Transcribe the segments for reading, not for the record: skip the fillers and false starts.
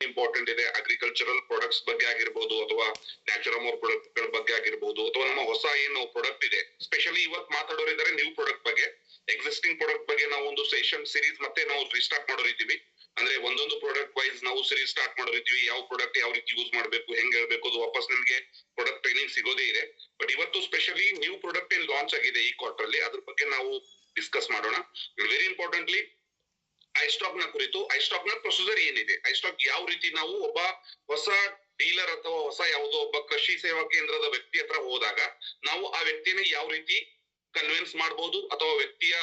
Important ಇದೆ. Agricultural products ಬಗ್ಗೆ ಆಗಿರ್ಬೋದು, ಅಥವಾ ನ್ಯಾಚುರಮೋರ್ ಪ್ರಾಡಕ್ಟ್ ಗಳ ಬಗ್ಗೆ ಆಗಿರ್ಬೋದು, ಅಥವಾ ನಮ್ಮ ಹೊಸ ಏನು ಪ್ರಾಡಕ್ಟ್ ಇದೆ, ಸ್ಪೆಷಲಿ ಇವತ್ತು ಮಾತಾಡೋರಿದ್ದಾರೆ ನ್ಯೂ ಪ್ರಾಡಕ್ಟ್ ಬಗ್ಗೆ. ಎಕ್ಸಿಸ್ಟಿಂಗ್ ಪ್ರಾಡಕ್ಟ್ ಬಗ್ಗೆ ನಾವು ಒಂದು ಸೆಷನ್ ಸೀರೀಸ್ ಮತ್ತೆ ನಾವು ರಿಸ್ಟಾರ್ಟ್ ಮಾಡೋರಿದ್ದೀವಿ. ಅಂದ್ರೆ ಒಂದೊಂದು ಪ್ರಾಡಕ್ಟ್ ವೈಸ್ ನಾವು ಸೀರೀಸ್ ಸ್ಟಾರ್ಟ್ ಮಾಡೋರಿದ್ದೀವಿ. ಯಾವ ಪ್ರಾಡಕ್ಟ್ ಯಾವ ರೀತಿ ಯೂಸ್ ಮಾಡಬೇಕು, ಹೆಂಗ್ ಹೇಳ್ಬೇಕು, ಅದು ವಾಪಸ್ ನಿಮ್ಗೆ ಪ್ರಾಡಕ್ಟ್ ಟ್ರೈನಿಂಗ್ ಸಿಗೋದೇ ಇದೆ. ಬಟ್ ಇವತ್ತು ಸ್ಪೆಷಲಿ ನ್ಯೂ ಪ್ರಾಡಕ್ಟ್ ಏನ್ ಲಾಂಚ್ ಆಗಿದೆ ಈ ಕ್ವಾರ್ಟರ್ ಅಲ್ಲಿ, ಅದ್ರ ಬಗ್ಗೆ ನಾವು ಡಿಸ್ಕಸ್ ಮಾಡೋಣ. ವೆರಿ ಇಂಪಾರ್ಟೆಂಟ್ಲಿ ಐಸ್ಟಾಕ್ ನ ಕುರಿತು, ಐಸ್ಟಾಕ್ ನ ಪ್ರೊಸೀಜರ್ ಏನಿದೆ, ಐಸ್ಟಾಕ್ ಯಾವ ರೀತಿ ನಾವು ಒಬ್ಬ ಹೊಸ ಡೀಲರ್ ಅಥವಾ ಹೊಸ ಯಾವುದೋ ಒಬ್ಬ ಕೃಷಿ ಸೇವಾ ಕೇಂದ್ರದ ವ್ಯಕ್ತಿ ಹತ್ರ ಹೋದಾಗ ನಾವು ಆ ವ್ಯಕ್ತಿನ ಯಾವ ರೀತಿ ಕನ್ವಿನ್ಸ್ ಮಾಡಬಹುದು, ಅಥವಾ ವ್ಯಕ್ತಿಯ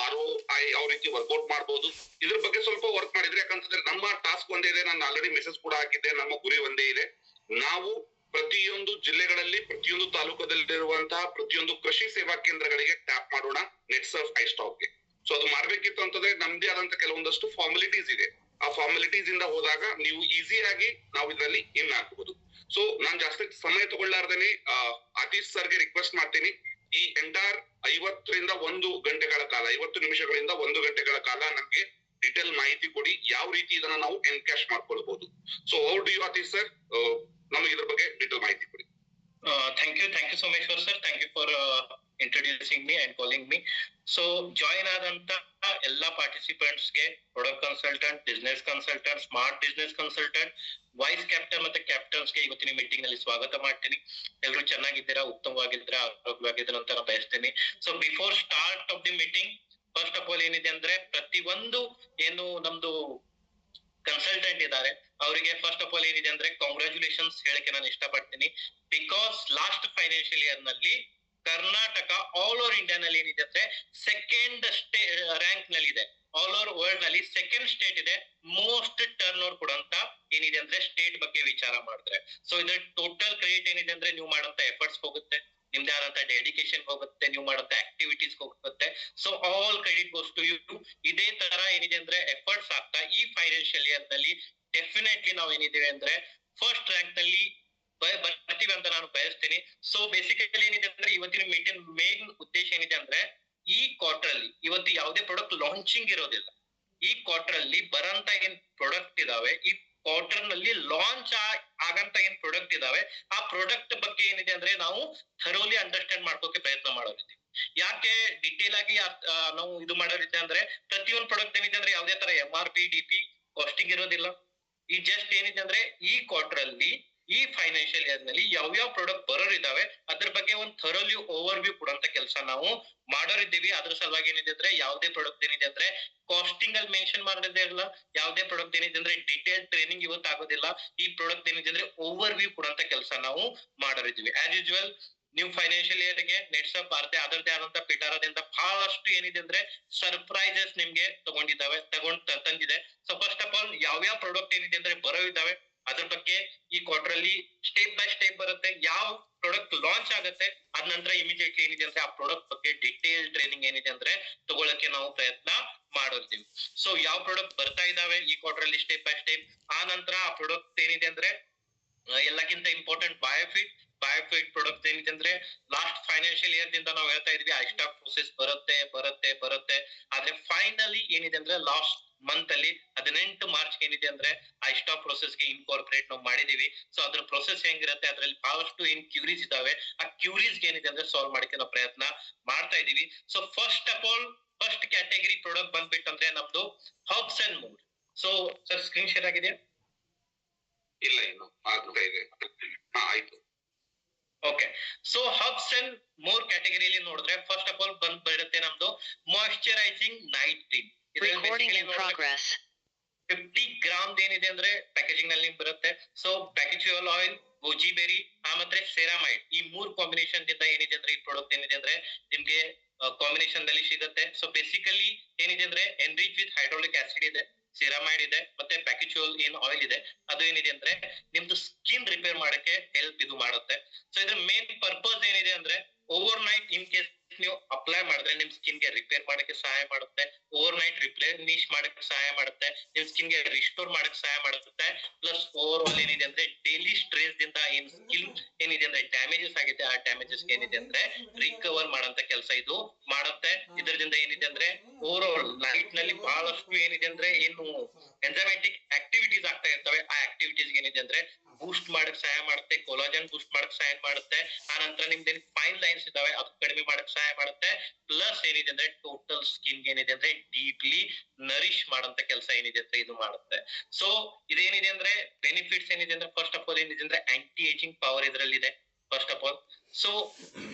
ROI ಯಾವ ರೀತಿ ವರ್ಕೌಟ್ ಮಾಡಬಹುದು, ಇದ್ರ ಬಗ್ಗೆ ಸ್ವಲ್ಪ ವರ್ಕ್ ಮಾಡಿದ್ರೆ. ಯಾಕಂತಂದ್ರೆ ನಮ್ಮ ಟಾಸ್ಕ್ ಒಂದೇ ಇದೆ, ನಾನು ಆಲ್ರೆಡಿ ಮೆಸೇಜ್ ಕೂಡ ಹಾಕಿದ್ದೆ, ನಮ್ಮ ಗುರಿ ಒಂದೇ ಇದೆ. ನಾವು ಪ್ರತಿಯೊಂದು ಜಿಲ್ಲೆಗಳಲ್ಲಿ, ಪ್ರತಿಯೊಂದು ತಾಲೂಕದಲ್ಲಿರುವಂತಹ ಪ್ರತಿಯೊಂದು ಕೃಷಿ ಸೇವಾ ಕೇಂದ್ರಗಳಿಗೆ ಟ್ಯಾಪ್ ಮಾಡೋಣ ನೆಟ್ಸರ್ಫ್ ಐಸ್ಟಾಕ್ಗೆ. ಸೊ ಅದು ಮಾಡ್ಬೇಕಿತ್ತು ಅಂತಂದ್ರೆ ನಮ್ದೇ ಆದಂತ ಕೆಲವೊಂದಷ್ಟು ಫಾರ್ಮಾಲಿಟೀಸ್ ಇದೆ. ಆ ಫಾರ್ಮಾಲಿಟೀಸ್ ಇಂದ ಹೋದಾಗ ನೀವು ಈಸಿಯಾಗಿ ನಾವು ಇದರಲ್ಲಿ ಇನ್ ಹಾಕಬಹುದು. ಸೊ ನಾನ್ ಜಾಸ್ತಿ ಸಮಯ ತಗೊಳ್ಳಾರ್ದೇನೆ ಆತೀಶ್ ಸರ್ಗೆ ರಿಕ್ವೆಸ್ಟ್ ಮಾಡ್ತೀನಿ, ಈ ಎಂಟೈರ್ 50 ನಿಮಿಷಗಳಿಂದ 1 ಗಂಟೆಗಳ ಕಾಲ ನಮ್ಗೆ ಡಿಟೇಲ್ ಮಾಹಿತಿ ಕೊಡಿ, ಯಾವ ರೀತಿ ಇದನ್ನ ನಾವು ಎನ್ಕ್ಯಾಶ್ ಮಾಡ್ಕೊಳ್ಬಹುದು. So how do you Atish sir, ನಮಗೆ ಇದ್ರ ಬಗ್ಗೆ ಡಿಟೇಲ್ ಮಾಹಿತಿ ಕೊಡಿ. Thank you so much sir. Thank you for introducing me and calling me. So join ಆದಂತ ಎಲ್ಲಾ ಪಾರ್ಟಿಸಿಪೆಂಟ್ಸ್ ಗೆ product consultant, business consultant, smart business consultant, wise captain ಮತ್ತೆ captains ಗೆ ಇವತ್ತಿನ ಮೀಟಿಂಗ್ ನಲ್ಲಿ ಸ್ವಾಗತ ಮಾಡ್ತೀನಿ. ಎಲ್ಲರೂ ಚೆನ್ನಾಗಿದ್ದೀರಾ, ಉತ್ತಮವಾಗಿದ್ದೀರಾ, ಆರೋಗ್ಯವಾಗಿದ್ದೀರಾ ಅಂತ ನಾನು ಬಯಸ್ತೀನಿ. So before start of the meeting, first of all ಏನಿದೆ ಅಂದ್ರೆ ಪ್ರತಿಯೊಂದು ಏನು ನಮ್ದು ಕನ್ಸಲ್ಟೆಂಟ್ ಇದ್ದಾರೆ ಅವರಿಗೆ ಫಸ್ಟ್ ಆಫ್ ಆಲ್ ಏನಿದೆ ಅಂದ್ರೆ ಕಾಂಗ್ರಾಚುಲೇಷನ್ಸ್ ಹೇಳಕ್ಕೆ ನಾನು ಇಷ್ಟಪಡ್ತೀನಿ. ಬಿಕಾಸ್ ಲಾಸ್ಟ್ ಫೈನಾನ್ಷಿಯಲ್ ಇಯರ್ ನಲ್ಲಿ ಕರ್ನಾಟಕ ಆಲ್ ಓವರ್ ಇಂಡಿಯಾ ನಲ್ಲಿ ಏನಿದೆ ಅಂದ್ರೆ ಸೆಕೆಂಡ್ ರ್ಯಾಂಕ್ ನಲ್ಲಿ ಇದೆ. ಆಲ್ ಓವರ್ ವರ್ಲ್ಡ್ ನಲ್ಲಿ ಸೆಕೆಂಡ್ ಸ್ಟೇಟ್ ಇದೆ ಮೋಸ್ಟ್ ಟರ್ನ್ ಓವರ್ ಕೊಡುವಂತ ಏನಿದೆ ಅಂದ್ರೆ ಸ್ಟೇಟ್ ಬಗ್ಗೆ ವಿಚಾರ ಮಾಡಿದ್ರೆ. ಸೊ ಇದ್ರ ಟೋಟಲ್ ಕ್ರೆಡಿಟ್ ಏನಿದೆ ಅಂದ್ರೆ ನೀವು ಮಾಡುವಂತ ಎಫರ್ಟ್ಸ್ ಹೋಗುತ್ತೆ, ನಿಮ್ದೇ ಆದಂತ ಡೆಡಿಕೇಶನ್ ಹೋಗುತ್ತೆ, ನೀವು ಮಾಡುವಂತ ಆಕ್ಟಿವಿಟೀಸ್ ಹೋಗುತ್ತೆ. So all credit goes to you. ಇದೇ ತರ ಏನಿದೆ ಅಂದ್ರೆ ಎಫರ್ಟ್ಸ್ ಆಗ್ತಾ ಈ ಫೈನಾನ್ಷಿಯಲ್ ಇಯರ್ ನಲ್ಲಿ ಡೆಫಿನೆಟ್ಲಿ ನಾವು ಏನಿದ್ದೇವೆ ಅಂದ್ರೆ ಫಸ್ಟ್ ರ್ಯಾಂಕ್ ನಲ್ಲಿ ಬರ್ತೀವಿ ಅಂತ ನಾನು ಬಯಸ್ತೀನಿ. ಸೊ ಬೇಸಿಕಲಿ ಏನಿದೆ ಅಂದ್ರೆ ಇವತ್ತಿನ ಮೀಟಿಂಗ್ ಮೇನ್ ಉದ್ದೇಶ ಏನಿದೆ ಅಂದ್ರೆ ಈ ಕ್ವಾರ್ಟರ್ ಅಲ್ಲಿ ಇವತ್ತು ಯಾವುದೇ ಪ್ರಾಡಕ್ಟ್ ಲಾಂಚಿಂಗ್ ಇರೋದಿಲ್ಲ. ಈ ಕ್ವಾರ್ಟರ್ ಅಲ್ಲಿ ಬರಂತ ಏನ್ ಪ್ರಾಡಕ್ಟ್ ಇದಾವೆ, ಈ ಕ್ವಾರ್ಟರ್ ನಲ್ಲಿ ಲಾಂಚ್ ಆಗಂತ ಏನ್ ಪ್ರಾಡಕ್ಟ್ ಇದಾವೆ, ಆ ಪ್ರಾಡಕ್ಟ್ ಬಗ್ಗೆ ಏನಿದೆ ಅಂದ್ರೆ ನಾವು ಥರೋಲಿ ಅಂಡರ್ಸ್ಟ್ಯಾಂಡ್ ಮಾಡ್ಕೋಕೆ ಪ್ರಯತ್ನ ಮಾಡೋದಿದೆ. ಯಾಕೆ ಡಿಟೇಲ್ ಆಗಿ ನಾವು ಇದು ಮಾಡೋದಿದೆ ಅಂದ್ರೆ ಪ್ರತಿಯೊಂದು ಪ್ರಾಡಕ್ಟ್ ಏನಿದೆ ಅಂದ್ರೆ ಯಾವುದೇ ತರ MRP DP ಕಾಸ್ಟಿಂಗ್ ಇರೋದಿಲ್ಲ. ಈ ಜಸ್ಟ್ ಏನಿದೆ ಅಂದ್ರೆ ಈ ಕ್ವಾರ್ಟರ್ ಅಲ್ಲಿ ಈ ಫೈನಾನ್ಷಿಯಲ್ ಇಯರ್ ನಲ್ಲಿ ಯಾವ್ಯಾವ ಪ್ರಾಡಕ್ಟ್ ಬರೋರಿದಾವೆ ಅದ್ರ ಬಗ್ಗೆ ಒಂದು ಥರೋಲಿ ಓವರ್ ವ್ಯೂ ಕೊಡುವಂತ ಕೆಲಸ ನಾವು ಮಾಡೋರಿದ್ದೀವಿ. ಅದ್ರ ಸಲುವಾಗಿ ಏನಿದೆ ಅಂದ್ರೆ ಯಾವುದೇ ಪ್ರಾಡಕ್ಟ್ ಏನಿದೆ ಅಂದ್ರೆ ಕಾಸ್ಟಿಂಗ್ ಅಲ್ಲಿ ಮೆನ್ಷನ್ ಮಾಡೋದೇ ಇಲ್ಲ, ಯಾವುದೇ ಪ್ರಾಡಕ್ಟ್ ಏನಿದೆ ಅಂದ್ರೆ ಡಿಟೇಲ್ ಟ್ರೈನಿಂಗ್ ಇವತ್ತು ಆಗೋದಿಲ್ಲ. ಈ ಪ್ರಾಡಕ್ಟ್ ಏನಿದೆ ಅಂದ್ರೆ ಓವರ್ ವ್ಯೂ ಕೊಡುವಂತ ಕೆಲಸ ನಾವು ಮಾಡೋರಿದ್ದೀವಿ. ಆಸ್ ಯೂಶುವಲ್ ನೀವು ಫೈನಾನ್ಷಿಯಲ್ ಇಯರ್ ಗೆ ನೆಟ್ಸಪ್ ಅದರದೇ ಆದಂತ ಪಿಟಾರದಿಂದ ಬಹಳಷ್ಟು ಏನಿದೆ ಅಂದ್ರೆ ಸರ್ಪ್ರೈಸಸ್ ನಿಮ್ಗೆ ತಂದಿದೆ. ಸೊ ಫಸ್ಟ್ ಆಫ್ ಆಲ್ ಯಾವ್ಯಾವ ಪ್ರಾಡಕ್ಟ್ ಏನಿದೆ ಅಂದ್ರೆ ಬರೋ ಇದಾವೆ ಅದ್ರ ಬಗ್ಗೆ ಈ ಕ್ವಾರ್ಟರ್ ಅಲ್ಲಿ ಸ್ಟೆಪ್ ಬೈ ಸ್ಟೆಪ್ ಬರುತ್ತೆ. ಯಾವ ಪ್ರಾಡಕ್ಟ್ ಲಾಂಚ್ ಆಗುತ್ತೆ ಅದ ನಂತರ ಇಮಿಡಿಯೇಟ್ಲಿ ಏನಿದೆ ಅಂದ್ರೆ ಆ ಪ್ರಾಡಕ್ಟ್ ಬಗ್ಗೆ ಡಿಟೇಲ್ ಟ್ರೈನಿಂಗ್ ಏನಿದೆ ಅಂದ್ರೆ ತಗೊಳಕ್ಕೆ ನಾವು ಪ್ರಯತ್ನ ಮಾಡೋದಿವಿ. ಸೊ ಯಾವ ಪ್ರಾಡಕ್ಟ್ ಬರ್ತಾ ಇದಾವೆ ಈ ಕ್ವಾರ್ಟರ್ ಅಲ್ಲಿ ಸ್ಟೆಪ್ ಬೈ ಸ್ಟೆಪ್, ಆ ನಂತರ ಆ ಪ್ರಾಡಕ್ಟ್ ಏನಿದೆ ಅಂದ್ರೆ ಎಲ್ಲಕ್ಕಿಂತ ಇಂಪಾರ್ಟೆಂಟ್ ಬಯೋಫಿಟ್ ಪ್ರಾಡಕ್ಟ್ ಏನಿದೆ ಅಂದ್ರೆ ಲಾಸ್ಟ್ ಫೈನಾನ್ಷಿಯಲ್ ಇಯರ್ ದಿಂದ ನಾವು ಹೇಳ್ತಾ ಇದೀವಿ ಐಸ್ಟಾಕ್ ಪ್ರೋಸೆಸ್ ಬರುತ್ತೆ. ಆದ್ರೆ ಫೈನಲಿ ಏನಿದೆ ಅಂದ್ರೆ ಲಾಸ್ಟ್ ಮಂತ್ ಅಲ್ಲಿ 18 ಮಾರ್ಚ್ ಏನಿದೆ ಅಂದ್ರೆ ಐಸ್ಟಾಕ್ ಪ್ರೋಸೆಸ್ ಗೆ ಇನ್ಕಾರ್ಪೊರೇಟ್ ನಾವು ಮಾಡಿದೀವಿ. ಸೊ ಅದ್ರ ಪ್ರೊಸೆಸ್ ಹೆಂಗಿರುತ್ತೆ, ಅದ್ರಲ್ಲಿ ಬಹಳಷ್ಟು ಏನ್ ಕ್ಯೂರೀಸ್ ಇದಾವೆ, ಆ ಕ್ಯೂರೀಸ್ ಏನಿದೆ ಅಂದ್ರೆ ಸಾಲ್ವ್ ಮಾಡಕ್ಕೆ ನಾವು ಪ್ರಯತ್ನ ಮಾಡ್ತಾ ಇದೀವಿ. So first of all first category product ಬಂದ್ಬಿಟ್ಟಂದ್ರೆ ನಮ್ದು herbs and more. So sir screen share ಆಗಿದೆ? ಇಲ್ಲ, ಇನ್ನು ಆಗ್ತಾ ಇದೆ. ಆಯ್ತು. Okay, so herbs and more ಕ್ಯಾಟಗರಿಯಲ್ಲಿ ನೋಡಿದ್ರೆ ಫಸ್ಟ್ ಆಫ್ ಆಲ್ ಬಂದ್ಬಿಡುತ್ತೆ ನಮ್ದು ಮಾಯಿಶ್ಚರೈಸಿಂಗ್ ನೈಟ್ ಕ್ರೀಮ್. 50 ಗ್ರಾಮ್ ಏನಿದೆ ಅಂದ್ರೆ ಪ್ಯಾಕೇಜಿಂಗ್ ನಲ್ಲಿ ಬರುತ್ತೆ. ಸೊ ಪ್ಯಾಕೆಚುವಲ್ ಆಯಿಲ್, ಗೋಜಿ ಬೆರಿ ಮತ್ತೆ ಸೆರಾಮೈಡ್, ಈ 3 ಕಾಂಬಿನೇಷನ್ ದಿಂದ ಏನಿದೆ ಅಂದ್ರೆ ಈ ಪ್ರಾಡಕ್ಟ್ ಏನಿದೆ ಅಂದ್ರೆ ನಿಮ್ಗೆ ಕಾಂಬಿನೇಷನ್ ನಲ್ಲಿ ಸಿಗುತ್ತೆ. ಸೊ ಬೇಸಿಕಲಿ ಏನಿದೆ ಅಂದ್ರೆ ಎನ್ರಿಚ್ ವಿತ್ ಹೈಡ್ರೋಲಿಕ್ ಆಸಿಡ್ ಇದೆ, ಸೆರಾಮೈಡ್ ಇದೆ, ಮತ್ತೆ ಪ್ಯಾಕೆಚುವಲ್ ಏನ್ ಆಯಿಲ್ ಇದೆ ಅದು ಏನಿದೆ ಅಂದ್ರೆ ನಿಮ್ದು ಸ್ಕಿನ್ ರಿಪೇರ್ ಮಾಡಕ್ಕೆ ಹೆಲ್ಪ್ ಇದು ಮಾಡುತ್ತೆ. ಸೊ ಇದ್ರ ಮೇನ್ ಪರ್ಪಸ್ ಏನಿದೆ ಅಂದ್ರೆ ಓವರ್ ನೈಟ್ ಇನ್ ಕೇಸ್ ನೀವು ಅಪ್ಲೈ ಮಾಡಿದ್ರೆ ನಿಮ್ ಸ್ಕಿನ್ ಗೆ ರಿಪೇರ್ ಮಾಡಕ್ಕೆ ಸಹಾಯ ಮಾಡುತ್ತೆ, ಓವರ್ ನೈಟ್ ರಿಪ್ಲೇನಿಶ್ ಮಾಡಕ್ಕೆ ಸಹಾಯ ಮಾಡುತ್ತೆ, ನಿಮ್ ಸ್ಕಿನ್ ಗೆ ರಿಸ್ಟೋರ್ ಮಾಡಕ್ಕೆ ಸಹಾಯ ಮಾಡುತ್ತೆ. ಪ್ಲಸ್ ಓವರ್ ಆಲ್ ಏನಿದೆ ಅಂದ್ರೆ ಡೈಲಿ ಸ್ಟ್ರೆಸ್ ದಿಂದ ಏನ್ ಸ್ಕಿನ್ ಏನಿದೆ ಅಂದ್ರೆ ಡ್ಯಾಮೇಜಸ್ ಆಗಿದೆ ಆ ಡ್ಯಾಮೇಜಸ್ ಏನಿದೆ ಅಂದ್ರೆ ರಿಕವರ್ ಮಾಡಂತ ಕೆಲಸ ಇದು ಮಾಡುತ್ತೆ. ಇದರಿಂದ ಏನಿದೆ ಅಂದ್ರೆ ಓವರ್ ಆಲ್ ನೈಟ್ ನಲ್ಲಿ ಬಹಳಷ್ಟು ಏನಿದೆ ಅಂದ್ರೆ ಏನು ಎಂಜೈಮ್ಯಾಟಿಕ್ ಆಕ್ಟಿವಿಟೀಸ್ ಆಗ್ತಾ ಇರ್ತವೆ. ಆ ಆಕ್ಟಿವಿಟೀಸ್ ಏನಿದೆ ಅಂದ್ರೆ ಬೂಸ್ಟ್ ಮಾಡಕ್ ಸಹಾಯ ಮಾಡುತ್ತೆ, ಕೊಲಾಜನ್ ಬೂಸ್ಟ್ ಮಾಡಕ್ ಸಹಾಯ ಮಾಡುತ್ತೆ. ಆ ನಂತರ ನಿಮ್ದೇನ್ ಫೈನ್ ಲೈನ್ಸ್ ಇದಾವೆ ಅದು ಕಡಿಮೆ ಮಾಡಕ್ ಸಹಾಯ ಮಾಡುತ್ತೆ. ಪ್ಲಸ್ ಏನಿದೆ ಅಂದ್ರೆ ಟೋಟಲ್ ಸ್ಕಿನ್ ಏನಿದೆ ಅಂದ್ರೆ ಡೀಪ್ಲಿ ನರಿಶ್ ಮಾಡಂತ ಕೆಲಸ ಏನಿದೆ ಅಂದ್ರೆ ಇದು ಮಾಡುತ್ತೆ. ಸೊ ಇದೇನಿದೆ ಅಂದ್ರೆ ಬೆನಿಫಿಟ್ಸ್ ಏನಿದೆ ಅಂದ್ರೆ ಫಸ್ಟ್ ಆಫ್ ಆಲ್ ಏನಿದೆ ಅಂದ್ರೆ ಆಂಟಿ ಏಜಿಂಗ್ ಪವರ್ ಇದರಲ್ಲಿ ಇದೆ first of all. So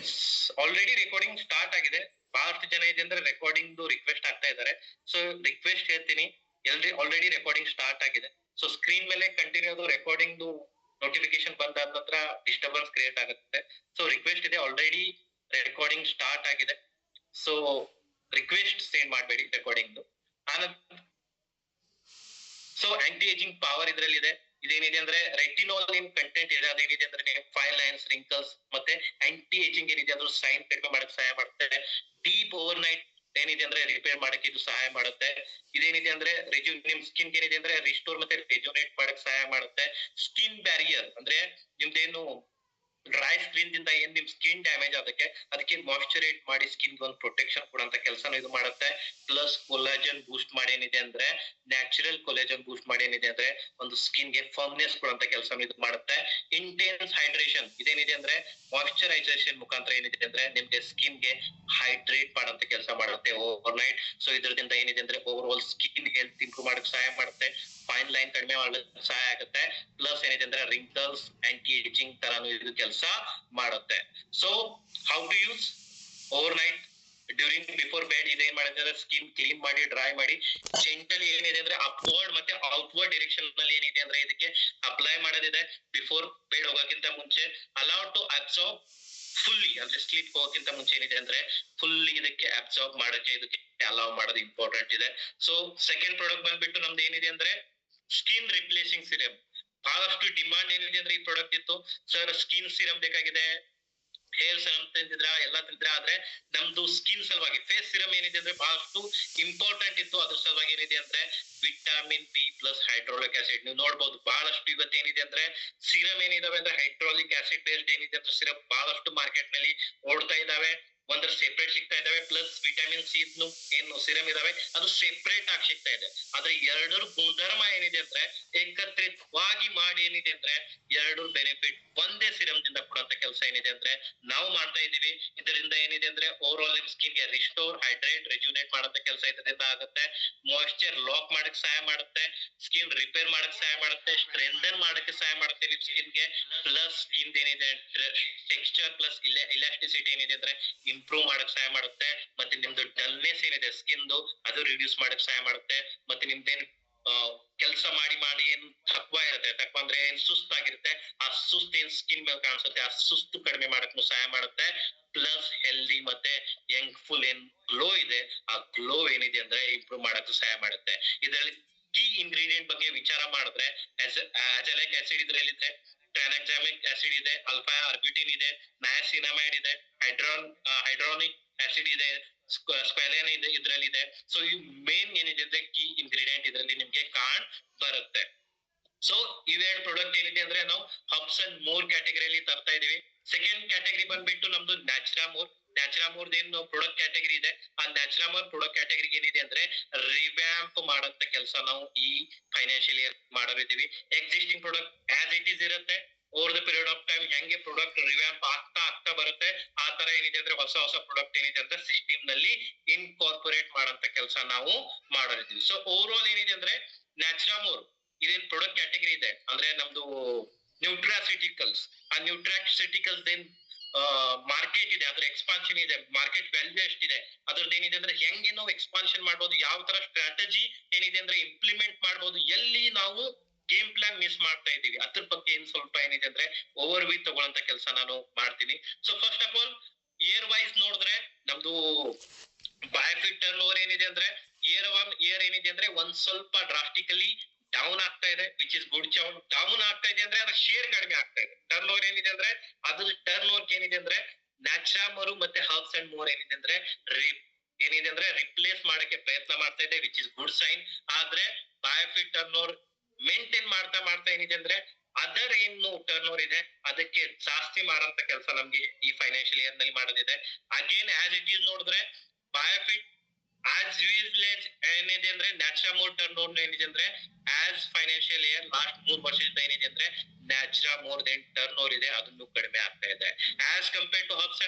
already recording start ಆಗಿದೆ. ಬಹಳಷ್ಟು ಜನ ಇದೆ ಅಂದ್ರೆ ರೆಕಾರ್ಡಿಂಗ್ ರಿಕ್ವೆಸ್ಟ್ ಆಗ್ತಾ ಇದ್ದಾರೆ. ಸೊ ರಿಕ್ವೆಸ್ಟ್ ಹೇಳ್ತೀನಿ, ಎಲ್ರಿ ಆಲ್ರೆಡಿ ರೆಕಾರ್ಡಿಂಗ್ ಸ್ಟಾರ್ಟ್ ಆಗಿದೆ. ಸೊ ಸ್ಕ್ರೀನ್ ಮೇಲೆ ಕಂಟಿನ್ಯೂ ಅದು ರೆಕಾರ್ಡಿಂಗ್ ನೋಟಿಫಿಕೇಶನ್ ಬಂದಾದ ನಂತರ ಡಿಸ್ಟರ್ಬೆನ್ಸ್ ಕ್ರಿಯೇಟ್ ಆಗುತ್ತೆ. ಸೊ ರಿಕ್ವೆಸ್ಟ್ ಇದೆ, ಆಲ್ರೆಡಿ ರೆಕಾರ್ಡಿಂಗ್ ಸ್ಟಾರ್ಟ್ ಆಗಿದೆ. ಸೊ ರಿಕ್ವೆಸ್ಟ್ ಸೇಂಡ್ ಮಾಡಬೇಡಿ recording. So aunty ageing power ಇದರಲ್ಲಿ ಇದೆ. ಇದೇನಿದೆ ಅಂದ್ರೆ ರೆಟಿನಾಲ್ ಇನ್ ಕಂಟೆಂಟ್ ಇದೆ. ಅದೇನಿದೆ ಅಂದ್ರೆ ಫೈನ್ ಲೈನ್ಸ್, ರಿಂಕಲ್ಸ್ ಮತ್ತೆ ಆಂಟಿ ಏಜಿಂಗ್ ಏನಿದೆ ಅದ್ರ ಸೈನ್ ಕಡಿಮೆ ಮಾಡಕ್ ಸಹಾಯ ಮಾಡುತ್ತೆ. ಡೀಪ್ ಓವರ್ ನೈಟ್ ಏನಿದೆ ಅಂದ್ರೆ ರಿಪೇರ್ ಮಾಡಕ್ಕೆ ಇದು ಸಹಾಯ ಮಾಡುತ್ತೆ. ಇದೇನಿದೆ ಅಂದ್ರೆ ನಿಮ್ ಸ್ಕಿನ್ ಏನಿದೆ ಅಂದ್ರೆ ರಿಸ್ಟೋರ್ ಮತ್ತೆ ರೆಜುನೇಟ್ ಮಾಡಕ್ ಸಹಾಯ ಮಾಡುತ್ತೆ. ಸ್ಕಿನ್ ಬ್ಯಾರಿಯರ್ ಅಂದ್ರೆ ನಿಮ್ದೇನು ಡ್ರೈ ಸ್ಕಿನ್ ದಿಂದ ಏನ್ ನಿಮ್ ಸ್ಕಿನ್ ಡ್ಯಾಮೇಜ್ ಅದಕ್ಕೆ ಮಾಯಿಶ್ಚರೈಟ್ ಮಾಡಿ ಸ್ಕಿನ್ ಒಂದು ಪ್ರೊಟೆಕ್ಷನ್ ಕೊಡುವಂತ ಕೆಲಸನೂ ಇದು ಮಾಡುತ್ತೆ. ಪ್ಲಸ್ ಕೊಲಾಜನ್ ಬೂಸ್ಟ್ ಮಾಡಿ ಏನಿದೆ ಅಂದ್ರೆ ನ್ಯಾಚುರಲ್ ಕೊಲಾಜನ್ ಬೂಸ್ಟ್ ಮಾಡಿ ಏನಿದೆ ಅಂದ್ರೆ ಒಂದು ಸ್ಕಿನ್ ಗೆ ಫರ್ಮ್ನೆಸ್ ಕೊಡುವಂತ ಕೆಲಸನೂ ಇದು ಮಾಡುತ್ತೆ. ಇಂಟೆನ್ಸ್ ಹೈಡ್ರೇಷನ್ ಇದೇನಿದೆ ಅಂದ್ರೆ ಮಾಯಿಶ್ಚರೈಸೇಷನ್ ಮುಖಾಂತರ ಏನಿದೆ ಅಂದ್ರೆ ನಿಮ್ಗೆ ಸ್ಕಿನ್ ಗೆ ಹೈಡ್ರೇಟ್ ಮಾಡುವಂತ ಕೆಲಸ ಮಾಡುತ್ತೆ ಓವರ್ ನೈಟ್. ಸೊ ಇದರಿಂದ ಏನಿದೆ ಅಂದ್ರೆ over all skin health improve ಮಾಡಕ್ ಸಹಾಯ ಮಾಡುತ್ತೆ. ಫೈನ್ ಲೈನ್ ಕಡಿಮೆ ಮಾಡಕ್ ಸಹಾಯ ಆಗುತ್ತೆ. ಪ್ಲಸ್ ಏನಿದೆ ಅಂದ್ರೆ ರಿಂಕಲ್ಸ್ ಆಂಟಿ ಏಜಿಂಗ್ ತರಾನು ಇದು ಕೆಲಸ ಮಾಡುತ್ತೆ. So how to use overnight during before bed ಇದೇನ್ ಮಾಡಿದ್ರೆ ಸ್ಕಿನ್ ಕ್ಲೀನ್ ಮಾಡಿ ಡ್ರೈ ಮಾಡಿ ಜೆಂಟಲಿ ಏನಿದೆ ಅಂದ್ರೆ ಅಪ್ವರ್ಡ್ ಮತ್ತೆ ಔಟ್ವರ್ಡ್ ಡೈರೆಕ್ಷನ್ ನಲ್ಲಿ ಏನಿದೆ ಅಂದ್ರೆ ಇದಕ್ಕೆ ಅಪ್ಲೈ ಮಾಡೋದಿದೆ ಬಿಫೋರ್ ಬೆಡ್ ಹೋಗೋಕ್ಕಿಂತ ಮುಂಚೆ. ಅಲೌ ಟು ಅಬ್ಸಾರ್ಬ್ ಫುಲ್ಲಿ ಅಂದ್ರೆ ಸ್ಲೀಪ್ ಹೋಗೋಕ್ಕಿಂತ ಮುಂಚೆ ಏನಿದೆ ಅಂದ್ರೆ ಫುಲ್ಲಿ ಇದಕ್ಕೆ ಅಬ್ಸಾರ್ಬ್ ಮಾಡಕ್ಕೆ ಇದಕ್ಕೆ ಅಲೌ ಮಾಡೋದು ಇಂಪಾರ್ಟೆಂಟ್ ಇದೆ. ಸೊ ಸೆಕೆಂಡ್ ಪ್ರಾಡಕ್ಟ್ ಬಂದ್ಬಿಟ್ಟು ನಮ್ದು ಏನಿದೆ ಅಂದ್ರೆ ಸ್ಕಿನ್ ರಿಪ್ಲೇಸಿಂಗ್ ಸಿರಮ್. ಬಹಳಷ್ಟು ಡಿಮಾಂಡ್ ಏನಿದೆ ಅಂದ್ರೆ ಈ ಪ್ರಾಡಕ್ಟ್ ಇತ್ತು. ಸರ್ ಸ್ಕಿನ್ ಸಿರಮ್ ಬೇಕಾಗಿದೆ, ಹೇರ್ ಸಿರಮ್ ತಿಂತಿದ್ರ ಎಲ್ಲ ತಿಂತಿದ್ರ, ಆದ್ರೆ ನಮ್ದು ಸ್ಕಿನ್ ಸಲುವಾಗಿ ಫೇಸ್ ಸಿರಮ್ ಏನಿದೆ ಅಂದ್ರೆ ಬಹಳಷ್ಟು ಇಂಪಾರ್ಟೆಂಟ್ ಇತ್ತು. ಅದ್ರ ಸಲುವಾಗಿ ಏನಿದೆ ಅಂದ್ರೆ vitamin B plus hydraulic acid ನೀವು ನೋಡ್ಬೋದು ಬಹಳಷ್ಟು ಇವತ್ತೇನಿದೆ ಅಂದ್ರೆ ಸಿರಮ್ ಏನಿದಾವೆ ಅಂದ್ರೆ ಹೈಡ್ರೋಲಿಕ್ ಆಸಿಡ್ ಬೇಸ್ಡ್ ಏನಿದೆ ಅಂದ್ರೆ ಸಿರಮ್ ಬಹಳಷ್ಟು ಮಾರ್ಕೆಟ್ ನಲ್ಲಿ ಓಡ್ತಾ ಇದಾವೆ. ಒಂದ್ರ ಸೆಪರೇಟ್ ಸಿಗ್ತಾ ಇದಾವೆ, ಪ್ಲಸ್ ವಿಟಮಿನ್ ಸಿ ಏನು ಸಿರಮ್ ಇದಾವೆ ಅದು ಸೆಪರೇಟ್ ಆಗಿ ಸಿಗ್ತಾ ಇದೆ. ಆದ್ರೆ ಎರಡರ ಗುಣಧರ್ಮ ಏನಿದೆ ಅಂದ್ರೆ ಏಕತ್ರಿತವಾಗಿ ಮಾಡಿ ಏನಿದೆ ಅಂದ್ರೆ ಎರಡು ಬೆನಿಫಿಟ್ ಒಂದೇ ಸಿರಮ್ ದಿಂದ ಕೊಡುವಂತ ಕೆಲಸ ಏನಿದೆ ಅಂದ್ರೆ ನಾವು ಮಾಡ್ತಾ ಇದೀವಿ. ಇದರಿಂದ ಏನಿದೆ ಅಂದ್ರೆ ಓವರ್ ಆಲ್ ನಿಮ್ ಸ್ಕಿನ್ ಗೆ ರಿಸ್ಟೋರ್, ಹೈಡ್ರೇಟ್, ರೆಜ್ಯುನೇಟ್ ಮಾಡಂತ ಕೆಲಸ ಇದರಿಂದ ಆಗುತ್ತೆ. ಮಾಯಿಶ್ಚರ್ ಲಾಕ್ ಮಾಡಕ್ ಸಹಾಯ ಮಾಡುತ್ತೆ, ಸ್ಕಿನ್ ರಿಪೇರ್ ಮಾಡಕ್ ಸಹಾಯ ಮಾಡುತ್ತೆ, ಸ್ಟ್ರೆಂಥನ್ ಮಾಡಕ್ಕೆ ಸಹಾಯ ಮಾಡುತ್ತೆ ನಿಮ್ ಸ್ಕಿನ್ ಗೆ. ಪ್ಲಸ್ ಸ್ಕಿನ್ ಏನಿದೆ ಟೆಕ್ಸ್ಚರ್ ಪ್ಲಸ್ ಇಲಾಸ್ಟಿಸಿಟಿ ಏನಿದೆ ಅಂದ್ರೆ ಇಂಪ್ರೂವ್ ಮಾಡಕ್ ಸಹಾಯ ಮಾಡುತ್ತೆ. ಮತ್ತೆ ನಿಮ್ದು ಡಲ್ನೆಸ್ ಏನಿದೆ ಸ್ಕಿನ್ ಅದು ರಿಡ್ಯೂಸ್ ಮಾಡಕ್ ಸಹಾಯ ಮಾಡುತ್ತೆ. ಮತ್ತೆ ನಿಮ್ದೇನ್ ಕೆಲಸ ಮಾಡಿ ಏನ್ ತಕ್ವ ಇರುತ್ತೆ, ತಕ್ವ ಅಂದ್ರೆ ಏನ್ ಸುಸ್ತಾಗಿರುತ್ತೆ ಆ ಸುಸ್ತು ಏನ್ ಸ್ಕಿನ್ ಮೇಲೆ ಕಾಣಿಸುತ್ತೆ ಆ ಸುಸ್ತು ಕಡಿಮೆ ಮಾಡಕ್ ಸಹಾಯ ಮಾಡುತ್ತೆ. ಪ್ಲಸ್ ಹೆಲ್ದಿ ಮತ್ತೆ ಯಂಗ್ ಫುಲ್ ಏನ್ ಗ್ಲೋ ಇದೆ ಆ ಗ್ಲೋ ಏನಿದೆ ಅಂದ್ರೆ ಇಂಪ್ರೂವ್ ಮಾಡಕ್ ಸಹಾಯ ಮಾಡುತ್ತೆ. ಇದರಲ್ಲಿ ಕೀ ಇಂಗ್ರೀಡಿಯೆಂಟ್ ಬಗ್ಗೆ ವಿಚಾರ ಮಾಡಿದ್ರೆ ಅಜಲಿಕ್ ಆಸಿಡ್ ಇದ್ರಲ್ಲಿ ಇದೆ, ಟ್ರಾನ್ಎಕ್ಸಾಮಿಕ್ ಆಸಿಡ್ ಇದೆ, ಅಲ್ಫಾ ಆರ್ಬ್ಯೂಟಿನ್ ಇದೆ, ನಯಾಸಿನಮೈಡ್ ಇದೆ, ಹೈಡ್ರಾನಿಕ್ ಆಸಿಡ್ ಇದೆ, ಸ್ಕ್ವಾಲಿನ್ ಇದೆ ಇದ್ರಲ್ಲಿ ಇದೆ. ಸೊ ಈ ಮೇನ್ ಏನಿದೆ ಅಂದ್ರೆ ಕೀ ಇಂಗ್ರೀಡಿಯೆಂಟ್ ಇದರಲ್ಲಿ ನಿಮ್ಗೆ ಕಾಣ್ ಬರುತ್ತೆ. ಸೊ ಇವೆರಡು ಪ್ರಾಡಕ್ಟ್ ಏನಿದೆ ಅಂದ್ರೆ ನಾವು ಹಬ್ಸ್ ಅಂಡ್ ಮೋರ್ ಕ್ಯಾಟಗರಿಯಲ್ಲಿ ತರ್ತಾ ಇದೀವಿ. ಸೆಕೆಂಡ್ ಕ್ಯಾಟಗರಿ ಬಂದ್ಬಿಟ್ಟು ನಮ್ದು ನ್ಯಾಚುರಾಮೋರ್ ಏನು ಪ್ರಾಡಕ್ಟ್ ಕ್ಯಾಟಗರಿ ಇದೆ ಆ ನ್ಯಾಚುರಾಮೋರ್ ಪ್ರಾಡಕ್ಟ್ ಕ್ಯಾಟಗರಿ ಏನಿದೆ ಅಂದ್ರೆ ರಿವ್ಯಾಂಪ್ ಮಾಡಂತ ಕೆಲಸ ನಾವು ಈ ಫೈನಾನ್ಷಿಯಲ್ ಇಯರ್ ಮಾಡಿದೀವಿ. Existing product as it is ಇರುತ್ತೆ. Over the period of time ಹೆಂಗೆ ಪ್ರಾಡಕ್ಟ್ ರಿವ್ಯಾಂಪ್ ಆಗ್ತಾ ಬರುತ್ತೆ ಆ ತರ ಏನಿದೆ ಅಂದ್ರೆ ಹೊಸ ಪ್ರಾಡಕ್ಟ್ ಏನಿದೆ ಅಂದ್ರೆ ಸಿಸ್ಟಮ್ ನಲ್ಲಿ ಇನ್ಕಾರ್ಪೊರೇಟ್ ಮಾಡಂತ ಕೆಲಸ ನಾವು ಮಾಡಿದೀವಿ. ಸೊ ಓವರ್ ಆಲ್ ಏನಿದೆ ಅಂದ್ರೆ ನ್ಯಾಚುರಾಮೋರ್ ಇದೇನ್ ಪ್ರಾಡಕ್ಟ್ ಕ್ಯಾಟಗರಿ ಇದೆ ಅಂದ್ರೆ ನಮ್ದು ನ್ಯೂಟ್ರಾಸಿಟಿಕಲ್ಸ್. ಆ ನ್ಯೂಟ್ರಾಸಿಟಿಕಲ್ಸ್ ಏನ್ ಮಾರ್ಕೆಟ್ ಇದೆ ಅದ್ರ ಎಕ್ಸ್ಪಾನ್ಷನ್ ಇದೆ, ಮಾರ್ಕೆಟ್ ವ್ಯಾಲ್ಯೂ ಎಷ್ಟಿದೆ, ಅದ್ರದ್ದು ಏನಿದೆ ಅಂದ್ರೆ ಹೆಂಗೆ ನಾವು ಎಕ್ಸ್ಪಾನ್ಷನ್ ಮಾಡ್ಬೋದು, ಯಾವ ತರ ಸ್ಟ್ರಾಟಜಿ ಏನಿದೆ ಅಂದ್ರೆ ಇಂಪ್ಲಿಮೆಂಟ್ ಮಾಡ್ಬೋದು, ಎಲ್ಲಿ ನಾವು ಗೇಮ್ ಪ್ಲಾನ್ ಮಿಸ್ ಮಾಡ್ತಾ ಇದೀವಿ ಅದ್ರ ಬಗ್ಗೆ ಏನ್ ಸ್ವಲ್ಪ ಏನಿದೆ ಅಂದ್ರೆ ಓವರ್ ವ್ಯೂ ತಗೊಳ್ಳಂತ ಕೆಲಸ ನಾನು ಮಾಡ್ತೀನಿ. So first of all year wise ನೋಡಿದ್ರೆ ನಮ್ದು ಬಯೋಫಿಟ್ ಟರ್ನ್ ಓವರ್ ಏನಿದೆ ಅಂದ್ರೆ ಇಯರ್ ಏನಿದೆ ಅಂದ್ರೆ ಒಂದ್ ಸ್ವಲ್ಪ ಡ್ರಾಸ್ಟಿಕಲಿ ಡೌನ್ ಆಗ್ತಾ ಇದೆ, ವಿಚ್ ಇಸ್ ಗುಡ್. ಡೌನ್ ಆಗ್ತಾ ಇದೆ ಅಂದ್ರೆ ಅದ್ರ ಶೇರ್ ಕಡಿಮೆ ಆಗ್ತಾ ಇದೆ. ಟರ್ನ್ ಓವರ್ ಏನಿದೆ ಅಂದ್ರೆ ಅದ್ರ ಟರ್ನ್ ಓವರ್ ಏನಿದೆ ಅಂದ್ರೆ ನ್ಯಾಚುರಾಮೋರ್ ಮತ್ತೆ ಹರ್ಬ್ಸ್ ಅಂಡ್ ಮೋರ್ ಏನಿದೆ ಅಂದ್ರೆ ಏನಿದೆ ಅಂದ್ರೆ ರಿಪ್ಲೇಸ್ ಮಾಡಕ್ಕೆ ಪ್ರಯತ್ನ ಮಾಡ್ತಾ ಇದೆ, ವಿಚ್ ಇಸ್ ಗುಡ್ ಸೈನ್. ಆದ್ರೆ ಬಯೋಫಿಟ್ ಟರ್ನ್ ಓವರ್ ಮೇಂಟೈನ್ ಮಾಡ್ತಾ ಏನಿದೆ ಅಂದ್ರೆ ಅದರ್ ಏನು ಟರ್ನ್ ಓವರ್ ಇದೆ ಅದಕ್ಕೆ ಜಾಸ್ತಿ ಮಾಡಂತ ಕೆಲಸ ನಮ್ಗೆ ಈ ಫೈನಾನ್ಷಿಯಲ್ ಇಯರ್ ನಲ್ಲಿ ಮಾಡೋದಿದೆ. ಅಗೇನ್ ಆಸ್ ಇಟ್ ಈಸ್ ನೋಡಿದ್ರೆ ಬಯೋಫಿಟ್ ಆಸ್ ಯೂಸ್ಲೇಜ್ ಏನಿದೆ ಅಂದ್ರೆ ನ್ಯಾಚುರಾಮೋರ್ ಟರ್ನ್ ಓವರ್ ಏನಿದೆ ಅಂದ್ರೆ ಆಸ್ ಫೈನಾನ್ಷಿಯಲ್ ಇಯರ್ ಲಾಸ್ಟ್ 3 ವರ್ಷದಿಂದ ಏನಿದೆ ಅಂದ್ರೆ ನ್ಯಾಚುರಾಮೋರ್ ದೇನ್ ಟರ್ನ್ ಓವರ್ ಇದೆ ಅದನ್ನು ಕಡಿಮೆ ಆಗ್ತಾ ಇದೆ. As compare to hubs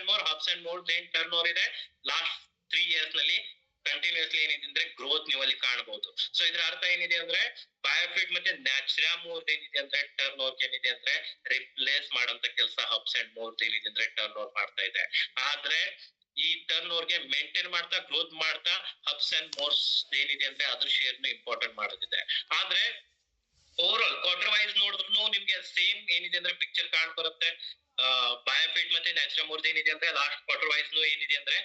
and more than turnover ಇದೆ ಲಾಸ್ಟ್ 3 ಇಯರ್ಸ್ ನಲ್ಲಿ ಕಂಟಿನ್ಯೂಸ್ಲಿ ಏನಿದೆ ಅಂದ್ರೆ ಗ್ರೋತ್ ನೀವು ಅಲ್ಲಿ ಕಾಣಬಹುದು. ಸೊ ಇದ್ರ ಅರ್ಥ ಏನಿದೆ ಅಂದ್ರೆ ಬಯೋಫಿಟ್ ಮತ್ತೆ ನ್ಯಾಚುರಾಮೋರ್ ಏನಿದೆ ಅಂದ್ರೆ ಟರ್ನ್ ಓವರ್ ಏನಿದೆ ಅಂದ್ರೆ ರಿಪ್ಲೇಸ್ ಮಾಡಂತ ಕೆಲಸ ಹಬ್ಸ್ ಅಂಡ್ ಮೋರ್ ಏನಿದೆ ಅಂದ್ರೆ ಟರ್ನ್ ಓವರ್ ಮಾಡ್ತಾ ಇದೆ. ಆದ್ರೆ ಈ ಟರ್ನ್ ಓವರ್ ಗೆ ಮೇಂಟೈನ್ ಮಾಡ್ತಾ ಗ್ರೋತ್ ಮಾಡ್ತಾ ಹಬ್ಸ್ ಅಂಡ್ ಮೋರ್ಸ್ ಏನಿದೆ ಅಂದ್ರೆ ಅದ್ರ ಶೇರ್ ಇಂಪಾರ್ಟೆಂಟ್ ಮಾಡೋದಿದೆ. ಆದ್ರೆ ಓವರ್ ಆಲ್ ಕ್ವಾರ್ಟರ್ ವೈಸ್ ನೋಡಿದ್ರು ನಿಮ್ಗೆ ಸೇಮ್ ಏನಿದೆ ಅಂದ್ರೆ ಪಿಕ್ಚರ್ ಕಾಣ್ ಬರುತ್ತೆ. ಬಯೋಫಿಟ್ ಮತ್ತೆ ನ್ಯಾಚುರಾಮೋರ್ ಏನಿದೆ ಅಂದ್ರೆ ಲಾಸ್ಟ್ ಕ್ವಾರ್ಟರ್ ವೈಸ್ ಏನಿದೆ ಅಂದ್ರೆ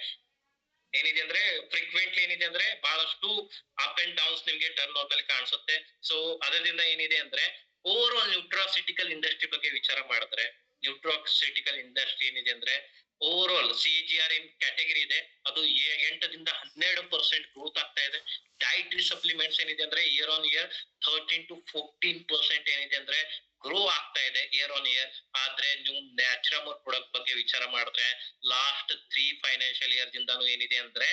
ಫ್ರೀಕ್ವೆಂಟ್ಲಿ ಏನಿದೆ ಅಂದ್ರೆ ಬಹಳಷ್ಟು ಅಪ್ ಅಂಡ್ ಡೌನ್ಸ್ ನಿಮ್ಗೆ ಟರ್ನ್ ಓವರ್ ನಲ್ಲಿ ಕಾಣಿಸುತ್ತೆ. ಸೊ ಅದರಿಂದ ಏನಿದೆ ಅಂದ್ರೆ ಓವರ್ ಆಲ್ ನ್ಯೂಟ್ರಾಸಿಟಿಕಲ್ ಇಂಡಸ್ಟ್ರಿ ಬಗ್ಗೆ ವಿಚಾರ ಮಾಡಿದ್ರೆ ನ್ಯೂಟ್ರಾಸಿಟಿಕಲ್ ಇಂಡಸ್ಟ್ರಿ ಏನಿದೆ ಅಂದ್ರೆ ಓವರ್ ಆಲ್ CAGR ಏನ್ ಕ್ಯಾಟಗರಿ ಇದೆ ಅದು 8-12% ಗ್ರೋತ್ ಆಗ್ತಾ ಇದೆ. ಡೈಟರಿ ಸಪ್ಲಿಮೆಂಟ್ಸ್ ಏನಿದೆ ಅಂದ್ರೆ ಇಯರ್ ಆನ್ ಇಯರ್ 13-14% ಏನಿದೆ ಅಂದ್ರೆ ಗ್ರೋ ಆಗ್ತಾ ಇದೆ ಇಯರ್ ಆನ್ ಇಯರ್. ಆದ್ರೆ ನೀವು ನ್ಯಾಚುರಾಮೋರ್ ಪ್ರಾಡಕ್ಟ್ ಬಗ್ಗೆ ವಿಚಾರ ಮಾಡಿದ್ರೆ ಲಾಸ್ಟ್ 3 ಫೈನಾನ್ಷಿಯಲ್ ಇಯರ್ ದಿಂದಾನು ಏನಿದೆ ಅಂದ್ರೆ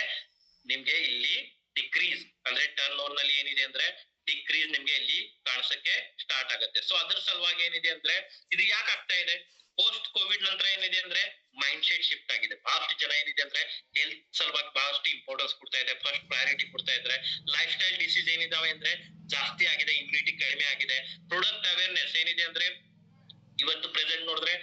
ನಿಮ್ಗೆ ಇಲ್ಲಿ ಡಿಕ್ರೀಸ್ ಅಂದ್ರೆ ಟರ್ನ್ ಓವರ್ ನಲ್ಲಿ ಏನಿದೆ ಅಂದ್ರೆ ಡಿಕ್ರೀಸ್ ನಿಮ್ಗೆ ಇಲ್ಲಿ ಕಾಣಿಸಕ್ಕೆ ಸ್ಟಾರ್ಟ್ ಆಗುತ್ತೆ. ಸೊ ಅದ್ರ ಸಲುವಾಗಿ ಏನಿದೆ ಅಂದ್ರೆ ಇದು ಯಾಕೆ ಆಗ್ತಾ ಇದೆ ಪೋಸ್ಟ್ ಕೋವಿಡ್ ನಂತರ ಏನಿದೆ ಅಂದ್ರೆ ಮೈಂಡ್ ಸೆಟ್ ಶಿಫ್ಟ್ ಆಗಿದೆ. ಬಹಳಷ್ಟು ಜನ ಏನಿದೆ ಅಂದ್ರೆ ಹೆಲ್ತ್ ಸಲುವಾಗಿ ಬಹಳಷ್ಟು ಇಂಪಾರ್ಟೆನ್ಸ್ ಕೊಡ್ತಾ ಇದೆ, ಫಸ್ಟ್ ಪ್ರಯಾರಿಟಿ ಕೊಡ್ತಾ ಇದ್ರೆ. ಲೈಫ್ ಸ್ಟೈಲ್ ಡಿಸೀಸ್ ಏನಿದಾವೆ ಅಂದ್ರೆ ಜಾಸ್ತಿ ಆಗಿದೆ, ಇಮ್ಯುನಿಟಿ ಕಡಿಮೆ ಆಗಿದೆ. ಪ್ರಾಡಕ್ಟ್ ಅವೇರ್ನೆಸ್ ಏನಿದೆ ಅಂದ್ರೆ ಇವತ್ತು ಪ್ರೆಸೆಂಟ್ ನೋಡಿದ್ರೆ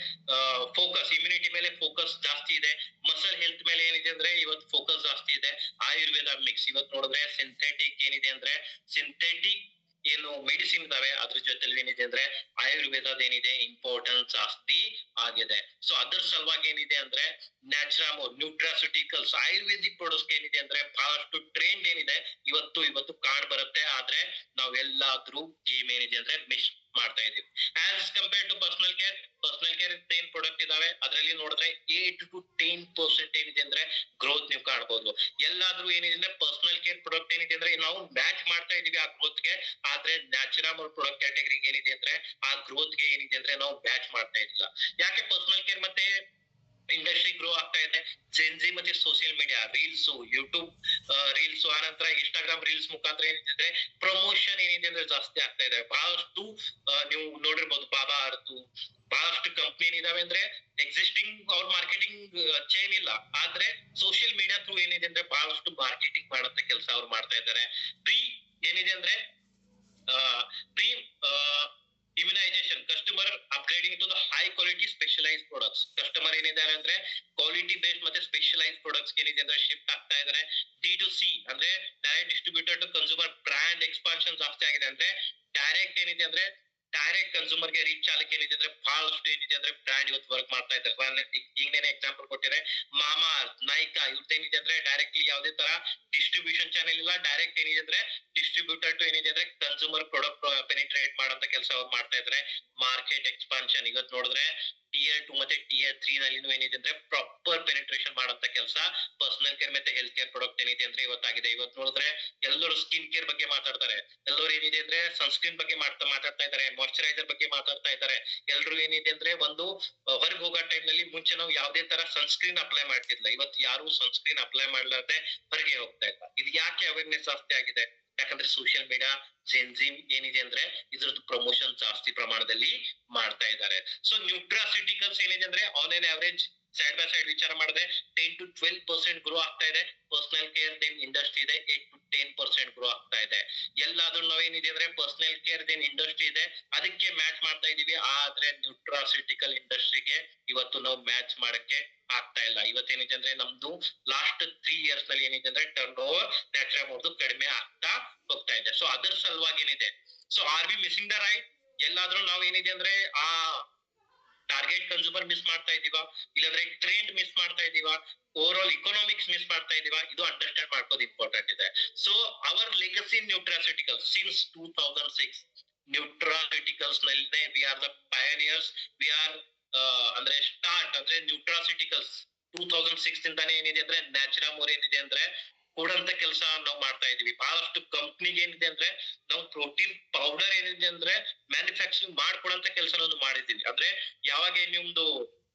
ಫೋಕಸ್ ಇಮ್ಯುನಿಟಿ ಮೇಲೆ ಫೋಕಸ್ ಜಾಸ್ತಿ ಇದೆ, ಮಸಲ್ ಹೆಲ್ತ್ ಮೇಲೆ ಏನಿದೆ ಅಂದ್ರೆ ಇವತ್ತು ಫೋಕಸ್ ಜಾಸ್ತಿ ಇದೆ. ಆಯುರ್ವೇದ ಮಿಕ್ಸ್ ಇವತ್ತು ನೋಡಿದ್ರೆ ಸಿಂಥೆಟಿಕ್ ಏನಿದೆ ಅಂದ್ರೆ ಸಿಂಥೆಟಿಕ್ ಏನು ಮೆಡಿಸಿನ್ ಇದಾವೆ ಅದ್ರ ಜೊತೆಲಿ ಏನಿದೆ ಅಂದ್ರೆ ಆಯುರ್ವೇದದ ಏನಿದೆ ಇಂಪಾರ್ಟೆನ್ಸ್ ಜಾಸ್ತಿ ಆಗಿದೆ. ಸೊ ಅದ್ರ ಸಲುವಾಗಿ ಏನಿದೆ ಅಂದ್ರೆ ನ್ಯಾಚುರಾಮೋರ್ ನ್ಯೂಟ್ರಾಸ್ಯೂಟಿಕಲ್ಸ್ ಆಯುರ್ವೇದಿಕ್ ಪ್ರಾಡಕ್ಟ್ಸ್ ಏನಿದೆ ಅಂದ್ರೆ ಬಹಳಷ್ಟು ಟ್ರೆಂಡ್ ಏನಿದೆ ಇವತ್ತು ಕಾಣ್ ಬರುತ್ತೆ. ಆದ್ರೆ ನಾವೆಲ್ಲಾದ್ರೂ ಗೇಮ್ ಏನಿದೆ ಅಂದ್ರೆ ಮಿಸ್ ಮಾಡ್ತಾ ಇದೀವಿ. As compare to personal care ಏನ್ ಪ್ರಾಡಕ್ಟ್ ಇದಾವೆ ಅದರಲ್ಲಿ ನೋಡಿದ್ರೆ 8-10% ಏನಿದೆ ಅಂದ್ರೆ ಗ್ರೋತ್ ನೀವು ಕಾಣಬಹುದು. ಎಲ್ಲಾದ್ರೂ ಏನಿದೆ ಅಂದ್ರೆ ಪರ್ಸನಲ್ ಕೇರ್ ಪ್ರಾಡಕ್ಟ್ ಏನಿದೆ ಅಂದ್ರೆ ನಾವು ಮ್ಯಾಚ್ ಮಾಡ್ತಾ ಇದೀವಿ ಆ ಗ್ರೋತ್ ಗೆ. ಆದ್ರೆ ನ್ಯಾಚುರಾಮೋರ್ ಪ್ರಾಡಕ್ಟ್ ಕ್ಯಾಟಗರಿಗೆ ಏನಿದೆ ಅಂದ್ರೆ ಆ ಗ್ರೋತ್ ಗೆ ಏನಿದೆ ಅಂದ್ರೆ ನಾವು ಮ್ಯಾಚ್ ಮಾಡ್ತಾ ಇದಿಲ್ಲ. ಯಾಕೆ ಪರ್ಸನಲ್ ಕೇರ್ ಮತ್ತೆ ಇಂಡಸ್ಟ್ರಿ ಗ್ರೋ ಆಗ್ತಾ ಇದೆ? ಜೆನ್ಜಿ ಮತ್ತೆ social media reels, YouTube reels, ಆನಂತರ ಇನ್ಸ್ಟಾಗ್ರಾಮ್ ರೀಲ್ಸ್ ಮುಖಾಂತರ ಏನಿದೆ ಅಂದ್ರೆ ಪ್ರಮೋಷನ್ ಏನಿದೆ ಅಂದ್ರೆ ಜಾಸ್ತಿ ಆಗ್ತಾ ಇದೆ. ಬಹಳಷ್ಟು ನೀವು ನೋಡಿರ್ಬೋದು ಬಾಬಾ ಅರ್ತು ಬಹಳಷ್ಟು ಕಂಪ್ನಿ ಏನಿದಾವೆ ಅಂದ್ರೆ ಎಕ್ಸಿಸ್ಟಿಂಗ್ ಅವ್ರ ಮಾರ್ಕೆಟಿಂಗ್ ಚೈನ್ ಇಲ್ಲ, ಆದ್ರೆ ಸೋಷಿಯಲ್ ಮೀಡಿಯಾ ಥ್ರೂ ಏನಿದೆ ಅಂದ್ರೆ ಬಹಳಷ್ಟು ಮಾರ್ಕೆಟಿಂಗ್ ಮಾಡಂತ ಕೆಲಸ ಅವ್ರು ಮಾಡ್ತಾ ಇದ್ದಾರೆ. ಪ್ರೀ ಏನಿದೆ ಅಂದ್ರೆ pre immunization customer upgrading to the high quality specialized products. Customer ಏನಿದ್ದಾರೆ ಅಂದ್ರೆ ಕ್ವಾಲಿಟಿ ಬೇಸ್ಡ್ ಮತ್ತೆ ಸ್ಪೆಷಲೈಸ್ ಪ್ರಾಡಕ್ಟ್ಸ್ ಏನಿದೆ ಅಂದ್ರೆ ಶಿಫ್ಟ್ ಆಗ್ತಾ ಇದ್ದಾರೆ. D2C ಅಂದ್ರೆ direct distributor to consumer brand expansion ಜಾಸ್ತಿ ಆಗಿದೆ. ಅಂದ್ರೆ ಡೈರೆಕ್ಟ್ ಏನಿದೆ ಅಂದ್ರೆ ಡೈರೆಕ್ಟ್ ಕನ್ಸ್ಯೂಮರ್ ಗೆ ರೀಚ್ ಆಗಕ್ಕೆ ಏನಿದೆ ಅಂದ್ರೆ ಬಹಳಷ್ಟು ಏನಿದೆ ಅಂದ್ರೆ ಬ್ರಾಂಡ್ ಇವತ್ತು ವರ್ಕ್ ಮಾಡ್ತಾ ಇದ್ದಾರೆ. ಈಗೇನೆ ಎಕ್ಸಾಂಪಲ್ ಕೊಟ್ಟಿದ್ರೆ ಮಾಮಾ ಅರ್ತ್, ನೈಕಾ ಇವ್ರದ್ದು ಏನಿದೆ ಅಂದ್ರೆ ಡೈರೆಕ್ಟ್ಲಿ ಯಾವುದೇ ತರ ಡಿಸ್ಟ್ರಿಬ್ಯೂಷನ್ ಚಾನೆಲ್ ಇಲ್ಲ, ಡೈರೆಕ್ಟ್ ಏನಿದೆ ಅಂದ್ರೆ ಡಿಸ್ಟ್ರಿಬ್ಯೂಟರ್ ಟು ಏನಿದೆ ಅಂದ್ರೆ ಕನ್ಸ್ಯೂಮರ್ ಪ್ರಾಡಕ್ಟ್ ಪೆನಿಟ್ರೇಟ್ ಮಾಡಂತ ಕೆಲಸ ಅವ್ರು ಮಾಡ್ತಾ ಇದ್ದಾರೆ. ಮಾರ್ಕೆಟ್ ಎಕ್ಸ್ಪಾನ್ಷನ್ ಇವತ್ತು ನೋಡಿದ್ರೆ Tier 2 ಮತ್ತೆ Tier 3 ನಲ್ಲಿ ಏನಿದೆ ಅಂದ್ರೆ ಪ್ರಾಪರ್ ಪೆನಿಟ್ರೇಷನ್ ಮಾಡಂತ ಕೆಲಸ ಪರ್ಸನಲ್ ಕೇರ್ ಮತ್ತೆ ಹೆಲ್ತ್ ಕೇರ್ ಪ್ರಾಡಕ್ಟ್ ಏನಿದೆ ಅಂದ್ರೆ ಇವತ್ತಾಗಿದೆ. ಇವತ್ತು ನೋಡಿದ್ರೆ ಎಲ್ಲರೂ ಸ್ಕಿನ್ ಕೇರ್ ಬಗ್ಗೆ ಮಾತಾಡ್ತಾರೆ, ಎಲ್ಲರೂ ಏನಿದೆ ಅಂದ್ರೆ ಸನ್ಸ್ಕ್ರೀನ್ ಬಗ್ಗೆ ಮಾತಾಡ್ತಾ ಇದ್ದಾರೆ, ಮಾಯಿಶ್ಚರೈಸರ್ ಬಗ್ಗೆ ಮಾತಾಡ್ತಾ ಇದ್ದಾರೆ. ಎಲ್ಲರೂ ಏನಿದೆ ಅಂದ್ರೆ ಒಂದು ಹೊರಗೆ ಹೋಗೋ ಟೈಮ್ ನಲ್ಲಿ ಮುಂಚೆ ನಾವು ಯಾವುದೇ ತರ ಸನ್ಸ್ಕ್ರೀನ್ ಅಪ್ಲೈ ಮಾಡ್ತಿರ್ಲಿಲ್ಲ, ಇವತ್ತು ಯಾರು ಸನ್ಸ್ಕ್ರೀನ್ ಅಪ್ಲೈ ಮಾಡ್ಲಾರ್ದೆ ಹೊರಗೆ ಹೋಗ್ತಾ ಇಲ್ಲ. ಇದು ಯಾಕೆ ಅವೇರ್ನೆಸ್ ಜಾಸ್ತಿ ಆಗಿದೆ? ಯಾಕಂದ್ರೆ ಸೋಷಿಯಲ್ ಮೀಡಿಯಾ ಜೆನ್ಜಿಮ್ ಏನಿದೆ ಅಂದ್ರೆ ಇದ್ರದ್ದು ಪ್ರಮೋಷನ್ ಜಾಸ್ತಿ ಪ್ರಮಾಣದಲ್ಲಿ ಮಾಡ್ತಾ ಇದ್ದಾರೆ. ಸೊ ನ್ಯೂಟ್ರಾಸ್ಯೂಟಿಕಲ್ಸ್ ಏನಿದೆ ಅಂದ್ರೆ on N average side by side ವಿಚಾರ ಮಾಡಿದ್ರೆ 10-12% ಗ್ರೋ ಆಗ್ತಾ ಇದೆ. ಪರ್ಸನಲ್ ಕೇರ್ ದೇನ್ ಇಂಡಸ್ಟ್ರಿ ಇದೆ 8-10% ಗ್ರೋ ಆಗ್ತಾ ಇದೆ. ಎಲ್ಲಾದ್ರೂ ನಾವೇನಿದೆ ಅಂದ್ರೆ ಪರ್ಸನಲ್ ಕೇರ್ ದೇನ್ ಇಂಡಸ್ಟ್ರಿ ಇದೆ ಅದಕ್ಕೆ ಮ್ಯಾಚ್ ಮಾಡ್ತಾ ಇದೀವಿ. ಆದ್ರೆ ನ್ಯೂಟ್ರಾಸ್ಯೂಟಿಕಲ್ ಇಂಡಸ್ಟ್ರಿಗೆ ಇವತ್ತು ನಾವು ಮ್ಯಾಚ್ ಮಾಡಕ್ಕೆ ಆಗ್ತಾ ಇಲ್ಲ. ಇವತ್ತೇನಿದೆ ಅಂದ್ರೆ ನಮ್ದು ಲಾಸ್ಟ್ 3 ಇಯರ್ಸ್ ನಲ್ಲಿ ಏನಿದೆ ಅಂದ್ರೆ ಟರ್ನ್ ಓವರ್ ನ್ಯಾಚುರಾಮೋರ್ದು ಕಡಿಮೆ ಆಗ್ತಾ ಹೋಗ್ತಾ ಇದೆ. ಸೊ ಅದರ ಸಲುವಾಗಿ ಏನಿದೆ, so are we missing the right? ಎಲ್ಲಾದ್ರೂ ನಾವ್ ಏನಿದೆ ಅಂದ್ರೆ ಆ ಟಾರ್ಗೆಟ್ ಕನ್ಸ್ಯೂಮರ್ ಮಿಸ್ ಮಾಡ್ತಾ ಇದೀವಾ, ಇಲ್ಲಾಂದ್ರೆ ಟ್ರೆಂಡ್ ಮಿಸ್ ಮಾಡ್ತಾ ಇದೀವಾ, ಓವರ್ ಆಲ್ ಇಕೋನಾಮಿಕ್ಸ್ ಮಿಸ್ ಮಾಡ್ತಾ ಇದೀವಾ? ಇದು ಅಂಡರ್ಸ್ಟ್ಯಾಂಡ್ ಮಾಡ್ಕೋದು ಇಂಪಾರ್ಟೆಂಟ್ ಇದೆ. ಸೊ ಅವರ್ ಲೆಗಸಿ ನ್ಯೂಟ್ರಾಸ್ಯೂಟಿಕಲ್ಸ್ ಸಿನ್ಸ್ 2006 ನ್ಯೂಟ್ರಾಸ್ಯೂಟಿಕಲ್ಸ್ ನಲ್ಲಿ we are the ಪಯನಿಯರ್ಸ್. We are ಅಂದ್ರೆ ಸ್ಟಾರ್ಟ್ ಅಂದ್ರೆ ನ್ಯೂಟ್ರಾಸ್ಯೂಟಿಕಲ್ಸ್ 2006 ಇಂದಾನೆ ಏನಿದೆ ಅಂದ್ರೆ ನ್ಯಾಚುರಾಮೋರ್ ಏನಿದೆ ಅಂದ್ರೆ ಕೊಡಂತ ಕೆಲಸ ನಾವು ಮಾಡ್ತಾ ಇದೀವಿ. ಬಹಳಷ್ಟು ಕಂಪ್ನಿಗೆ ಏನಿದೆ ಅಂದ್ರೆ ನಾವು ಪ್ರೋಟೀನ್ ಪೌಡರ್ ಏನಿದೆ ಅಂದ್ರೆ ಮ್ಯಾನುಫ್ಯಾಕ್ಚರಿಂಗ್ ಮಾಡ್ಕೊಡಂತ ಕೆಲಸ ನಾವು ಮಾಡಿದೀವಿ. ಅಂದ್ರೆ ಯಾವಾಗ ನಿಮ್ದು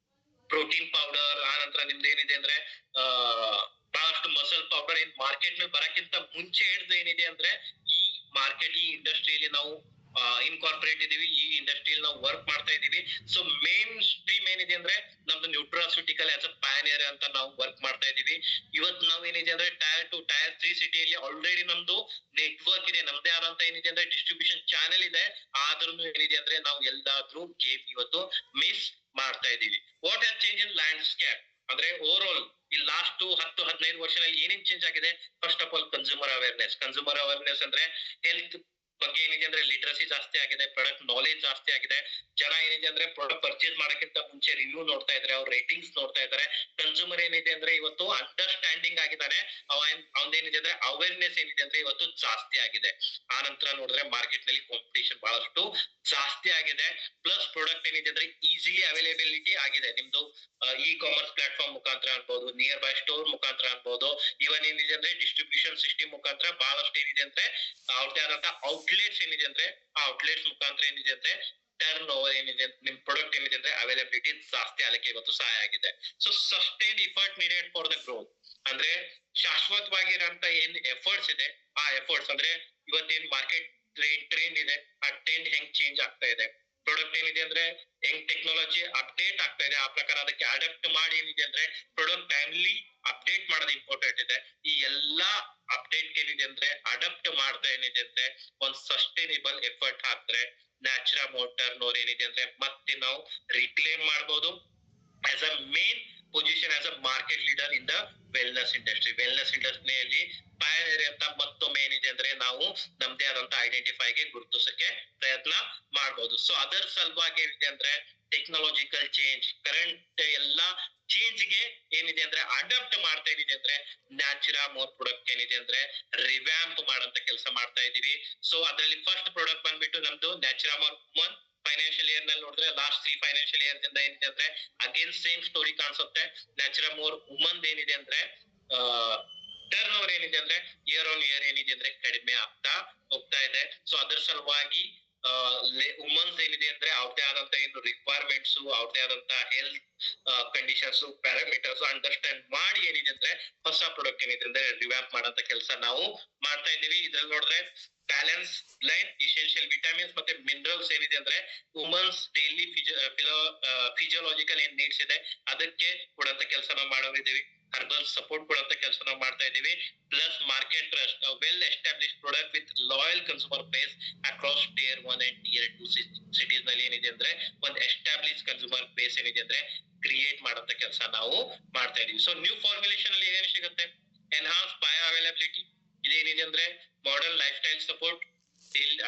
ಪ್ರೋಟೀನ್ ಪೌಡರ್ ಆ ನಂತರ ನಿಮ್ದು ಏನಿದೆ ಅಂದ್ರೆ ಬಹಳಷ್ಟು ಮಸಲ್ ಪೌಡರ್ ಏನ್ ಮಾರ್ಕೆಟ್ ನಲ್ಲಿ ಬರಕ್ಕಿಂತ ಮುಂಚೆ ಹಿಡಿದು ಏನಿದೆ ಅಂದ್ರೆ ಈ ಮಾರ್ಕೆಟ್ ಈ ಇಂಡಸ್ಟ್ರಿಯಲ್ಲಿ ನಾವು ಇನ್ಕಾರ್ಪೊರೇಟ್ ಇದೀವಿ, ಈ ಇಂಡಸ್ಟ್ರಿಯಲ್ಲಿ ನಾವು ವರ್ಕ್ ಮಾಡ್ತಾ ಇದೀವಿ. ಸೊ ಮೇನ್ ಸ್ಟ್ರೀಮ್ ಏನಿದೆ ಅಂದ್ರೆ ನಮ್ದು ನ್ಯೂಟ್ರಾಸ್ಯೂಟಿಕಲ್ ಆಸ್ ಅ ಪಯನಿಯರ್ ಅಂತ ನಾವು ವರ್ಕ್ ಮಾಡ್ತಾ ಇದೀವಿ. ಇವತ್ತು ನಾವ್ ಏನಿದೆ ಅಂದ್ರೆ ಟೈರ್ 2 ಟೈರ್ 3 ಸಿಟಿಯಲ್ಲಿ ಆಲ್ರೆಡಿ ನಮ್ದು ನೆಟ್ವರ್ಕ್ ಇದೆ, ನಮ್ದೇ ಆದಂತ ಏನಿದೆ ಅಂದ್ರೆ ಡಿಸ್ಟ್ರಿಬ್ಯೂಷನ್ ಚಾನೆಲ್ ಇದೆ. ಆದ್ರೂ ಏನಿದೆ ಅಂದ್ರೆ ನಾವು ಎಲ್ಲಾದ್ರೂ ಗೇಮ್ ಇವತ್ತು ಮಿಸ್ ಮಾಡ್ತಾ ಇದೀವಿ. What has change in landscape ಅಂದ್ರೆ ಓವರ್ ಆಲ್ ಈ ಲಾಸ್ಟ್ 10-15 ವರ್ಷದಲ್ಲಿ ಏನೇನ್ ಚೇಂಜ್ ಆಗಿದೆ? First of all consumer awareness ಅಂದ್ರೆ ಹೆಲ್ತ್ ಬಗ್ಗೆ ಏನಿದೆ ಅಂದ್ರೆ ಲಿಟ್ರಸಿ ಜಾಸ್ತಿ ಆಗಿದೆ, ಪ್ರಾಡಕ್ಟ್ ನಾಲೆಜ್ ಜಾಸ್ತಿ ಆಗಿದೆ. ಜನ ಏನಿದೆ ಅಂದ್ರೆ ಪ್ರಾಡಕ್ಟ್ ಪರ್ಚೇಸ್ ಮಾಡಕ್ಕಿಂತ ಮುಂಚೆ ರಿವ್ಯೂ ನೋಡ್ತಾ ಇದಾರೆ, ಅವ್ರ ರೇಟಿಂಗ್ಸ್ ನೋಡ್ತಾ ಇದಾರೆ. ಕನ್ಸ್ಯೂಮರ್ ಏನಿದೆ ಅಂದ್ರೆ ಇವತ್ತು ಅಂಡರ್ಸ್ಟ್ಯಾಂಡಿಂಗ್ ಆಗಿದ್ದಾನೆ, ಅವನೇನಿದೆ ಅಂದ್ರೆ ಅವೇರ್ನೆಸ್ ಏನಿದೆ ಅಂದ್ರೆ ಇವತ್ತು ಜಾಸ್ತಿ ಆಗಿದೆ. ಆ ನಂತರ ನೋಡಿದ್ರೆ ಮಾರ್ಕೆಟ್ ನಲ್ಲಿ ಕಾಂಪಿಟೇಷನ್ ಬಹಳಷ್ಟು ಜಾಸ್ತಿ ಆಗಿದೆ. ಪ್ಲಸ್ ಪ್ರಾಡಕ್ಟ್ ಏನಿದೆ ಅಂದ್ರೆ ಈಸಿಲಿ ಅವೈಲೇಬಿಲಿಟಿ ಆಗಿದೆ. ನಿಮ್ದು ಇ ಕಾಮರ್ಸ್ ಪ್ಲಾಟ್ಫಾರ್ಮ್ ಮುಖಾಂತರ ಅನ್ಬಹುದು, ನಿಯರ್ ಬೈ ಸ್ಟೋರ್ ಮುಖಾಂತರ ಅನ್ಬಹುದು, ಇವನ್ ಏನಿದೆ ಅಂದ್ರೆ ಡಿಸ್ಟ್ರಿಬ್ಯೂಷನ್ ಸಿಸ್ಟಮ್ ಮುಖಾಂತರ ಬಹಳಷ್ಟು ಏನಿದೆ ಅಂದ್ರೆ ಅವ್ರದೇ ಆದಂತ ಔಟ್ಲೆಟ್ಸ್ ಏನಿದೆ ಅಂದ್ರೆ ಆ ಔಟ್ಲೆಟ್ಸ್ ಮುಖಾಂತರ ಏನಿದೆ ಅಂದ್ರೆ ಟರ್ನ್ ಓವರ್ ಏನಿದೆ, ನಿಮ್ ಪ್ರಾಡಕ್ಟ್ ಏನಿದೆ ಅಂದ್ರೆ ಅವೈಲಬಿಲಿಟಿ ಜಾಸ್ತಿ ಆಗಲಿಕ್ಕೆ ಇವತ್ತು ಸಹಾಯ ಆಗಿದೆ. So sustained effort needed for the growth ಅಂದ್ರೆ ಶಾಶ್ವತವಾಗಿರಂತ ಏನ್ ಎಫರ್ಟ್ಸ್ ಇದೆ, ಆ ಎಫರ್ಟ್ಸ್ ಅಂದ್ರೆ ಇವತ್ತೇನ್ ಮಾರ್ಕೆಟ್ ಟ್ರೆಂಡ್ ಇದೆ, ಆ ಟ್ರೆಂಡ್ ಹೆಂಗ್ ಚೇಂಜ್ ಆಗ್ತಾ ಇದೆ, ಪ್ರಾಡಕ್ಟ್ ಏನಿದೆ ಅಂದ್ರೆ ಹೆಂಗ್ ಟೆಕ್ನಾಲಜಿ ಅಪ್ಡೇಟ್ ಆಗ್ತಾ ಇದೆ, ಆ ಪ್ರಕಾರ ಅದಕ್ಕೆ ಅಡಾಪ್ಟ್ ಮಾಡಿ ಏನಿದೆ ಅಂದ್ರೆ ಪ್ರಾಡಕ್ಟ್ ಟೈಮ್ಲಿ ಅಪ್ಡೇಟ್ ಮಾಡೋದು ಇಂಪಾರ್ಟೆಂಟ್ ಇದೆ. ಈ ಎಲ್ಲಾ ಅಪ್ಡೇಟ್ ಏನಿದೆ ಅಂದ್ರೆ ಅಡಾಪ್ಟ್ ಮಾಡ್ತಾ ಏನಿದೆ ಅಂದ್ರೆ ಒಂದ್ ಸಸ್ಟೈನೇಬಲ್ ಎಫರ್ಟ್ ಹಾಕ್ತಾರೆ ನ್ಯಾಚುರಾ ಮೋಟರ್ ನೋರ್ ಏನಿದೆ ಅಂದ್ರೆ ಮತ್ತೆ ನಾವು ರಿಕ್ಲೇಮ್ ಮಾಡಬಹುದು as a main position as a market leader in the wellness ಇಂಡಸ್ಟ್ರಿಯಲ್ಲಿ ಪಯನಿಯರ್ ಅಂತ ಮತ್ತೊಮ್ಮೆ ಏನಿದೆ ಅಂದ್ರೆ ನಾವು ನಮ್ದೇ ಆದಂತ ಐಡೆಂಟಿಫೈಗೆ ಗುರುತಿಸಕ್ಕೆ ಪ್ರಯತ್ನ ಮಾಡಬಹುದು. ಸೊ ಅದರ ಸಲುವಾಗಿ ಏನಿದೆ ಅಂದ್ರೆ ಟೆಕ್ನಾಲಜಿಕಲ್ ಚೇಂಜ್ ಕರೆಂಟ್ ಎಲ್ಲಾ ಚೇಂಜ್ ಗೆ ಏನಿದೆ ಅಂದ್ರೆ ಅಡಾಪ್ಟ್ ಮಾಡ್ತಾ ಏನಿದೆ ಅಂದ್ರೆ ನ್ಯಾಚುರಾ ಮೋರ್ ಪ್ರಾಡಕ್ಟ್ ಏನಿದೆ ಅಂದ್ರೆ ರಿವ್ಯಾಂಪ್ ಮಾಡಂತ ಕೆಲಸ ಮಾಡ್ತಾ ಇದೀವಿ. ಸೊ ಅದರಲ್ಲಿ ಫಸ್ಟ್ ಪ್ರಾಡಕ್ಟ್ ಬಂದ್ಬಿಟ್ಟು ನಮ್ದು Natura more woman. Financial year ನಲ್ಲಿ ನೋಡಿದ್ರೆ ಲಾಸ್ಟ್ 3 ಫೈನಾನ್ಷಿಯಲ್ ಇಯರ್ ದಿಂದ ಏನಿದೆ ಅಂದ್ರೆ ಅಗೇನ್ ಸೇಮ್ ಸ್ಟೋರಿ ಕಾಣಿಸುತ್ತೆ. ನ್ಯಾಚುರಾ ಮೋರ್ ವುಮನ್ ಏನಿದೆ ಅಂದ್ರೆ ಟರ್ನ್ ಓವರ್ ಏನಿದೆ ಅಂದ್ರೆ ಇಯರ್ ಆನ್ ಇಯರ್ ಏನಿದೆ ಅಂದ್ರೆ ಕಡಿಮೆ ಆಗ್ತಾ ಹೋಗ್ತಾ ಇದೆ. ಸೊ ಅದರ ಸಲುವಾಗಿ ವುಮನ್ಸ್ ಏನಿದೆ ಅಂದ್ರೆ ಅವ್ರದೇ ಆದಂತ ಏನು ರಿಕ್ವೈರ್ಮೆಂಟ್ಸ್, ಅವ್ರದೇ ಆದಂತ ಹೆಲ್ತ್ ಕಂಡೀಷನ್ಸ್ ಪ್ಯಾರಾಮೀಟರ್ಸ್ ಅಂಡರ್ಸ್ಟ್ಯಾಂಡ್ ಮಾಡಿ ಏನಿದೆ ಅಂದ್ರೆ ಹೊಸ ಪ್ರಾಡಕ್ಟ್ ಏನಿದೆ ಅಂದ್ರೆ ರಿವ್ಯಾಂಪ್ ಮಾಡಂತ ಕೆಲಸ ನಾವು ಮಾಡ್ತಾ ಇದೀವಿ. ಇದ್ರಲ್ಲಿ ನೋಡಿದ್ರೆ ಬ್ಯಾಲೆನ್ಸ್ ಬ್ಲೈಂಡ್ ಇಸೆನ್ಷಿಯಲ್ ವಿಟಮಿನ್ಸ್ ಮತ್ತೆ ಮಿನರಲ್ಸ್ ಏನಿದೆ ಅಂದ್ರೆ ವುಮನ್ಸ್ ಡೈಲಿ ಫಿಸಿಯೋಲಾಜಿಕಲ್ ಏನ್ ನೀಡ್ಸ್ ಇದೆ ಅದಕ್ಕೆ ಕೊಡಂತ ಕೆಲಸ ನಾವು ಮಾಡೋರಿದ್ದೀವಿ. ಹರ್ಬಲ್ ಸಪೋರ್ಟ್ ಕೊಡಂತ ಕೆಲಸ ನಾವು ಮಾಡ್ತಾ ಇದೀವಿ. Plus market trust well establish product with loyal consumer base across Tier 1 and Tier 2 cities ನಲ್ಲಿ ಏನಿದೆ ಅಂದ್ರೆ ಒಂದು ಎಸ್ಟಾಬ್ಲಿಷ್ ಕನ್ಸ್ಯೂಮರ್ ಬೇಸ್ ಏನಿದೆ ಅಂದ್ರೆ ಕ್ರಿಯೇಟ್ ಮಾಡಂತ ಕೆಲಸ ನಾವು ಮಾಡ್ತಾ ಇದೀವಿ. ಸೊ ನ್ಯೂ ಫಾರ್ಮುಲೇಷನ್ ಅಲ್ಲಿ ಏನೇನು ಸಿಗುತ್ತೆ? ಎನ್ಹಾನ್ಸ್ ಬಯೋ ಅವೈಲಬಿಲಿಟಿ, ಇದೇನಿದೆ ಅಂದ್ರೆ ಮಾಡರ್ನ್ ಲೈಫ್ ಸ್ಟೈಲ್ ಸಪೋರ್ಟ್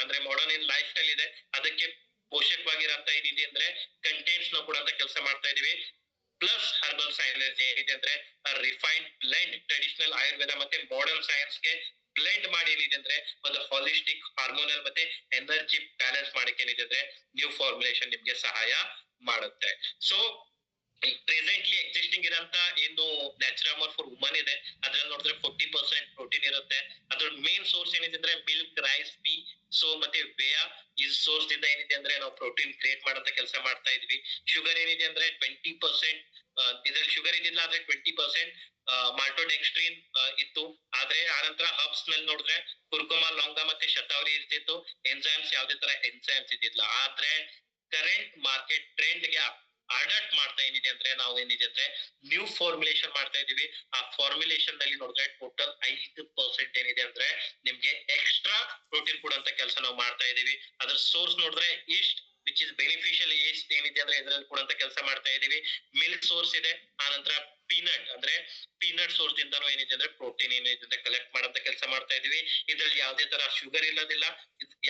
ಅಂದ್ರೆ ಮಾಡರ್ನ್ ಏನ್ ಲೈಫ್ ಸ್ಟೈಲ್ ಇದೆ ಅದಕ್ಕೆ ಪೋಷಕವಾಗಿರಂತ ಏನಿದೆ ಅಂದ್ರೆ ಕಂಟೆಂಟ್ಸ್ ನಾವು ಕೊಡಂತ ಕೆಲಸ ಮಾಡ್ತಾ ಇದೀವಿ. ಪ್ಲಸ್ ಹರ್ಬಲ್ ಸೈನರ್ಜಿ ಏನಿದೆ ಅಂದ್ರೆ ರಿಫೈನ್ಡ್ ಬ್ಲೆಂಡ್ ಟ್ರೆಡಿಷನಲ್ ಆಯುರ್ವೇದ ಮತ್ತೆ ಮಾಡರ್ನ್ ಸೈನ್ಸ್ ಗೆ ಬ್ಲೆಂಡ್ ಮಾಡಿ ಏನಿದೆ ಅಂದ್ರೆ ಒಂದು ಹಾಲಿಸ್ಟಿಕ್ ಹಾರ್ಮೋನಲ್ ಮತ್ತೆ ಎನರ್ಜಿ ಬ್ಯಾಲೆನ್ಸ್ ಮಾಡಕ್ಕೆ ಏನಿದೆ ಅಂದ್ರೆ ನ್ಯೂ ಫಾರ್ಮುಲೇಷನ್ ನಿಮ್ಗೆ ಸಹಾಯ ಮಾಡುತ್ತೆ. ಸೊ ಪ್ರೆಸೆಂಟ್ಲಿ ಎಕ್ಸಿಸ್ಟಿಂಗ್ ಇರೋಂತ ಏನು ನ್ಯಾಚುರಾ ಮೋರ್ ಫಾರ್ ವುಮನ್ ಇದೆ ಅದ್ರಲ್ಲಿ ನೋಡಿದ್ರೆ 40% ಪ್ರೋಟೀನ್ ಇರುತ್ತೆ. ಅದ್ರ ಮೇನ್ ಸೋರ್ಸ್ ಏನಿದೆ ಅಂದ್ರೆ ಮಿಲ್ಕ್, ರೈಸ್, ಪೀ, ಸೊ ಮತ್ತೆ ವೇಯ ಈ ಸೋರ್ಸ್ ಇಂದ ಏನಿದೆ ಅಂದ್ರೆ ನಾವು ಪ್ರೋಟೀನ್ ಕ್ರಿಯೇಟ್ ಮಾಡಂತ ಕೆಲಸ ಮಾಡ್ತಾ ಇದೀವಿ. ಶುಗರ್ ಏನಿದೆ ಅಂದ್ರೆ 20%, ಇದ್ರಲ್ಲಿ ಶುಗರ್ ಇದಿಲ್ಲ ಆದ್ರೆ 20% ಮಾಲ್ಟೋಡೆಕ್ಸ್ಟ್ರಿನ್ ಇತ್ತು. ಆದ್ರೆ ಆನಂತರ ಹಬ್ಸ್ ನಲ್ಲಿ ನೋಡಿದ್ರೆ ಕುರ್ಕುಮಾ, ಲವಂಗ ಮತ್ತೆ ಶತಾವರಿ ಇರ್ತಿತ್ತು. ಎನ್ಸೈಮ್ಸ್ ಯಾವ್ದೇ ತರ ಎನ್ಸೈಮ್ಸ್ ಇದ್ದಿಲ್ಲ. ಆದ್ರೆ ಕರೆಂಟ್ ಮಾರ್ಕೆಟ್ ಟ್ರೆಂಡ್ ಗೆ ಅಡಾಪ್ಟ್ ಮಾಡ್ತಾ ಏನಿದೆ ಅಂದ್ರೆ ನಾವು ಏನಿದೆ ಅಂದ್ರೆ ನ್ಯೂ ಫಾರ್ಮುಲೇಷನ್ ಮಾಡ್ತಾ ಇದೀವಿ. ಆ ಫಾರ್ಮುಲೇಷನ್ ನಲ್ಲಿ ನೋಡಿದ್ರೆ ಟೋಟಲ್ 5% ಏನಿದೆ ಅಂದ್ರೆ ನಿಮ್ಗೆ ಎಕ್ಸ್ಟ್ರಾ ಪ್ರೋಟೀನ್ ಕೊಡುವಂತ ಕೆಲಸ ನಾವು ಮಾಡ್ತಾ ಇದೀವಿ. ಅದ್ರ ಸೋರ್ಸ್ ನೋಡಿದ್ರೆ East which is beneficial East ಏನಿದೆ ಅಂದ್ರೆ ಇದ್ರಲ್ಲಿ ಕೊಡುವಂತ ಕೆಲಸ ಮಾಡ್ತಾ ಇದೀವಿ. ಮಿಲ್ಕ್ ಸೋರ್ಸ್ ಇದೆ, ಆನಂತರ ಪೀನಟ್ ಅಂದ್ರೆ ಪೀನಟ್ ಸೋರ್ಸ್ ಇಂದಾನು ಏನಿದೆ ಅಂದ್ರೆ ಪ್ರೋಟೀನ್ ಏನಿದೆ ಅಂದ್ರೆ ಕಲೆಕ್ಟ್ ಮಾಡಂತ ಕೆಲಸ ಮಾಡ್ತಾ ಇದೀವಿ. ಇದ್ರಲ್ಲಿ ಯಾವ್ದೇ ತರ ಶುಗರ್ ಇಲ್ಲದಿಲ್ಲ,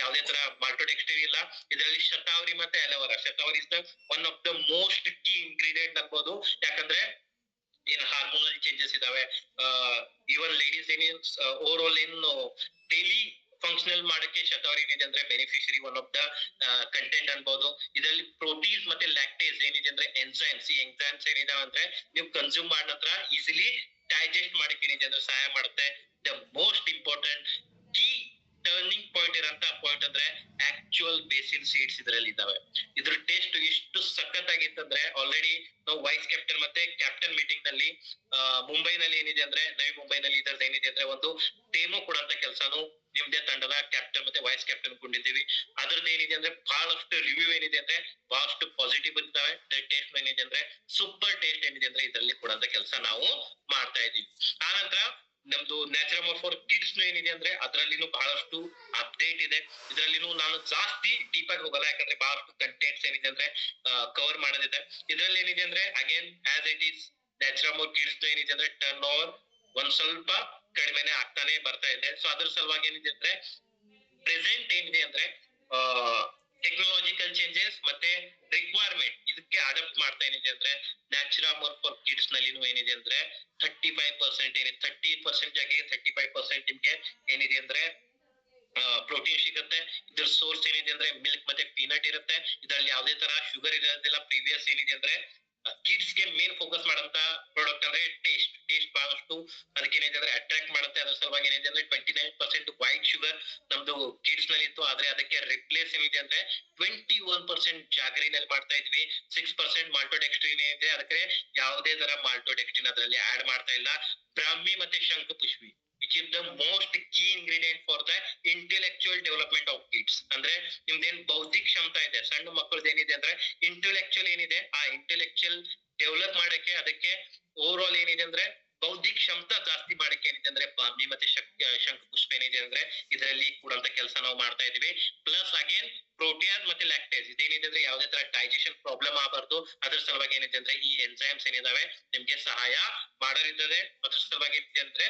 ಯಾವ್ದೇ ತರ ಮಾಲ್ಟೋಡೆಕ್ಸ್ಟ್ರಿನ್ ಇಲ್ಲ. ಇದರಲ್ಲಿ ಶತಾವರಿ ಮತ್ತೆ aloe vera, Shatavari is the one of the most key ingredient ಅನ್ಬೋದು. ಯಾಕಂದ್ರೆ ಏನ್ ಹಾರ್ಮೋನಲ್ ಚೇಂಜಸ್ ಇದಾವೆ, ಇವನ್ ಲೇಡೀಸ್ ಏನೇನ್ ಓವರ್ ಆಲ್ ಏನು ಡೈಲಿ ಫಂಕ್ಷನಲ್ ಮಾಡಕ್ಕೆ ಶತಾವರಿ ಏನಿದೆ ಅಂದ್ರೆ beneficiary one of the content ಅನ್ಬೋದು. ಇದರಲ್ಲಿ ಪ್ರೋಟೀನ್ಸ್ ಮತ್ತೆ ಲ್ಯಾಕ್ಟೇಸ್ ಏನಿದೆ ಅಂದ್ರೆ ಎನ್ಸೈಮ್ಸ್, ಈ ಎನ್ಸೈಮ್ಸ್ ಏನಿದಾವೆ ಅಂದ್ರೆ ನೀವು ಕನ್ಸ್ಯೂಮ್ ಮಾಡಿದ ನಂತರ ಈಸಿಲಿ ಡೈಜೆಸ್ಟ್ ಮಾಡಕ್ಕೆ ಏನಿದೆ ಅಂದ್ರೆ ಸಹಾಯ ಮಾಡುತ್ತೆ. The most important key turning point ಇರೋಂತ ಪಾಯಿಂಟ್ ಅಂದ್ರೆ ಆಕ್ಚುಯಲ್ ಬೇಸಿನ್ ಸೀಡ್ಸ್ ಇದರಲ್ಲಿ ಇದಾವೆ. ಇದ್ರ ಟೇಸ್ಟ್ ಎಷ್ಟು ಸಖತ್ತಾಗಿತ್ತಂದ್ರೆ ಆಲ್ರೆಡಿ ನಾವು ವೈಸ್ ಕ್ಯಾಪ್ಟನ್ ಮತ್ತೆ ಕ್ಯಾಪ್ಟನ್ ಮೀಟಿಂಗ್ ನಲ್ಲಿ ಮುಂಬೈನಲ್ಲಿ ಏನಿದೆ ಅಂದ್ರೆ ನವಿ ಮುಂಬೈನಲ್ಲಿ ಇದ್ರದ್ದು ಏನಿದೆ ಅಂದ್ರೆ ಒಂದು ಡೆಮೋ ಕೊಡಂತ ಕೆಲಸನು ನಿಮ್ದೇ ತಂಡದ ಕ್ಯಾಪ್ಟನ್ ಮತ್ತೆ ವೈಸ್ ಕ್ಯಾಪ್ಟನ್ ಕೊಂಡಿದ್ದೀವಿ. ಅದ್ರದ್ದು ಏನಿದೆ ಅಂದ್ರೆ ಬಹಳಷ್ಟು ರಿವ್ಯೂ ಏನಿದೆ ಅಂದ್ರೆ ಬಹಳಷ್ಟು ಪಾಸಿಟಿವ್ ಬಂದಿದ್ದಾವೆ. ಟೇಸ್ಟ್ ಏನಿದೆ ಅಂದ್ರೆ ಸೂಪರ್ ಟೇಸ್ಟ್ ಏನಿದೆ ಅಂದ್ರೆ ಇದರಲ್ಲಿ ಕೊಡಂತ ಕೆಲಸ ನಾವು ಮಾಡ್ತಾ ಇದೀವಿ. ಆ ನಂತರ ನಮ್ದು ನ್ಯಾಚುರಲ್ ಫಾರ್ ಕಿಡ್ಸ್ ಏನಿದೆ ಅಂದ್ರೆ ಅದರಲ್ಲಿನೂ ಬಹಳಷ್ಟು ಅಪ್ಡೇಟ್ ಇದೆ. ಇದರಲ್ಲಿನೂ ನಾನು ಜಾಸ್ತಿ ಡೀಪ್ ಆಗಿ ಹೋಗಲ್ಲ, ಯಾಕಂದ್ರೆ ಬಹಳಷ್ಟು ಕಂಟೆಂಟ್ಸ್ ಏನಿದೆ ಅಂದ್ರೆ ಕವರ್ ಮಾಡೋದಿದೆ. ಇದ್ರಲ್ಲಿ ಏನಿದೆ ಅಂದ್ರೆ again as it is natural kids ಏನಿದೆ ಅಂದ್ರೆ ಟರ್ನ್ ಓವರ್ ಒಂದ್ ಸ್ವಲ್ಪ ಕಡಿಮೆನೆ ಆಗ್ತಾನೆ ಬರ್ತಾ ಇದೆ. ಸೊ ಅದ್ರ ಸಲುವಾಗಿ ಏನಿದೆ ಅಂದ್ರೆ ಪ್ರೆಸೆಂಟ್ ಏನಿದೆ ಅಂದ್ರೆ ಟೆಕ್ನಾಲಜಿಕಲ್ ಚೇಂಜಸ್ ಮತ್ತೆ ರಿಕ್ವೈರ್ಮೆಂಟ್ ಇದಕ್ಕೆ ಅಡಾಪ್ಟ್ ಮಾಡ್ತಾ ಏನಿದೆ ಅಂದ್ರೆ ನ್ಯಾಚುರಲ್ ಫಾರ್ ಕಿಡ್ಸ್ ನಲ್ಲಿನೂ ಏನಿದೆ ಅಂದ್ರೆ 35% ಏನಿದೆ 30% ಜಾಗೆ 35% ನಿಮ್ಗೆ ಏನಿದೆ ಅಂದ್ರೆ ಪ್ರೋಟೀನ್ ಸಿಗುತ್ತೆ. ಇದ್ರ ಸೋರ್ಸ್ ಏನಿದೆ ಅಂದ್ರೆ ಮಿಲ್ಕ್ ಮತ್ತೆ ಪೀನಟ್ ಇರುತ್ತೆ. ಇದರಲ್ಲಿ ಯಾವುದೇ ತರ ಶುಗರ್ ಇರೋದಿಲ್ಲ. ಪ್ರೀವಿಯಸ್ ಏನಿದೆ ಅಂದ್ರೆ ಕಿಡ್ಸ್ ಗೆ ಮೇನ್ ಫೋಕಸ್ ಮಾಡಂತ ಪ್ರಾಡಕ್ಟ್ ಅಂದ್ರೆ ಟೇಸ್ಟ್ ಬಹಳಷ್ಟು ಅದಕ್ಕೆ ಏನಿದೆ ಅಂದ್ರೆ ಅಟ್ರಾಕ್ಟ್ ಮಾಡುತ್ತೆ. ಅದ್ರ ಸಲುವಾಗಿ ಏನಿದೆ ಅಂದ್ರೆ 29% ವೈಟ್ ಶುಗರ್ ನಮ್ದು ಕಿಡ್ಸ್ ನಲ್ಲಿ ಇತ್ತು. ಆದ್ರೆ ಅದಕ್ಕೆ ರಿಪ್ಲೇಸ್ ಏನಿದೆ ಅಂದ್ರೆ 21% ಜಾಗರಿನಲ್ಲಿ ಮಾಡ್ತಾ ಇದ್ವಿ. 6% ಮಾಲ್ಟೋಡೆಕ್ಸ್ಟ್ರಿನ್ ಇದೆ, ಅದಕ್ಕೆ ಯಾವುದೇ ತರ ಮಾಲ್ಟೋಡೆಕ್ಸ್ಟ್ರಿನ್ ಅದರಲ್ಲಿ ಆಡ್ ಮಾಡ್ತಾ ಇಲ್ಲ. ಬ್ರಾಹ್ಮಿ ಮತ್ತೆ ಶಂಖ ಪುಷ್ಪಿ which is the most key ingredient for the intellectual development of kids. ಅಂದ್ರೆ ನಿಮ್ದೇನ್ ಬೌದ್ಧಿಕ ಕ್ಷಮತಾ ಇದೆ ಸಣ್ಣ ಮಕ್ಕಳದ್ದು ಏನಿದೆ ಅಂದ್ರೆ ಇಂಟೆಲೆಕ್ಚುಯಲ್ ಏನಿದೆ ಆ ಇಂಟೆಲೆಕ್ಚುಯಲ್ ಡೆವಲಪ್ ಮಾಡಕ್ಕೆ ಅದಕ್ಕೆ ಓವರ್ ಆಲ್ ಏನಿದೆ ಅಂದ್ರೆ ಬೌದ್ಧಿಕ ಕ್ಷಮತಾ ಜಾಸ್ತಿ ಮಾಡಕ್ಕೆ ಏನಿದೆ ಅಂದ್ರೆ ಬಾಮಿ ಮತ್ತೆ ಶಂಖ ಪುಷ್ಪ ಏನಿದೆ ಅಂದ್ರೆ ಇದರಲ್ಲಿ ಕೂಡಂತ ಕೆಲಸ ನಾವು ಮಾಡ್ತಾ ಇದೀವಿ. ಪ್ಲಸ್ ಅಗೇನ್ ಪ್ರೋಟಿಯಾನ್ ಮತ್ತೆ ಲ್ಯಾಕ್ಟೇಸ್ ಇದೇನಿದೆ ಅಂದ್ರೆ ಯಾವುದೇ ತರ ಡೈಜೆಷನ್ ಪ್ರಾಬ್ಲಮ್ ಆಗಬಾರ್ದು. ಅದ್ರ ಸಲುವಾಗಿ ಏನಿದೆ ಅಂದ್ರೆ ಈ ಎನ್ಸೈಮ್ಸ್ ಏನಿದಾವೆ ನಿಮ್ಗೆ ಸಹಾಯ ಮಾಡೋರಿದ್ದಾರೆ. ಅದ್ರ ಸಲುವಾಗಿ ಏನಿದೆ ಅಂದ್ರೆ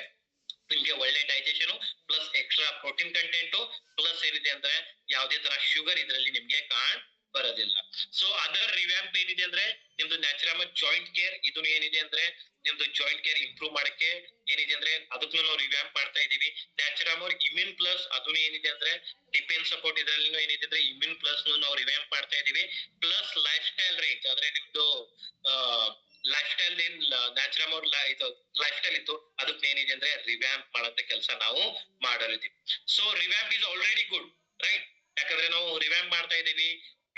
ನಿಮ್ಗೆ ಒಳ್ಳೆ digestion plus extra protein content plus ಏನಿದೆ ಅಂದ್ರೆ ಯಾವುದೇ ತರ ಶುಗರ್ ಇದರಲ್ಲಿ ನಿಮ್ಗೆ ಕಾಣ್ ಬರೋದಿಲ್ಲ. ಸೊ ಅದರ್ ರಿವ್ಯಾಂಪ್ ಏನಿದೆ ಅಂದ್ರೆ ನಿಮ್ದು ನ್ಯಾಚುರಲ್ ಜಾಯಿಂಟ್ ಕೇರ್ ಇದು ಏನಿದೆ ಅಂದ್ರೆ ನಿಮ್ದು ಜಾಯಿಂಟ್ ಕೇರ್ ಇಂಪ್ರೂವ್ ಮಾಡಕ್ಕೆ ಏನಿದೆ ಅಂದ್ರೆ ಅದಕ್ಕೂ ನಾವು ರಿವ್ಯಾಂಪ್ ಮಾಡ್ತಾ ಇದೀವಿ. ನ್ಯಾಚುರಲ್ ಇಮ್ಯೂನ್ ಪ್ಲಸ್ ಅದನ್ನು ಏನಿದೆ ಅಂದ್ರೆ ಡಿಪೆಂಡ್ ಸಪೋರ್ಟ್ ಇದರಲ್ಲಿ ಏನಿದೆ ಅಂದ್ರೆ ಇಮ್ಯೂನ್ ಪ್ಲಸ್ ನಾವು ರಿವ್ಯಾಂಪ್ ಮಾಡ್ತಾ ಇದೀವಿ. ಪ್ಲಸ್ ಲೈಫ್ ಸ್ಟೈಲ್ ರೇಂಜ್ ಅಂದ್ರೆ ನಿಮ್ದು ಲೈಫ್ ಸ್ಟೈಲ್ ಏನ್ ನ್ಯಾಚುರಲ್ ಇದು ಲೈಫ್ ಸ್ಟೈಲ್ ಇತ್ತು ಅದಕ್ಕೆ ಏನಿದೆ ಅಂದ್ರೆ ರಿವ್ಯಾಂಪ್ ಮಾಡಂತ ಕೆಲಸ ನಾವು ಮಾಡೋರಿದ್ದೀವಿ. So revamp is already good right, ಯಾಕಂದ್ರೆ ನಾವು ರಿವ್ಯಾಂಪ್ ಮಾಡ್ತಾ ಇದೀವಿ.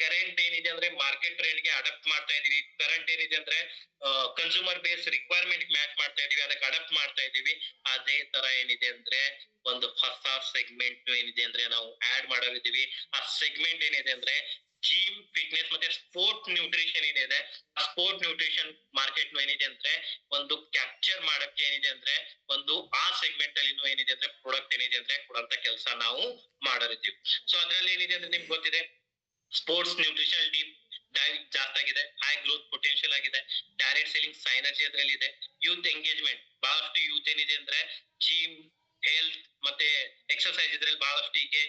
ಕರೆಂಟ್ ಏನಿದೆ ಅಂದ್ರೆ ಮಾರ್ಕೆಟ್ ಟ್ರೆಂಡ್ ಗೆ ಅಡಾಪ್ಟ್ ಮಾಡ್ತಾ ಇದೀವಿ. ಕರೆಂಟ್ ಏನಿದೆ ಅಂದ್ರೆ ಕನ್ಸ್ಯೂಮರ್ ಬೇಸ್ ರಿಕ್ವೈರ್ಮೆಂಟ್ ಮ್ಯಾಚ್ ಮಾಡ್ತಾ ಇದೀವಿ, ಅದಕ್ಕೆ ಅಡಾಪ್ಟ್ ಮಾಡ್ತಾ ಇದೀವಿ. ಅದೇ ತರ ಏನಿದೆ ಅಂದ್ರೆ ಒಂದು ಹೊಸ ಸೆಗ್ಮೆಂಟ್ ಏನಿದೆ ಅಂದ್ರೆ ನಾವು ಆಡ್ ಮಾಡೋರಿದ್ದೀವಿ. ಆ ಸೆಗ್ಮೆಂಟ್ ಏನಿದೆ ಅಂದ್ರೆ ಜಿಮ್ ಫಿಟ್ನೆಸ್ ಮತ್ತೆ ಸ್ಪೋರ್ಟ್ ನ್ಯೂಟ್ರಿಷನ್ ಏನಿದೆ ಆ ಸ್ಪೋರ್ಟ್ ನ್ಯೂಟ್ರಿಷನ್ ಮಾರ್ಕೆಟ್ ಏನಿದೆ ಅಂದ್ರೆ ಒಂದು ಕ್ಯಾಪ್ಚರ್ ಮಾಡಕ್ಕೆ ಏನಿದೆ ಅಂದ್ರೆ ಒಂದು ಆ ಸೆಗ್ಮೆಂಟ್ ಅಲ್ಲಿ ಏನಿದೆ ಅಂದ್ರೆ ಪ್ರಾಡಕ್ಟ್ ಏನಿದೆ ಅಂದ್ರೆ ಕೊಡಂತ ಕೆಲಸ ನಾವು ಮಾಡೋರಿದ್ದೀವಿ. ಸೊ ಅದ್ರಲ್ಲಿ ಏನಿದೆ ಅಂದ್ರೆ ನಿಮ್ಗೆ ಗೊತ್ತಿದೆ ಸ್ಪೋರ್ಟ್ಸ್ ನ್ಯೂಟ್ರಿಷನ್ ಡೀಪ್ ಡೈವ್ ಜಾಸ್ತಿ ಆಗಿದೆ, ಹೈ ಗ್ರೋತ್ ಪೊಟೆನ್ಶಿಯಲ್ ಆಗಿದೆ, ಡೈರೆಕ್ಟ್ ಸೆಲ್ಲಿಂಗ್ ಸೈನರ್ಜಿ ಅದರಲ್ಲಿ ಇದೆ. ಯೂತ್ ಎಂಗೇಜ್ಮೆಂಟ್ ಬಹಳಷ್ಟು ಯೂತ್ ಏನಿದೆ ಅಂದ್ರೆ ಜಿಮ್ ಹೆಲ್ತ್ ಮತ್ತೆ ಎಕ್ಸರ್ಸೈಸ್ ಇದ್ರಲ್ಲಿ ಬಹಳಷ್ಟು ಹೀಗೆ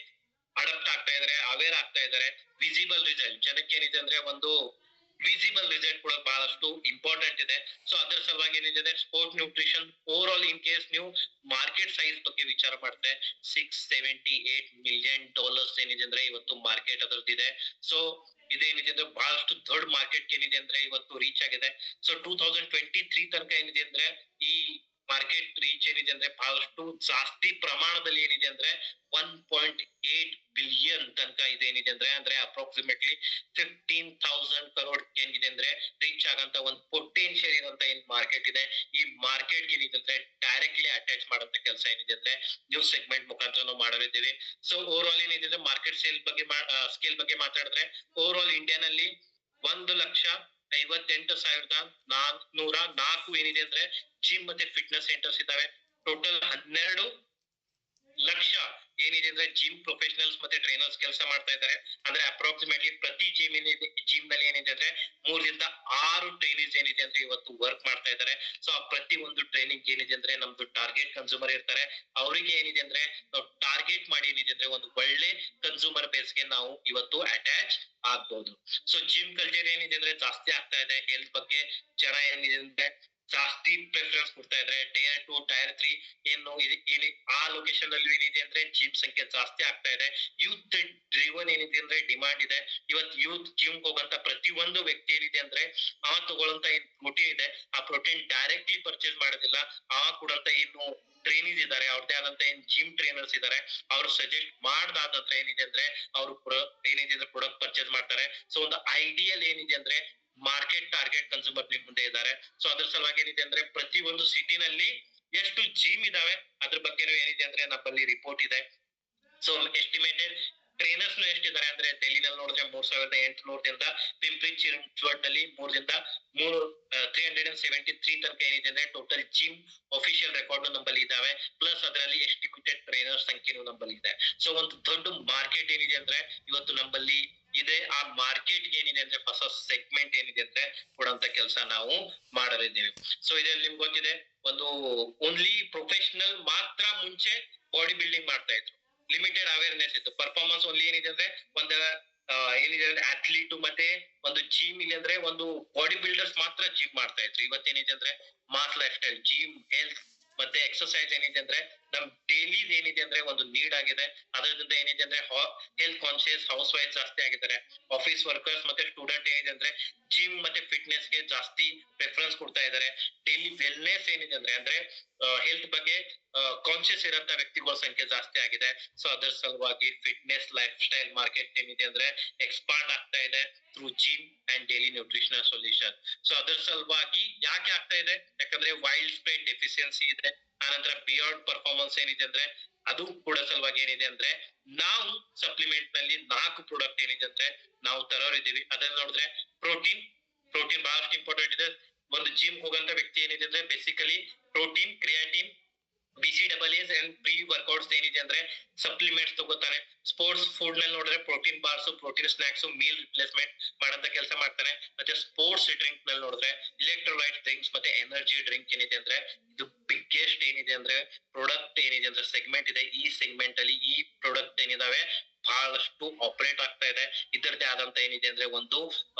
ಅಡಾಪ್ಟ್ ಆಗ್ತಾ ಇದಾರೆ, ಅವೇರ್ ಆಗ್ತಾ ಇದಾರೆ. ವಿಸಿಬಲ್ ರಿಸಲ್ಟ್ ಜನಕ್ಕೆ ಏನಿದೆ ಅಂದ್ರೆ ಒಂದು ವಿಸಿಬಲ್ ರಿಸಲ್ಟ್ ಕೂಡ ಬಹಳಷ್ಟು ಇಂಪಾರ್ಟೆಂಟ್ ಇದೆ. ಸೊ ಅದರ ಸಲುವಾಗಿ ಏನಿದೆ ಅಂದ್ರೆ sport nutrition over all in case ನೀವು ಮಾರ್ಕೆಟ್ ಸೈಜ್ ಬಗ್ಗೆ ವಿಚಾರ ಮಾಡ್ತೆ $678 million ಏನಿದೆ ಅಂದ್ರೆ ಇವತ್ತು ಮಾರ್ಕೆಟ್ ಅದರದ್ದಿದೆ. ಸೊ ಇದೇನಿದೆ ಅಂದ್ರೆ ಬಹಳಷ್ಟು ದೊಡ್ಡ ಮಾರ್ಕೆಟ್ ಏನಿದೆ ಅಂದ್ರೆ ಇವತ್ತು ರೀಚ್ ಆಗಿದೆ. ಸೊ 2023 ತನಕ ಏನಿದೆ ಅಂದ್ರೆ ಈ ಮಾರ್ಕೆಟ್ ರೀಚ್ ಏನಿದೆ ಅಂದ್ರೆ ಬಹಳಷ್ಟು ಜಾಸ್ತಿ ಪ್ರಮಾಣದಲ್ಲಿ ಏನಿದೆ ಅಂದ್ರೆ 1.8 ಬಿಲಿಯನ್ ತನಕ ಇದೇನಿದೆ ಅಂದ್ರೆ ಅಪ್ರಾಕ್ಸಿಮೇಟ್ಲಿ 15,000 crore ಏನಿದೆ ಅಂದ್ರೆ ರೀಚ್ ಆಗಂತ ಒಂದು ಪೊಟೆನ್ಶಿಯಲ್ ಇರುವಂತ ಏನ್ ಮಾರ್ಕೆಟ್ ಇದೆ. ಈ ಮಾರ್ಕೆಟ್ ಏನಿದೆ ಅಂದ್ರೆ ಡೈರೆಕ್ಟ್ಲಿ ಅಟ್ಯಾಚ್ ಮಾಡಂತ ಕೆಲಸ ಏನಿದೆ ಅಂದ್ರೆ ನ್ಯೂ ಸೆಗ್ಮೆಂಟ್ ಮುಖಾಂತರ ನಾವು ಮಾಡೋರಿದ್ದೀವಿ. ಸೊ ಓವರ್ ಆಲ್ ಏನಿದೆ ಅಂದ್ರೆ ಮಾರ್ಕೆಟ್ ಸ್ಕೇಲ್ ಬಗ್ಗೆ ಮಾತಾಡಿದ್ರೆ ಓವರ್ ಆಲ್ ಇಂಡಿಯಾನಲ್ಲಿ 1,58,404 ಏನಿದೆ ಅಂದ್ರೆ ಜಿಮ್ ಮತ್ತೆ ಫಿಟ್ನೆಸ್ ಸೆಂಟರ್ಸ್ ಇದಾವೆ. ಟೋಟಲ್ 12 ಲಕ್ಷ ಏನಿದೆ ಅಂದ್ರೆ ಜಿಮ್ ಪ್ರೊಫೆಷನಲ್ಸ್ ಮತ್ತೆ ಟ್ರೈನರ್ಸ್ ಕೆಲಸ ಮಾಡ್ತಾ ಇದ್ದಾರೆ. ಅಂದ್ರೆ ಅಪ್ರಾಕ್ಸಿಮೇಟ್ಲಿ ಪ್ರತಿ ಜಿಮ್ ನಲ್ಲಿ ಏನಿದೆ ಅಂದ್ರೆ 3 ರಿಂದ 6 ಟ್ರೈನೀಸ್ ಏನಿದೆ ಅಂದ್ರೆ ಇವತ್ತು ವರ್ಕ್ ಮಾಡ್ತಾ ಇದ್ದಾರೆ. ಸೊ ಆ ಪ್ರತಿ ಒಂದು ಟ್ರೈನಿಂಗ್ ಏನಿದೆ ಅಂದ್ರೆ ನಮ್ದು ಟಾರ್ಗೆಟ್ ಕನ್ಸ್ಯೂಮರ್ ಇರ್ತಾರೆ, ಅವರಿಗೆ ಏನಿದೆ ಅಂದ್ರೆ ನಾವು ಟಾರ್ಗೆಟ್ ಮಾಡಿ ಏನಿದೆ ಅಂದ್ರೆ ಒಂದು ಒಳ್ಳೆ ಕನ್ಸ್ಯೂಮರ್ ಬೇಸ್ ಗೆ ನಾವು ಇವತ್ತು ಅಟ್ಯಾಚ್ ಆಗ್ಬಹುದು. ಸೊ ಜಿಮ್ ಕಲ್ಚರ್ ಏನಿದೆ ಅಂದ್ರೆ ಜಾಸ್ತಿ ಆಗ್ತಾ ಇದೆ. ಹೆಲ್ತ್ ಬಗ್ಗೆ ಜನ ಏನಿದೆ ಅಂದ್ರೆ ಜಾಸ್ತಿ ಪ್ರಿಫರೆನ್ಸ್ ಕೊಡ್ತಾ ಇದ್ದಾರೆ. ಟೈರ್ 2 ಟೈರ್ 3 ಏನು ಆ ಲೊಕೇಶನ್ ಅಲ್ಲಿ ಏನಿದೆ ಅಂದ್ರೆ ಜಿಮ್ ಸಂಖ್ಯೆ ಜಾಸ್ತಿ ಆಗ್ತಾ ಇದೆ. ಯೂತ್ ಡ್ರಿವನ್ ಏನಿದೆ ಅಂದ್ರೆ ಡಿಮಾಂಡ್ ಇದೆ. ಇವತ್ತು ಯೂತ್ ಜಿಮ್ ಹೋಗಂತ ಪ್ರತಿ ಒಂದು ವ್ಯಕ್ತಿ ಏನಿದೆ ಅಂದ್ರೆ ಆ ತಗೊಳ್ಳಂತ ಏನ್ ಪ್ರೋಟೀನ್ ಇದೆ ಆ ಪ್ರೋಟೀನ್ ಡೈರೆಕ್ಟ್ಲಿ ಪರ್ಚೇಸ್ ಮಾಡೋದಿಲ್ಲ. ಆ ಕೊಡಂತ ಏನು ಟ್ರೈನೀಸ್ ಇದಾರೆ, ಅವ್ರದೇ ಆದಂತ ಏನ್ ಜಿಮ್ ಟ್ರೈನರ್ಸ್ ಇದಾರೆ, ಅವ್ರು ಸಜೆಸ್ಟ್ ಮಾಡ್ದಾದ ನಂತರ ಏನಿದೆ ಅಂದ್ರೆ ಅವ್ರು ಏನಿದೆ ಅಂದ್ರೆ ಪ್ರಾಡಕ್ಟ್ ಪರ್ಚೇಸ್ ಮಾಡ್ತಾರೆ. ಸೊ ಒಂದು ಐಡಿಯಲ್ ಏನಿದೆ ಅಂದ್ರೆ ಮಾರ್ಕೆಟ್ ಟಾರ್ಗೆಟ್ ಕನ್ಸ್ಯೂಮರ್ ನಿಮ್ ಮುಂದೆ ಇದ್ದಾರೆ. ಸೊ ಅದ್ರ ಸಲುವಾಗಿ ಏನಿದೆ ಅಂದ್ರೆ ಪ್ರತಿ ಒಂದು ಸಿಟಿನಲ್ಲಿ ಎಷ್ಟು ಜಿಮ್ ಇದಾವೆ ಅದ್ರ ಬಗ್ಗೆನೂ ಏನಿದೆ ಅಂದ್ರೆ ನಮ್ಮಲ್ಲಿ ರಿಪೋರ್ಟ್ ಇದೆ. ಸೊ ಎಸ್ಟಿಮೇಟೆಡ್ ಟ್ರೈನರ್ಸ್ ಎಷ್ಟಿದ್ದಾರೆ ಅಂದ್ರೆ ಡೆಲ್ಲಿನಲ್ಲಿ ನೋಡಿದ್ರೆ 3800ದಿಂದ ಪಿಂಪ್ರಿ ಚಿಂಚ್ವಡ್ ನಲ್ಲಿ 373 ತನಕ ಏನಿದೆ ಅಂದ್ರೆ ಟೋಟಲ್ ಜಿಮ್ ಅಫಿಷಿಯಲ್ ರೆಕಾರ್ಡ್ ನಂಬಲ್ಲಿ ಇದಾವೆ. ಪ್ಲಸ್ ಅದರಲ್ಲಿ ಎಸ್ಟಿಮೇಟೆಡ್ ಟ್ರೈನರ್ ಸಂಖ್ಯೆನೂ ನಂಬಲ್ಲಿ ಇದೆ. ಸೊ ಒಂದು ದೊಡ್ಡ ಮಾರ್ಕೆಟ್ ಏನಿದೆ ಅಂದ್ರೆ ಇವತ್ತು ನಂಬಲ್ಲಿ ಇದೆ. ಆ ಮಾರ್ಕೆಟ್ ಏನಿದೆ ಅಂದ್ರೆ ಹೊಸ ಸೆಗ್ಮೆಂಟ್ ಏನಿದೆ ಅಂದ್ರೆ ಕೊಡುವಂತ ಕೆಲಸ ನಾವು ಮಾಡಲಿದ್ದೀವಿ. ಸೊ ಇದ್ರಲ್ಲಿ ನಿಮ್ಗೆ ಗೊತ್ತಿದೆ ಒಂದು ಓನ್ಲಿ ಪ್ರೊಫೆಷನಲ್ ಮಾತ್ರ ಮುಂಚೆ ಬಾಡಿ ಬಿಲ್ಡಿಂಗ್ ಮಾಡ್ತಾ ಇದ್ರು. ಲಿಮಿಟೆಡ್ ಅವೇರ್ನೆಸ್ ಇತ್ತು. ಪರ್ಫಾರ್ಮೆನ್ಸ್ ಓನ್ಲಿ ಏನಿದೆ ಅಂದ್ರೆ ಒಂದು ಏನಿದೆ ಅಂದ್ರೆ ಅಥ್ಲೀಟ್ ಮತ್ತೆ ಒಂದು ಜಿಮ್ ಇಲ್ಲಿ ಅಂದ್ರೆ ಒಂದು ಬಾಡಿ ಬಿಲ್ಡರ್ಸ್ ಮಾತ್ರ ಜಿಮ್ ಮಾಡ್ತಾ ಇದ್ರು. ಇವತ್ತೇನಿದೆ ಅಂದ್ರೆ mass lifestyle, gym, health ಮತ್ತೆ ಎಕ್ಸರ್ಸೈಸ್ ಏನಿದೆ ಅಂದ್ರೆ ನಮ್ ಡೈಲಿ ಏನಿದೆ ಅಂದ್ರೆ ಒಂದು ನೀಡ್ ಆಗಿದೆ. ಅದರಿಂದ ಏನಿದೆ ಅಂದ್ರೆ ಹೆಲ್ತ್ ಕಾನ್ಶಿಯಸ್ ಹೌಸ್ ವೈಫ್ ಜಾಸ್ತಿ ಆಗಿದ್ದಾರೆ. ಆಫೀಸ್ ವರ್ಕರ್ಸ್ ಮತ್ತೆ ಸ್ಟೂಡೆಂಟ್ ಏನಿದೆ ಅಂದ್ರೆ ಜಿಮ್ ಮತ್ತೆ ಫಿಟ್ನೆಸ್ ಗೆ ಜಾಸ್ತಿ ಪ್ರಿಫರೆನ್ಸ್ ಕೊಡ್ತಾ ಇದ್ದಾರೆ. ಡೈಲಿ ವೆಲ್ನೆಸ್ ಏನಿದೆ ಅಂದ್ರೆ ಹೆಲ್ತ್ ಬಗ್ಗೆ ಕಾನ್ಶಿಯಸ್ ಇರಂತ ವ್ಯಕ್ತಿಗಳ ಸಂಖ್ಯೆ ಜಾಸ್ತಿ ಆಗಿದೆ. ಸೊ ಅದರ ಸಲುವಾಗಿ ಫಿಟ್ನೆಸ್ ಲೈಫ್ ಸ್ಟೈಲ್ ಮಾರ್ಕೆಟ್ ಏನಿದೆ ಅಂದ್ರೆ ಎಕ್ಸ್ಪಾಂಡ್ ಆಗ್ತಾ ಇದೆ through gym and daily nutritional solution. So ಅದರ ಸಲುವಾಗಿ ಯಾಕೆ ಆಗ್ತಾ ಇದೆ? ಯಾಕಂದ್ರೆ ವೈಲ್ಡ್ ಸ್ಪ್ರೆಡ್ ಡೆಫಿಷಿಯನ್ಸಿ ಇದೆ. ಆನಂತರ ಬಿಯಾಂಡ್ ಪರ್ಫಾರ್ಮೆನ್ಸ್ ಏನಿದೆ ಅಂದ್ರೆ ಅದು ಕೂಡ ಸಲುವಾಗಿ ಏನಿದೆ ಅಂದ್ರೆ ನಾವು ಸಪ್ಲಿಮೆಂಟ್ ನಲ್ಲಿ 4 ಪ್ರಾಡಕ್ಟ್ ಏನಿದೆ ಅಂದ್ರೆ ನಾವು ತರೋರಿದ್ದೀವಿ. ಅದನ್ನ ನೋಡಿದ್ರೆ ಪ್ರೋಟೀನ್ ಬಹಳಷ್ಟು ಇಂಪಾರ್ಟೆಂಟ್ ಇದೆ. ಒಂದು ಜಿಮ್ ಹೋಗಂತ ವ್ಯಕ್ತಿ ಏನಿದೆ ಅಂದ್ರೆ basically protein, creatine, BCAAs and pre workouts ಏನಿದೆ ಅಂದ್ರೆ ಸಪ್ಲಿಮೆಂಟ್ಸ್ ತಗೋತಾನೆ. ಸ್ಪೋರ್ಟ್ಸ್ ಫುಡ್ ನಲ್ಲಿ ನೋಡಿದ್ರೆ protein bars, protein snacks, meal replacement ಮಾಡಂತ ಕೆಲಸ ಮಾಡ್ತಾನೆ. ಮತ್ತೆ ಸ್ಪೋರ್ಟ್ಸ್ ಡ್ರಿಂಕ್ ನಲ್ಲಿ ನೋಡಿದ್ರೆ ಇಲೆಕ್ಟ್ರೋಲೈಟ್ ಡ್ರಿಂಕ್ಸ್ ಮತ್ತೆ ಎನರ್ಜಿ ಡ್ರಿಂಕ್ ಏನಿದೆ ಅಂದ್ರೆ ಇದು ಬಿಗ್ಗೆಸ್ಟ್ ಏನಿದೆ ಅಂದ್ರೆ ಪ್ರಾಡಕ್ಟ್ ಏನಿದೆ ಅಂದ್ರೆ ಸೆಗ್ಮೆಂಟ್ ಇದೆ. ಈ ಸೆಗ್ಮೆಂಟ್ ಅಲ್ಲಿ ಈ ಪ್ರಾಡಕ್ಟ್ ಏನಿದಾವೆ ಬಹಳಷ್ಟು ಆಪರೇಟ್ ಆಗ್ತಾ ಇದೆ. ಇದರದೇ ಆದಂತ ಏನಿದೆ ಅಂದ್ರೆ ಒಂದು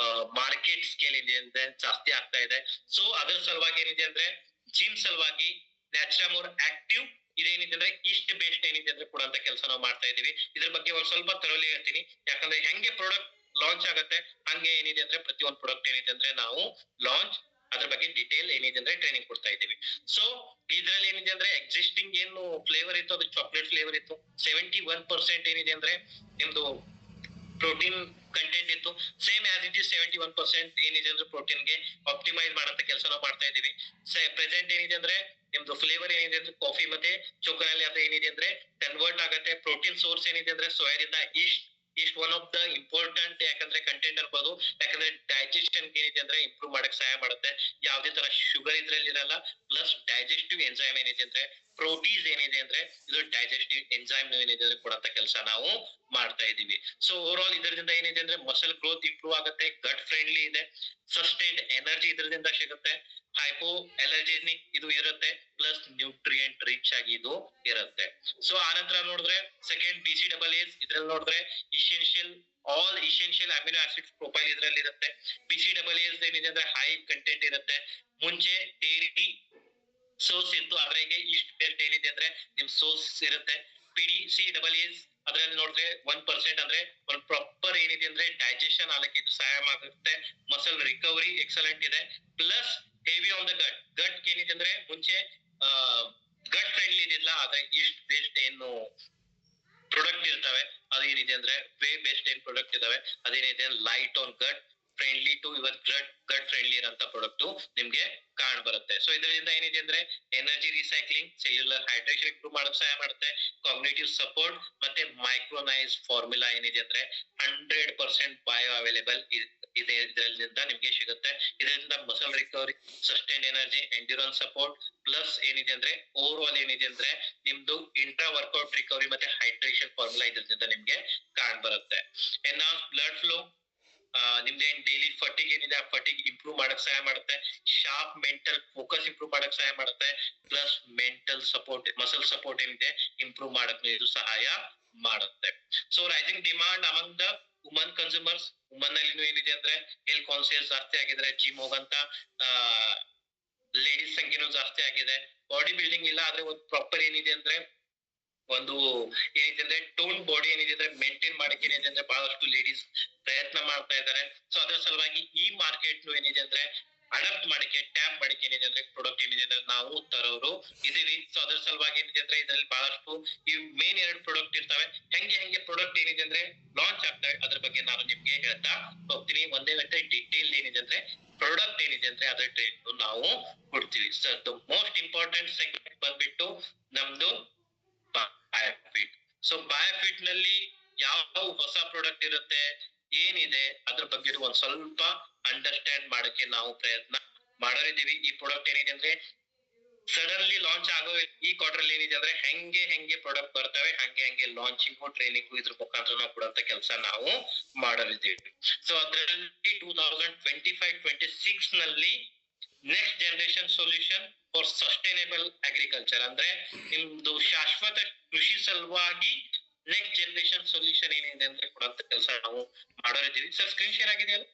ಮಾರ್ಕೆಟ್ ಸ್ಕೇಲ್ ಏನಿದೆ ಅಂದ್ರೆ ಜಾಸ್ತಿ ಆಗ್ತಾ ಇದೆ. ಸೊ ಅದರ ಸಲುವಾಗಿ ಏನಿದೆ ಅಂದ್ರೆ ಜಿಮ್ ಸಲುವಾಗಿ ನ್ಯಾಚುರಮೋರ್ ಆಕ್ಟಿವ್ ಇದೇನಿದೆ ಅಂದ್ರೆ ಈಸ್ಟ್ ಬೇಸ್ಡ್ ಏನಿದೆ ಅಂದ್ರೆ ಕೊಡುವಂತ ಕೆಲಸ ನಾವು ಮಾಡ್ತಾ ಇದೀವಿ. ಇದ್ರ ಬಗ್ಗೆ ಒಂದ್ ಸ್ವಲ್ಪ ತರೋಲಿ ಹೇಳ್ತೀನಿ. ಯಾಕಂದ್ರೆ ಹೆಂಗೆ ಪ್ರಾಡಕ್ಟ್ ಲಾಂಚ್ ಆಗತ್ತೆ ಹಂಗೆ ಏನಿದೆ ಅಂದ್ರೆ ಪ್ರತಿಯೊಂದು ಪ್ರಾಡಕ್ಟ್ ಏನಿದೆ ಅಂದ್ರೆ ನಾವು ಲಾಂಚ್ ಅದ್ರ ಬಗ್ಗೆ ಡಿಟೇಲ್ ಏನಿದೆ ಅಂದ್ರೆ ಟ್ರೈನಿಂಗ್ ಕೊಡ್ತಾ ಇದ್ದೀವಿ. ಸೊ ಇದ್ರಲ್ಲಿ ಏನಿದೆ ಅಂದ್ರೆ ಎಕ್ಸಿಸ್ಟಿಂಗ್ ಏನು ಫ್ಲೇವರ್ ಇತ್ತು ಅದು ಚಾಕ್ಲೇಟ್ ಫ್ಲೇವರ್ ಇತ್ತು. 71% ಏನಿದೆ ಅಂದ್ರೆ ನಿಮ್ದು ಪ್ರೋಟೀನ್ ಕಂಟೆಂಟ್ ಇತ್ತು. ಸೇಮ್ ಆಸ್ ಇಟ್ ಇಸ್ 71% ಏನಿದೆ ಅಂದ್ರೆ ಪ್ರೋಟೀನ್ ಗೆ ಆಪ್ಟಿಮೈಸ್ ಮಾಡಂತ ಕೆಲಸ ನಾವು ಮಾಡ್ತಾ ಇದೀವಿ. ಪ್ರೆಸೆಂಟ್ ಏನಿದೆ ಅಂದ್ರೆ ನಿಮ್ದು ಫ್ಲೇವರ್ ಏನಿದೆ ಅಂದ್ರೆ ಕಾಫಿ ಮತ್ತೆ ಚೋಕೊನಲ್ಲಿ ಅದು ಏನಿದೆ ಅಂದ್ರೆ ಕನ್ವರ್ಟ್ ಆಗತ್ತೆ. ಪ್ರೋಟೀನ್ ಸೋರ್ಸ್ ಏನಿದೆ ಅಂದ್ರೆ ಸೋಯಾದಿಂದ is one of the important ಯಾಕಂದ್ರೆ ಕಂಟೆಂಟ್ ಅನ್ಬೋದು. ಯಾಕಂದ್ರೆ ಡೈಜೆಷನ್ ಏನಿದೆ ಅಂದ್ರೆ ಇಂಪ್ರೂವ್ ಮಾಡಕ್ ಸಹಾಯ ಮಾಡುತ್ತೆ. ಯಾವುದೇ ತರ ಶುಗರ್ ಇದ್ರಲ್ಲಿ ಇರಲ್ಲ. ಪ್ಲಸ್ ಡೈಜೆಸ್ಟಿವ್ ಎಂಜೈಮ್ ಏನಿದೆ ಅಂದ್ರೆ ಪ್ರೋಟೀಸ್ ಏನಿದೆ ಅಂದ್ರೆ ಇದು ಡೈಜೆಸ್ಟಿವ್ ಎಂಜೈಮ್ ಏನಿದೆ ಅಂದ್ರೆ ಕೊಡಂತ ಕೆಲಸ ನಾವು ಮಾಡ್ತಾ ಇದೀವಿ. ಸೊ ಓವರ್ ಆಲ್ ಇದರಿಂದ ಏನಿದೆ ಅಂದ್ರೆ ಮಸಲ್ ಗ್ರೋತ್ ಇಂಪ್ರೂವ್ ಆಗುತ್ತೆ. ಗಟ್ ಫ್ರೆಂಡ್ಲಿ ಇದೆ. ಸಸ್ಟೈನ್ಡ್ ಎನರ್ಜಿ ಇದರಿಂದ ಸಿಗುತ್ತೆ. ಹೈಪೋ ಅಲರ್ಜೆನಿಕ್ ಇದು ಇರುತ್ತೆ. ಪ್ಲಸ್ ನ್ಯೂಟ್ರಿಯೆಂಟ್ ರಿಚ್ ಆಗಿ ಇದು ಇರುತ್ತೆ. ಸೊ ಆನಂತರ ನೋಡಿದ್ರೆ ಸೆಕೆಂಡ್ BCAAs ಇದ್ರಲ್ಲಿ ನೋಡಿದ್ರೆ all essential amino acids profile ಇದ್ರಲ್ಲಿ ಇರುತ್ತೆ. BCAAs ಏನಿದೆ ಅಂದ್ರೆ ಹೈ ಕಂಟೆಂಟ್ ಇರುತ್ತೆ. ಮುಂಚೆ ಡೈರಿ ಸೋರ್ಸ್ ಇತ್ತು, ಅದ್ರಾಗೆ ಈಸ್ಟ್ ಬೇಸ್ಡ್ ಏನಿದೆ ಅಂದ್ರೆ ನಿಮ್ ಸೋರ್ಸ್ ಇರುತ್ತೆ. PDCAAs ಅದ್ರಲ್ಲಿ ನೋಡಿದ್ರೆ 1% ಅಂದ್ರೆ ಒಂದು ಪ್ರಾಪರ್ ಏನಿದೆ ಅಂದ್ರೆ ಡೈಜೆಷನ್ ಆಗಕ್ಕೆ ಇದು ಸಹಾಯ ಮಾಡುತ್ತೆ. ಮಸಲ್ ರಿಕವರಿ ಎಕ್ಸಲೆಂಟ್ ಇದೆ. Plus heavy on the gut ಏನಿದೆ ಅಂದ್ರೆ ಮುಂಚೆ ಗಟ್ ಫ್ರೆಂಡ್ಲಿ ಇದಿಲ್ಲ. ಆದ್ರೆ ಈಸ್ಟ್ ಬೇಸ್ಡ್ ಏನು ಪ್ರಾಡಕ್ಟ್ ಇರ್ತವೆ ಅದೇನಿದೆ ಅಂದ್ರೆ ವೇ ಬೇಸ್ಡ್ ಏನ್ ಪ್ರಾಡಕ್ಟ್ ಇದಾವೆ ಅದೇನಿದೆ light on gut friendly to your gut friendly ಇರೋಂತ ಪ್ರಾಡಕ್ಟ್ ನಿಮ್ಗೆ ಕಾಣ್ ಬರುತ್ತೆ. ಸೊ ಇದರಿಂದ ಏನಿದೆ ಅಂದ್ರೆ energy recycling, cellular hydration improve ಮಾಡಕ್ ಸಹಾಯ ಮಾಡುತ್ತೆ. ಕಾಗ್ನಿಟಿವ್ ಸಪೋರ್ಟ್ ಮತ್ತೆ ಮೈಕ್ರೋನೈಸ್ ಫಾರ್ಮುಲಾ ಏನಿದೆ ಅಂದ್ರೆ 100% ಬಯೋ ಅವೈಲೇಬಲ್ ಇದೆ. ಇದರಿಂದ ನಿಮ್ಗೆ ಸಿಗುತ್ತೆ. ಇದರಿಂದ muscle recovery, sustain energy, endurance support plus ಏನಿದೆ ಅಂದ್ರೆ ಓವರ್ ಆಲ್ ಏನಿದೆ ಅಂದ್ರೆ ನಿಮ್ದು ಇಂಟ್ರಾ ವರ್ಕೌಟ್ ರಿಕವರಿ ಮತ್ತೆ ಹೈಡ್ರೇಷನ್ ಫಾರ್ಮುಲಾ ಇದರಿಂದ ನಿಮ್ಗೆ ಕಾಣ್ ಬರುತ್ತೆ. ಎನ್ಹಾನ್ಸ್ ಬ್ಲಡ್ ಫ್ಲೋ, ನಿಮ್ದೇನ್ ಡೈಲಿ ಫಟಿಗ್ ಏನಿದೆ ಆ ಫಟಿಗ್ ಇಂಪ್ರೂವ್ ಮಾಡಕ್ ಸಹಾಯ ಮಾಡುತ್ತೆ. ಶಾರ್ಪ್ ಮೆಂಟಲ್ ಫೋಕಸ್ ಇಂಪ್ರೂವ್ ಮಾಡಕ್ ಸಹಾಯ ಮಾಡುತ್ತೆ. Plus mental support, muscle support ಏನಿದೆ ಇಂಪ್ರೂವ್ ಮಾಡಕ್ ಇದು ಸಹಾಯ ಮಾಡುತ್ತೆ. So rising demand among the woman consumers, woman ಅಲ್ಲಿ ಏನಿದೆ ಅಂದ್ರೆ ಹೆಲ್ತ್ ಕಾನ್ಶಿಯಸ್ ಜಾಸ್ತಿ ಆಗಿದ್ರೆ ಜಿಮ್ ಹೋಗಂತ ಲೇಡೀಸ್ ಸಂಖ್ಯೆನೂ ಜಾಸ್ತಿ ಆಗಿದೆ. ಬಾಡಿ ಬಿಲ್ಡಿಂಗ್ ಇಲ್ಲ ಆದ್ರೆ ಒಂದು ಪ್ರಾಪರ್ ಏನಿದೆ ಅಂದ್ರೆ ಒಂದು ಏನಿದೆ ಅಂದ್ರೆ ಟೋನ್ ಬಾಡಿ ಏನಿದೆ ಅಂದ್ರೆ ಮೇಂಟೈನ್ ಮಾಡಕ್ಕೆ ಏನಿದೆ ಅಂದ್ರೆ ಬಹಳಷ್ಟು ಲೇಡೀಸ್ ಪ್ರಯತ್ನ ಮಾಡ್ತಾ ಇದ್ದಾರೆ. ಸೊ ಅದರ ಸಲುವಾಗಿ ಈ ಮಾರ್ಕೆಟ್ ಏನಿದೆ ಅಂದ್ರೆ ಅಡಾಪ್ಟ್ ಮಾಡಕ್ಕೆ ಟ್ಯಾಪ್ ಮಾಡಕ್ಕೆ ಏನಿದೆ ಅಂದ್ರೆ ಪ್ರಾಡಕ್ಟ್ ಏನಿದೆ ಅಂದ್ರೆ ನಾವು ತರೋರು ಇದೀವಿ. ಸೊ ಅದರ ಸಲುವಾಗಿ ಏನಿದೆ ಅಂದ್ರೆ ಇದರಲ್ಲಿ ಬಹಳಷ್ಟು ಈ ಮೇನ್ 2 ಪ್ರಾಡಕ್ಟ್ ಇರ್ತವೆ. ಹೆಂಗೆ ಪ್ರಾಡಕ್ಟ್ ಏನಿದೆ ಅಂದ್ರೆ ಲಾಂಚ್ ಆಗ್ತವೆ ಅದ್ರ ಬಗ್ಗೆ ನಾನು ನಿಮ್ಗೆ ಹೇಳ್ತಾ ಹೋಗ್ತೀನಿ. ಒಂದೇ ಡೀಟೇಲ್ ಏನಿದೆ ಅಂದ್ರೆ ಪ್ರಾಡಕ್ಟ್ ಏನಿದೆ ಅಂದ್ರೆ ಅದರ ಟ್ರೇಡ್ ನಾವು ಕೊಡ್ತೀವಿ. Sir the most important segment ಬಂದ್ಬಿಟ್ಟು ನಮ್ದು ಬಯೋಫಿಟ್. ಸೊ ಬಯೋಫಿಟ್ ನಲ್ಲಿ ಯಾವ ಹೊಸ ಪ್ರಾಡಕ್ಟ್ ಇರುತ್ತೆ ಏನಿದೆ ಅದ್ರ ಬಗ್ಗೆ ಒಂದ್ ಸ್ವಲ್ಪ ಅಂಡರ್ಸ್ಟ್ಯಾಂಡ್ ಮಾಡಕ್ಕೆ ನಾವು ಪ್ರಯತ್ನ ಮಾಡಿದೀವಿ. ಈ ಪ್ರಾಡಕ್ಟ್ ಏನಿದೆ ಅಂದ್ರೆ ಸಡನ್ಲಿ ಲಾಂಚ್ ಆಗೋ ಈ ಕ್ವಾರ್ಟರ್ ಏನಿದೆ ಅಂದ್ರೆ ಹೆಂಗೆ ಪ್ರಾಡಕ್ಟ್ ಬರ್ತವೆ ಹಂಗೆ ಲಾಂಚಿಂಗು ಟ್ರೈನಿಂಗು ಇದ್ರ ಮುಖಾಂತರ ನಾವು ಕೊಡುವಂತ ಕೆಲಸ ನಾವು ಮಾಡಲಿದ್ದೀವಿ. ಸೊ ಅದರಲ್ಲಿ 2025-26 ನಲ್ಲಿ next generation solution for sustainable agriculture ಅಂದ್ರೆ ನಿಮ್ದು ಶಾಶ್ವತ ಕೃಷಿ ಸಲುವಾಗಿ ನೆಕ್ಸ್ಟ್ ಜನರೇಷನ್ ಸೊಲ್ಯೂಷನ್ ಏನಿದೆ ಅಂದ್ರೆ ಕೊಡುವಂತ ಕೆಲಸ ನಾವು ಮಾಡೋರಿದ್ದೀವಿ. ಸರ್ ಸ್ಕ್ರೀನ್ ಶೇರ್ ಆಗಿದೆಯಲ್ಲ?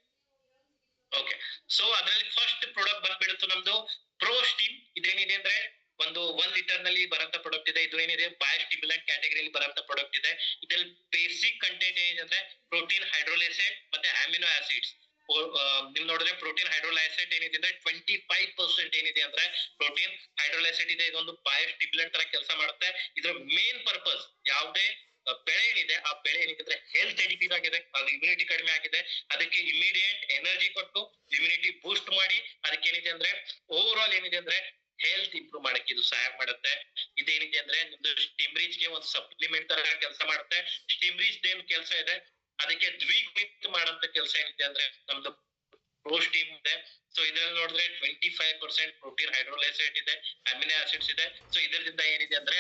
ಓಕೆ. ಸೊ ಅದರಲ್ಲಿ ಫಸ್ಟ್ ಪ್ರಾಡಕ್ಟ್ ಬಂದ್ಬಿಡುತ್ತೆ ನಮ್ದು ಪ್ರೋ ಸ್ಟೀಮ್. ಇದೇನಿದೆ ಅಂದ್ರೆ ಒಂದು 1 ಲೀಟರ್ ನಲ್ಲಿ ಬರಂತ ಪ್ರಾಡಕ್ಟ್ ಇದೆ. ಇದು ಏನಿದೆ ಬಯೋಸ್ಟಿಮ್ಯುಲೆಂಟ್ ಕ್ಯಾಟಗರಿಯಲ್ಲಿ ಬರಂತ ಪ್ರಾಡಕ್ಟ್ ಇದೆ. ಇದ್ರಲ್ಲಿ ಬೇಸಿಕ್ ಕಂಟೆಂಟ್ ಏನಿದೆ ಅಂದ್ರೆ ಪ್ರೋಟೀನ್, ಹೈಡ್ರೋಲೈಸೇಟ್ ಮತ್ತೆ ಅಮಿನೋ ಆಸಿಡ್ಸ್. ನಿಮ್ ನೋಡಿದ್ರೆ ಪ್ರೋಟೀನ್ ಹೈಡ್ರೋಲೈಸೇಟ್ ಏನಿದೆ ಅಂದ್ರೆ 25% ಏನಿದೆ ಅಂದ್ರೆ ಪ್ರೋಟೀನ್ ಹೈಡ್ರೋಲೈಸೇಟ್ ಇದೆ. ಇದೊಂದು ಬಯೋಸ್ಟಿಮ್ಯುಲೆಂಟ್ ತರ ಕೆಲಸ ಮಾಡುತ್ತೆ. ಇದರ ಮೇನ್ ಪರ್ಪಸ್ ಯಾವುದೇ ಬೆಳೆ ಏನಿದೆ ಆ ಬೆಳೆ ಏನಿದೆ ಅಂದ್ರೆ ಹೆಲ್ತ್ ಎಡಿಟಿವ್ ಆಗಿದೆ, ಅದು ಇಮ್ಯುನಿಟಿ ಕಡಿಮೆ ಆಗಿದೆ, ಅದಕ್ಕೆ ಇಮಿಡಿಯೇಟ್ ಎನರ್ಜಿ ಕೊಟ್ಟು ಇಮ್ಯುನಿಟಿ ಬೂಸ್ಟ್ ಮಾಡಿ ಅದಕ್ಕೆ ಏನಿದೆ ಅಂದ್ರೆ ಓವರ್ ಆಲ್ ಏನಿದೆ ಅಂದ್ರೆ ಹೆಲ್ತ್ ಇಂಪ್ರೂವ್ ಮಾಡಕ್ಕೆ ಇದು ಸಹಾಯ ಮಾಡುತ್ತೆ. ಇದೇನಿದೆ ಅಂದ್ರೆ ನಿಮ್ದು ಸ್ಟಿಮ್ರಿಚ್ ಗೆ ಒಂದು ಸಪ್ಲಿಮೆಂಟ್ ತರ ಕೆಲಸ ಮಾಡುತ್ತೆ. ಸ್ಟಿಮ್ರಿಚ್ ಏನ್ ಕೆಲಸ ಇದೆ ಅದಕ್ಕೆ ದ್ವಿಗುಣಿತ ಮಾಡಂತ ಕೆಲಸ ಏನಿದೆ ಅಂದ್ರೆ ನಮ್ದು ಪ್ರೋ ಸ್ಟೀಮ್ ಇದೆ. ಸೊ ಇದ್ರಲ್ಲಿ ನೋಡಿದ್ರೆ 25% ಪ್ರೋಟೀನ್ ಹೈಡ್ರೋಲೈಸೇಟ್ ಇದೆ, ಅಮಿನೋ ಆಸಿಡ್ಸ್ ಇದೆ. ಸೊ ಇದರಿಂದ ಏನಿದೆ ಅಂದ್ರೆ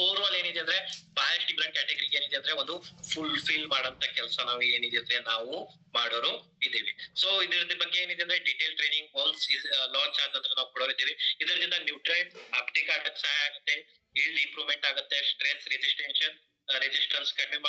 ಓವರ್ ಆಲ್ ಏನಿದೆ ಅಂದ್ರೆ ಬಯೋಸ್ಟಿಮ್ಯುಲೆಂಟ್ ಕ್ಯಾಟಗರಿಗೆ ಏನಿದೆ ಅಂದ್ರೆ ಒಂದು ಫುಲ್ಫಿಲ್ ಮಾಡಂತ ಕೆಲಸ ನಾವು ಏನಿದೆ ಅಂದ್ರೆ ನಾವು ಮಾಡೋರು ಇದೀವಿ. ಸೊ ಇದ್ರ ಬಗ್ಗೆ ಏನಿದೆ ಅಂದ್ರೆ ಡೀಟೇಲ್ ಟ್ರೈನಿಂಗ್ ಒನ್ಸ್ ಲಾಂಚ್ ಆದ ನಂತರ ನಾವು ಕೊಡೋರಿದ್ದೀವಿ. ಇದರಿಂದ ನ್ಯೂಟ್ರಿಯೆಂಟ್ ಅಪ್ಟೇಕ್ ಆಗಕ್ಕೆ ಸಹಾಯ ಆಗುತ್ತೆ, ಈಲ್ಡ್ ಇಂಪ್ರೂವ್ಮೆಂಟ್ ಆಗುತ್ತೆ, ಸ್ಟ್ರೆಸ್ ರೆಸಿಸ್ಟೆನ್ಸ್ ಕಡಿಮೆ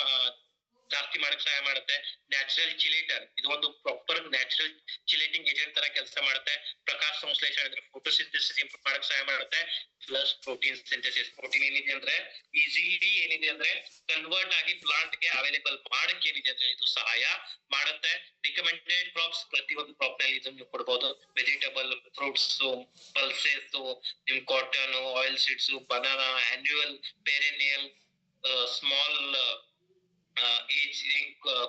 ಜಾಸ್ತಿ ಮಾಡಕ್ ಸಹಾಯ ಮಾಡುತ್ತೆ. ನ್ಯಾಚುರಲ್ ಚಿಲೇಟರ್, ಇದು ಒಂದು ಪ್ರಾಪರ್ ನ್ಯಾಚುರಲ್ ಚಿಲೇಟಿಂಗ್ ಏಜೆಂಟ್ ತರ ಕೆಲಸ ಮಾಡುತ್ತೆ. ಪ್ರಕಾಶ ಸಂಶ್ಲೇಷಣೆ ಅಂದ್ರೆ ಫೋಟೋಸಿಂಥೆಸಿಸ್ ಇಂಪ್ರೂವ್ ಮಾಡಕ್ ಸಹಾಯ ಮಾಡುತ್ತೆ. ಪ್ಲಸ್ ಪ್ರೋಟೀನ್ ಸಿಂಥೆಸಿಸ್, ಪ್ರೋಟೀನ್ ಏನಿದೆ ಅಂದ್ರೆ ಈಸಿಲಿ ಏನಿದೆ ಅಂದ್ರೆ ಕನ್ವರ್ಟ್ ಆಗಿ ಪ್ಲಾಂಟ್ ಗೆ ಅವೈಲೇಬಲ್ ಮಾಡಕ್ಕೆ ಏನಿದೆ ಅಂದ್ರೆ ಇದು ಸಹಾಯ ಮಾಡುತ್ತೆ. ರಿಕಮೆಂಡೆಡ್ ಕ್ರಾಪ್ಸ್, ಪ್ರತಿಯೊಂದು ಕ್ರಾಪ್ ನಲ್ಲಿ ಇದನ್ನು ಕೊಡಬಹುದು. ವೆಜಿಟೇಬಲ್, ಫ್ರೂಟ್ಸ್, ಪಲ್ಸೆಸ್, ನಿಮ್ cotton, oil seeds, banana, annual, perennial, small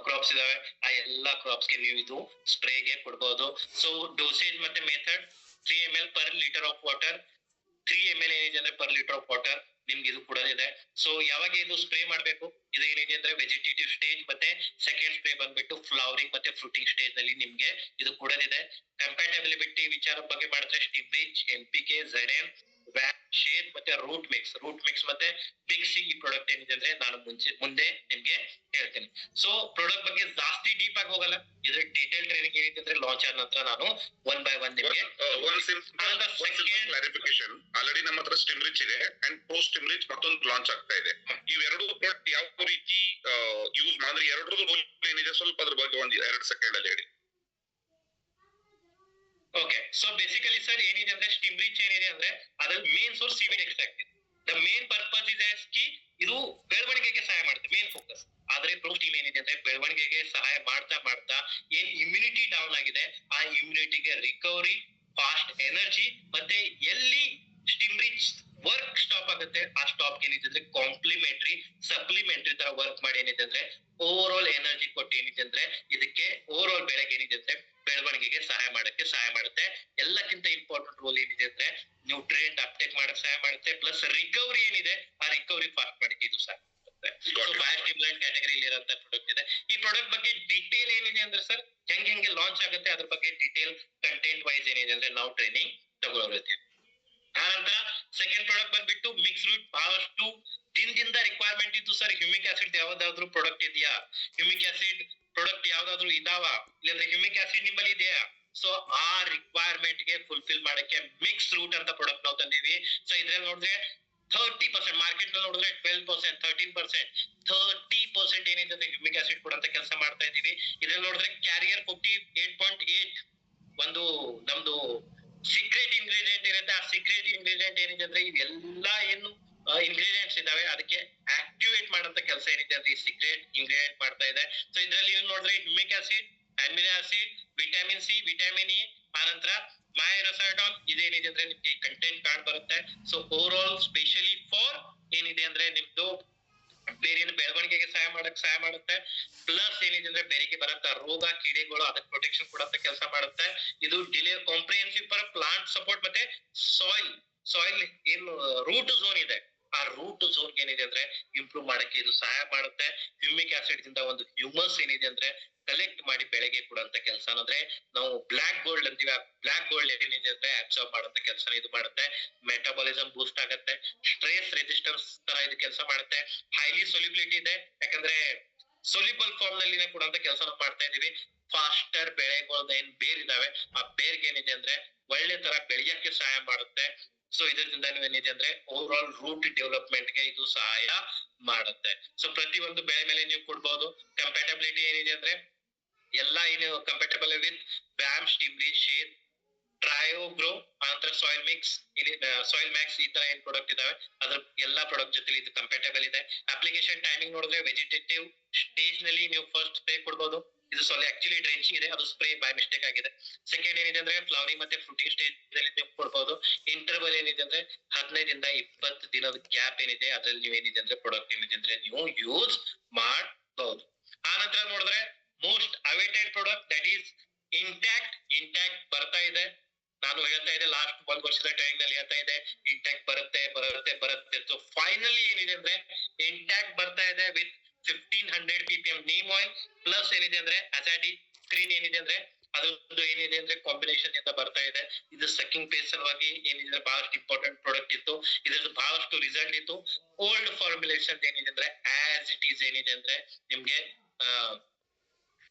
crops ಇದಾವೆ. ಆ ಎಲ್ಲಾ ಕ್ರಾಪ್ಸ್ ಗೆ ನೀವು ಇದು ಸ್ಪ್ರೇಗೆ ಕೊಡಬಹುದು. ಸೊ ಡೋಸೇಜ್ ಮತ್ತೆ method 3 ml per liter of water. 3 ml ಏನಿದೆ ಅಂದ್ರೆ ಪರ್ ಲೀಟರ್ ಆಫ್ ವಾಟರ್ ನಿಮ್ಗೆ ಇದು ಕೂಡ ಇದೆ. ಸೊ ಯಾವಾಗ ಇದು ಸ್ಪ್ರೇ ಮಾಡ್ಬೇಕು, ಇದು ಏನಿದೆ ಅಂದ್ರೆ ವೆಜಿಟೇಟಿವ್ ಸ್ಟೇಜ್ ಮತ್ತೆ ಸೆಕೆಂಡ್ ಸ್ಪ್ರೇ ಬಂದ್ಬಿಟ್ಟು ಫ್ಲವರಿಂಗ್ ಮತ್ತೆ ಫ್ರೂಟಿಂಗ್ ಸ್ಟೇಜ್ ನಲ್ಲಿ ನಿಮ್ಗೆ ಇದು ಕೂಡ ಇದೆ. ಕಂಪ್ಯಾಟಬಿಲಿಟಿ ವಿಚಾರದ ಬಗ್ಗೆ ಮಾಡಿದ್ರೆ ಸ್ಟಿಮ್ರಿಚ್, NPK, ZM, ಶೇರ್ ಮತ್ತೆ ರೂಟ್ ಮಿಕ್ಸ್ ಮತ್ತೆ ಪಿಕ್ಸಿ ಈ ಪ್ರಾಡಕ್ಟ್ ಏನಿದೆ ಅಂದ್ರೆ ನಾನು ಮುಂದೆ ನಿಮ್ಗೆ ಹೇಳ್ತೇನೆ. ಸೊ ಪ್ರಾಡಕ್ಟ್ ಬಗ್ಗೆ ಜಾಸ್ತಿ ಡೀಪ್ ಆಗಿ ಹೋಗಲ್ಲ. ಇದ್ರ ಡೀಟೇಲ್ ಟ್ರೈನಿಂಗ್ ಏನಿದೆ ಅಂದ್ರೆ ಲಾಂಚ್ ಆದ ನಂತರ ನಾನು 1 by 1 ನಿಮ್ಗೆ ಕ್ಲಾರಿಫಿಕೇಶನ್. ಆಲ್ರೆಡಿ ನಮ್ಮ ಹತ್ರ ಸ್ಟಿಮ್ರಿಚ್ ಇದೆ ಅಂಡ್ ಪ್ರೋ ಸ್ಟಿಮ್ರಿಚ್ ಮತ್ತೊಂದು ಲಾಂಚ್ ಆಗ್ತಾ ಇದೆ. ಇವೆರಡು ಪ್ರಾಡಕ್ಟ್ ಯಾವ ರೀತಿ ಯೂಸ್ ಮಾಡಿದ್ರೆ ಎರಡರದ್ದು ರೋಲ್ ಏನಿದೆ ಸ್ವಲ್ಪ ಅದ್ರ ಬಗ್ಗೆ ಒಂದು 2 ಸೆಕೆಂಡ್ ಅಲ್ಲಿ ಹೇಳಿ. ಓಕೆ. ಸೊ ಬೇಸಿಕಲಿ ಸರ್ ಏನಿದೆ ಅಂದ್ರೆ ಸ್ಟಿಮ್ರಿಚ್ ಏನಿದೆ ಅಂದ್ರೆ ಅದ್ರಲ್ಲಿ ಮೇನ್ ಸೋರ್ಸ್ ಸಿವಿಡ್ ಎಕ್ಸ್ಟ್ರಾಕ್ಟ್ ಇದೆ. ದ ಮೇನ್ ಪರ್ಪಸ್ ಇದೆ ಕಿ ಇದು ಬೆಳವಣಿಗೆಗೆ ಸಹಾಯ ಮಾಡುತ್ತೆ, ಮೇನ್ ಫೋಕಸ್. ಆದ್ರೆ ಪ್ರೋ ಸ್ಟೀಮ್ ಏನಿದೆ ಅಂದ್ರೆ ಬೆಳವಣಿಗೆಗೆ ಸಹಾಯ ಮಾಡ್ತಾ ಏನ್ ಇಮ್ಯುನಿಟಿ ಡೌನ್ ಆಗಿದೆ ಆ ಇಮ್ಯುನಿಟಿಗೆ ರಿಕವರಿ, ಫಾಸ್ಟ್ ಎನರ್ಜಿ ಮತ್ತೆ ಎಲ್ಲಿ ಸ್ಟಿಮ್ರಿಚ್ ವರ್ಕ್ ಸ್ಟಾಪ್ ಆಗುತ್ತೆ ಆ ಸ್ಟಾಪ್ ಏನಿದೆ ಅಂದ್ರೆ ಕಾಂಪ್ಲಿಮೆಂಟರಿ ಸಪ್ಲಿಮೆಂಟರಿ ತರ ವರ್ಕ್ ಮಾಡಿ ಏನಿದೆ ಅಂದ್ರೆ ಓವರ್ ಆಲ್ ಎನರ್ಜಿ ಕೊಟ್ಟು ಏನಿದೆ ಅಂದ್ರೆ ಇದಕ್ಕೆ ಓವರ್ ಆಲ್ ಬೆಳೆಗೆ ಏನಿದೆ ಅಂದ್ರೆ ಬೆಳವಣಿಗೆಗೆ ಸಹಾಯ ಮಾಡುತ್ತೆ. ಎಲ್ಲಕ್ಕಿಂತ ಇಂಪಾರ್ಟೆಂಟ್ ರೋಲ್ ಏನಿದೆ ಅಂದ್ರೆ ನ್ಯೂಟ್ರಿಯೆಂಟ್ ಅಪ್ಟೇಕ್ ಮಾಡಕ್ ಸಹಾಯ ಮಾಡುತ್ತೆ. ಪ್ಲಸ್ ರಿಕವರಿ ಏನಿದೆ ಆ ರಿಕವರಿ ಫಾಸ್ಟ್ ಮಾಡಕ್ಕೆ ಇದು ಸಹಾಯ ಮಾಡುತ್ತೆ. ಸೊ ಬಯೋಸ್ಟಿಮ್ಯುಲೆಂಟ್ ಕ್ಯಾಟಗರಿಯಲ್ಲಿ ಇರುವಂತ ಪ್ರಾಡಕ್ಟ್ ಇದೆ. ಈ ಪ್ರಾಡಕ್ಟ್ ಬಗ್ಗೆ ಡೀಟೇಲ್ ಏನಿದೆ ಅಂದ್ರೆ ಸರ್ ಹೆಂಗೆ ಲಾಂಚ್ ಆಗುತ್ತೆ ಅದ್ರ ಬಗ್ಗೆ ಡೀಟೇಲ್ ಕಂಟೆಂಟ್ ವೈಸ್ ಏನಿದೆ ಅಂದ್ರೆ ನಾವು ಟ್ರೈನಿಂಗ್ ತಗೊಳ್ತೀವಿ. ಆನಂತರ ಸೆಕೆಂಡ್ ಪ್ರಾಡಕ್ಟ್ ಬಂದ್ಬಿಟ್ಟು ಮಿಕ್ಸ್ ರೂಟ್. ಬಹಳಷ್ಟು ದಿನದಿಂದ ರಿಕ್ವೈರ್ಮೆಂಟ್ ಇತ್ತು ಸರ್, ಹ್ಯೂಮಿಕ್ ಆಸಿಡ್ ಯಾವ್ದಾದ್ರು ಪ್ರಾಡಕ್ಟ್ ಇದೆಯಾ, ಹ್ಯೂಮಿಕ್ ಆಸಿಡ್ ಪ್ರಾಡಕ್ಟ್ ಯಾವ್ದಾದ್ರು ಇದಾವ, ಇಲ್ಲಾಂದ್ರೆ ಹ್ಯೂಮಿಕ್ ಆಸಿಡ್ ನಿಮ್ಮಲ್ಲಿ ಇದೆಯಾ? ಸೊ ಆ ರಿಕ್ವೈರ್ಮೆಂಟ್ ಗೆ ಫುಲ್ಫಿಲ್ ಮಾಡಕ್ಕೆ ಮಿಕ್ಸ್ ರೂಟ್ ಅಂತ ಪ್ರಾಡಕ್ಟ್ ನಾವು ತಂದೀವಿ. ಸೊ ಇದ್ರಲ್ಲಿ ನೋಡಿದ್ರೆ 30% ಮಾರ್ಕೆಟ್ ನಲ್ಲಿ ನೋಡಿದ್ರೆ 12%, 13%, 30% ಏನಿದೆ ಅಂದ್ರೆ ಹ್ಯೂಮಿಕ್ ಆಸಿಡ್ ಕೊಡಂತ ಕೆಲಸ ಮಾಡ್ತಾ ಇದೀವಿ. ಇದ್ರಲ್ಲಿ ನೋಡಿದ್ರೆ ಕ್ಯಾರಿಯರ್ 48.8 ಒಂದು ನಮ್ದು ಸೀಕ್ರೆಟ್ ಇಂಗ್ರೀಡಿಯೆಂಟ್ ಇರುತ್ತೆ. ಆ ಸೀಕ್ರೆಟ್ ಇಂಗ್ರೀಡಿಯೆಂಟ್ ಏನಿದೆ ಅಂದ್ರೆ ಇವೆಲ್ಲ ಏನು ಇಂಗ್ರೀಡಿಯೆಂಟ್ಸ್ ಇದಾವೆ ಅದಕ್ಕೆ ಆಕ್ಟಿವೇಟ್ ಮಾಡೋಂತ ಕೆಲಸ ಏನಿದೆ ಅಂದ್ರೆ ಈ ಸೀಕ್ರೆಟ್ ಇಂಗ್ರೀಡಿಯೆಂಟ್ ಮಾಡ್ತಾ ಇದೆ. ಸೊ ಇದ್ರಲ್ಲಿ ನೀವು ನೋಡಿದ್ರೆ humic acid, amino acid, vitamin C, vitamin E, ಆನಂತರ ಮೈರಸಾಟೋಲ್ ಇದೇನಿದೆ ಅಂದ್ರೆ ನಿಮ್ಗೆ ಕಂಟೆಂಟ್ ಕಾರ್ಡ್ ಬರುತ್ತೆ. So over all specially for ಏನಿದೆ ಅಂದ್ರೆ ನಿಮ್ದು ಬೇರಿನ ಬೆಳವಣಿಗೆಗೆ ಸಹಾಯ ಮಾಡುತ್ತೆ. ಪ್ಲಸ್ ಏನಿದೆ ಅಂದ್ರೆ ಬೇರಿಗೆ ಬರಂತ ರೋಗ ಕೀಡೆಗಳು ಅದಕ್ಕೆ ಪ್ರೊಟೆಕ್ಷನ್ ಕೊಡಂತ ಕೆಲಸ ಮಾಡುತ್ತೆ. ಇದು delay comprehensive for plant support ಮತ್ತೆ ಸಾಯಿಲ್ ಏನು ರೂಟ್ ಝೋನ್ ಇದೆ ಆ ರೂಟ್ ಝೋನ್ ಏನಿದೆ ಅಂದ್ರೆ ಇಂಪ್ರೂವ್ ಮಾಡಕ್ಕೆ ಇದು ಸಹಾಯ ಮಾಡುತ್ತೆ. ಹ್ಯೂಮಿಕ್ ಆಸಿಡ್ ಇಂದ ಒಂದು ಹ್ಯೂಮಸ್ ಏನಿದೆ ಅಂದ್ರೆ ಕಲೆಕ್ಟ್ ಮಾಡಿ ಬೆಳೆಗೆ ಕೊಡುವಂತ ಕೆಲಸ ಅಂದ್ರೆ ನಾವು ಬ್ಲಾಕ್ ಗೋಲ್ಡ್ ಅಂತೀವಿ. ಆ ಬ್ಲಾಕ್ ಗೋಲ್ಡ್ ಏನಿದೆ ಅಂದ್ರೆ ಅಬ್ಸರ್ವ್ ಮಾಡುವಂತ ಕೆಲಸ ಇದು ಮಾಡುತ್ತೆ. ಮೆಟಾಬಾಲಿಸಮ್ ಬೂಸ್ಟ್ ಆಗುತ್ತೆ. ಸ್ಟ್ರೆಸ್ ರೆಸಿಸ್ಟೆನ್ಸ್ ತರ ಇದು ಕೆಲಸ ಮಾಡುತ್ತೆ. ಹೈಲಿ ಸೊಲ್ಯುಬಿಲಿಟಿ ಇದೆ, ಯಾಕಂದ್ರೆ ಸೊಲ್ಯುಬಲ್ ಫಾರ್ಮ್ ನಲ್ಲಿ ಕೊಡುವಂತ ಕೆಲಸ ಮಾಡ್ತಾ ಇದೀವಿ. ಫಾಸ್ಟರ್ ಬೆಳೆಗಳು ಏನ್ ಬೇರ್ ಇದಾವೆ ಆ ಬೇರ್ಗೆ ಏನಿದೆ ಅಂದ್ರೆ ಒಳ್ಳೆ ತರ ಬೆಳೆಯಕ್ಕೆ ಸಹಾಯ ಮಾಡುತ್ತೆ. ಸೊ ಇದರಿಂದ ಏನಿದೆ ಅಂದ್ರೆ ಓವರ್ ಆಲ್ ರೂಟ್ ಡೆವಲಪ್ಮೆಂಟ್ ಗೆ ಇದು ಸಹಾಯ ಮಾಡುತ್ತೆ. ಸೊ ಪ್ರತಿ ಒಂದು ಬೆಳೆ ಮೇಲೆ ನೀವು ಕೊಡ್ಬೋದು. ಕಂಪ್ಯಾಟಬಿಲಿಟಿ ಏನಿದೆ ಅಂದ್ರೆ ಎಲ್ಲಾ ಏನು ಕಂಪ್ಯಾಟಬಲ್ ವಿತ್ ಬ್ಯಾಮ್, ಸ್ಟಿಮ್ರಿ, ಶೇರ್, ಟ್ರಯೋಗ್ರೋ, ಆನಂತರ ಸಾಯಿಲ್ ಮ್ಯಾಕ್ಸ್ ಈ ತರ ಏನ್ ಪ್ರಾಡಕ್ಟ್ ಇದಾವೆ ಅದ್ರ ಎಲ್ಲಾ ಪ್ರಾಡಕ್ಟ್ ಜೊತೆ ಇದು ಕಂಪ್ಯಾಟಬಲ್ ಇದೆ. ಅಪ್ಲಿಕೇಶನ್ ಟೈಮಿಂಗ್ ನೋಡಿದ್ರೆ ವೆಜಿಟೇಟಿವ್ ಸ್ಟೇಜ್ ನಲ್ಲಿ ನೀವು ಫಸ್ಟ್ ಸ್ಪ್ರೇ ಕೊಡ್ಬೋದು. ಇದು ಸ್ವಲ್ಪ ಆಕ್ಚುಲಿ ಡ್ರೆಂಚಿಂಗ್ ಇದೆ, ಅದು ಸ್ಪ್ರೇ ಬೈ ಮಿಸ್ಟೇಕ್ ಆಗಿದೆ. ಸೆಕೆಂಡ್ ಏನಿದೆ ಅಂದ್ರೆ ಫ್ಲವರಿಂಗ್ ಮತ್ತೆ ಫ್ರೂಟಿಂಗ್ ಸ್ಟೇಜ್ ನಲ್ಲಿ ನೀವು ಕೊಡ್ಬೋದು. ಇಂಟರ್ವಲ್ ಏನಿದೆ ಅಂದ್ರೆ 15 ರಿಂದ 20 ದಿನದ ಗ್ಯಾಪ್ ಏನಿದೆ ಅದ್ರಲ್ಲಿ ನೀವು ಏನಿದೆ ಅಂದ್ರೆ ಪ್ರಾಡಕ್ಟ್ ಏನಿದೆ ಅಂದ್ರೆ ನೀವು ಯೂಸ್ ಮಾಡಬಹುದು. ಆನಂತರ ನೋಡಿದ್ರೆ most awaited product that is intact ಬರ್ತಾ ಇದೆ. ನಾನು ಹೇಳ್ತಾ ಇದ್ದೆ ಲಾಸ್ಟ್ 1 ವರ್ಷದ ಟೈಮ್ ನಲ್ಲಿ ಹೇಳ್ತಾ ಇದೆ ಇಂಟ್ಯಾಕ್ಟ್ ಬರುತ್ತೆ. ಸೊ ಫೈನಲಿ ಏನಿದೆ ಅಂದ್ರೆ ಇಂಟ್ಯಾಕ್ಟ್ ಬರ್ತಾ ಇದೆ with 1500 ppm neem oil plus ಏನಿದೆ ಅಂದ್ರೆ ಅಜಾಡಿ ಸ್ಕ್ರೀನ್ ಏನಿದೆ ಅಂದ್ರೆ ಅದ್ರದ್ದು ಏನಿದೆ ಅಂದ್ರೆ ಕಾಂಬಿನೇಷನ್ ಇಂದ ಬರ್ತಾ ಇದೆ. ಇದು ಸಕ್ಕಿಂಗ್ ಪೇಸ್ ಸಲುವಾಗಿ ಏನಿದೆ ಬಹಳಷ್ಟು ಇಂಪಾರ್ಟೆಂಟ್ ಪ್ರಾಡಕ್ಟ್ ಇತ್ತು. ಇದ್ರದ್ದು ಬಹಳಷ್ಟು ರಿಸಲ್ಟ್ ಇತ್ತು. ಓಲ್ಡ್ ಫಾರ್ಮುಲೇಷನ್ ಏನಿದೆ ಅಂದ್ರೆ ಆಸ್ ಇಟ್ ಈಸ್ ಏನಿದೆ ಅಂದ್ರೆ ನಿಮ್ಗೆ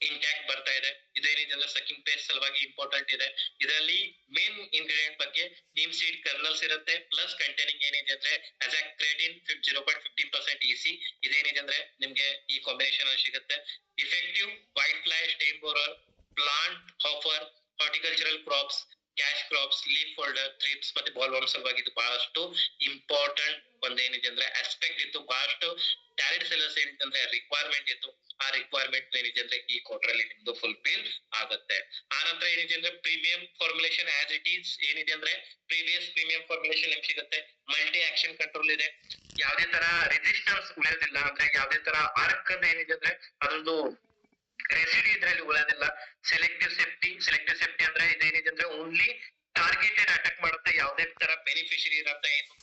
ಇಂಟ್ಯಾಕ್ಟ್ ಬರ್ತಾ ಇದೆ. ಇದೇನಿದೆ ಅಂದ್ರೆ ಸಕ್ಕಿಂಗ್ ಪೇಸ್ಟ್ ಸಲುವಾಗಿ ಇಂಪಾರ್ಟೆಂಟ್ ಇದೆ. ಇದರಲ್ಲಿ ಮೇನ್ ಇಂಗ್ರೀಡಿಯೆಂಟ್ ಬಗ್ಗೆ ನೀಮ್ ಸೀಡ್ ಕರ್ನಲ್ಸ್ ಇರುತ್ತೆ. ಪ್ಲಸ್ ಕಂಟೈನಿಂಗ್ ಏನಿದೆ ಅಂದ್ರೆ ಅಜಾಕ್ರೇಟಿನ್ 0.15% EC ಇದೇನಿದೆ ಅಂದ್ರೆ ನಿಮ್ಗೆ ಈ ಕಾಂಬಿನೇಷನ್ ಅಲ್ಲಿ ಸಿಗುತ್ತೆ. Effective white fly stem borer, plant hopper, horticultural crops, cash crops, leaf folder, thrips ಮತ್ತೆ ಬಾಲ್ ವರ್ಮ್ ಸಲುವಾಗಿ ಇದು ಬಹಳಷ್ಟು ಇಂಪಾರ್ಟೆಂಟ್ ಒಂದೇನಿದೆ ಅಂದ್ರೆ ಆಸ್ಪೆಕ್ಟ್ ಇತ್ತು. ಬಹಳಷ್ಟು ಟ್ಯಾಲೆಂಟ್ ಸೆಲ್ಲರ್ಸ್ ಏನಿದೆ ಅಂದ್ರೆ ರಿಕ್ವೈರ್ಮೆಂಟ್ ಇತ್ತು. ಆ ರಿಕ್ವೈರ್ಮೆಂಟ್ ಏನಿದೆ ಅಂದ್ರೆ ಈ ಕ್ವಾರ್ಟರ್ ಅಲ್ಲಿ ನಿಮ್ದು ಫುಲ್ಫಿಲ್ ಆಗುತ್ತೆ. ಆನಂತರ ಏನಿದೆ ಅಂದ್ರೆ premium formulation as it is ಏನಿದೆ ಅಂದ್ರೆ ಪ್ರೀವಿಯಸ್ ಪ್ರೀಮಿಯಂ ಫಾರ್ಮುಲೇಷನ್ ನಿಮ್ಗೆ ಸಿಗುತ್ತೆ. ಮಲ್ಟಿ ಆಕ್ಷನ್ ಕಂಟ್ರೋಲ್ ಇದೆ. ಯಾವುದೇ ತರ ರೆಸಿಸ್ಟೆನ್ಸ್ ಉಳಿಯೋದಿಲ್ಲ, ಅಂದ್ರೆ ಯಾವುದೇ ತರ ಆರ್ಕ್ ಏನಿದೆ ಅಂದ್ರೆ ಅದೊಂದು ರೆಸಿಡಿ ಇದ್ರಲ್ಲಿ ಉಳಿಯೋದಿಲ್ಲ. ಸೆಲೆಕ್ಟಿವ್ ಸೇಫ್ಟಿ ಅಂದ್ರೆ ಇದೇನಿದೆ ಅಂದ್ರೆ ಓನ್ಲಿ ಟಾರ್ಗೆಟೆಡ್ ಅಟ್ಯಾಕ್ ಮಾಡುತ್ತೆ. ಯಾವುದೇ ತರ ಬೆನಿಫಿಷರಿ ಇರಂತ ಏನು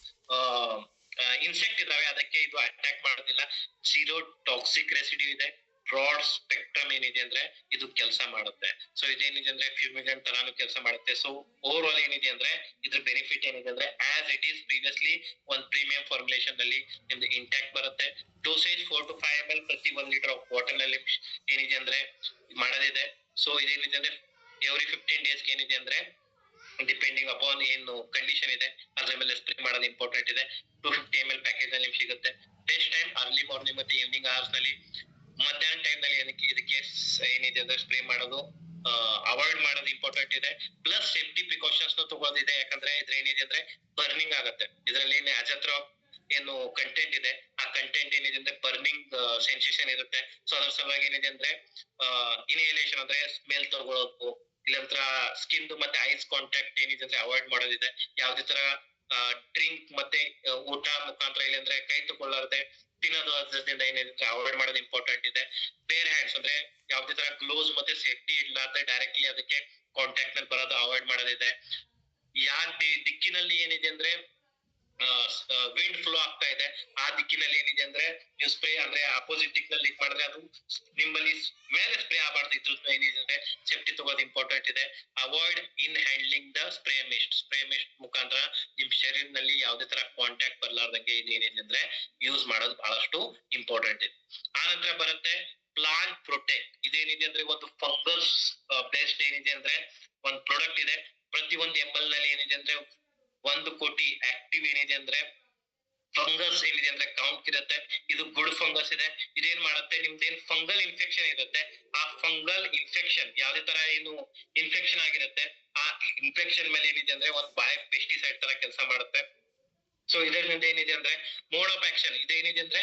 ಇನ್ಸೆಕ್ಟ್ ಇದಾವೆ ಅದಕ್ಕೆ ಇದು ಅಟ್ಯಾಕ್ ಮಾಡೋದಿಲ್ಲ. ಜೀರೋ ಟಾಕ್ಸಿಕ್ ರೆಸಿಡ್ಯೂ ಇದೆ. ಬ್ರಾಡ್ ಸ್ಪೆಕ್ಟ್ರಮ್ ಏನಿದೆ ಅಂದ್ರೆ ಇದು ಕೆಲಸ ಮಾಡುತ್ತೆ. ಸೊ ಇದೇನಿದೆ ಅಂದ್ರೆ ಫ್ಯೂಮಿಗಂಟ್ ತರಾನು ಕೆಲಸ ಮಾಡುತ್ತೆ. ಸೊ ಓವರ್ ಆಲ್ ಏನಿದೆ ಅಂದ್ರೆ ಇದ್ರ ಬೆನಿಫಿಟ್ ಏನಿದೆ ಅಂದ್ರೆ ಆಸ್ ಇಟ್ ಈಸ್ ಪ್ರೀವಿಯಸ್ಲಿ ಒಂದು ಪ್ರೀಮಿಯಂ ಫಾರ್ಮುಲೇಷನ್ ನಲ್ಲಿ ನಿಮ್ದು ಇಂಟ್ಯಾಕ್ಟ್ ಬರುತ್ತೆ. ಡೋಸೇಜ್ 4 to 5 ml ಪ್ರತಿ 1 ಲೀಟರ್ ಆಫ್ ವಾಟರ್ ನಲ್ಲಿ ಏನಿದೆ ಅಂದ್ರೆ ಮಾಡೋದಿದೆ. ಸೊ ಇದೇನಿದೆ ಅಂದ್ರೆ ಎವ್ರಿ 15 days ಏನಿದೆ ಅಂದ್ರೆ ಡಿಪೆಂಡಿಂಗ್ ಅಪಾನ್ ಏನು ಕಂಡೀಷನ್ ಇದೆ ಅದ್ರ ಮೇಲೆ ಸ್ಪ್ರೇ ಮಾಡೋದು ಇಂಪಾರ್ಟೆಂಟ್ ಇದೆ. 250 ml ಪ್ಯಾಕೇಜ್ ನಲ್ಲಿ ನಿಮ್ಗೆ ಸಿಗುತ್ತೆ. ಬೆಸ್ಟ್ ಟೈಮ್ ಅರ್ಲಿ ಮಾರ್ನಿಂಗ್ ಮತ್ತೆ ಈವ್ನಿಂಗ್ ಅವರ್ಸ್ ನಲ್ಲಿ. ಮಧ್ಯಾಹ್ನ ಟೈಮ್ ನಲ್ಲಿ ಇದಕ್ಕೆ ಏನಿದೆ ಅಂದ್ರೆ ಸ್ಪ್ರೇ ಮಾಡೋದು ಅವಾಯ್ಡ್ ಮಾಡೋದು ಇಂಪಾರ್ಟೆಂಟ್ ಇದೆ. ಪ್ಲಸ್ ಸೇಫ್ಟಿ ಪ್ರಿಕಾಷನ್ಸ್ ತಗೊಳ್ಳೋದಿದೆ. ಯಾಕಂದ್ರೆ ಇದ್ರ ಏನಿದೆ ಅಂದ್ರೆ ಬರ್ನಿಂಗ್ ಆಗುತ್ತೆ. ಇದರಲ್ಲಿ ಅಜಾಥ್ರಾಪ್ ಏನು ಕಂಟೆಂಟ್ ಇದೆ ಆ ಕಂಟೆಂಟ್ ಏನಿದೆ ಅಂದ್ರೆ ಬರ್ನಿಂಗ್ ಸೆನ್ಸೇಷನ್ ಇರುತ್ತೆ. ಸೊ ಅದ್ರ ಸಲುವಾಗಿ ಏನಿದೆ ಅಂದ್ರೆ ಇನ್ಹೇಲೇಷನ್ ಅಂದ್ರೆ ಸ್ಮೆಲ್ ತಗೊಳ್ಳೋದು, ಇಲ್ಲಂತರ ಸ್ಕಿನ್ ಮತ್ತೆ ಐಸ್ ಕಾಂಟ್ಯಾಕ್ಟ್ ಏನಿದೆ ಅಂದ್ರೆ ಅವಾಯ್ಡ್ ಮಾಡೋದಿದೆ. ಯಾವುದೇ ತರ ಡ್ರಿಂಕ್ ಮತ್ತೆ ಊಟ ಮುಖಾಂತರ ಇಲ್ಲಂದ್ರೆ ಕೈ ತಗೊಳ್ಳಾರದೆ ತಿನ್ನೋದು ಅದರಿಂದ ಏನಿದೆ ಅವಾಯ್ಡ್ ಮಾಡೋದು ಇಂಪಾರ್ಟೆಂಟ್ ಇದೆ. ಬೇರ್ ಹ್ಯಾಂಡ್ಸ್ ಅಂದ್ರೆ ಯಾವುದೇ ತರ ಗ್ಲೋಸ್ ಮತ್ತೆ ಸೇಫ್ಟಿ ಇಲ್ಲಾರ್ದೆ ಡೈರೆಕ್ಟ್ಲಿ ಅದಕ್ಕೆ ಕಾಂಟ್ಯಾಕ್ಟ್ ನಲ್ಲಿ ಬರೋದು ಅವಾಯ್ಡ್ ಮಾಡೋದಿದೆ. ದಿಕ್ಕಿನಲ್ಲಿ ಏನಿದೆ ಅಂದ್ರೆ ವಿಂಡ್ ಫ್ಲೋ ಆಗ್ತಾ ಇದೆ ಆ ದಿಕ್ಕಿನಲ್ಲಿ ಏನಿದೆ ಅಂದ್ರೆ ನೀವು ಸ್ಪ್ರೇ ಅಂದ್ರೆ ಅಪೋಸಿಟ್ ದಿಕ್ಕಿನಲ್ಲಿ ಮಾಡಿದ್ರೆ ಅದು ನಿಮ್ಮಲ್ಲಿ ಮೇಲೆ ಸ್ಪ್ರೇ ಆಗಬಾರ್ದು. ಇದ್ರದ್ದು ಏನಿದೆ ಅಂದ್ರೆ ಸೇಫ್ಟಿ ತಗೋದು ಇಂಪಾರ್ಟೆಂಟ್ ಇದೆ. Avoid in handling the spray mist ಮುಖಾಂತರ ನಿಮ್ ಶರೀರದಲ್ಲಿ ಯಾವುದೇ ತರ ಕಾಂಟ್ಯಾಕ್ಟ್ ಬರ್ಲಾರ್ದಂಗೆ ಇದೇನಿದೆ ಅಂದ್ರೆ ಯೂಸ್ ಮಾಡೋದು ಬಹಳಷ್ಟು ಇಂಪಾರ್ಟೆಂಟ್ ಇದೆ. ಆನಂತರ ಬರುತ್ತೆ ಪ್ಲಾಂಟ್ ಪ್ರೊಟೆಕ್ಟ್. ಇದೇನಿದೆ ಅಂದ್ರೆ ಒಂದು ಫಂಗಸ್ ಬೇಸ್ಡ್ ಏನಿದೆ ಅಂದ್ರೆ ಒಂದು ಪ್ರಾಡಕ್ಟ್ ಇದೆ. ಪ್ರತಿ ಒಂದು ml ನಲ್ಲಿ ಏನಿದೆ ಅಂದ್ರೆ 1 ಕೋಟಿ ಆಕ್ಟಿವ್ ಏನಿದೆ ಅಂದ್ರೆ ಫಂಗಸ್ ಏನಿದೆ ಅಂದ್ರೆ ಕೌಂಟ್ ಇರುತ್ತೆ. ಇದು ಗುಡ್ ಫಂಗಸ್ ಇದೆ. ಇದೇನ್ ಮಾಡುತ್ತೆ, ನಿಮ್ದೇನ್ ಫಂಗಲ್ ಇನ್ಫೆಕ್ಷನ್ ಇರುತ್ತೆ, ಆ ಫಂಗಲ್ ಇನ್ಫೆಕ್ಷನ್ ಯಾವ್ದೇ ತರ ಏನು ಇನ್ಫೆಕ್ಷನ್ ಆಗಿರುತ್ತೆ, ಆ ಇನ್ಫೆಕ್ಷನ್ ಮೇಲೆ ಏನಿದೆ ಅಂದ್ರೆ ಒಂದು ಬಯೋ ಪೆಸ್ಟಿಸೈಡ್ ತರ ಕೆಲಸ ಮಾಡುತ್ತೆ. ಸೊ ಇದರಿಂದ ಏನಿದೆ ಅಂದ್ರೆ ಮೋಡ್ ಆಫ್ ಆಕ್ಷನ್ ಇದೇನಿದೆ ಅಂದ್ರೆ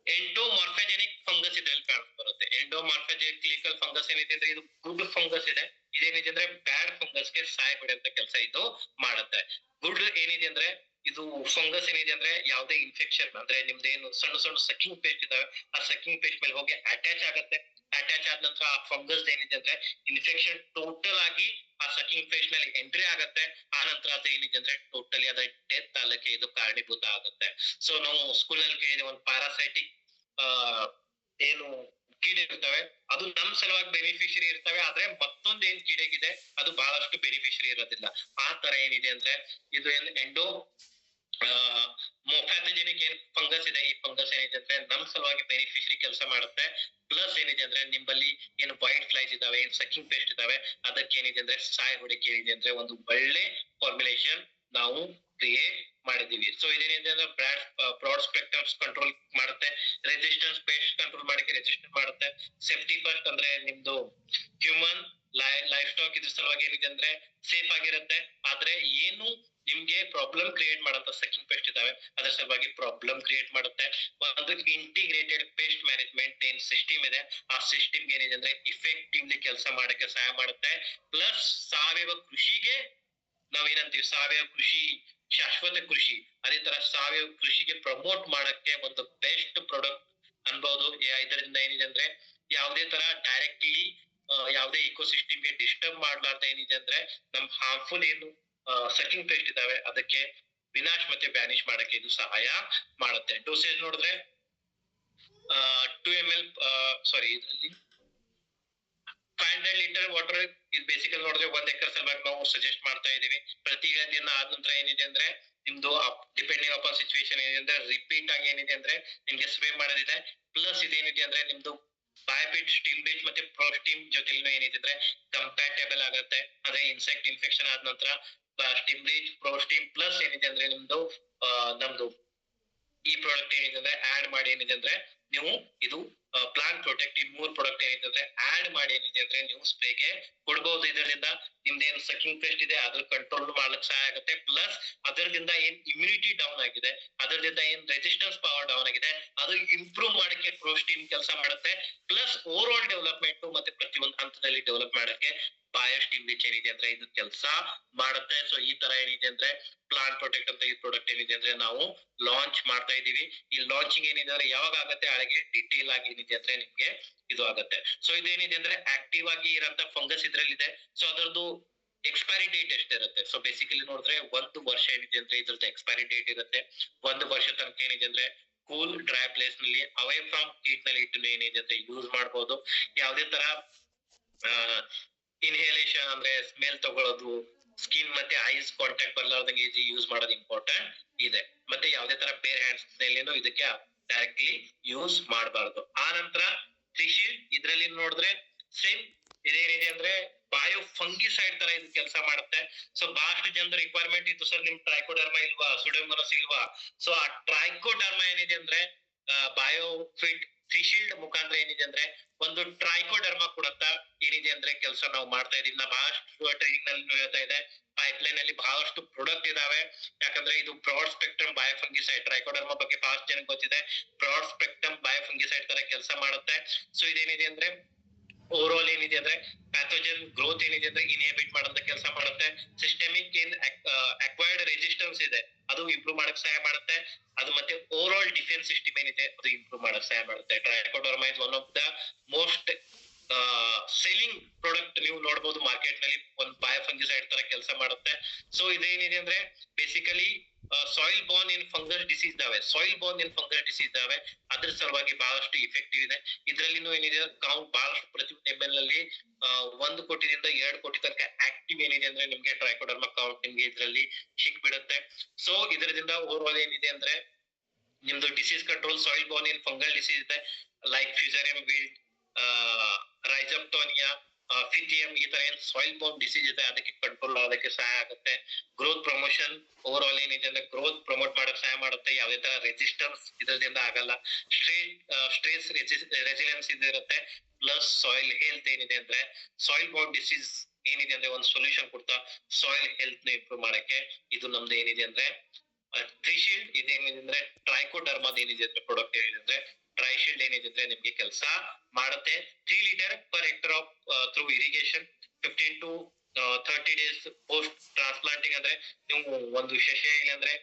ಎಂಡೋಮಾರ್ಫಾಜೆನಿಕ್ ಫಂಗಸ್ ಇದ್ರಲ್ಲಿ ಕಾಣ್ ಬರುತ್ತೆ. ಎಂಡೋಮಾರ್ಫಾಜೆನಿಕಲ್ ಫಂಗಸ್ ಏನಿದೆ ಅಂದ್ರೆ ಇದು ಗುಡ್ ಫಂಗಸ್ ಇದೆ. ಇದೇನಿದೆ ಅಂದ್ರೆ ಬ್ಯಾಡ್ ಫಂಗಸ್ ಗೆ ಸಹಾಯ ಪಡೆಯುವಂತ ಕೆಲಸ ಇದು ಮಾಡುತ್ತೆ. ಗುಡ್ ಏನಿದೆ ಅಂದ್ರೆ ಇದು ಫಂಗಸ್ ಏನಿದೆ ಅಂದ್ರೆ ಯಾವುದೇ ಇನ್ಫೆಕ್ಷನ್ ಅಂದ್ರೆ ನಿಮ್ದೇನು ಸಣ್ಣ ಸಣ್ಣ ಸಕ್ಕಿಂಗ್ ಪೇಸ್ಟ್ ಇದಾವೆ, ಆ ಸಕ್ಕಿಂಗ್ ಪೇಸ್ಟ್ ಮೇಲೆ ಹೋಗಿ ಅಟ್ಯಾಚ್ ಆಗುತ್ತೆ. ಅಟ್ಯಾಚ್ ಆದ ನಂತರ ಆ ಫಂಗಸ್ ಏನಿದೆ ಅಂದ್ರೆ ಇನ್ಫೆಕ್ಷನ್ ಟೋಟಲ್ ಆಗಿ ಆ ಸಕ್ಕಿಂಗ್ ಪೇಸ್ಟ್ ನಲ್ಲಿ ಎಂಟ್ರಿ ಆಗುತ್ತೆ. ಆ ನಂತರ ಅದು ಏನಿದೆ ಅಂದ್ರೆ ಟೋಟಲಿ ಅದ ಡೆತ್ ಆಗಕ್ಕೆ ಇದು ಕಾರಣೀಭೂತ ಆಗುತ್ತೆ. ಸೊ ನಾವು ಸ್ಕೂಲ್ ಅಲ್ಲಿ ಕೇಳಿದ್ರೆ ಒಂದು ಪ್ಯಾರಾಸೈಟಿಕ್ ಏನು ಕೀಡೆ ಇರ್ತವೆ, ಅದು ನಮ್ ಸಲುವಾಗಿ ಬೆನಿಫಿಷರಿ ಇರ್ತವೆ, ಆದ್ರೆ ಮತ್ತೊಂದ್ ಏನ್ ಕೀಡೆಗಿದೆ ಅದು ಬಹಳಷ್ಟು ಬೆನಿಫಿಷರಿ ಇರೋದಿಲ್ಲ. ಆ ತರ ಏನಿದೆ ಅಂದ್ರೆ ಇದು ಎಂಡೋ ಮೊಫ್ಯಾಥಜೆನಿಕ್ ಏನ್ ಫಂಗಸ್ ಇದೆ, ಈ ಫಂಗಸ್ ಏನಿದೆ ಅಂದ್ರೆ ನಮ್ ಸಲುವಾಗಿ ಬೆನಿಫಿಷರಿ ಕೆಲಸ ಮಾಡುತ್ತೆ. ಪ್ಲಸ್ ಏನಿದೆ ಅಂದ್ರೆ ನಿಮ್ಮಲ್ಲಿ ಏನು ವೈಟ್ ಫ್ಲೈಸ್ ಇದಾವೆ, ಏನ್ ಸಕ್ಕಿಂಗ್ ಪೇಸ್ಟ್ ಇದಾವೆ, ಅದಕ್ಕೆ ಏನಿದೆ ಅಂದ್ರೆ ಸಾಯ್ ಹೊಡಿಕೆ ಏನಿದೆ ಅಂದ್ರೆ ಒಂದು ಒಳ್ಳೆ ಫಾರ್ಮುಲೇಷನ್ ನಾವು ಕ್ರಿಯೇಟ್ ಮಾಡಿದೀವಿ. ಸೊ ಇದೇನಿದೆ ಅಂದ್ರೆ ಬ್ರಾಡ್ ಸ್ಪೆಕ್ಟ್ರಮ್ಸ್ ಕಂಟ್ರೋಲ್ ಮಾಡುತ್ತೆ, ರೆಸಿಸ್ಟೆನ್ಸ್ ಪೇಸ್ಟ್ ಕಂಟ್ರೋಲ್ ಮಾಡಕ್ಕೆ ರೆಸಿಸ್ಟೆನ್ಸ್ ಮಾಡುತ್ತೆ, ಸೇಫ್ಟಿ ಫಸ್ಟ್ ಅಂದ್ರೆ ನಿಮ್ದು ಹ್ಯೂಮನ್ ಲೈಫ್ ಸ್ಟಾಕ್ ಇದ್ರ ಸಲುವಾಗಿ ಏನಿದೆ ಅಂದ್ರೆ ಸೇಫ್ ಆಗಿರುತ್ತೆ. ಆದ್ರೆ ಏನು ನಿಮ್ಗೆ ಪ್ರಾಬ್ಲಮ್ ಕ್ರಿಯೇಟ್ ಮಾಡಂತ ಸೆಕ್ಕಿಂಗ್ ಪೇಸ್ಟ್ ಇದಾವೆ ಅದ್ರ ಸಲುವಾಗಿ ಪ್ರಾಬ್ಲಮ್ ಕ್ರಿಯೇಟ್ ಮಾಡುತ್ತೆ. ಒಂದು ಇಂಟಿಗ್ರೇಟೆಡ್ ಪೇಸ್ಟ್ ಮ್ಯಾನೇಜ್ಮೆಂಟ್ ಏನ್ ಸಿಸ್ಟಮ್ ಇದೆ, ಆ ಸಿಸ್ಟಮ್ ಏನಿದೆ ಅಂದ್ರೆ ಇಫೆಕ್ಟಿವ್ಲಿ ಕೆಲಸ ಮಾಡಕ್ಕೆ ಸಹಾಯ ಮಾಡುತ್ತೆ. ಪ್ಲಸ್ ಸಾವಯವ ಕೃಷಿಗೆ ನಾವೇನಂತೀವಿ ಸಾವಯವ ಕೃಷಿ ಶಾಶ್ವತ ಕೃಷಿ, ಅದೇ ತರ ಸಾವಯವ ಕೃಷಿಗೆ ಪ್ರಮೋಟ್ ಮಾಡಕ್ಕೆ ಒಂದು ಬೆಸ್ಟ್ ಪ್ರಾಡಕ್ಟ್ ಅನ್ಬಹುದು. ಇದರಿಂದ ಏನಿದೆ ಅಂದ್ರೆ ಯಾವುದೇ ತರ ಡೈರೆಕ್ಟ್ಲಿ ಯಾವುದೇ ಇಕೋಸಿಸ್ಟಮ್ ಗೆ ಡಿಸ್ಟರ್ಬ್ ಮಾಡ್ಲಾರ್ದ ಏನಿದೆ ಅಂದ್ರೆ ನಮ್ ಹಾರ್ಮ್ಫುಲ್ ಏನು ಸಕ್ಕಿಂಗ್ ಪೇಸ್ಟ್ ಇದಾವೆ ಅದಕ್ಕೆ ವಿನಾಶ್ ಮತ್ತೆ ವ್ಯಾನಿಶ್ ಮಾಡಕ್ಕೆ ಇದು ಸಹಾಯ ಮಾಡುತ್ತೆ. ಡೋಸೇಜ್ ನೋಡಿದ್ರೆ 2 ml ಸಾರಿ ಇದರಲ್ಲಿ 500 ಲೀಟರ್ ವಾಟರ್ ಇದು ಬೇಸಿಕಲ್ ನೋಡಿದ್ರೆ 1 ಎಕರೆ ಸಲುವಾಗಿ ನಾವು ಸಜೆಸ್ಟ್ ಮಾಡ್ತಾ ಇದೀವಿ. ಪ್ರತಿ ದಿನ ಆದ ನಂತರ ಏನಿದೆ ಅಂದ್ರೆ ನಿಮ್ದು ಡಿಪೆಂಡಿಂಗ್ ಅಪಾನ್ ಸಿಚುವೇಶನ್ ಏನಿದೆ ಅಂದ್ರೆ ರಿಪೀಟ್ ಆಗಿ ಏನಿದೆ ಅಂದ್ರೆ ನಿಮ್ಗೆ ಸ್ಪ್ರೇ ಮಾಡೋದಿದೆ. ಪ್ಲಸ್ ಇದೇನಿದೆ ಅಂದ್ರೆ ನಿಮ್ದು ಬಯೋಪಿಟ್ ಸ್ಟೀಮ್ ಬ್ರೀಚ್ ಮತ್ತೆ ಪ್ರೋಸ್ಟೀಮ್ ಜೊತೆಲಿ ಏನಿದೆ ಅಂದ್ರೆ ಕಂಪ್ಯಾಟೇಬಲ್ ಆಗುತ್ತೆ. ಅದೇ ಇನ್ಸೆಕ್ಟ್ ಇನ್ಫೆಕ್ಷನ್ ಆದ ನಂತರ ಸ್ಟೀಮ್ ಬ್ರೀಚ್ ಪ್ರೋಸ್ಟೀಮ್ ಪ್ಲಸ್ ಏನಿದೆ ಅಂದ್ರೆ ನಿಮ್ದು ನಮ್ದು ಈ ಪ್ರಾಡಕ್ಟ್ ಏನಿದೆ ಅಂದ್ರೆ ಆಡ್ ಮಾಡಿ ಏನಿದೆ ಅಂದ್ರೆ ನೀವು ಇದು ಪ್ಲಾಂಟ್ ಪ್ರೊಟೆಕ್ಟ್ ಈ 3 ಪ್ರಾಡಕ್ಟ್ ಏನಿದೆ ಅಂದ್ರೆ ಆಡ್ ಮಾಡಿ ಏನಿದೆ ಅಂದ್ರೆ ನೀವು ಸ್ಪ್ರೇಗೆ ಕೊಡಬಹುದು. ಇದರಿಂದ ನಿಮ್ದೇನು ಸಕ್ಕಿಂಗ್ ಪೇಸ್ಟ್ ಇದೆ ಅದ್ರ ಕಂಟ್ರೋಲ್ ಮಾಡ್ಲಿಕ್ಕೆ ಸಹಾಯ ಆಗುತ್ತೆ. ಪ್ಲಸ್ ಅದರಿಂದ ಏನ್ ಇಮ್ಯುನಿಟಿ ಡೌನ್ ಆಗಿದೆ, ಅದರಿಂದ ಏನ್ ರೆಸಿಸ್ಟೆನ್ಸ್ ಪವರ್ ಡೌನ್ ಆಗಿದೆ ಅದು ಇಂಪ್ರೂವ್ ಮಾಡಕ್ಕೆ ಪ್ರೋಸ್ಟೀನ್ ಕೆಲಸ ಮಾಡುತ್ತೆ. ಪ್ಲಸ್ ಓವರ್ ಆಲ್ ಡೆವಲಪ್ಮೆಂಟ್ ಮತ್ತೆ ಪ್ರತಿಯೊಂದು ಹಂತದಲ್ಲಿ ಡೆವಲಪ್ ಮಾಡಕ್ಕೆ ಬಯೋಸ್ಟಿಮ್ ಬ್ರೀಚ್ ಏನಿದೆ ಅಂದ್ರೆ ಇದು ಕೆಲಸ ಮಾಡುತ್ತೆ. ಸೊ ಈ ತರ ಏನಿದೆ ಅಂದ್ರೆ ಪ್ಲಾಂಟ್ ಪ್ರೊಟೆಕ್ಟ್ ಅಂತ ಈ ಪ್ರಾಡಕ್ಟ್ ಏನಿದೆ ಅಂದ್ರೆ ನಾವು ಲಾಂಚ್ ಮಾಡ್ತಾ ಇದೀವಿ. ಈ ಲಾಂಚಿಂಗ್ ಏನಿದೆ ಅಂದ್ರೆ ಯಾವಾಗ ಆಗುತ್ತೆ ಹಾಗೆ ಡಿಟೇಲ್ ಆಗಿ ಏನಿದೆ ಅಂದ್ರೆ ನಿಮ್ಗೆ ಇದು ಆಗುತ್ತೆ. ಸೊ ಇದೇನಿದೆ ಅಂದ್ರೆ ಆಕ್ಟಿವ್ ಆಗಿ ಇರೋಂತ ಫಂಗಸ್ ಇದ್ರಲ್ಲಿದೆ. ಸೊ ಅದರದ್ದು ಎಕ್ಸ್ಪೈರಿ ಡೇಟ್ ಎಷ್ಟಿರುತ್ತೆ? ಸೊ ಬೇಸಿಕಲಿ ನೋಡಿದ್ರೆ 1 ವರ್ಷ ಏನಿದೆ ಅಂದ್ರೆ ಇದ್ರದ್ದು ಎಕ್ಸ್ಪೈರಿ ಡೇಟ್ ಇರುತ್ತೆ. 1 ವರ್ಷ ತನಕ ಏನಿದೆ ಅಂದ್ರೆ ಕೂಲ್ ಡ್ರೈ ಪ್ಲೇಸ್ ನಲ್ಲಿ ಅವೇ ಫ್ರಮ್ ಹೀಟ್ ನಲ್ಲಿ ಇಟ್ಟು ಏನಿದೆ ಅಂದ್ರೆ ಯೂಸ್ ಮಾಡಬಹುದು. ಯಾವುದೇ ತರ ಇನ್ಹೇಲೇಷನ್ ಅಂದ್ರೆ ಸ್ಮೆಲ್ ತಗೊಳ್ಳೋದು, ಸ್ಕಿನ್ ಮತ್ತೆ ಐಸ್ ಕಾಂಟ್ಯಾಕ್ಟ್ ಬರ್ಲಾರ್ದಂಗೆ ಇದು ಯೂಸ್ ಮಾಡೋದು ಇಂಪಾರ್ಟೆಂಟ್ ಇದೆ. ಮತ್ತೆ ಯಾವುದೇ ತರ ಬೇರ್ ಹ್ಯಾಂಡ್ಸ್ ನಲ್ಲೇನು ಇದಕ್ಕೆ ಡೈರೆಕ್ಟ್ಲಿ ಯೂಸ್ ಮಾಡಬಾರ್ದು. ಆ ನಂತರ ತ್ರಿಶೀಲ್ಡ್ ಇದ್ರಲ್ಲಿ ನೋಡಿದ್ರೆ ಸೇಮ್ ಇದೇನಿದೆ ಅಂದ್ರೆ ಬಯೋ ಫಂಗಿಸೈಡ್ ತರ ಇದು ಕೆಲಸ ಮಾಡುತ್ತೆ. ಸೊ ಬಹಳಷ್ಟು ಜನದ ರಿಕ್ವೈರ್ಮೆಂಟ್ ಇತ್ತು ಸರ್ ನಿಮ್ ಟ್ರೈಕೋಡರ್ಮಾ ಇಲ್ವಾ, ಸುಡೋಮೋನಾಸ್ ಇಲ್ವಾ. ಸೊ ಆ ಟ್ರೈಕೋಡರ್ಮಾ ಏನಿದೆ ಅಂದ್ರೆ ಬಯೋ ಫಿಟ್ ತ್ರಿಶೀಲ್ಡ್ ಮುಖಾಂತರ ಏನಿದೆ ಅಂದ್ರೆ ಒಂದು ಟ್ರೈಕೋಡರ್ಮಾ ಕೊಡತ್ತಾ ಏನಿದೆ ಅಂದ್ರೆ ಕೆಲಸ ನಾವು ಮಾಡ್ತಾ ಇದೀವಿ. ನಾ ಬಹಳಷ್ಟು ಟ್ರೈನಿಂಗ್ ನಲ್ಲಿ ಹೇಳ್ತಾ ಇದೆ, ಪೈಪ್ಲೈನ್ ಅಲ್ಲಿ ಬಹಳಷ್ಟು ಪ್ರಾಡಕ್ಟ್ ಇದಾವೆ. ಯಾಕಂದ್ರೆ ಇದು ಬ್ರಾಡ್ ಸ್ಪೆಕ್ಟ್ರಮ್ ಬಯೋಫಂಗಿಸೈಡ್, ಟ್ರೈಕೋಡರ್ಮಾ ಬಗ್ಗೆ ಬಹಳಷ್ಟು ಜನಕ್ಕೆ ಗೊತ್ತಿದೆ. ಬ್ರಾಡ್ ಸ್ಪೆಕ್ಟ್ರಮ್ ಬಯೋಫಂಗಿಸೈಡ್ ತರ ಕೆಲಸ ಮಾಡುತ್ತೆ. ಸೊ ಇದೇನಿದೆ ಅಂದ್ರೆ ಓವರ್ ಆಲ್ ಏನಿದೆ ಅಂದ್ರೆ ಪ್ಯಾಥೋಜನ್ ಗ್ರೋತ್ ಏನಿದೆ ಅಂದ್ರೆ ಇನ್ಹಿಬಿಟ್ ಮಾಡೋಂತ ಕೆಲಸ ಮಾಡುತ್ತೆ. ಸಿಸ್ಟಮಿಕ್ ಏನ್ ಅಕ್ವೈರ್ಡ್ ರೆಸಿಸ್ಟೆನ್ಸ್ ಇದೆ ಅದು ಇಂಪ್ರೂವ್ ಮಾಡಕ್ ಸಹಾಯ ಮಾಡುತ್ತೆ. ಅದು ಮತ್ತೆ ಓವರ್ ಆಲ್ ಡಿಫೆನ್ಸ್ ಸಿಸ್ಟಮ್ ಏನಿದೆ ಅದು ಇಂಪ್ರೂವ್ ಮಾಡಕ್ ಸಹಾಯ ಮಾಡುತ್ತೆ. Trichoderma is one of the most selling product. ನೀವು ನೋಡಬಹುದು ಮಾರ್ಕೆಟ್ ನಲ್ಲಿ ಒಂದು ಬಯೋಫಂಗಿಸೈಡ್ ತರ ಕೆಲಸ ಮಾಡುತ್ತೆ. ಸೊ ಇದೇನಿದೆ ಅಂದ್ರೆ basically soil borne in fungus disease ಇದಾವೆ, soil borne in fungus disease ಇದಾವೆ, ಅದ್ರ ಸಲುವಾಗಿ ಬಹಳಷ್ಟು ಇಫೆಕ್ಟಿವ್ ಇದೆ. ಇದ್ರಲ್ಲಿನೂ ಏನಿದೆ ಕೌಂಟ್ ಬಹಳಷ್ಟು ಪ್ರತಿ ML ಅಲ್ಲಿ 1 ಕೋಟಿದಿಂದ 2 ಕೋಟಿ ತನಕ ಆಕ್ಟಿವ್ ಏನಿದೆ ಅಂದ್ರೆ ನಿಮ್ಗೆ ಟ್ರೈಕೋಡರ್ಮಾ ಕೌಂಟ್ ನಿಮ್ಗೆ ಇದ್ರಲ್ಲಿ ಸಿಕ್ಬಿಡುತ್ತೆ. ಸೊ ಇದರಿಂದ ಓವರ್ ಆಲ್ ಏನಿದೆ ಅಂದ್ರೆ ನಿಮ್ದು ಡಿಸೀಸ್ ಕಂಟ್ರೋಲ್ ಸಾಯಿಲ್ ಬೋರ್ನ್ ಇನ್ ಫಂಗಲ್ ಡಿಸೀಸ್ ಇದೆ ಲೈಕ್ ಫ್ಯೂಸರಿಯಂ ವಿಲ್ಟ್, ರೈಜಪ್ಟೋನಿಯಾ, ಫಿಥಿಯಂ ಈ ತರ ಏನ್ ಸಾಯಿಲ್ ಬೌಂಡ್ ಡಿಸೀಸ್ ಇದೆ ಅದಕ್ಕೆ ಕಂಟ್ರೋಲ್ ಆಗೋದಕ್ಕೆ ಸಹಾಯ ಆಗುತ್ತೆ. ಗ್ರೋತ್ ಪ್ರಮೋಷನ್ ಓವರ್ ಆಲ್ ಏನಿದೆ ಅಂದ್ರೆ ಗ್ರೋತ್ ಪ್ರಮೋಟ್ ಮಾಡಕ್ ಸಹಾಯ ಮಾಡುತ್ತೆ. ಯಾವುದೇ ತರ ರೆಸಿಸ್ಟೆನ್ಸ್ ಇದರಿಂದ ಆಗಲ್ಲ. ಸ್ಟ್ರೆಸ್ ರೆಸಿಲೆನ್ಸ್ ಇರುತ್ತೆ. ಪ್ಲಸ್ ಸಾಯಿಲ್ ಹೆಲ್ತ್ ಏನಿದೆ ಅಂದ್ರೆ ಸಾಯಿಲ್ ಬೌಂಡ್ ಡಿಸೀಸ್ ಏನಿದೆ ಅಂದ್ರೆ ಒಂದು ಸೊಲ್ಯೂಷನ್ ಕೊಡ್ತಾ ಸಾಯಿಲ್ ಹೆಲ್ತ್ ನ ಇಂಪ್ರೂವ್ ಮಾಡಕ್ಕೆ ಇದು ನಮ್ದು ಏನಿದೆ ಅಂದ್ರೆ ಟ್ರಿಶೀಲ್ಡ್ ಇದೇನಿದೆ ಅಂದ್ರೆ ಟ್ರೈಕೋಡರ್ಮಾದ ಏನಿದೆ ಅಂದ್ರೆ ಪ್ರಾಡಕ್ಟ್ ಏನಿದೆ ಅಂದ್ರೆ ಟ್ರೈಶೀಲ್ಡ್ ಏನಿದೆ ಅಂದ್ರೆ ನಿಮ್ಗೆ ಕೆಲಸ ಮಾಡುತ್ತೆ. 3 litre per hectare of through irrigation 15 to 30 days post transplanting ಅಂದ್ರೆ ನೀವು ಒಂದು ಸಸ್ಯ ಅಂದ್ರೆ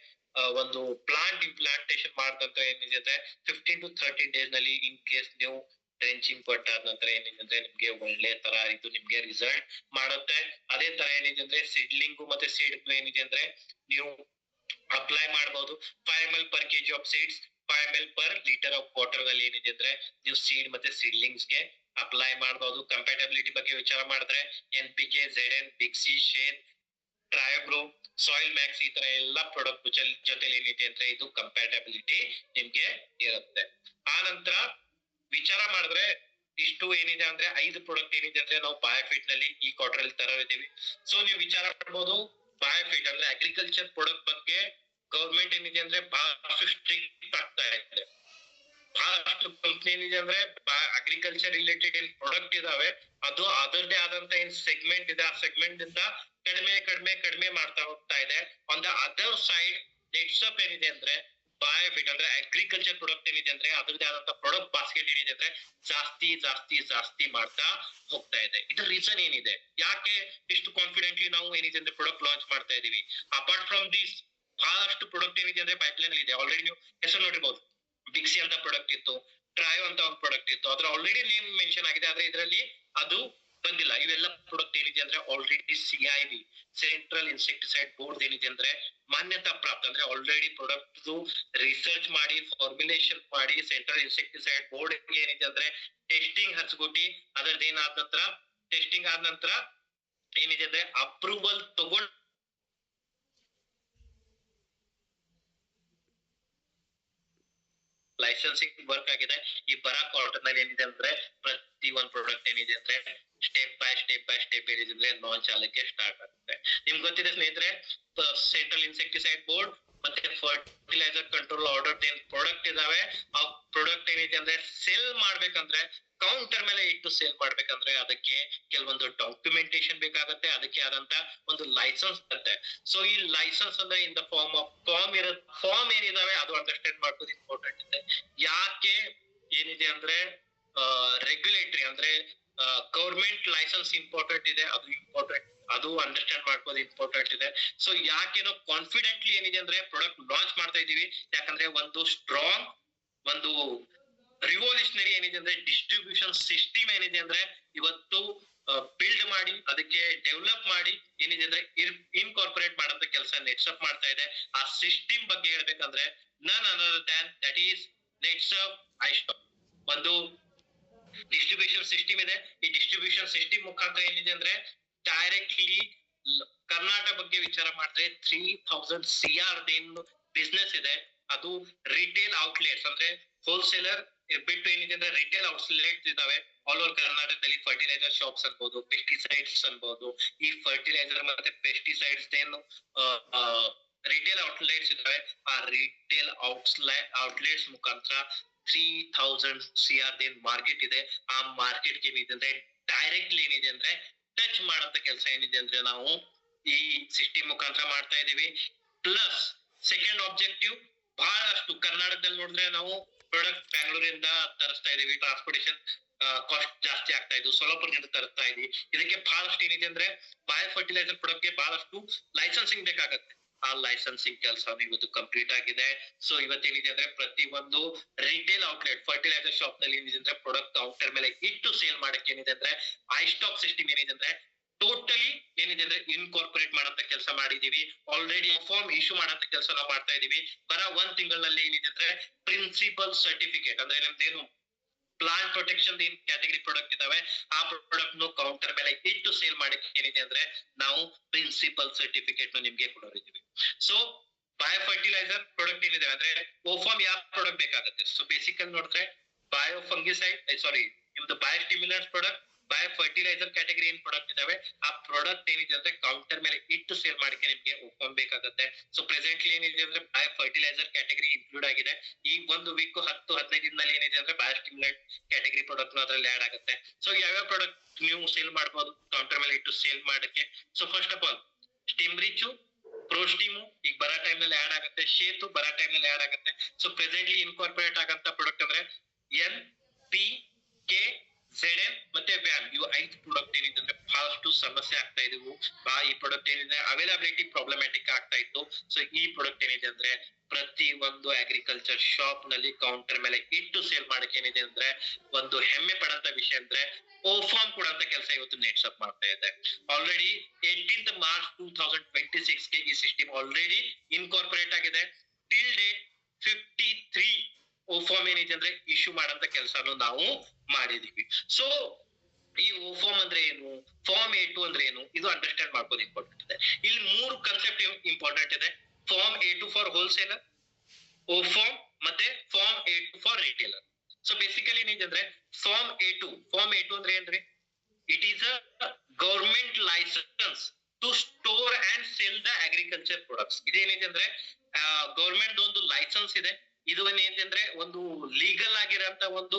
ಒಂದು ಪ್ಲಾಂಟ್ ಇಂಪ್ಲಾಂಟೇಶನ್ ಮಾಡಿದಂತ ಏನಿದೆ ಅಂದ್ರೆ 15 to 30 days ನಲ್ಲಿ ಇನ್ ಕೇಸ್ ನೀವು ಡ್ರೆಂಚಿಂಗ್ ಕೊಟ್ಟಾದ ನಂತರ ಏನಿದೆ ಅಂದ್ರೆ ನಿಮ್ಗೆ ಒಳ್ಳೆ ತರ ಇದು ನಿಮ್ಗೆ ರಿಸಲ್ಟ್ ಮಾಡುತ್ತೆ. ಅದೇ ತರ ಏನಿದೆ ಅಂದ್ರೆ ಸಿಡ್ಲಿಂಗ್ ಮತ್ತೆ ಸೀಡ್ ಏನಿದೆ ಅಂದ್ರೆ ನೀವು ಅಪ್ಲೈ ಮಾಡಬಹುದು. 5 ml per kg of seeds 5 ml per litre of water ನಲ್ಲಿ ಏನಿದೆ ಅಂದ್ರೆ ನೀವು ಸೀಡ್ ಮತ್ತೆ ಸೀಡ್ಲಿಂಗ್ಸ್ ಗೆ ಅಪ್ಲೈ ಮಾಡಬಹುದು. ಕಂಪ್ಯಾಟಬಿಲಿಟಿ ಬಗ್ಗೆ ವಿಚಾರ ಮಾಡಿದ್ರೆ NPK, ZN, Big C, Share, Triogro, Soil Max ಈ ತರ ಎಲ್ಲಾ ಪ್ರಾಡಕ್ಟ್ ಜೊತೆಲಿ ಏನಿದೆ ಅಂದ್ರೆ ಇದು ಕಂಪ್ಯಾಟಬಿಲಿಟಿ ನಿಮ್ಗೆ ಇರುತ್ತೆ. ಆ ನಂತರ ವಿಚಾರ ಮಾಡಿದ್ರೆ ಇಷ್ಟು ಏನಿದೆ ಅಂದ್ರೆ 5 ಪ್ರಾಡಕ್ಟ್ ಏನಿದೆ ಅಂದ್ರೆ ನಾವು ಬಯೋಫಿಟ್ ನಲ್ಲಿ ಈ ಕ್ವಾರ್ಟರ್ ಅಲ್ಲಿ ತರೋದಿದ್ದೀವಿ. ಸೊ ನೀವು ವಿಚಾರ ಮಾಡ್ಬೋದು ಬಯೋಫಿಟ್ ಅಂದ್ರೆ ಅಗ್ರಿಕಲ್ಚರ್ ಪ್ರಾಡಕ್ಟ್ ಬಗ್ಗೆ ಗವರ್ಮೆಂಟ್ ಏನಿದೆ ಅಂದ್ರೆ ಬಹಳಷ್ಟು ಸ್ಟ್ರಿಕ್ಟ್ ಆಗ್ತಾ ಇದೆ. ಬಹಳಷ್ಟು ಕಂಪ್ನಿ ಏನಿದೆ ಅಂದ್ರೆ ಅಗ್ರಿಕಲ್ಚರ್ ರಿಲೇಟೆಡ್ ಏನ್ ಪ್ರಾಡಕ್ಟ್ ಇದಾವೆ ಅದು ಅದರದೇ ಆದಂತ ಏನ್ ಸೆಗ್ಮೆಂಟ್ ಇದೆ ಆ ಸೆಗ್ಮೆಂಟ್ ಇಂದ ಕಡಿಮೆ ಮಾಡ್ತಾ ಹೋಗ್ತಾ ಇದೆ. ಆನ್ ದ ಅದರ್ ಸೈಡ್ ನೆಟ್ಸಪ್ ಏನಿದೆ ಅಂದ್ರೆ ಬಯೋಫಿಟ್ ಅಂದ್ರೆ ಅಗ್ರಿಕಲ್ಚರ್ ಪ್ರಾಡಕ್ಟ್ ಏನಿದೆ ಅಂದ್ರೆ ಅದರದೇ ಆದಂತ ಪ್ರಾಡಕ್ಟ್ ಬಾಸ್ಕೆಟ್ ಏನಿದೆ ಅಂದ್ರೆ ಜಾಸ್ತಿ ಮಾಡ್ತಾ ಹೋಗ್ತಾ ಇದೆ. ಇದ್ರ ರೀಸನ್ ಏನಿದೆ, ಯಾಕೆ ಇಷ್ಟು ಕಾನ್ಫಿಡೆಂಟ್ಲಿ ನಾವು ಏನಿದೆ ಅಂದ್ರೆ ಪ್ರಾಡಕ್ಟ್ ಲಾಂಚ್ ಮಾಡ್ತಾ ಇದೀವಿ? ಅಪಾರ್ಟ್ ಫ್ರಮ್ ದಿಸ್ ಬಹಳಷ್ಟು ಪ್ರಾಡಕ್ಟ್ ಏನಿದೆ ಅಂದ್ರೆ ಪೈಪ್ಲೈನ್ ಅಲ್ಲಿ ಇದೆ. ಆಲ್ರೆಡಿ ನೀವು ಹೆಸರು ನೋಡಿರ್ಬೋದು. ಬಿಕ್ಸಿ ಅಂತ ಪ್ರಾಡಕ್ಟ್ ಇತ್ತು, ಟ್ರಯೋ ಅಂತ ಒಂದು ಪ್ರಾಡಕ್ಟ್ ಇತ್ತು, ಅದ್ರ ಆಲ್ರೆಡಿ ನೇಮ್ ಮೆನ್ಷನ್ ಆಗಿದೆ, ಆದ್ರೆ ಇದರಲ್ಲಿ ಅದು ಬಂದಿಲ್ಲ. ಇವೆಲ್ಲ ಪ್ರಾಡಕ್ಟ್ ಏನಿದೆ ಅಂದ್ರೆ already CIB central insecticide board ಏನಿದೆ ಅಂದ್ರೆ ಮಾನ್ಯತಾ ಪ್ರಾಪ್ತ ಅಂದ್ರೆ ಆಲ್ರೆಡಿ ಪ್ರಾಡಕ್ಟ್ ರಿಸರ್ಚ್ ಮಾಡಿ ಫಾರ್ಮುಲೇಷನ್ ಮಾಡಿ ಸೆಂಟ್ರಲ್ ಇನ್ಸೆಕ್ಟಿಸೈಡ್ ಬೋರ್ಡ್ ಏನಿದೆ ಅಂದ್ರೆ ಟೆಸ್ಟಿಂಗ್ ಹಚ್ಕೊಟ್ಟಿ ಅದರದ್ದೇನಾದ ನಂತರ ಟೆಸ್ಟಿಂಗ್ ಆದ ನಂತರ ಏನಿದೆ ಅಂದ್ರೆ ಅಪ್ರೂವಲ್ ತಗೊಂಡು ಲೈಸೆನ್ಸಿಂಗ್ ವರ್ಕ್ ಆಗಿದೆ. ಈ ಬರ ಕ್ವಾರ್ಟರ್ ನಲ್ಲಿ ಏನಿದೆ ಅಂದ್ರೆ ಪ್ರತಿ ಒಂದು ಪ್ರಾಡಕ್ಟ್ ಏನಿದೆ ಅಂದ್ರೆ ಸ್ಟೆಪ್ ಬೈ ಸ್ಟೆಪ್ ಏನಿದೆ ಅಂದ್ರೆ ಲಾಂಚ್ ಆಗಲಿಕ್ಕೆ ಸ್ಟಾರ್ಟ್ ಆಗುತ್ತೆ. ನಿಮ್ಗೆ ಗೊತ್ತಿದೆ ಸ್ನೇಹಿತರೆ, ಸೆಂಟ್ರಲ್ ಇನ್ಸೆಕ್ಟಿಸೈಡ್ ಬೋರ್ಡ್ ಮತ್ತೆ ಫರ್ಟಿಲೈಸರ್ ಕಂಟ್ರೋಲ್ ಆರ್ಡರ್ ಏನ್ ಪ್ರಾಡಕ್ಟ್ ಇದಾವೆ ಆ ಪ್ರಾಡಕ್ಟ್ ಏನಿದೆ ಅಂದ್ರೆ ಸೇಲ್ ಮಾಡ್ಬೇಕಂದ್ರೆ ಕೌಂಟರ್ ಮೇಲೆ ಇಟ್ಟು ಸೇಲ್ ಮಾಡ್ಬೇಕಂದ್ರೆ ಅದಕ್ಕೆ ಕೆಲವೊಂದು ಡಾಕ್ಯುಮೆಂಟೇಶನ್ ಬೇಕಾಗತ್ತೆ. ಅದಕ್ಕೆ ಆದಂತ ಒಂದು ಲೈಸೆನ್ಸ್ ಇರುತ್ತೆ. ಸೊ ಈ ಲೈಸೆನ್ಸ್ ಅಂದ್ರೆ in the form of form ಏನಿದಾವೆ ಅದು ಅಂಡರ್ಸ್ಟ್ಯಾಂಡ್ ಮಾಡೋದು ಇಂಪಾರ್ಟೆಂಟ್ ಇದೆ. ಯಾಕೆ ಏನಿದೆ ಅಂದ್ರೆ ರೆಗ್ಯುಲೇಟರಿ ಅಂದ್ರೆ ಗವರ್ಮೆಂಟ್ ಲೈಸೆನ್ಸ್ ಇಂಪಾರ್ಟೆಂಟ್ ಇದೆ, ಅದು ಇಂಪಾರ್ಟೆಂಟ್, ಅದು ಅಂಡರ್ಸ್ಟ್ಯಾಂಡ್ ಮಾಡ್ಕೋದು ಇಂಪಾರ್ಟೆಂಟ್ ಇದೆ. ಸೊ ಯಾಕೇನೋ ಕಾನ್ಫಿಡೆಂಟ್ಲಿ ಏನಿದೆ ಅಂದ್ರೆ ಪ್ರಾಡಕ್ಟ್ ಲಾಂಚ್ ಮಾಡ್ತಾ ಇದೀವಿ ಯಾಕಂದ್ರೆ ಒಂದು ಸ್ಟ್ರಾಂಗ್ ಒಂದು ರಿವಲ್ಯೂಷನರಿ ಏನಿದೆ ಅಂದ್ರೆ ಡಿಸ್ಟ್ರಿಬ್ಯೂಷನ್ ಸಿಸ್ಟಮ್ ಏನಿದೆ ಅಂದ್ರೆ ಇವತ್ತು ಬಿಲ್ಡ್ ಮಾಡಿ ಅದಕ್ಕೆ ಡೆವಲಪ್ ಮಾಡಿ ಏನಿದೆ ಅಂದ್ರೆ ಇನ್ಕಾರ್ಪೊರೇಟ್ ಮಾಡೋಂತ ಕೆಲಸ ನೆಟ್ಸಪ್ ಮಾಡ್ತಾ ಇದೆ. ಆ ಸಿಸ್ಟಮ್ ಬಗ್ಗೆ ಹೇಳ್ಬೇಕಂದ್ರೆ none other than that is Netsurf ಐಸ್ಟಾಪ್ ಒಂದು ಡಿಸ್ಟ್ರಿಬ್ಯೂಷನ್ ಸಿಸ್ಟಮ್ ಇದೆ. ಈ ಡಿಸ್ಟ್ರಿಬ್ಯೂಷನ್ ಸಿಸ್ಟಮ್ ಮುಖಾಂತರ ಏನಿದೆ ಅಂದ್ರೆ ಡೈರೆಕ್ಟ್ಲಿ ಕರ್ನಾಟಕ ಬಗ್ಗೆ ವಿಚಾರ ಮಾಡಿದ್ರೆ 3000 CR ಏನು ಬಿಸ್ನೆಸ್ ಇದೆ ಅದು ರಿಟೇಲ್ ಔಟ್ಲೆಟ್ಸ್ ಅಂದ್ರೆ ಹೋಲ್ಸೇಲರ್ ಬಿಟ್ಟು ಏನಿದೆ ಅಂದ್ರೆ ರಿಟೇಲ್ ಔಟ್ಲೆಟ್ಸ್ ಇದಾವೆ ಆಲ್ ಓವರ್ ಕರ್ನಾಟಕದಲ್ಲಿ. ಫರ್ಟಿಲೈಸರ್ ಶಾಪ್ಸ್ ಅನ್ಬೋದು, ಪೆಸ್ಟಿಸೈಡ್ಸ್ ಅನ್ಬೋದು. ಈ ಫರ್ಟಿಲೈಸರ್ ಮತ್ತೆ ಪೆಸ್ಟಿಸೈಡ್ಸ್ ಏನು ರಿಟೇಲ್ ಔಟ್ಲೆಟ್ಸ್ ಇದಾವೆ ಆ ರಿಟೇಲ್ ಔಟ್ಲೆಟ್ಸ್ ಮುಖಾಂತರ 3000 CR ಏನ್ ಮಾರ್ಕೆಟ್ ಇದೆ ಆ ಮಾರ್ಕೆಟ್ ಏನಿದೆ ಅಂದ್ರೆ ಡೈರೆಕ್ಟ್ಲಿ ಏನಿದೆ ಅಂದ್ರೆ ಟಚ್ ಮಾಡಂತ ಕೆಲಸ ಏನಿದೆ ಅಂದ್ರೆ ನಾವು ಈ ಸಿಸ್ಟಮ್ ಮುಖಾಂತರ ಮಾಡ್ತಾ ಇದೀವಿ. ಪ್ಲಸ್ ಸೆಕೆಂಡ್ ಆಬ್ಜೆಕ್ಟಿವ್ ಬಹಳಷ್ಟು ಕರ್ನಾಟಕದಲ್ಲಿ ನೋಡಿದ್ರೆ ನಾವು ಪ್ರಾಡಕ್ಟ್ ಬ್ಯಾಂಗ್ಳೂರಿಂದ ತರಿಸ್ತಾ ಇದೀವಿ. ಟ್ರಾನ್ಸ್ಪೋರ್ಟೇಷನ್ ಕಾಸ್ಟ್ ಜಾಸ್ತಿ ಆಗ್ತಾ ಇದ್ದು ಸೊಲಾಪುರದಿಂದ ತರಿಸ್ತಾ ಇದೀವಿ. ಇದಕ್ಕೆ ಬಹಳಷ್ಟು ಏನಿದೆ ಅಂದ್ರೆ ಬಯೋ ಫರ್ಟಿಲೈಸರ್ ಪ್ರಾಡಕ್ಟ್ ಗೆ ಬಹಳಷ್ಟು ಲೈಸೆನ್ಸಿಂಗ್ ಬೇಕಾಗತ್ತೆ. ಆ ಲೈಸೆನ್ಸಿಂಗ್ ಕೆಲಸ ಇವತ್ತು ಕಂಪ್ಲೀಟ್ ಆಗಿದೆ. ಸೊ ಇವತ್ತೇನಿದೆ ಅಂದ್ರೆ ಪ್ರತಿ ಒಂದು ರಿಟೇಲ್ ಔಟ್ಲೆಟ್ ಫರ್ಟಿಲೈಸರ್ ಶಾಪ್ ನಲ್ಲಿ ಏನಿದೆ ಅಂದ್ರೆ ಪ್ರಾಡಕ್ಟ್ ಕೌಂಟರ್ ಮೇಲೆ ಇಟ್ಟು ಸೇಲ್ ಮಾಡಕ್ಕೆ ಏನಿದೆ ಅಂದ್ರೆ ಐಸ್ಟಾಕ್ ಸಿಸ್ಟಮ್ ಏನಿದೆ ಅಂದ್ರೆ ಟೋಟಲಿ ಏನಿದೆ ಅಂದ್ರೆ ಇನ್ಕಾರ್ಪೊರೇಟ್ ಮಾಡಂತ ಕೆಲಸ ಮಾಡಿದೀವಿ. ಆಲ್ರೆಡಿ ಫಾರ್ಮ್ ಇಶ್ಯೂ ಮಾಡಂತ ಕೆಲಸ ನಾವು ಮಾಡ್ತಾ ಇದೀವಿ. ಬರ 1 ತಿಂಗಳಲ್ಲಿ ಏನಿದೆ ಅಂದ್ರೆ ಪ್ರಿನ್ಸಿಪಲ್ ಸರ್ಟಿಫಿಕೇಟ್ ಅಂದ್ರೆ ನಮ್ದೇನು ಪ್ಲಾಂಟ್ ಪ್ರೊಟೆಕ್ಷನ್ ಏನ್ ಕ್ಯಾಟಗರಿ ಪ್ರಾಡಕ್ಟ್ ಇದಾವೆ ಆ ಪ್ರಾಡಕ್ಟ್ ನು ಕೌಂಟರ್ ಮೇಲೆ ಇಟ್ಟು ಸೇಲ್ ಮಾಡಕ್ಕೆ ಏನಿದೆ ಅಂದ್ರೆ ನಾವು ಪ್ರಿನ್ಸಿಪಲ್ ಸರ್ಟಿಫಿಕೇಟ್ ನಿಮ್ಗೆ ಕೊಡೋರಿದ್ದೀವಿ. ಸೊ ಬಯೋ ಫರ್ಟಿಲೈಸರ್ ಪ್ರಾಡಕ್ಟ್ ಏನಿದೆ ಅಂದ್ರೆ ಓಫಾರ್ಮ್ ಯಾವ ಪ್ರಾಡಕ್ಟ್ ಬೇಕಾಗುತ್ತೆ. ಸೊ ಬೇಸಿಕಲ್ ನೋಡಿದ್ರೆ ಬಯೋ ಫಂಗಿಸೈಡ್ ನಿಮ್ದು bio stimulants product, bio fertilizer category ಏನ್ ಪ್ರಾಡಕ್ಟ್ ಇದಾವೆ ಆ ಪ್ರಾಡಕ್ಟ್ ಏನಿದೆ ಅಂದ್ರೆ ಕೌಂಟರ್ ಮೇಲೆ ಇಟ್ಟು ಸೇಲ್ ಮಾಡಕ್ಕೆ ನಿಮ್ಗೆ ಒಪ್ಕೊಬೇಕಾಗತ್ತೆ. ಸೊ ಪ್ರೆಸೆಂಟ್ಲಿ ಏನಿದೆ ಅಂದ್ರೆ ಬಯೋ ಫರ್ಟಿಲೈಸರ್ ಕ್ಯಾಟಗರಿ ಇನ್ಕ್ಲೂಡ್ ಆಗಿದೆ. ಈ ಒಂದು ವೀಕ್ 10-15 ದಿನದಲ್ಲಿ ಏನಿದೆ ಅಂದ್ರೆ ಬಯೋ ಸ್ಟಿಮ್ಯುಲೆಂಟ್ ಕ್ಯಾಟಗರಿ ಪ್ರಾಡಕ್ಟ್ ಅದ್ರಲ್ಲಿ ಆಡ್ ಆಗುತ್ತೆ. ಸೊ ಯಾವ್ಯಾವ ಪ್ರಾಡಕ್ಟ್ ನೀವು ಸೇಲ್ ಮಾಡಬಹುದು ಕೌಂಟರ್ ಮೇಲೆ ಇಟ್ಟು ಸೇಲ್ ಮಾಡಕ್ಕೆ? So first of all Stim Rich, Prostim ಈಗ ಬರೋ ಟೈಮ್ ನಲ್ಲಿ ಆಡ್ ಆಗುತ್ತೆ, ಶೇತು ಬರೋ ಟೈಮ್ ನಲ್ಲಿ ಆಡ್ ಆಗುತ್ತೆ. ಸೊ ಪ್ರೆಸೆಂಟ್ಲಿ ಇನ್ಕಾರ್ಪೊರೇಟ್ ಆಗಂತ ಪ್ರಾಡಕ್ಟ್ ಅಂದ್ರೆ ಎನ್, ಪಿ, ಕೆ, ZN ಮತ್ತೆ ವ್ಯಾನ್. ಇವು 5 ಪ್ರಾಡಕ್ಟ್ ಏನಿದೆ ಅಂದ್ರೆ ಬಹಳಷ್ಟು ಸಮಸ್ಯೆ ಆಗ್ತಾ ಇದ್ವು. ಈ ಪ್ರಾಡಕ್ಟ್ ಏನಿದೆ ಅವೈಲಬಿಲಿಟಿ ಪ್ರಾಬ್ಲಮ್ಯಾಟಿಕ್ ಆಗ್ತಾ ಇತ್ತು. ಸೊ ಈ ಪ್ರಾಡಕ್ಟ್ ಏನಿದೆ ಅಂದ್ರೆ ಪ್ರತಿ ಒಂದು ಅಗ್ರಿಕಲ್ಚರ್ ಶಾಪ್ ನಲ್ಲಿ ಕೌಂಟರ್ ಮೇಲೆ ಇಟ್ಟು ಸೇಲ್ ಮಾಡಕ್ಕೆ ಏನಿದೆ ಅಂದ್ರೆ ಒಂದು ಹೆಮ್ಮೆ ಪಡಂತ ವಿಷಯ ಅಂದ್ರೆ ಓಫಾರ್ಮ್ ಕೊಡಂತ ಕೆಲಸ ಇವತ್ತು ನೆಟ್ಸಪ್ ಮಾಡ್ತಾ ಇದೆ. ಆಲ್ರೆಡಿ 18th March 2026 ಗೆ ಈ ಸಿಸ್ಟಮ್ ಆಲ್ರೆಡಿ ಇನ್ಕಾರ್ಪೊರೇಟ್ ಆಗಿದೆ. ಟಿಲ್ ಡೇಟ್ 53 ಓಫಾರ್ಮ್ ಏನಿದೆ ಅಂದ್ರೆ ಇಶ್ಯೂ ಮಾಡಂತ ಕೆಲಸನು ನಾವು ಮಾಡಿದೀವಿ. ಸೊ ಈ ಓಫಾರ್ಮ್ ಅಂದ್ರೆ ಏನು, ಫಾರ್ಮ್ A2 ಅಂದ್ರೆ ಏನು, ಇದು ಅಂಡರ್ಸ್ಟ್ಯಾಂಡ್ ಮಾಡ್ಬೋದು ಇಂಪಾರ್ಟೆಂಟ್ ಇದೆ. ಇಲ್ಲಿ 3 ಕಾನ್ಸೆಪ್ಟ್ ಇಂಪಾರ್ಟೆಂಟ್ ಇದೆ. Form A2 for wholesaler, O form ಮತ್ತೆ form A2 for retailer. So basically ಏನಿದೆ ಅಂದ್ರೆ ಫಾರ್ಮ್ A2 ಅಂದ್ರೆ ಏನ್ರಿ? It is a government license to store and sell the agriculture products. ಇದೇನಿದೆ ಅಂದ್ರೆ ಗವರ್ಮೆಂಟ್ ಒಂದು ಲೈಸೆನ್ಸ್ ಇದೆ. ಇದು ಏನಿದೆ ಅಂದ್ರೆ ಒಂದು ಲೀಗಲ್ ಆಗಿರೋಂತ ಒಂದು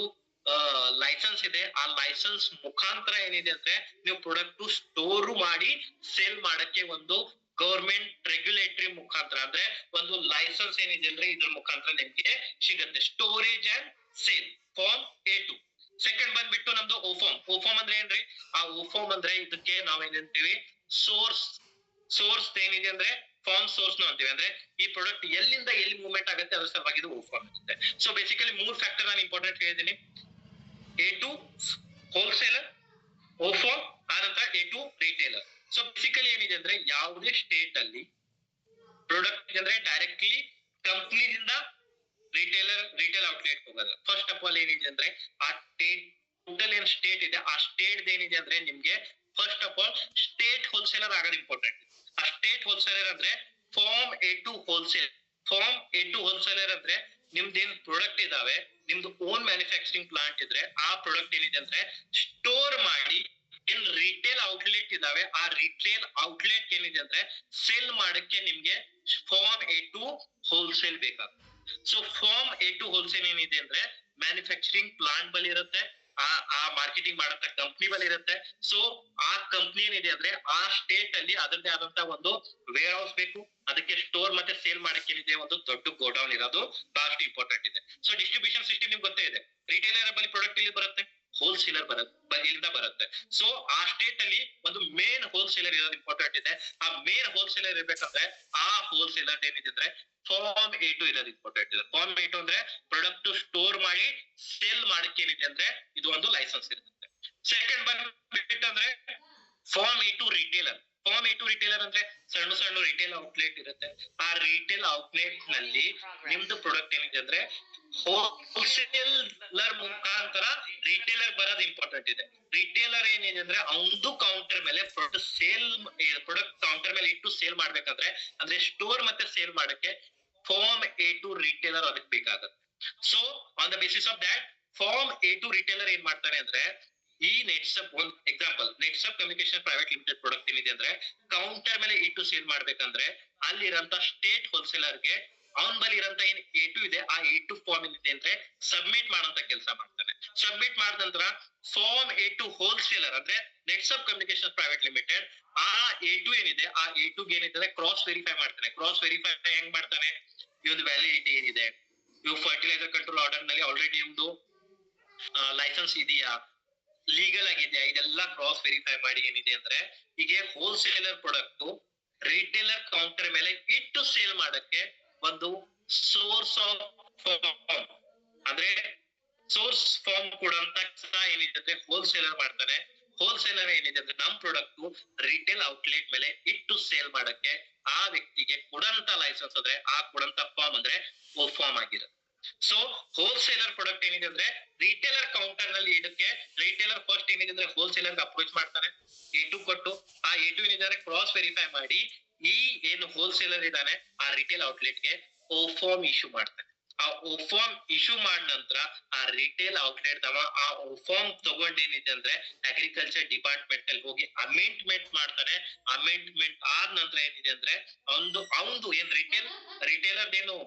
ಲೈಸೆನ್ಸ್ ಇದೆ. ಆ ಲೈಸೆನ್ಸ್ ಮುಖಾಂತರ ಏನಿದೆ ಅಂದ್ರೆ ನೀವು ಪ್ರಾಡಕ್ಟ್ ಸ್ಟೋರ್ ಮಾಡಿ ಸೇಲ್ ಮಾಡಕ್ಕೆ ಒಂದು ಗವರ್ಮೆಂಟ್ ರೆಗ್ಯುಲೇಟರಿ ಮುಖಾಂತರ ಅಂದ್ರೆ ಒಂದು ಲೈಸೆನ್ಸ್ ಏನಿದೆ ಅಂದ್ರೆ ಇದ್ರ ಮುಖಾಂತರ ನಿಮ್ಗೆ ಸಿಗುತ್ತೆ. Storage and sale form A2. Second ಬಂದ್ಬಿಟ್ಟು ನಮ್ದು ಓಫಾರ್ಮ್ ಅಂದ್ರೆ ಏನ್ರಿ? ಆ ಓಫಾರ್ಮ್ ಅಂದ್ರೆ ಇದಕ್ಕೆ ನಾವೇನಂತೀವಿ ಸೋರ್ಸ್ ಏನಿದೆ ಅಂದ್ರೆ ಫಾರ್ಮ್ ಸೋರ್ಸ್ ನು ಅಂತೀವಿ. ಅಂದ್ರೆ ಈ ಪ್ರಾಡಕ್ಟ್ ಎಲ್ಲಿಂದ ಎಲ್ಲಿ ಮೂವ್ಮೆಂಟ್ ಆಗುತ್ತೆ ಅದ್ರ ಸಲುವಾಗಿ ಇದು ಓಫಾರ್ಮ್ ಇರುತ್ತೆ. ಸೊ ಬೇಸಿಕಲಿ 3 ಫ್ಯಾಕ್ಟರ್ ನಾನು ಇಂಪಾರ್ಟೆಂಟ್ ಹೇಳಿದ್ದೀನಿ. A2 ಹೋಲ್ಸೇಲರ್, ಓಫಾರ್ಮ್, ಆನಂತರ A2 ರಿಟೇಲರ್. ಸೊ ಬೇಸಿಕಲಿ ಏನಿದೆ ಅಂದ್ರೆ ಯಾವುದೇ ಸ್ಟೇಟ್ ಅಲ್ಲಿ ಪ್ರಾಡಕ್ಟ್ ಅಂದ್ರೆ ಡೈರೆಕ್ಟ್ಲಿ ಕಂಪ್ನಿಯಿಂದ ರಿಟೇಲ್ ಔಟ್ಲೆಟ್ ಹೋಗಲ್ಲ. ಫಸ್ಟ್ ಆಫ್ ಆಲ್ ಏನಿದೆ ಅಂದ್ರೆ ಆ ಟೋಟಲ್ ಏನ್ ಸ್ಟೇಟ್ ಇದೆ ಆ ಸ್ಟೇಟ್ ಏನಿದೆ ಅಂದ್ರೆ ನಿಮ್ಗೆ first of all state wholesaler ಆಗೋದು ಇಂಪಾರ್ಟೆಂಟ್. ಆ ಸ್ಟೇಟ್ ಹೋಲ್ಸೇಲರ್ ಅಂದ್ರೆ ಫಾರ್ಮ್ A2 ಹೋಲ್ಸೇಲರ್ ಅಂದ್ರೆ ನಿಮ್ದೇನ್ ಪ್ರಾಡಕ್ಟ್ ಇದಾವೆ, ನಿಮ್ದು ಓನ್ ಮ್ಯಾನುಫ್ಯಾಕ್ಚರಿಂಗ್ ಪ್ಲಾಂಟ್ ಇದ್ರೆ ಆ ಪ್ರಾಡಕ್ಟ್ ಏನಿದೆ ಅಂದ್ರೆ ಸ್ಟೋರ್ ಮಾಡಿ ಏನ್ ರಿಟೇಲ್ ಔಟ್ಲೆಟ್ ಇದಾವೆ ಆ ರಿಟೇಲ್ ಔಟ್ಲೆಟ್ ಏನಿದೆ ಅಂದ್ರೆ ಸೇಲ್ ಮಾಡಕ್ಕೆ ನಿಮ್ಗೆ ಫಾರ್ಮ್ A2 ಹೋಲ್ಸೇಲ್ ಬೇಕಾಗುತ್ತೆ. ಸೊ ಫಾರ್ಮ್ A2 ಹೋಲ್ಸೇಲ್ ಏನಿದೆ ಅಂದ್ರೆ ಮ್ಯಾನುಫ್ಯಾಕ್ಚರಿಂಗ್ ಪ್ಲಾಂಟ್ ಬಳಿ ಇರುತ್ತೆ, ಆ ಮಾರ್ಕೆಟಿಂಗ್ ಮಾಡಂತ ಕಂಪ್ನಿ ಬಳಿ ಇರುತ್ತೆ. ಸೊ ಆ ಕಂಪ್ನಿ ಏನಿದೆ ಅಂದ್ರೆ ಆ ಸ್ಟೇಟ್ ಅಲ್ಲಿ ಅದರದೇ ಆದಂತ ಒಂದು ವೇರ್ ಹೌಸ್ ಬೇಕು, ಅದಕ್ಕೆ ಸ್ಟೋರ್ ಮತ್ತೆ ಸೇಲ್ ಮಾಡಕ್ಕೆ ಏನಿದೆ ಒಂದು ದೊಡ್ಡ ಗೋಡೌನ್ ಇರೋದು ಬಹಳಷ್ಟು ಇಂಪಾರ್ಟೆಂಟ್ ಇದೆ. ಸೊ ಡಿಸ್ಟ್ರಿಬ್ಯೂಷನ್ ಸಿಸ್ಟಮ್ ನಿಮ್ಗೆ ಗೊತ್ತೇ ಇದೆ. ರಿಟೇಲರ್ ಬಳಿ ಪ್ರಾಡಕ್ಟ್ ಇಲ್ಲಿ ಬರುತ್ತೆ, ಹೋಲ್ಸೇಲರ್ ಇಲ್ಲಿಂದ ಬರುತ್ತೆ. ಸೊ ಆ ಸ್ಟೇಟ್ ಅಲ್ಲಿ ಒಂದು ಮೇನ್ ಹೋಲ್ಸೇಲರ್ ಇರೋದು ಇಂಪಾರ್ಟೆಂಟ್ ಇದೆ. ಆ ಮೇನ್ ಹೋಲ್ಸೇಲರ್ ಇರ್ಬೇಕಂದ್ರೆ ಆ ಹೋಲ್ಸೇಲರ್ ಏನಿದೆ ಅಂದ್ರೆ ಫಾರ್ಮ್ A2 ಇರೋದು ಇಂಪಾರ್ಟೆಂಟ್ ಇದೆ. ಫಾರ್ಮ್ A2 ಅಂದ್ರೆ ಪ್ರಾಡಕ್ಟ್ ಸ್ಟೋರ್ ಮಾಡಿ ಸೇಲ್ ಮಾಡಕ್ಕೆ ಏನಿದೆ ಅಂದ್ರೆ ಇದು ಒಂದು ಲೈಸೆನ್ಸ್ ಇರುತ್ತೆ. ಸೆಕೆಂಡ್ ಬಂದ್ಬಿಟ್ಟು ಅಂದ್ರೆ ಫಾರ್ಮ್ A2 ರಿಟೇಲರ್ ಅಂದ್ರೆ ಸಣ್ಣ ರಿಟೇಲ್ ಔಟ್ಲೆಟ್ ಇರುತ್ತೆ. ಆ ರಿಟೇಲ್ ಔಟ್ಲೆಟ್ ನಲ್ಲಿ ನಿಮ್ದು ಪ್ರಾಡಕ್ಟ್ ಏನಿದೆ ಅಂದ್ರೆ ಹೋಲ್ಸೇಲರ್ ಮುಖಾಂತರ ರಿಟೇಲರ್ ಬರೋದು ಇಂಪಾರ್ಟೆಂಟ್ ಇದೆ. ರಿಟೇಲರ್ ಏನಿದೆ ಅಂದ್ರೆ ಅವನದು ಕೌಂಟರ್ ಮೇಲೆ ಪ್ರಾಡಕ್ಟ್ ಕೌಂಟರ್ ಮೇಲೆ ಇಟ್ಟು ಸೇಲ್ ಮಾಡ್ಬೇಕಂದ್ರೆ ಅಂದ್ರೆ ಸ್ಟೋರ್ ಮತ್ತೆ ಸೇಲ್ ಮಾಡಕ್ಕೆ ಫಾರ್ಮ್ A2 ರಿಟೇಲರ್ ಅದಕ್ಕೆ ಬೇಕಾಗುತ್ತೆ. So on the basis of that form A2 retailer ಏನ್ ಮಾಡ್ತಾನೆ ಅಂದ್ರೆ ಈ ನೆಟ್ಸಪ್ ಒಂದು example, Netsurf communication private limited product ಏನಿದೆ ಅಂದ್ರೆ ಕೌಂಟರ್ ಮೇಲೆ ಇಟ್ಟು ಸೇಲ್ ಮಾಡ್ಬೇಕಂದ್ರೆ ಅಲ್ಲಿರಂತ ಸ್ಟೇಟ್ ಹೋಲ್ಸೇಲರ್ಗೆ ಅವನ್ ಬಳಿ ಇರಂತ ಏನ್ A2 ಇದೆ ಆ A2 ಫಾರ್ಮ್ ಏನಿದೆ ಅಂದ್ರೆ ಸಬ್ಮಿಟ್ ಮಾಡಂತ ಕೆಲಸ ಮಾಡ್ತಾನೆ. ಸಬ್ಮಿಟ್ ಮಾಡಿದ ನಂತರ ಫಾರ್ಮ್ A2 ಹೋಲ್ಸೇಲರ್ ಅಂದ್ರೆ ನೆಟ್ಸಪ್ ಕಮ್ಯುನಿಕೇಶನ್ ಪ್ರೈವೇಟ್ ಲಿಮಿಟೆಡ್ ಆ A2 ಏನಿದೆ ಆ A2 ಏನಿದೆ ಕ್ರಾಸ್ ವೆರಿಫೈ ಮಾಡ್ತಾನೆ. ಕ್ರಾಸ್ ವೆರಿಫೈ ಹೆಂಗ್ ಮಾಡ್ತಾನೆ? ಇವ್ದು ವ್ಯಾಲಿಡಿಟಿ ಏನಿದೆ, ಇವ್ ಫರ್ಟಿಲೈಸರ್ ಕಂಟ್ರೋಲ್ ಆರ್ಡರ್ ನಲ್ಲಿ ಆಲ್ರೆಡಿ ನಿಮ್ದು ಲೈಸೆನ್ಸ್ ಇದೆಯಾ, ಲೀಗಲ್ ಆಗಿದೆಯಾ, ಇದೆಲ್ಲ ಕ್ರಾಸ್ ವೆರಿಫೈ ಮಾಡಿ ಏನಿದೆ ಅಂದ್ರೆ ಹೀಗೆ ಹೋಲ್ಸೇಲರ್ ಪ್ರಾಡಕ್ಟ್ ರಿಟೇಲರ್ ಕೌಂಟರ್ ಮೇಲೆ ಇಟ್ಟು ಸೇಲ್ ಮಾಡಕ್ಕೆ ಒಂದು ಸೋರ್ಸ್ ಆಫ್ ಫಾರ್ಮ್ ಅಂದ್ರೆ ಸೋರ್ಸ್ ಫಾರ್ಮ್ ಕೊಡಂತ ಏನಿದೆ ಅಂದ್ರೆ ಹೋಲ್ಸೇಲರ್ ಮಾಡ್ತಾನೆ. ಹೋಲ್ಸೇಲರ್ ಏನಿದೆ ಅಂದ್ರೆ ನಮ್ ಪ್ರಾಡಕ್ಟ್ ರಿಟೇಲ್ ಔಟ್ಲೆಟ್ ಮೇಲೆ ಇಟ್ಟು ಸೇಲ್ ಮಾಡಕ್ಕೆ ಆ ವ್ಯಕ್ತಿಗೆ ಕೊಡಂತ ಲೈಸೆನ್ಸ್ ಅಂದ್ರೆ ಆ ಕೊಡಂತ ಫಾರ್ಮ್ ಅಂದ್ರೆ ಫಾರ್ಮ್ ಆಗಿರುತ್ತೆ. ಸೊ ಹೋಲ್ಸೇಲರ್ ಪ್ರಾಡಕ್ಟ್ ಏನಿದೆ ಅಂದ್ರೆ ರಿಟೇಲರ್ ಕೌಂಟರ್ ನಲ್ಲಿ ಇದಕ್ಕೆ ರಿಟೇಲರ್ ಫಸ್ಟ್ ಏನಿದೆ ಅಂದ್ರೆ ಹೋಲ್ಸೇಲರ್ ಅಪ್ರೋಚ್ ಮಾಡ್ತಾನೆ. A2 ಕೊಟ್ಟು ಆ A2 ಏನಿದೆ ಕ್ರಾಸ್ ವೆರಿಫೈ ಮಾಡಿ ಈ ಏನು ಹೋಲ್ಸೇಲರ್ ಇದಾನೆ ಆ ರಿಟೇಲ್ ಔಟ್ಲೆಟ್ ಗೆ ಫಾರ್ಮ್ ಇಶ್ಯೂ ಮಾಡ್ತಾನೆ. ಆ ಆ ಫಾರ್ಮ್ ಇಶ್ಯೂ ಮಾಡ ನಂತರ ಆ ರಿಟೇಲ್ ಔಟ್ಲೆಟ್ ದವ ಆ ಫಾರ್ಮ್ ತಗೊಂಡ್ ಏನಿದೆ ಅಂದ್ರೆ ಅಗ್ರಿಕಲ್ಚರ್ ಡಿಪಾರ್ಟ್ಮೆಂಟ್ ಅಲ್ಲಿ ಹೋಗಿ ಅಮೆಂಡ್ಮೆಂಟ್ ಮಾಡ್ತಾನೆ. ಅಮೆಂಡ್ಮೆಂಟ್ ಆದ ನಂತರ ಏನಿದೆ ಅಂದ್ರೆ ಅವಂದು ಏನ್ ರಿಟೇಲರ್ ಏನು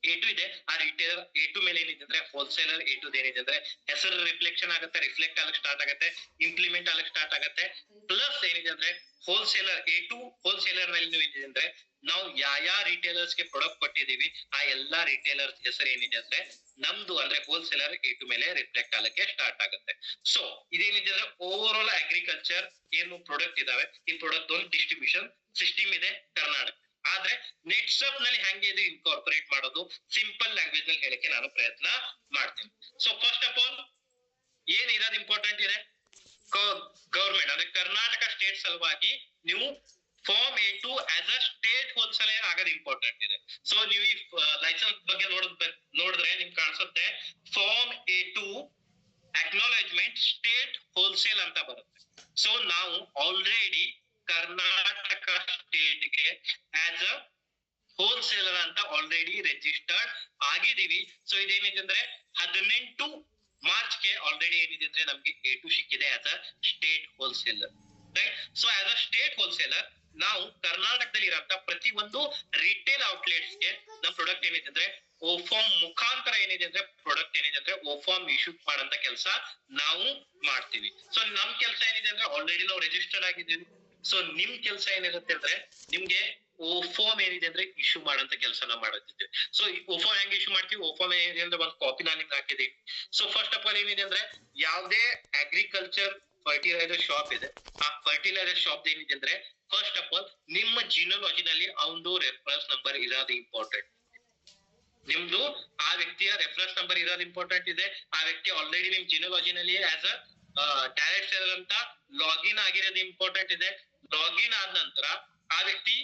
A2 ಇದೆ, ಆ ರಿಟೇಲರ್ A2 ಮೇಲೆ ಏನಿದೆ ಅಂದ್ರೆ ಹೋಲ್ಸೇಲರ್ A2 ಏನಿದೆ ಅಂದ್ರೆ ಹೆಸರು ರಿಫ್ಲೆಕ್ಷನ್ ಆಗುತ್ತೆ, ರಿಫ್ಲೆಕ್ಟ್ ಆಗಕ್ ಸ್ಟಾರ್ಟ್ ಆಗುತ್ತೆ, ಇಂಪ್ಲಿಮೆಂಟ್ ಆಗಕ್ ಸ್ಟಾರ್ಟ್ ಆಗುತ್ತೆ. ಪ್ಲಸ್ ಏನಿದೆ ಅಂದ್ರೆ ಹೋಲ್ಸೇಲರ್ A2 ಹೋಲ್ಸೇಲರ್ ನಲ್ಲಿ ನೀವು ಏನಿದೆ ಅಂದ್ರೆ ನಾವು ಯಾವ ರಿಟೇಲರ್ಸ್ ಗೆ ಪ್ರಾಡಕ್ಟ್ ಕೊಟ್ಟಿದೀವಿ ಆ ಎಲ್ಲಾ ರಿಟೇಲರ್ಸ್ ಹೆಸರು ಏನಿದೆ ಅಂದ್ರೆ ನಮ್ದು ಅಂದ್ರೆ ಹೋಲ್ಸೇಲರ್ A2 ಮೇಲೆ ರಿಫ್ಲೆಕ್ಟ್ ಆಗಕ್ಕೆ ಸ್ಟಾರ್ಟ್ ಆಗುತ್ತೆ. ಸೊ ಇದೇನಿದೆ ಅಂದ್ರೆ ಓವರ್ ಆಲ್ ಅಗ್ರಿಕಲ್ಚರ್ ಏನು ಪ್ರಾಡಕ್ಟ್ ಇದಾವೆ ಈ ಪ್ರಾಡಕ್ಟ್ ಒಂದು ಡಿಸ್ಟ್ರಿಬ್ಯೂಷನ್ ಸಿಸ್ಟಮ್ ಇದೆ ಕರ್ನಾಟಕ. ಆದ್ರೆ ನೆಟ್ಸಪ್ ನಲ್ಲಿ ಹೆಂಗೆ ಇದು ಇನ್ಕಾರ್ಪೊರೇಟ್ ಮಾಡೋದು ಸಿಂಪಲ್ ಲ್ಯಾಂಗ್ವೇಜ್ ನಲ್ಲಿ ಹೇಳಕ್ಕೆ ನಾನು ಪ್ರಯತ್ನ ಮಾಡ್ತೀನಿ. ಸೊ ಫಸ್ಟ್ ಆಫ್ ಆಲ್ ಏನ್ ಇರೋದು ಇಂಪಾರ್ಟೆಂಟ್ ಇದೆ, ಗವರ್ಮೆಂಟ್ ಅಂದ್ರೆ ಕರ್ನಾಟಕ ಸ್ಟೇಟ್ ಸಲುವಾಗಿ ನೀವು form A2 as a state wholesaler ಆಗೋದು ಇಂಪಾರ್ಟೆಂಟ್ ಇದೆ. ಸೊ ನೀವು ಈ ಲೈಸೆನ್ಸ್ ಬಗ್ಗೆ ನೋಡಿದ್ರೆ ನಿಮ್ಗೆ ಕಾಣಿಸುತ್ತೆ form A2 acknowledgement state wholesale ಅಂತ ಬರುತ್ತೆ. ಸೊ ನಾವು ಆಲ್ರೆಡಿ ಕರ್ನಾಟಕ ಸ್ಟೇಟ್ಗೆ ಆಸ್ ಅ ಹೋಲ್ಸೇಲರ್ ಅಂತ ಆಲ್ರೆಡಿ ರಿಜಿಸ್ಟರ್ಡ್ ಆಗಿದೀವಿ. ಸೊ ಇದೇನಿದೆ ಅಂದ್ರೆ 18 ಮಾರ್ಚ್ಗೆ ಆಲ್ರೆಡಿ ಏನಿದೆ ಅಂದ್ರೆ ನಮ್ಗೆ A2 ಸಿಕ್ಕಿದೆ as a state wholesaler, right. So as a state wholesaler ನಾವು ಕರ್ನಾಟಕದಲ್ಲಿ ಇರೋಂತ ಪ್ರತಿ ಒಂದು ರಿಟೇಲ್ ಔಟ್ಲೆಟ್ಸ್ಗೆ ನಮ್ಮ ಪ್ರಾಡಕ್ಟ್ ಏನಿದೆ ಅಂದ್ರೆ ಓಫಾರ್ಮ್ ಮುಖಾಂತರ ಏನಿದೆ ಅಂದ್ರೆ ಪ್ರಾಡಕ್ಟ್ ಏನಿದೆ ಅಂದ್ರೆ ಓಫಾರ್ಮ್ ಇಶ್ಯೂ ಮಾಡಂತ ಕೆಲಸ ನಾವು ಮಾಡ್ತೀವಿ. ಸೊ ನಮ್ ಕೆಲಸ ಏನಿದೆ ಅಂದ್ರೆ ಆಲ್ರೆಡಿ ನಾವು ರಿಜಿಸ್ಟರ್ಡ್ ಆಗಿದ್ದೀವಿ. ಸೊ ನಿಮ್ ಕೆಲಸ ಏನಿರುತ್ತೆ ಅಂದ್ರೆ ನಿಮ್ಗೆ ಓಫಾರ್ಮ್ ಏನಿದೆ ಅಂದ್ರೆ ಇಶ್ಯೂ ಮಾಡಂತ ಕೆಲಸ ನಾವು ಮಾಡುತ್ತಿದ್ದೇವೆ. ಸೊ ಓಫಾರ್ಮ್ ಹೆಂಗ್ ಇಶ್ಯೂ ಮಾಡ್ತೀವಿ, ಓಫಾರ್ಮ್ ಏನಿದೆ ಅಂದ್ರೆ ಒಂದು ಕಾಪಿ ನಾನು ನಿಮ್ಗೆ ಹಾಕಿದೀವಿ. ಸೊ ಫಸ್ಟ್ ಆಫ್ ಆಲ್ ಏನಿದೆ ಅಂದ್ರೆ ಯಾವುದೇ ಅಗ್ರಿಕಲ್ಚರ್ ಫರ್ಟಿಲೈಸರ್ ಶಾಪ್ ಇದೆ, ಆ ಫರ್ಟಿಲೈಸರ್ ಶಾಪ್ ಏನಿದೆ ಅಂದ್ರೆ ಫಸ್ಟ್ ಆಫ್ ಆಲ್ ನಿಮ್ಮ ಜಿನೋಲಾಜಿನಲ್ಲಿ ಅವನು ರೆಫರೆನ್ಸ್ ನಂಬರ್ ಇರೋದು ಇಂಪಾರ್ಟೆಂಟ್. ನಿಮ್ದು ಆ ವ್ಯಕ್ತಿಯ ರೆಫರೆನ್ಸ್ ನಂಬರ್ ಇರೋದು ಇಂಪಾರ್ಟೆಂಟ್ ಇದೆ. ಆ ವ್ಯಕ್ತಿ ಆಲ್ರೆಡಿ ನಿಮ್ ಜಿನೋಲಾಜಿನಲ್ಲಿ ಆಸ್ ಅ ಡೈರೆಕ್ಟ್ ಸೇಲರ್ ಅಂತ ಲಾಗಿನ್ ಆಗಿರೋದು ಇಂಪಾರ್ಟೆಂಟ್ ಇದೆ. ಲಾಗಿನ್ ಆದ ನಂತರ ಆ ವ್ಯಕ್ತಿ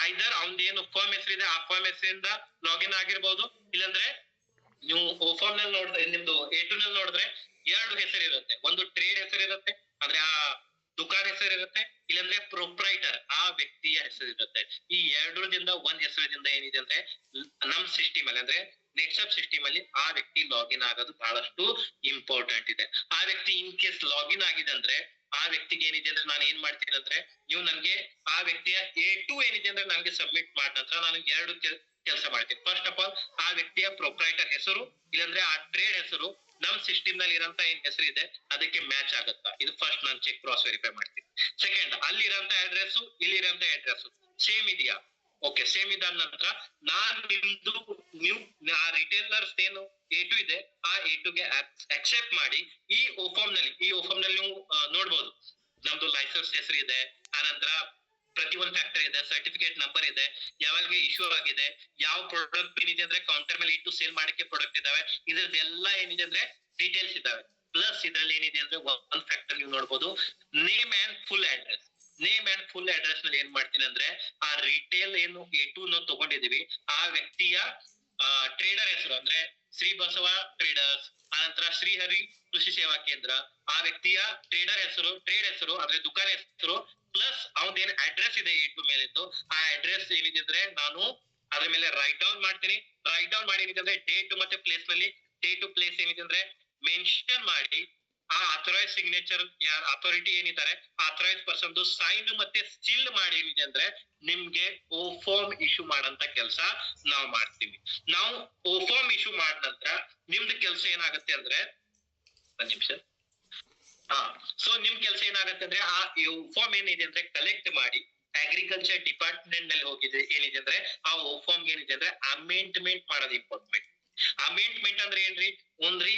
ಐದರ್ ಅವನದೇನು ಫರ್ಮ್ ಹೆಸರಿದೆ ಆ ಫರ್ಮ್ ಹೆಸರಿಂದ ಲಾಗಿನ್ ಆಗಿರ್ಬೋದು, ಇಲ್ಲಾಂದ್ರೆ ನೀವು ಫಾರ್ಮ್ ನಲ್ಲಿ ನೋಡಿದ್ರೆ ನಿಮ್ದು A2 ನಲ್ಲಿ ನೋಡಿದ್ರೆ ಎರಡು ಹೆಸರು ಇರುತ್ತೆ. ಒಂದು ಟ್ರೇಡ್ ಹೆಸರು ಇರುತ್ತೆ ಅಂದ್ರೆ ಆ ದುಕಾನ್ ಹೆಸರು ಇರುತ್ತೆ, ಇಲ್ಲಾಂದ್ರೆ ಪ್ರೊಪ್ರೈಟರ್ ಆ ವ್ಯಕ್ತಿಯ ಹೆಸರು ಇರುತ್ತೆ. ಈ ಎರಡರಿಂದ ಒಂದ್ ಹೆಸರಿಂದ ಏನಿದೆ ಅಂದ್ರೆ ನಮ್ ಸಿಸ್ಟಮ್ ಅಲ್ಲಿ ಅಂದ್ರೆ ನೆಟ್ಸಪ್ ಸಿಸ್ಟಮ್ ಅಲ್ಲಿ ಆ ವ್ಯಕ್ತಿ ಲಾಗಿನ್ ಆಗೋದು ಬಹಳಷ್ಟು ಇಂಪಾರ್ಟೆಂಟ್ ಇದೆ. ಆ ವ್ಯಕ್ತಿ ಇನ್ ಕೇಸ್ ಲಾಗಿನ್ ಆಗಿದೆ ಅಂದ್ರೆ ಆ ವ್ಯಕ್ತಿಗೆ ಏನಿದೆ ಅಂದ್ರೆ ನಾನು ಏನ್ ಮಾಡ್ತೀನಿ ಅಂದ್ರೆ ನೀವು ನನ್ಗೆ ಆ ವ್ಯಕ್ತಿಯ A2 ಏನಿದೆ ಅಂದ್ರೆ ನನಗೆ ಸಬ್ಮಿಟ್ ಮಾಡಿದ ನಂತರ ನಾನು ಎರಡು ಕೆಲಸ ಮಾಡ್ತೀನಿ. ಫಸ್ಟ್ ಆಫ್ ಆಲ್ ಆ ವ್ಯಕ್ತಿಯ ಪ್ರೊಪ್ರೈಟರ್ ಹೆಸರು ಇಲ್ಲಾಂದ್ರೆ ಆ ಟ್ರೇಡ್ ಹೆಸರು ನಮ್ ಸಿಸ್ಟಮ್ ನಲ್ಲಿ ಇರೋಂತ ಏನ್ ಹೆಸರು ಇದೆ ಅದಕ್ಕೆ ಮ್ಯಾಚ್ ಆಗುತ್ತಾ ಇದು ಫಸ್ಟ್ ನಾನು ಚೆಕ್ ಕ್ರಾಸ್ ವೆರಿಫೈ ಮಾಡ್ತೀನಿ. ಸೆಕೆಂಡ್ ಅಲ್ಲಿರೋಂತ ಅಡ್ರೆಸ್ ಇಲ್ಲಿರೋಂತ ಅಡ್ರೆಸ್ ಸೇಮ್ ಇದೆಯಾ, ಓಕೆ ಸೇಮ್ ಇದಾದ ನಂತರ ನಾನ್ ನಿಮ್ದು ನೀವು ಆ ರಿಟೇಲರ್ಸ್ ಏನು A2 ಇದೆ ಆ A2 ಗೆ ಅಕ್ಸೆಪ್ಟ್ ಮಾಡಿ ಈ ಓಫಾರ್ಮ್ ನಲ್ಲಿ ನೀವು ನೋಡ್ಬೋದು ನಮ್ದು ಲೈಸೆನ್ಸ್ ಹೆಸರು ಇದೆ, ಆನಂತರ ಪ್ರತಿಯೊಂದು ಫ್ಯಾಕ್ಟರ್ ಇದೆ, ಸರ್ಟಿಫಿಕೇಟ್ ನಂಬರ್ ಇದೆ, ಯಾವಾಗ ಇಶ್ಯೂ ಆಗಿದೆ, ಯಾವ ಪ್ರಾಡಕ್ಟ್ ಏನಿದೆ ಅಂದ್ರೆ ಕೌಂಟರ್ ಮೇಲೆ ಇಟ್ಟು ಸೇಲ್ ಮಾಡಕ್ಕೆ ಪ್ರಾಡಕ್ಟ್ ಇದಾವೆ, ಇದ್ರದ್ದೆಲ್ಲ ಏನಿದೆ ಅಂದ್ರೆ ಡೀಟೇಲ್ಸ್ ಇದಾವೆ. ಪ್ಲಸ್ ಇದ್ರಲ್ಲಿ ಏನಿದೆ ಅಂದ್ರೆ ಒಂದ್ ಫ್ಯಾಕ್ಟರ್ ನೀವು ನೋಡ್ಬೋದು name and full address. Name and full address ನಲ್ಲಿ ಏನ್ ಮಾಡ್ತೀನಿ ಅಂದ್ರೆ ಆ ರಿಟೇಲ್ ಏನು A2 ನಾವು ತಗೊಂಡಿದೀವಿ ಆ ವ್ಯಕ್ತಿಯ ಟ್ರೇಡರ್ ಹೆಸರು ಅಂದ್ರೆ ಶ್ರೀ ಬಸವ ಟ್ರೇಡರ್ಸ್, ಆನಂತರ ಶ್ರೀಹರಿ ಕೃಷಿ ಸೇವಾ ಕೇಂದ್ರ, ಆ ವ್ಯಕ್ತಿಯ ಟ್ರೇಡ್ ಹೆಸರು ಅಂದ್ರೆ ದುಕಾನ್ ಹೆಸರು ಪ್ಲಸ್ ಅವನೇನ್ ಅಡ್ರೆಸ್ ಇದೆ A2 ಮೇಲಿದ್ದು ಆ ಅಡ್ರೆಸ್ ಏನಿದೆ ಅಂದ್ರೆ ನಾನು ಅದ್ರ ಮೇಲೆ ರೈಟ್ ಡೌನ್ ಮಾಡ್ತೀನಿ. ರೈಟ್ ಡೌನ್ ಮಾಡಿ ಏನಿದೆ ಅಂದ್ರೆ ಡೇಟ್ ಮತ್ತೆ ಪ್ಲೇಸ್ ನಲ್ಲಿ ಡೇಟ್ ಪ್ಲೇಸ್ ಏನಿದೆ ಅಂದ್ರೆ ಮೆನ್ಷನ್ ಮಾಡಿ ಆ ಅಥರೈಸ್ ಸಿಗ್ನೇಚರ್ ಯಾರು ಅಥಾರಿಟಿ ಏನಿದ್ದಾರೆ ಅಥರೈಸ್ ಪರ್ಸನ್ ಸೈನ್ ಮತ್ತೆ ಸೀಲ್ ಮಾಡಿ ಏನಿದೆ ಅಂದ್ರೆ ನಿಮ್ಗೆ ಓಫಾರ್ಮ್ ಇಶ್ಯೂ ಮಾಡಂತ ಕೆಲಸ ನಾವು ಮಾಡ್ತೀವಿ. ನಾವು ಓಫಾರ್ಮ್ ಇಶ್ಯೂ ಮಾಡಿದ ನಂತರ ನಿಮ್ದು ಕೆಲಸ ಏನಾಗುತ್ತೆ ಅಂದ್ರೆ ಒಂದ್ ನಿಮಿಷ ಸೊ ನಿಮ್ ಕೆಲಸ ಏನಾಗುತ್ತೆ ಅಂದ್ರೆ ಆ ಓಫಾರ್ಮ್ ಏನಿದೆ ಅಂದ್ರೆ ಕಲೆಕ್ಟ್ ಮಾಡಿ ಅಗ್ರಿಕಲ್ಚರ್ ಡಿಪಾರ್ಟ್ಮೆಂಟ್ ನಲ್ಲಿ ಹೋಗಿದೆ ಏನಿದೆ ಅಂದ್ರೆ ಆ ಓಫಾರ್ಮ್ ಏನಿದೆ ಅಂದ್ರೆ ಅಮೆಂಡ್ಮೆಂಟ್ ಮಾಡೋದು ಇಂಪಾರ್ಟೆಂಟ್. ಅಮೆಂಡ್ಮೆಂಟ್ ಅಂದ್ರೆ ಏನ್ರಿ, ಒಂದ್ರಿ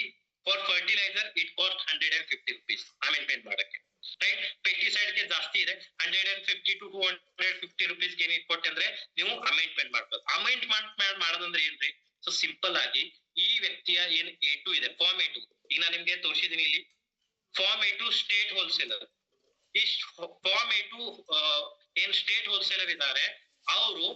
for fertiliser it cost 150 rupees amendment ಮಾಡಕ್ಕೆ, ರೈಟ್. ಪೆಸ್ಟಿಸೈಡ್ ಗೆ ಜಾಸ್ತಿ ಇದೆ 150 to 250 rupees ಏನ್ ಕೊಟ್ಟೆ ಅಂದ್ರೆ ನೀವು ಅಮೆಂಡ್ಮೆಂಟ್ ಮಾಡ್ಬೋದು. ಅಮೆಂಡ್ಮೆಂಟ್ ಮಾಡೋದಂದ್ರೆ ಏನ್ರಿ, ಸೊ ಸಿಂಪಲ್ ಆಗಿ ಈ ವ್ಯಕ್ತಿಯ ಏನ್ A2 ಇದೆ ಫಾರ್ಮ್ A2 ಈಗ ನಾನು ನಿಮ್ಗೆ ತೋರಿಸಿದೀನಿ ಇಲ್ಲಿ ಫಾರ್ಮ್ A2 ಸ್ಟೇಟ್ ಹೋಲ್ಸೇಲರ್. ಈ ಫಾರ್ಮ್ A2 ಏನ್ ಸ್ಟೇಟ್ ಹೋಲ್ಸೇಲರ್ ಇದ್ದಾರೆ ಅವರು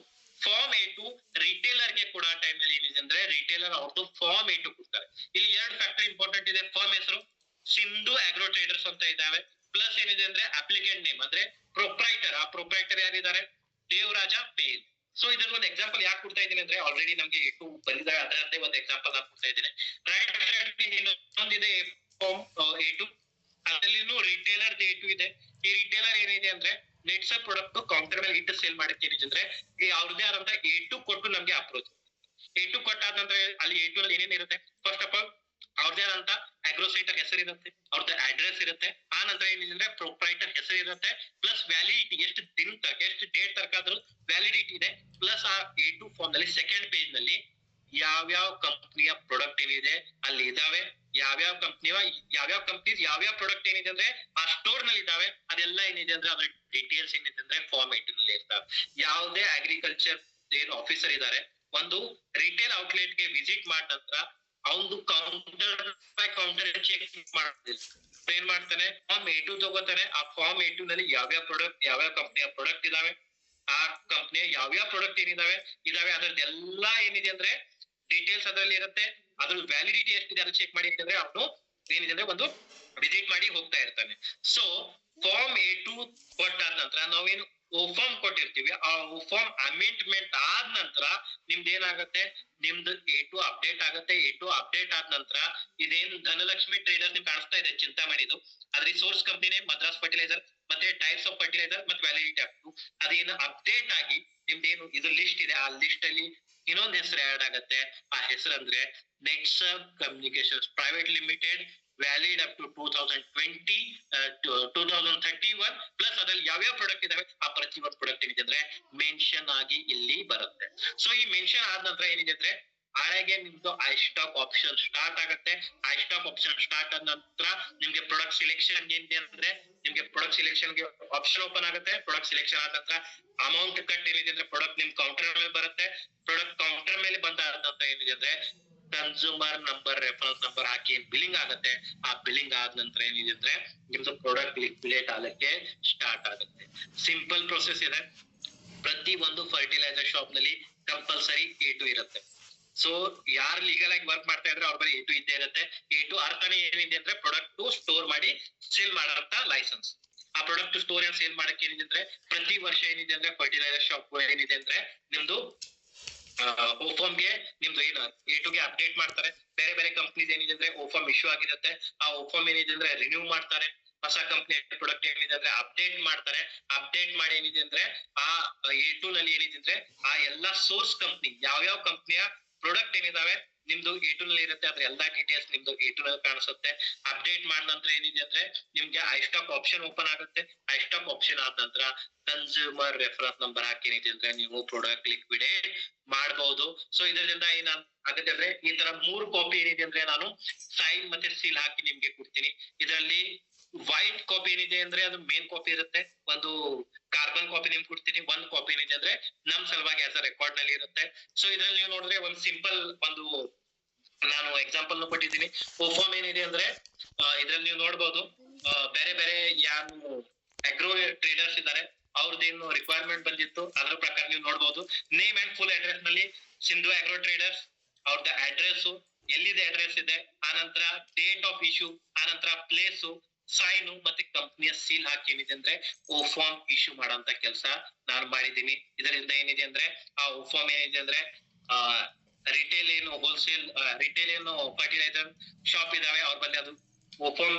ಫಾರ್ಮ್ A2 ರಿಟೇಲರ್ ಗೆ ಕೊಡೋ ಟೈಮ್ ಅಲ್ಲಿ ಏನಿದೆ ಅಂದ್ರೆ ರಿಟೇಲರ್ ಅವ್ರದ್ದು ಫಾರ್ಮ್ A2 ಕೊಡ್ತಾರೆ. ಇಲ್ಲಿ ಎರಡು ಫ್ಯಾಕ್ಟರ್ ಇಂಪಾರ್ಟೆಂಟ್ ಇದೆ. ಫಾರ್ಮ್ ಹೆಸರು ಸಿಂಧು ಆಗ್ರೋ ಟ್ರೇಡರ್ಸ್ ಅಂತ ಇದಾವೆ, ಪ್ಲಸ್ ಏನಿದೆ ಅಂದ್ರೆ ಅಪ್ಲಿಕೆಂಟ್ ನೇಮ್ ಅಂದ್ರೆ ಪ್ರೊಪ್ರೈಟರ್, ಆ ಪ್ರೊಪ್ರೈಟರ್ ಯಾರಿದ್ದಾರೆ ದೇವರಾಜ ಪೇಲ್. ಸೊ ಇದ್ರ ಒಂದು ಎಕ್ಸಾಂಪಲ್ ಯಾಕೆ ಕೊಡ್ತಾ ಇದ್ದೀನಿ ಅಂದ್ರೆ ಆಲ್ರೆಡಿ ನಮ್ಗೆ ಎ ಟು ಬಂದಿದ್ದಾರೆ, ಅದರದ್ದೇ ಒಂದು ಎಕ್ಸಾಂಪಲ್ ನಾನು ಕೊಡ್ತಾ ಇದ್ದೀನಿ. ರೈಟ್ ಇನ್ನೊಂದಿದೆ ಎ ಟು, ಅದರಲ್ಲಿನೂ ರಿಟೇಲರ್ ಎ ಟು ಇದೆ. ಈ ರಿಟೇಲರ್ ಏನಿದೆ ಅಂದ್ರೆ ನೆಟ್ಸಪ್ ಪ್ರಾಡಕ್ಟ್ ಕೌಂಟರ್ ಮೇಲೆ ಇಟ್ಟು ಸೇಲ್ ಮಾಡಕ್ಕೆ ಏನಿದೆ ಅಂದ್ರೆ ಅವ್ರದ್ದೇ ಆದಂತ ಎ ಟು ಕೊಟ್ಟು ನಮ್ಗೆ ಅಪ್ರೋಚ್. ಎ ಟು ಕೊಟ್ಟಾದ ನಂತರ ಅಲ್ಲಿ ಎ ಟು ಅಲ್ಲಿ ಏನೇನ್ ಇರುತ್ತೆ, ಫಸ್ಟ್ ಆಫ್ ಆಲ್ ಅವ್ರದೇ ಆದಂತ ಅಗ್ರೋಸೈಟರ್ ಹೆಸರು ಇರುತ್ತೆ, ಅವ್ರದ್ದು ಅಡ್ರೆಸ್ ಇರುತ್ತೆ. ಆ ನಂತರ ಏನಿದೆ ಅಂದ್ರೆ ಪ್ರೊಪ್ರೈಟರ್ ಹೆಸರು ಇರುತ್ತೆ, ಪ್ಲಸ್ ವ್ಯಾಲಿಡಿಟಿ ಎಷ್ಟು ದಿನ ತನಕ ಎಷ್ಟು ಡೇಟ್ ತನಕ ಆದ್ರೂ ವ್ಯಾಲಿಡಿಟಿ ಇದೆ. ಪ್ಲಸ್ ಆ ಎ ಟು ಫಾರ್ಮ್ ನಲ್ಲಿ ಸೆಕೆಂಡ್ ಪೇಜ್ ನಲ್ಲಿ ಯಾವ್ಯಾವ ಕಂಪ್ನಿಯ ಪ್ರಾಡಕ್ಟ್ ಏನಿದೆ ಅಲ್ಲಿ ಇದಾವೆ, ಯಾವ್ಯಾವ ಕಂಪ್ನಿ ಯಾವ್ಯಾವ ಪ್ರಾಡಕ್ಟ್ ಏನಿದೆ ಅಂದ್ರೆ ಆ ಸ್ಟೋರ್ ನಲ್ಲಿ ಇದಾವೆ, ಅದೆಲ್ಲ ಏನಿದೆ ಅಂದ್ರೆ ಅದ್ರ ಡೀಟೇಲ್ಸ್ ಏನಿದೆ ಅಂದ್ರೆ ಫಾರ್ಮ್ 18 ನಲ್ಲಿ ಇರ್ತಾವೆ. ಯಾವುದೇ ಅಗ್ರಿಕಲ್ಚರ್ ಏನು ಆಫೀಸರ್ ಇದಾರೆ ಒಂದು ರಿಟೇಲ್ ಔಟ್ಲೆಟ್ ಗೆ ವಿಸಿಟ್ ಮಾಡಿದ ನಂತರ ಅವನು ಕೌಂಟರ್ ಬೈ ಕೌಂಟರ್ ಚೆಕ್ ಮಾಡೋದಿಲ್ಲ. ಏನ್ ಮಾಡ್ತಾನೆ, ಫಾರ್ಮ್ ಎ ಟು ತಗೋತಾನೆ. ಆ ಫಾರ್ಮ್ ಎ ಟು ನಲ್ಲಿ ಯಾವ್ಯಾವ ಪ್ರಾಡಕ್ಟ್ ಯಾವ್ಯಾವ ಕಂಪ್ನಿಯ ಪ್ರಾಡಕ್ಟ್ ಇದಾವೆ, ಆ ಕಂಪ್ನಿಯ ಯಾವ್ಯಾವ ಪ್ರಾಡಕ್ಟ್ ಏನಿದಾವೆ ಅದರದ್ದೆಲ್ಲಾ ಏನಿದೆ ಅಂದ್ರೆ ಡೀಟೇಲ್ಸ್ ಅದರಲ್ಲಿ ಇರುತ್ತೆ. ಅದ್ರ ವ್ಯಾಲಿಡಿಟಿ ಎಷ್ಟಿದೆ ಅದು ಚೆಕ್ ಮಾಡಿ ಅಂದ್ರೆ ಅವನು ಏನಿದೆ ಅಂದ್ರೆ ಒಂದು ವಿಸಿಟ್ ಮಾಡಿ ಹೋಗ್ತಾ ಇರ್ತಾನೆ. ಸೊ ಫಾರ್ಮ್ ಎ ಟು ಕೊಟ್ಟಾದ ನಂತರ ನಾವೇನು ಓ ಫಾರ್ಮ್ ಕೊಟ್ಟಿರ್ತೀವಿ, ಆ ಓ ಫಾರ್ಮ್ ಅಮೆಂಡ್ಮೆಂಟ್ ಆದ ನಂತರ ನಿಮ್ದು ಏನಾಗುತ್ತೆ, ನಿಮ್ದು ಎ ಟು ಅಪ್ಡೇಟ್ ಆಗುತ್ತೆ. ಎ ಟು ಅಪ್ಡೇಟ್ ಆದ ನಂತರ ಇದೇನು ಧನಲಕ್ಷ್ಮಿ ಟ್ರೇಡರ್ಸ್ ನಿಮ್ಗೆ ಕಾಣಿಸ್ತಾ ಇದೆ ಚಿಂತಾಮಣಿದು, ಅದ್ರ ಸೋರ್ಸ್ ಕಂಪನಿನೇ ಮದ್ರಾಸ್ ಫರ್ಟಿಲೈಸರ್, ಮತ್ತೆ ಟೈಪ್ಸ್ ಆಫ್ ಫರ್ಟಿಲೈಸರ್ ಮತ್ತೆ ವ್ಯಾಲಿಡಿಟಿ ಅಪ್ ಟು ಅದೇನು ಅಪ್ಡೇಟ್ ಆಗಿ ನಿಮ್ದೇನು ಇದು ಲಿಸ್ಟ್ ಇದೆ, ಆ ಲಿಸ್ಟ್ ಅಲ್ಲಿ ಇನ್ನೊಂದು ಹೆಸರು ಆಡ್ ಆಗುತ್ತೆ. ಆ ಹೆಸರು ಅಂದ್ರೆ Netsurf communications private limited, valid up to 2020 2031. ಪ್ಲಸ್ ಅದ್ರಲ್ಲಿ ಯಾವ್ಯಾವ ಪ್ರಾಡಕ್ಟ್ ಇದಾವೆ ಆ ಪ್ರತಿಯೊಂದು ಪ್ರಾಡಕ್ಟ್ ಏನಿದೆ ಅಂದ್ರೆ ಮೆನ್ಷನ್ ಆಗಿ ಇಲ್ಲಿ ಬರುತ್ತೆ. ಸೊ ಈ ಮೆನ್ಷನ್ ಆದ ನಂತರ ಏನಿದೆ ಅಂದ್ರೆ ಆಳೆಗೆ ನಿಮ್ದು ಐ ಸ್ಟಾಕ್ ಆಪ್ಷನ್ ಸ್ಟಾರ್ಟ್ ಆಗುತ್ತೆ. ಐ ಸ್ಟಾಕ್ ಆಪ್ಷನ್ ಸ್ಟಾರ್ಟ್ ಆದ ನಂತರ ನಿಮ್ಗೆ ಪ್ರಾಡಕ್ಟ್ ಸೆಲೆಕ್ಷನ್ ಏನಿದೆ ಅಂದ್ರೆ ನಿಮ್ಗೆ ಪ್ರಾಡಕ್ಟ್ ಸೆಲೆಕ್ಷನ್ ಗೆ ಆಪ್ಷನ್ ಓಪನ್ ಆಗುತ್ತೆ. ಪ್ರಾಡಕ್ಟ್ ಸೆಲೆಕ್ಷನ್ ಆದ ನಂತರ ಅಮೌಂಟ್ ಕಟ್ ಏನಿದೆ ಅಂದ್ರೆ ಪ್ರಾಡಕ್ಟ್ ನಿಮ್ ಕೌಂಟರ್ ಮೇಲೆ ಬರುತ್ತೆ. ಪ್ರಾಡಕ್ಟ್ ಕೌಂಟರ್ ಮೇಲೆ ಬಂದಾದಂತ ಏನಿದೆ ಅಂದ್ರೆ ಕನ್ಸ್ಯೂಮರ್ ನಂಬರ್ ರೆಫರೆನ್ಸ್ ನಂಬರ್ ಹಾಕಿ ಬಿಲ್ಲಿಂಗ್ ಆಗುತ್ತೆ. ಆ ಬಿಲ್ಲಿಂಗ್ ಆದ ನಂತರ ಏನಿದೆ ಅಂದ್ರೆ ನಿಮ್ದು ಪ್ರಾಡಕ್ಟ್ ಲಿಕ್ವಿಡೇಟ್ ಆಗಕ್ಕೆ ಸ್ಟಾರ್ಟ್ ಆಗುತ್ತೆ. ಸಿಂಪಲ್ ಪ್ರೊಸೆಸ್ ಇದೆ. ಪ್ರತಿ ಒಂದು ಫರ್ಟಿಲೈಸರ್ ಶಾಪ್ ನಲ್ಲಿ ಕಂಪಲ್ಸರಿ ಎ ಟು ಇರುತ್ತೆ. ಸೊ ಯಾರು ಲೀಗಲ್ ಆಗಿ ವರ್ಕ್ ಮಾಡ್ತಾ ಇದ್ರೆ ಅವ್ರ ಬಳಿ ಎ ಟು ಇದ್ದೇ ಇರುತ್ತೆ. ಎ ಟು ಅರ್ಥನೇ ಏನಿದೆ ಅಂದ್ರೆ ಪ್ರಾಡಕ್ಟ್ ಸ್ಟೋರ್ ಮಾಡಿ ಸೇಲ್ ಮಾಡಂತ ಲೈಸೆನ್ಸ್. ಆ ಪ್ರಾಡಕ್ಟ್ ಸ್ಟೋರ್ ಸೇಲ್ ಮಾಡಕ್ಕೆ ಏನಿದೆ ಅಂದ್ರೆ ಪ್ರತಿ ವರ್ಷ ಏನಿದೆ ಅಂದ್ರೆ ಫರ್ಟಿಲೈಸರ್ ಶಾಪ್ ಏನಿದೆ ಅಂದ್ರೆ ನಿಮ್ದು ಓಫಾರ್ಮ್ ಗೆ ನಿಮ್ದು ಏನು ಎ ಟು ಗೆ ಅಪ್ಡೇಟ್ ಮಾಡ್ತಾರೆ. ಬೇರೆ ಬೇರೆ ಕಂಪ್ನೀಸ್ ಏನಿದೆ ಅಂದ್ರೆ ಓಫಾರ್ಮ್ ಇಶ್ಯೂ ಆಗಿರುತ್ತೆ, ಆ ಓಫಾರ್ಮ್ ಏನಿದೆ ಅಂದ್ರೆ ರಿನ್ಯೂ ಮಾಡ್ತಾರೆ. ಹೊಸ ಕಂಪ್ನಿ ಪ್ರಾಡಕ್ಟ್ ಏನಿದೆ ಅಂದ್ರೆ ಅಪ್ಡೇಟ್ ಮಾಡ್ತಾರೆ. ಅಪ್ಡೇಟ್ ಮಾಡಿ ಏನಿದೆ ಅಂದ್ರೆ ಆ ಎ ಟು ನಲ್ಲಿ ಏನಿದೆ ಅಂದ್ರೆ ಆ ಎಲ್ಲಾ ಸೋರ್ಸ್ ಕಂಪ್ನಿ ಯಾವ್ಯಾವ ಕಂಪ್ನಿಯ ಪ್ರಾಡಕ್ಟ್ ಏನಿದಾವೆ ನಿಮ್ದು ಎ ಟು ನಲ್ಲಿ ಇರುತ್ತೆ, ಅದ್ರ ಎಲ್ಲಾ ಡೀಟೇಲ್ಸ್ ನಿಮ್ದು ಎ ಟು ನಲ್ಲಿ ಕಾಣಿಸುತ್ತೆ. ಅಪ್ಡೇಟ್ ಮಾಡಿದ ನಂತರ ಏನಿದೆ ಅಂದ್ರೆ ನಿಮ್ಗೆ ಐ ಸ್ಟಾಕ್ ಆಪ್ಷನ್ ಓಪನ್ ಆಗುತ್ತೆ. ಐ ಸ್ಟಾಕ್ ಆಪ್ಷನ್ ಆದ ನಂತರ ಕನ್ಸ್ಯೂಮರ್ ರೆಫರೆನ್ಸ್ ನಂಬರ್ ಹಾಕಿ ಏನಿದೆ ಅಂದ್ರೆ ನೀವು ಪ್ರಾಡಕ್ಟ್ ಲಿಕ್ವಿಡೇಟ್ ಮಾಡಬಹುದು. ಸೊ ಇದರಿಂದ ಏನ್ ಆಗುತ್ತೆ ಅಂದ್ರೆ ಈ ತರ 3 ಕಾಪಿ ಏನಿದೆ ಅಂದ್ರೆ ನಾನು ಸೈನ್ ಮತ್ತೆ ಸೀಲ್ ಹಾಕಿ ನಿಮ್ಗೆ ಕೊಡ್ತೀನಿ. ಇದರಲ್ಲಿ ವೈಟ್ ಕಾಪಿ ಏನಿದೆ ಅಂದ್ರೆ ಅದು ಮೇನ್ ಕಾಪಿ ಇರುತ್ತೆ, ಒಂದು ಕಾರ್ಬನ್ ಕಾಪಿ ನಿಮ್ಗೆ ಕೊಡ್ತೀನಿ. ಒಂದು ಕಾಪಿ ಏನಿದೆ ಅಂದ್ರೆ ನಮ್ ಸಲುವಾಗಿ ಆಸ್ ಅ ರೆಕಾರ್ಡ್ ನಲ್ಲಿ ಇರುತ್ತೆ. ಸೊ ಇದ್ರಲ್ಲಿ ನೀವು ನೋಡಿದ್ರೆ ಒಂದು ಸಿಂಪಲ್ ಒಂದು ನಾನು ಎಕ್ಸಾಂಪಲ್ ಕೊಟ್ಟಿದ್ದೀನಿ. ಓಫಾರ್ಮ್ ಏನಿದೆ ಅಂದ್ರೆ ಇದ್ರಲ್ಲಿ ನೀವು ನೋಡ್ಬೋದು ಬೇರೆ ಬೇರೆ ಯಾರು ಅಗ್ರೋ ಟ್ರೇಡರ್ಸ್ ಇದ್ದಾರೆ ಅವ್ರದ್ದೇನು ರಿಕ್ವೈರ್ಮೆಂಟ್ ಬಂದಿತ್ತು ಅದ್ರ ಪ್ರಕಾರ ನೀವು ನೋಡ್ಬೋದು. ನೇಮ್ ಅಂಡ್ ಫುಲ್ ಅಡ್ರೆಸ್ ನಲ್ಲಿ ಸಿಂಧು ಅಗ್ರೋ ಟ್ರೇಡರ್ಸ್ ಅವ್ರದ್ದು ಅಡ್ರೆಸ್ ಎಲ್ಲಿದೆ ಅಡ್ರೆಸ್ ಇದೆ, ಆನಂತರ ಡೇಟ್ ಆಫ್ ಇಶ್ಯೂ, ಆನಂತರ ಪ್ಲೇಸು, ಸೈನು ಮತ್ತೆ ಕಂಪ್ನಿಯ ಸೀಲ್ ಹಾಕಿ ಏನಿದೆ ಅಂದ್ರೆ ಓಫಾರ್ಮ್ ಇಶ್ಯೂ ಮಾಡೋಂತ ಕೆಲಸ ನಾನು ಮಾಡಿದ್ದೀನಿ. ಇದರಿಂದ ಏನಿದೆ ಅಂದ್ರೆ ಆ ಓಫಾರ್ಮ್ ಏನಿದೆ ಅಂದ್ರೆ ರಿಟೇಲ್ ಏನು ಹೋಲ್ಸೇಲ್ ರಿಟೇಲ್ ಏನು ಫರ್ಟಿಲೈಸರ್ ಶಾಪ್ ಇದಾವೆ ಅವ್ರ ಬಳಿ ಅದು ಓಫಾರ್ಮ್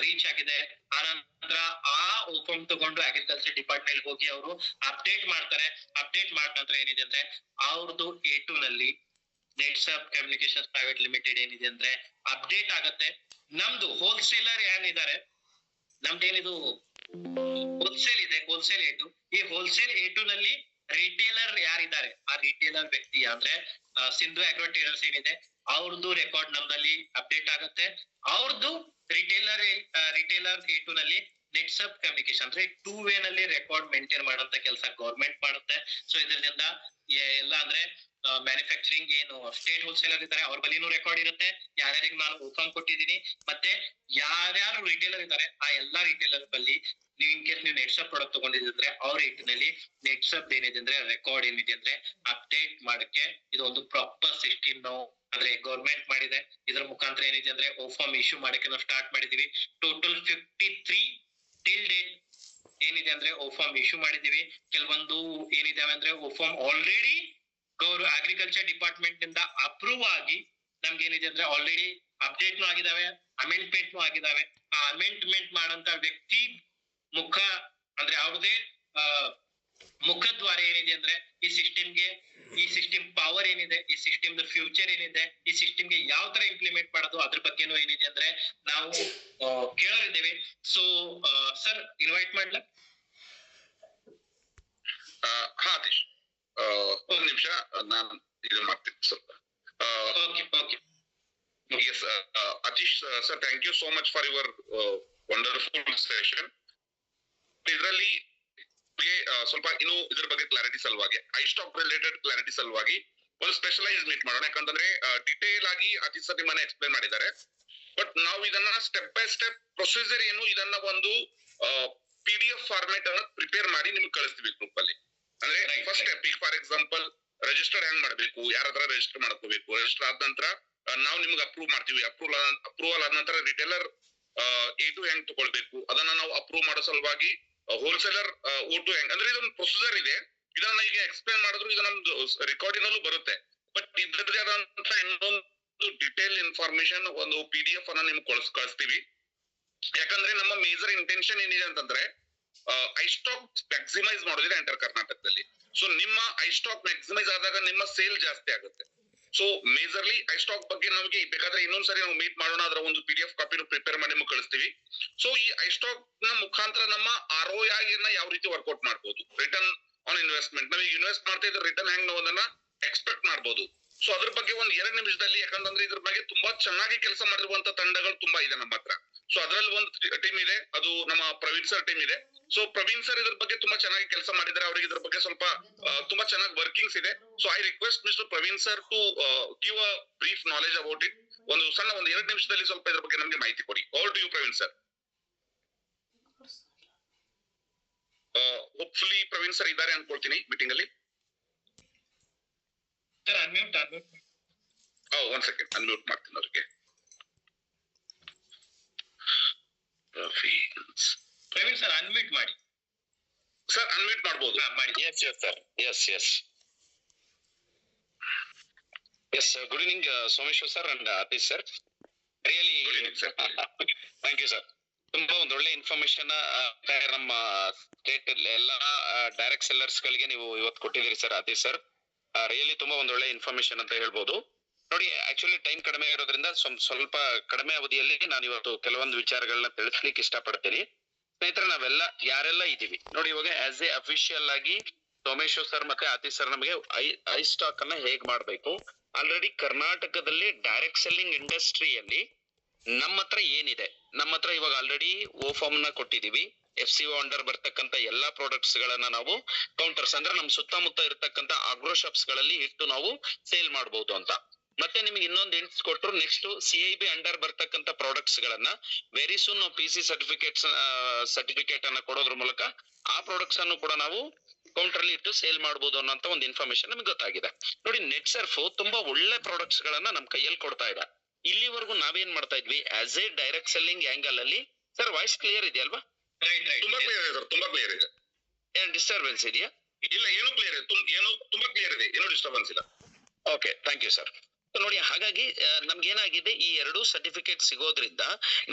ರೀಚ್ ಆಗಿದೆ. ಆನಂತರ ಆ ಓಫಾರ್ಮ್ ತಗೊಂಡು ಅಗ್ರಿಕಲ್ಚರ್ ಡಿಪಾರ್ಟ್ಮೆಂಟ್ ಹೋಗಿ ಅವರು ಅಪ್ಡೇಟ್ ಮಾಡ್ತಾರೆ. ಅಪ್ಡೇಟ್ ಮಾಡಿದ ನಂತರ ಏನಿದೆ ಅಂದ್ರೆ ಅವ್ರದ್ದು ಎ ಟು ನಲ್ಲಿ ನೆಟ್ಸಪ್ ಕಮ್ಯುನಿಕೇಶನ್ಸ್ ಪ್ರೈವೇಟ್ ಲಿಮಿಟೆಡ್ ಏನಿದೆ ಅಂದ್ರೆ ಅಪ್ಡೇಟ್ ಆಗತ್ತೆ. ನಮ್ದು ಹೋಲ್ಸೇಲರ್ ಏನಿದ್ದಾರೆ, ನಮ್ದೇನಿದು ಹೋಲ್ಸೇಲ್ ಇದೆ, ಹೋಲ್ಸೇಲ್ ಎ ಟು, ಈ ಹೋಲ್ಸೇಲ್ ಎ ಟು ನಲ್ಲಿ ರಿಟೇಲರ್ ಯಾರಿದ್ದಾರೆ ಆ ರಿಟೇಲರ್ ವ್ಯಕ್ತಿ ಅಂದ್ರೆ ಸಿಂಧು ಅಗ್ರೋ ಟ್ರೇಡರ್ಸ್ ಏನಿದೆ ಅವ್ರದ್ದು ರೆಕಾರ್ಡ್ ನಮ್ದಲ್ಲಿ ಅಪ್ಡೇಟ್ ಆಗುತ್ತೆ. ಅವ್ರದ್ದು ರಿಟೇಲರ್ ಎ ಟು ನಲ್ಲಿ ನೆಟ್ಸಪ್ ಕಮ್ಯುನಿಕೇಶನ್ ಅಂದ್ರೆ 2 ವೇ ನಲ್ಲಿ ರೆಕಾರ್ಡ್ ಮೇಂಟೈನ್ ಮಾಡೋಂತ ಕೆಲಸ ಗೌರ್ಮೆಂಟ್ ಮಾಡುತ್ತೆ. ಸೊ ಇದರಿಂದ ಎಲ್ಲ ಅಂದ್ರೆ ಮ್ಯಾನುಫ್ಯಾಕ್ಚರಿಂಗ್ ಏನು ಸ್ಟೇಟ್ ಹೋಲ್ಸೇಲರ್ ಇದ್ದಾರೆ ಅವ್ರ ಬಳಿನೂ ರೆಕಾರ್ಡ್ ಇರುತ್ತೆ, ಯಾರ್ಯಾರಿಗೆ ನಾನು ಓಪನ್ ಕೊಟ್ಟಿದ್ದೀನಿ. ಮತ್ತೆ ಯಾರ್ಯಾರು ರಿಟೇಲರ್ ಇದ್ದಾರೆ ಆ ಎಲ್ಲಾ ರಿಟೇಲರ್ ಬಳಿ ನೀವು ಇನ್ ಕೇಸ್ ನೀವು ನೆಟ್ಸಪ್ ಪ್ರಾಡಕ್ಟ್ ತಗೊಂಡಿದ್ರೆ ಅವ್ರ ನಲ್ಲಿ ನೆಟ್ಸಪ್ ಏನಿದೆ ಅಂದ್ರೆ ರೆಕಾರ್ಡ್ ಏನಿದೆ ಅಂದ್ರೆ ಅಪ್ಡೇಟ್ ಮಾಡಕ್ಕೆ ಇದು ಒಂದು ಪ್ರಾಪರ್ ಸಿಸ್ಟಮ್ ನಾವು ಅಂದ್ರೆ ಗೌರ್ಮೆಂಟ್ ಮಾಡಿದೆ. ಇದರ ಮುಖಾಂತರ ಏನಿದೆ ಅಂದ್ರೆ ಓಫಾರ್ಮ್ ಇಶ್ಯೂ ಮಾಡಕ್ಕೆ ನಾವು ಸ್ಟಾರ್ಟ್ ಮಾಡಿದೀವಿ. ಟೋಟಲ್ 53 ಟಿಲ್ ಡೇಟ್ ಏನಿದೆ ಅಂದ್ರೆ ಓಫಾರ್ಮ್ ಇಶ್ಯೂ ಮಾಡಿದೀವಿ. ಕೆಲವೊಂದು ಏನಿದಾವೆ ಅಂದ್ರೆ ಓಫಾರ್ಮ್ ಆಲ್ರೆಡಿ ಅಗ್ರಿಕಲ್ಚರ್ ಡಿಪಾರ್ಟ್ಮೆಂಟ್ ನಿಂದ ಅಪ್ರೂವ್ ಆಗಿ ನಮ್ಗೆ ಏನಿದೆ ಅಂದ್ರೆ ಆಲ್ರೆಡಿ ಅಪ್ಡೇಟ್ ಆಗಿದಾವೆ, ಅಮೆಂಡ್ಮೆಂಟ್ ಆಗಿದಾವೆ. ಆ ಅಮೆಂಡ್ಮೆಂಟ್ ಮಾಡಂತ ವ್ಯಕ್ತಿ ಮುಖ ಅಂದ್ರೆ ಅವ್ರದೇ ಮುಖದ್ವಾರ ಏನಿದೆ ಅಂದ್ರೆ ಈ ಸಿಸ್ಟಮ್ ಪವರ್ ಏನಿದೆ, ಈ ಸಿಸ್ಟಮ್ ಫ್ಯೂಚರ್ ಏನಿದೆ, ಈ ಸಿಸ್ಟಮ್ಗೆ ಯಾವ ತರ ಇಂಪ್ಲಿಮೆಂಟ್ ಮಾಡೋದು ಅದ್ರ ಬಗ್ಗೆನೂ ಏನಿದೆ ಅಂದ್ರೆ ನಾವು ಕೇಳಲಿದ್ದೇವೆ. ಸೊ ಸರ್ ಇನ್ವೈಟ್ ಮಾಡ್ಲಾ? ಹಾ ಅತೀಶ್, ಒಂದು ನಿಮಿಷ ನಾನು ಇದು ಮಾಡ್ತೀನಿ ಸ್ವಲ್ಪ. Yes, Atish sir, thank you so much for your wonderful session. ಇದರಲ್ಲಿ ಸ್ವಲ್ಪ ಇನ್ನು ಇದ್ರ ಬಗ್ಗೆ ಕ್ಲಾರಿಟಿ ಸಲುವಾಗಿ, ಐಸ್ಟಾಕ್ ರಿಲೇಟೆಡ್ ಕ್ಲಾರಿಟಿ ಸಲುವಾಗಿ ಒಂದು ಸ್ಪೆಷಲೈಸ್ ಮೀಟ್ ಮಾಡೋಣ. ಯಾಕಂತಂದ್ರೆ ಡಿಟೇಲ್ ಆಗಿ ಅತೀಶ್ ಸರ್ ನಿಮ್ಮನ್ನ ಎಕ್ಸ್ಪ್ಲೈನ್ ಮಾಡಿದ್ದಾರೆ. ಬಟ್ ನಾವು ಇದನ್ನ ಸ್ಟೆಪ್ ಬೈ ಸ್ಟೆಪ್ ಪ್ರೊಸೀಜರ್ ಏನು ಇದನ್ನ ಒಂದು PDF ಫಾರ್ಮ್ಯಾಟ್ ಅನ್ನ ಪ್ರಿಪೇರ್ ಮಾಡಿ ನಿಮ್ಗೆ ಕಳಿಸ್ತೀವಿ ಗ್ರೂಪ್ ಅಲ್ಲಿ. ಅಂದ್ರೆ ಫಸ್ಟ್ ಸ್ಟೆಪ್, ಈಗ ಫಾರ್ ಎಕ್ಸಾಂಪಲ್ ರಿಜಿಸ್ಟರ್ ಹೆಂಗ್ ಮಾಡ್ಬೇಕು, ಯಾರ ಹತ್ರ ರಿಜಿಸ್ಟರ್ ಮಾಡ್ಕೋಬೇಕು, ರಿಜಿಸ್ಟರ್ ಆದ ನಂತರ ನಾವು ನಿಮ್ಗೆ ಅಪ್ರೂವ್ ಮಾಡ್ತೀವಿ. ಅಪ್ರೂವಲ್ ಆದ ನಂತರ ರಿಟೇಲರ್ A2 ಹೆಂಗ್ ತಗೊಳ್ಬೇಕು ಅದನ್ನ ನಾವು ಅಪ್ರೂವ್ ಮಾಡೋ ಸಲುವಾಗಿ ಹೋಲ್ಸೇಲರ್ O2 ಹೆಂಗ್, ಅಂದ್ರೆ ಇದೊಂದು ಪ್ರೊಸೀಜರ್ ಇದೆ. ಇದನ್ನ ಈಗ ಎಕ್ಸ್ಪ್ಲೈನ್ ಮಾಡಿದ್ರು ಇದು ನಮ್ದು ರೆಕಾರ್ಡಿಂಗ್ ಅಲ್ಲೂ ಬರುತ್ತೆ. ಬಟ್ ಇದ್ರದ್ದೇ ಆದಂತ ಇನ್ನೊಂದು ಡಿಟೇಲ್ ಇನ್ಫಾರ್ಮೇಶನ್ ಒಂದು PDF ಅನ್ನ ನಿಮ್ಗೆ ಕಳಿಸ್ತೀವಿ. ಯಾಕಂದ್ರೆ ನಮ್ಮ ಮೇಜರ್ ಇಂಟೆನ್ಷನ್ ಏನಿದೆ ಅಂತಂದ್ರೆ ಐಸ್ಟಾಕ್ ಮ್ಯಾಕ್ಸಿಮೈಸ್ ಮಾಡೋದಿದೆ ಎಂಟರ್ ಕರ್ನಾಟಕದಲ್ಲಿ. ಸೊ ನಿಮ್ಮ ಐಸ್ಟಾಕ್ ಮ್ಯಾಕ್ಸಿಮೈಸ್ ಆದಾಗ ನಿಮ್ಮ ಸೇಲ್ ಜಾಸ್ತಿ ಆಗುತ್ತೆ. ಸೊ ಮೇಜರ್ಲಿ ಐಸ್ಟಾಕ್ ಬಗ್ಗೆ ನಮಗೆ ಬೇಕಾದ್ರೆ ಇನ್ನೊಂದ್ಸರಿ ನಾವು ಮೀಟ್ ಮಾಡೋಣ, ಅದರ ಒಂದು PDF ಕಾಪಿನ ಪ್ರಿಪೇರ್ ಮಾಡಿ ನಿಮ್ಗೆ ಕಳಿಸ್ತೀವಿ. ಸೊ ಈ ಐಸ್ಟಾಕ್ ನ ಮುಖಾಂತರ ನಮ್ಮ ROI ಯಾವ ರೀತಿ ವರ್ಕೌಟ್ ಮಾಡ್ಬೋದು, ರಿಟರ್ನ್ ಆನ್ ಇನ್ವೆಸ್ಟ್ಮೆಂಟ್, ನಾವೀಗ ಇನ್ವೆಸ್ಟ್ ಮಾಡ್ತಾ ಇದ್ರೆ ರಿಟರ್ನ್ ಹೆಂಗ್ ನಾವು ಅದನ್ನ ಎಕ್ಸ್ಪೆಕ್ಟ್ ಮಾಡ್ಬೋದು. ಸೊ ಅದ್ರ ಬಗ್ಗೆ ಒಂದ್ 2 ನಿಮಿಷದಲ್ಲಿ, ಯಾಕಂತಂದ್ರೆ ಇದ್ರ ಬಗ್ಗೆ ತುಂಬಾ ಚೆನ್ನಾಗಿ ಕೆಲಸ ಮಾಡಿರುವಂತ ತಂಡಗಳು ತುಂಬಾ ಇದೆ ನಮ್ಮ ಹತ್ರ. ಸೊ ಅದ್ರಲ್ಲಿ ಒಂದು ಟೀಮ್ ಇದೆ, ಅದು ನಮ್ಮ ಪ್ರವೀಣ್ ಸರ್ ಟೀಮ್ ಇದೆ. ಸೊ ಪ್ರವೀಣ್ ಸರ್ ಇದ್ರ ಬಗ್ಗೆ ತುಂಬಾ ಚೆನ್ನಾಗಿ ಕೆಲಸ ಮಾಡಿದ್ದಾರೆ, ಅವ್ರಿಗೆ ಇದ್ರ ಬಗ್ಗೆ ಸ್ವಲ್ಪ ತುಂಬಾ ಚೆನ್ನಾಗಿ ವರ್ಕಿಂಗ್ಸ್ ಇದೆ. So I request mister Praveen sir to give a brief knowledge about it. ಒಂದು 2 ನಿಮಿಷದಲ್ಲಿ ಸ್ವಲ್ಪ ಇದ್ರ ಬಗ್ಗೆ ನಮ್ಗೆ ಮಾಹಿತಿ ಕೊಡಿ. Over to you Praveen sir. Hopefully Praveen sir ಇದ್ದಾರೆ ಅನ್ಕೊಳ್ತೀನಿ ಮೀಟಿಂಗ್ ಅಲ್ಲಿ. ಒಂದ್ ಸೆಕೆಂಡ್ ಅನ್ಮ್ಯೂಟ್ ಮಾಡ್ತೀನಿ ಅವ್ರಿಗೆ. ಪ್ರವೀಣ್ ಸರ್ ಅನ್ಮ್ಯೂಟ್ ಮಾಡಿ. ಸರ್ ಅನ್ಮ್ಯೂಟ್ ಮಾಡಬಹುದು? Yes, sir. Yes. Yes, good evening, Someshwar sir and Atish sir. Really, good evening sir. Thank you sir. ತುಂಬಾ ಒಂದು ಒಳ್ಳೆ ಇನ್ಫಾರ್ಮೇಶನ್ ನಮ್ಮ ಸ್ಟೇಟ್ ಎಲ್ಲ ಡೈರೆಕ್ಟ್ ಸೆಲ್ಲರ್ಸ್ ಗಳಿಗೆ ನೀವು ಇವತ್ತು ಕೊಟ್ಟಿದ್ದೀರಿ ಸರ್ ಅತೀಶ್ ಸರ್. ರಿಯಲಿ ತುಂಬಾ ಒಂದು ಒಳ್ಳೆ ಇನ್ಫಾರ್ಮೇಶನ್ ಅಂತ ಹೇಳ್ಬೋದು. ನೋಡಿ, ಆಕ್ಚುಲಿ ಟೈಮ್ ಕಡಿಮೆ ಇರೋದ್ರಿಂದ ಸ್ವಲ್ಪ ಕಡಿಮೆ ಅವಧಿಯಲ್ಲಿ ನಾನು ಇವತ್ತು ಕೆಲವೊಂದು ವಿಚಾರಗಳನ್ನ ತಿಳಿಸ್ಲಿಕ್ಕೆ ಇಷ್ಟಪಡ್ತೀನಿ. ಸ್ನೇಹಿತರೆ, ನಾವೆಲ್ಲ ಯಾರೆಲ್ಲ ಇದೀವಿ ನೋಡಿ, ಇವಾಗ ಆಸ್ ಎ ಅಫಿಷಿಯಲ್ ಆಗಿ ಸೋಮೇಶ್ವರ್ ಸರ್ ಮತ್ತೆ ಆತೀಶ್ ಸರ್ ನಮಗೆ ಐ ಸ್ಟಾಕ್ ಅನ್ನ ಹೇಗ್ ಮಾಡ್ಬೇಕು, ಆಲ್ರೆಡಿ ಕರ್ನಾಟಕದಲ್ಲಿ ಡೈರೆಕ್ಟ್ ಸೆಲ್ಲಿಂಗ್ ಇಂಡಸ್ಟ್ರಿಯಲ್ಲಿ ನಮ್ಮ ಹತ್ರ ಏನಿದೆ, ನಮ್ಮ ಹತ್ರ ಇವಾಗ ಆಲ್ರೆಡಿ ಓಫಾರ್ಮ್ ನ ಕೊಟ್ಟಿದೀವಿ. FCO ಅಂಡರ್ ಬರ್ತಕ್ಕಂತ ಎಲ್ಲಾ ಪ್ರಾಡಕ್ಟ್ಸ್ ಗಳನ್ನ ನಾವು ಕೌಂಟರ್ಸ್ ಅಂದ್ರೆ ನಮ್ ಸುತ್ತಮುತ್ತ ಇರ್ತಕ್ಕಂತ ಆಗ್ರೋ ಶಾಪ್ಸ್ ಗಳಲ್ಲಿ ಇಟ್ಟು ನಾವು ಸೇಲ್ ಮಾಡಬಹುದು ಅಂತ. ಮತ್ತೆ ನಿಮ್ಗೆ ಇನ್ನೊಂದು ಹಿಂಟ್ಸ್ ಕೊಟ್ಟರು, ನೆಕ್ಸ್ಟ್ CIB ಅಂಡರ್ ಬರ್ತಕ್ಕಂತ ಪ್ರಾಡಕ್ಟ್ಸ್ ಗಳನ್ನ ವೆರಿ ಸೂನ್ ನಾವು PC ಸರ್ಟಿಫಿಕೇಟ್ ಅನ್ನ ಕೊಡೋದ್ರ ಮೂಲಕ ಆ ಪ್ರಾಡಕ್ಟ್ಸ್ ಅನ್ನು ಕೂಡ ನಾವು ಕೌಂಟರ್ ಅಲ್ಲಿ ಇಟ್ಟು ಸೇಲ್ ಮಾಡಬಹುದು ಅನ್ನೋಂತ ಒಂದು ಇನ್ಫಾರ್ಮೇಶನ್ ನಮ್ಗೆ ಗೊತ್ತಾಗಿದೆ. ನೋಡಿ, ನೆಟ್ ಸರ್ಫ್ ತುಂಬಾ ಒಳ್ಳೆ ಪ್ರಾಡಕ್ಟ್ಸ್ ಗಳನ್ನ ನಮ್ ಕೈಯಲ್ಲಿ ಕೊಡ್ತಾ ಇದೆ. ಇಲ್ಲಿವರೆಗೂ ನಾವೇನ್ ಮಾಡ್ತಾ ಇದ್ವಿ as A direct selling angle ಅಲ್ಲಿ. ಸರ್ ವಾಯ್ಸ್ ಕ್ಲಿಯರ್ ಇದೆಯಲ್ವಾ? ತುಂಬಾ ಕ್ಲಿಯರ್ ಇದೆ ಸರ್, ತುಂಬಾ ಕ್ಲಿಯರ್ ಇದೆ. ಏನ್ ಡಿಸ್ಟರ್ಬೆನ್ಸ್ ಇದೆಯಾ? ಇಲ್ಲ, ಏನು ಕ್ಲಿಯರ್ ಇದೆ, ತುಂಬಾ ಕ್ಲಿಯರ್ ಇದೆ, ಏನು ಡಿಸ್ಟರ್ಬೆನ್ಸ್ ಇಲ್ಲ. Okay, thank you sir. ನೋಡಿ, ಹಾಗಾಗಿ ನಮ್ಗೆ ಏನಾಗಿದೆ, ಈ 2 ಸರ್ಟಿಫಿಕೇಟ್ ಸಿಗೋದ್ರಿಂದ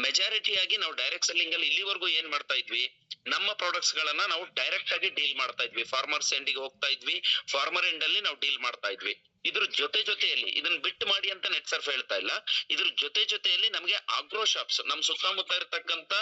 ಮೆಜಾರಿಟಿ ಆಗಿ ನಾವು ಡೈರೆಕ್ಟ್ ಸೆಲ್ಲಿಂಗ್ ಅಲ್ಲಿ ಇಲ್ಲಿವರೆಗೂ ಏನ್ ಮಾಡ್ತಾ ಇದ್ವಿ, ನಮ್ಮ ಪ್ರಾಡಕ್ಟ್ಸ್ ಗಳನ್ನ ನಾವು ಡೈರೆಕ್ಟ್ ಆಗಿ ಡೀಲ್ ಮಾಡ್ತಾ ಇದ್ವಿ. ಫಾರ್ಮರ್ಸ್ ಎಂಡಿಗೆ ಹೋಗ್ತಾ ಇದ್ವಿ, ಫಾರ್ಮರ್ ಎಂಡ್ ಅಲ್ಲಿ ನಾವು ಡೀಲ್ ಮಾಡ್ತಾ ಇದ್ವಿ. ಇದ್ರ ಜೊತೆಯಲ್ಲಿ ಇದನ್ನ ಬಿಟ್ಟು ಮಾಡಿ ಅಂತ ನೆಟ್ ಸರ್ಫ್ ಹೇಳ್ತಾ ಇಲ್ಲ. ಇದ್ರ ಜೊತೆಯಲ್ಲಿ ನಮ್ಗೆ ಆಗ್ರೋ ಶಾಪ್ಸ್, ನಮ್ ಸುತ್ತಮುತ್ತ ಇರತಕ್ಕಂತ